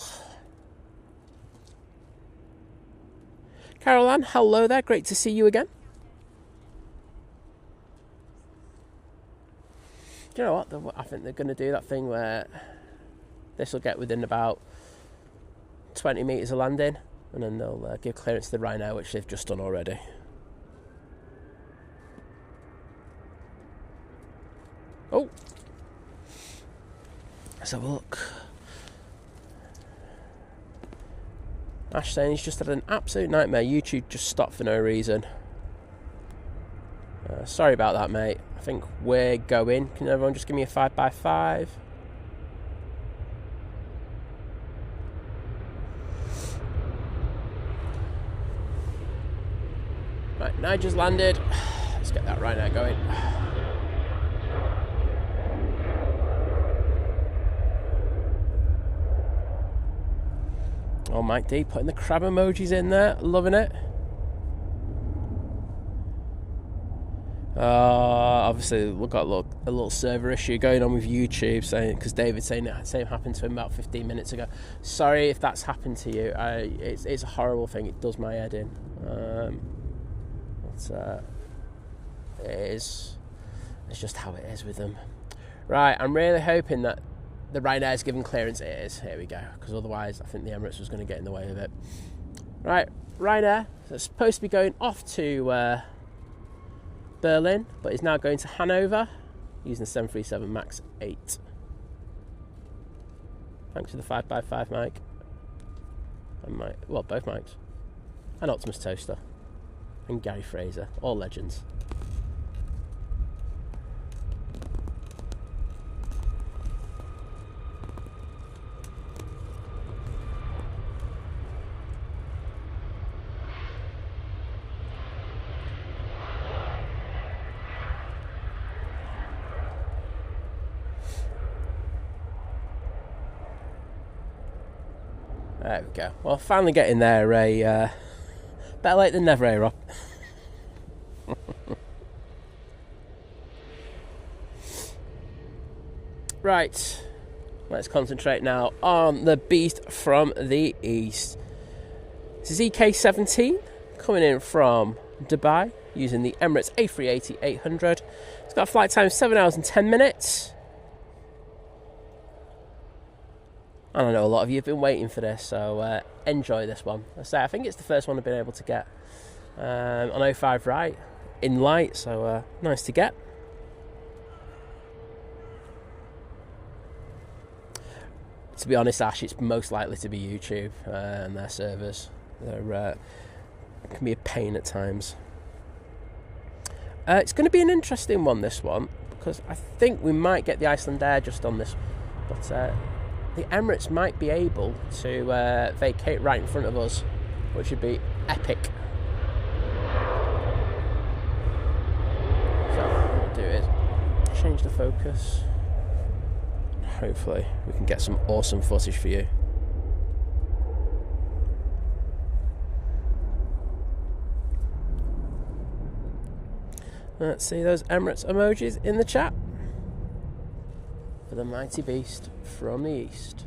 Caroline, hello there. Great to see you again. Do you know what? I think they're going to do that thing where this will get within about 20 metres of landing, and then they'll give clearance to the Ryanair, which they've just done already. Oh, let's have a look. Ash saying he's just had an absolute nightmare. YouTube just stopped for no reason. Sorry about that, mate. I think we're going. Can everyone just give me a 5x5? Right, Nigel's landed. Let's get that Ryanair going. Oh, Mike D putting the crab emojis in there, loving it. Obviously we've got a little server issue going on with YouTube, saying, because David's saying the same happened to him about 15 minutes ago. Sorry if that's happened to you. It's a horrible thing. It does my head in. It's just how it is with them. Right, I'm really hoping that the Ryanair's given clearance. It is. Here we go. Because otherwise, I think the Emirates was going to get in the way of it. Right, Ryanair. So it's supposed to be going off to Berlin, but is now going to Hanover using the 737 MAX 8. Thanks for the 5x5, Mike. And Mike, well, both Mikes. And Optimus Toaster. And Gary Fraser. All legends. There we go. Well, finally getting there. Better late than never, Rob. Right. Let's concentrate now on the beast from the east. This is EK17 coming in from Dubai using the Emirates A380-800. It's got a flight time of 7 hours and 10 minutes. And I know a lot of you have been waiting for this, so enjoy this one. I think it's the first one I've been able to get on 05 right in light, so nice to get. To be honest, Ash, it's most likely to be YouTube and their servers. They're can be a pain at times. It's going to be an interesting one, this one, because I think we might get the Icelandair just on this, but the Emirates might be able to vacate right in front of us, which would be epic. So what we'll do is change the focus. Hopefully we can get some awesome footage for you. Let's see those Emirates emojis in the chat for the mighty beast from the east.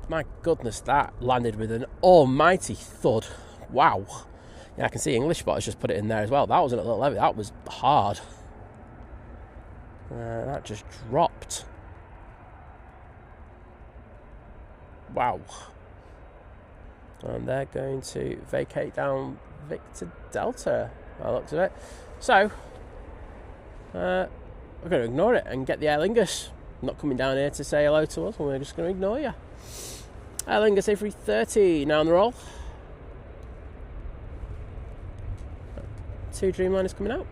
My goodness, that landed with an almighty thud. Wow. Yeah, I can see English spotters just put it in there as well. That wasn't a little heavy, that was hard. That just dropped. Wow. And they're going to vacate down Victor Delta, by the looks of it. So, we're going to ignore it and get the Aer Lingus. Not coming down here to say hello to us, and we're just going to ignore you. Aer Lingus A380, now on the roll. 2 Dreamliners coming out.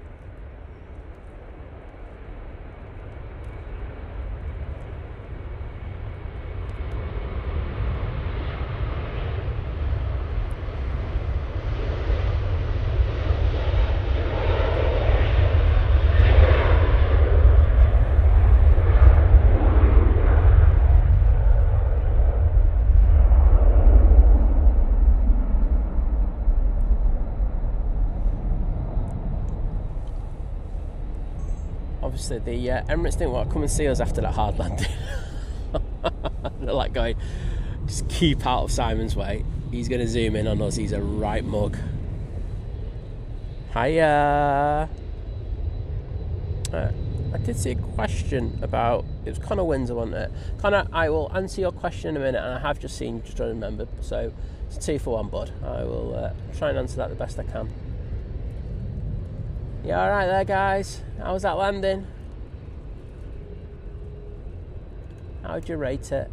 Obviously, the Emirates didn't want to come and see us after that hard landing. They're like going, just keep out of Simon's way. He's going to zoom in on us. He's a right mug. Hiya. I did see a question about, it was Connor Windsor, wasn't it? Connor, I will answer your question in a minute, and I have just seen, just trying to remember. So it's a 2 for 1, bud. I will try and answer that the best I can. You alright there, guys? How was that landing? How'd you rate it?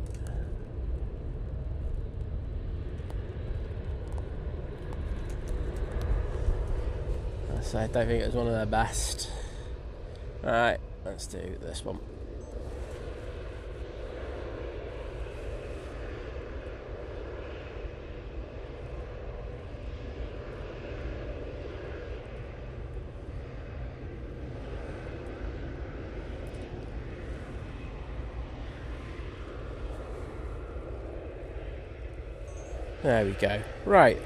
So I don't think it was one of their best. Alright, let's do this one. There we go. Right.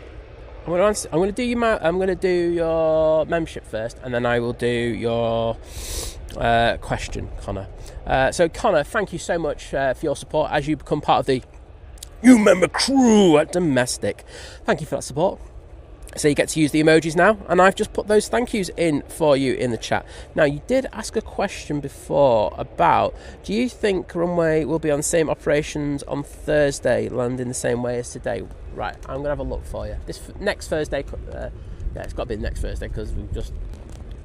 I'm going to do your membership first, and then I will do your question, Connor. So, Connor, thank you so much for your support as you become part of the You Member crew at Domestic. Thank you for that support. So you get to use the emojis now, and I've just put those thank yous in for you in the chat. Now, you did ask a question before about, do you think runway will be on the same operations on Thursday, landing the same way as today? Right, I'm going to have a look for you. This next Thursday, yeah, it's got to be the next Thursday because we've just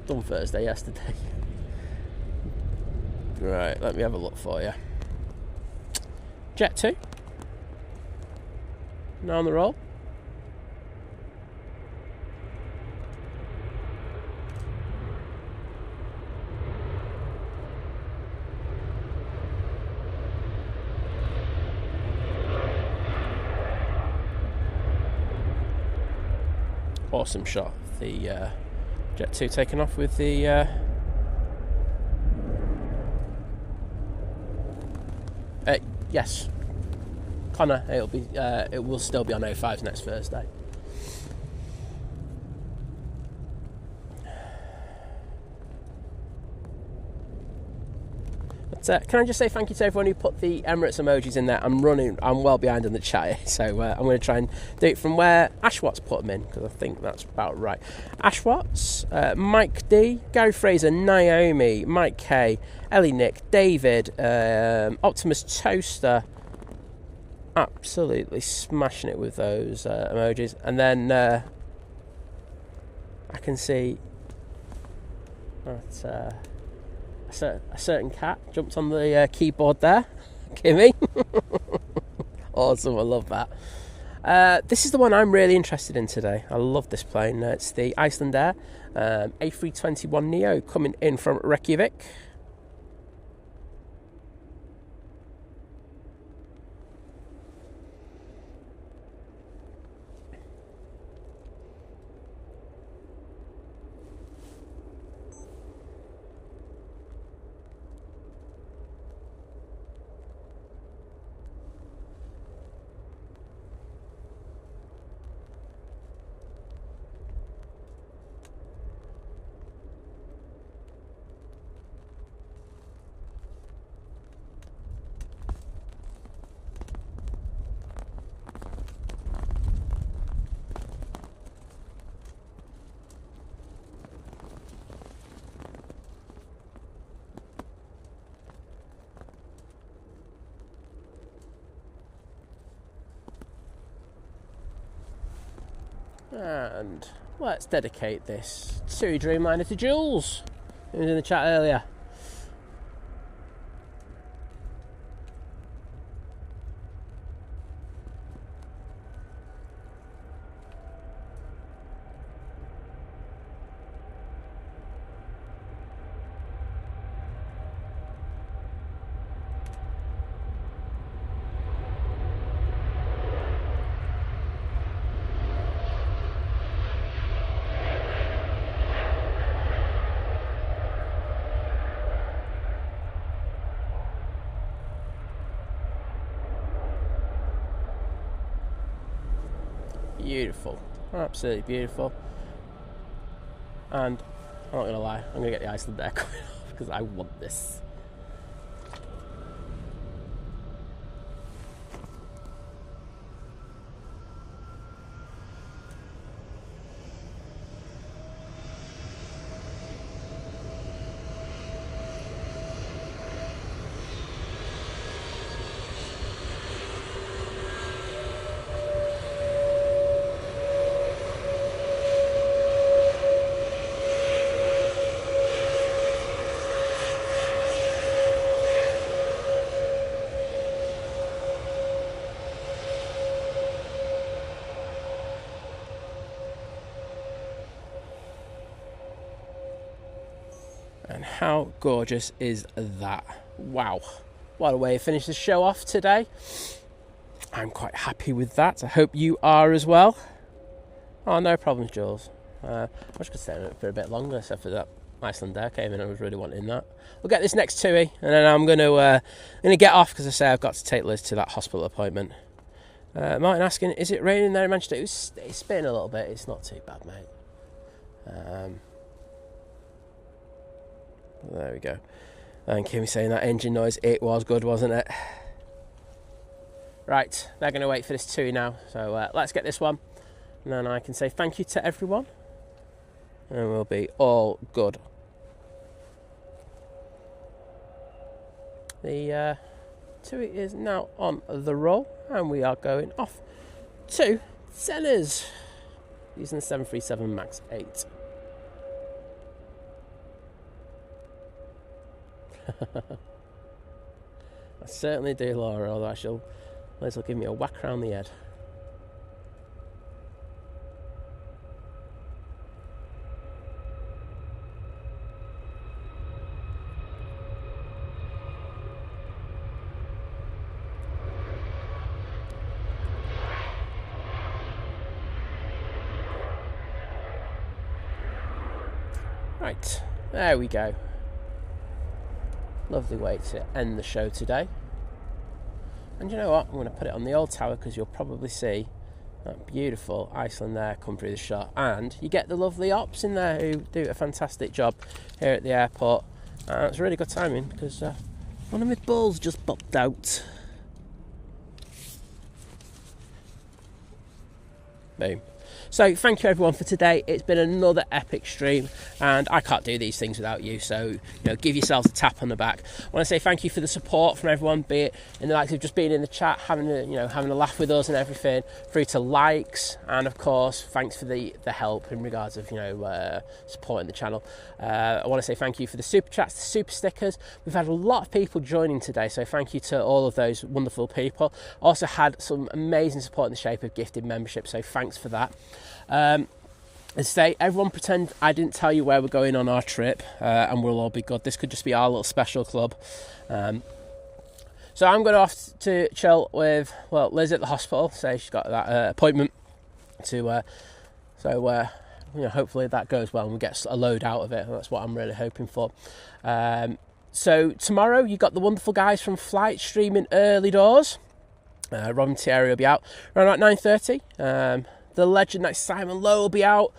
done Thursday yesterday. Right, let me have a look for you. Jet 2. Now on the roll. Awesome shot. The Jet 2 taking off with the yes, Connor. It will still be on 05's next Thursday. But can I just say thank you to everyone who put the Emirates emojis in there. I'm well behind in the chat, so I'm going to try and do it from where Ashwat's put them in, because I think that's about right. Ashwat's, Mike D, Gary Fraser, Naomi, Mike K, Ellie Nick, David, Optimus Toaster, absolutely smashing it with those emojis. And then I can see that a certain cat jumped on the keyboard there. Kimmy. Awesome, I love that. This is the one I'm really interested in today. I love this plane. It's the Icelandair A321neo coming in from Reykjavik. And let's dedicate this TUI Dreamliner to Jules, who was in the chat earlier. Beautiful, absolutely beautiful. And I'm not going to lie, I'm going to get the Icelandair coming off because I want this. And how gorgeous is that? Wow, what a way to finish the show off today. I'm quite happy with that. I hope you are as well. Oh, no problems, Jules. I was going to stay on it for a bit longer, except for that Icelandair came in. I was really wanting that. We'll get this next TUI, and then I'm going to get off because I say I've got to take Liz to that hospital appointment. Martin asking, is it raining there in Manchester? It's spitting a little bit. It's not too bad, mate. There we go. And Kimmy saying that engine noise, it was good, wasn't it? Right, they're going to wait for this TUI now. So let's get this one. And then I can say thank you to everyone. And we'll be all good. The TUI is now on the roll. And we are going off to Sellers. Using the 737 MAX 8. I certainly do, Laura, although Liz will give me a whack round the head. Right, there we go. Lovely way to end the show today. And you know what? I'm going to put it on the old tower because you'll probably see that beautiful Icelandair come through the shot. And you get the lovely ops in there who do a fantastic job here at the airport. It's really good timing because one of my balls just popped out. Boom. So thank you everyone for today. It's been another epic stream and I can't do these things without you, so give yourselves a tap on the back. I want to say thank you for the support from everyone, be it in the likes of just being in the chat, having a laugh with us and everything, through to likes, and of course thanks for the help in regards of supporting the channel. I want to say thank you for the super chats, the super stickers. We've had a lot of people joining today, so thank you to all of those wonderful people. Also had some amazing support in the shape of gifted membership, so thanks for that. As I say, everyone pretend I didn't tell you where we're going on our trip, and we'll all be good. This could just be our little special club. So I'm going off to chill with Liz at the hospital. Say she's got that appointment to hopefully that goes well and we get a load out of it. That's what I'm really hoping for. So tomorrow you got the wonderful guys from Flight streaming early doors. Rob and Thierry will be out around about 9:30. The legend like Simon Lowe will be out,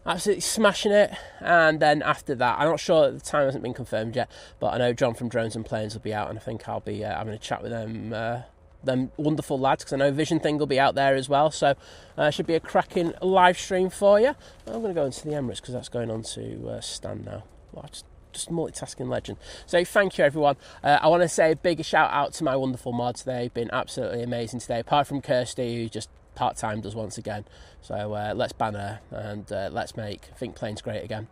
absolutely smashing it. And then after that, I'm not sure, the time hasn't been confirmed yet, but I know John from Drones and Planes will be out, and I think I'll be having a chat with them wonderful lads, because I know Vision Thing will be out there as well. So should be a cracking live stream for you. I'm going to go into the Emirates because that's going on to Stan now. Well, just multitasking legend. So thank you everyone. I want to say a big shout out to my wonderful mods. They've been absolutely amazing today, apart from Kirsty, who just part-timed us once again. So let's banter and let's think planes great again.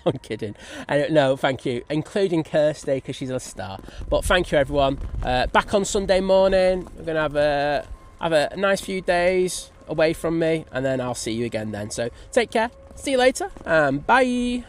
I'm kidding. No, thank you, including Kirsty, because she's a star. But thank you, everyone. Back on Sunday morning. We're going to have a nice few days away from me, and then I'll see you again then. So take care. See you later. Bye.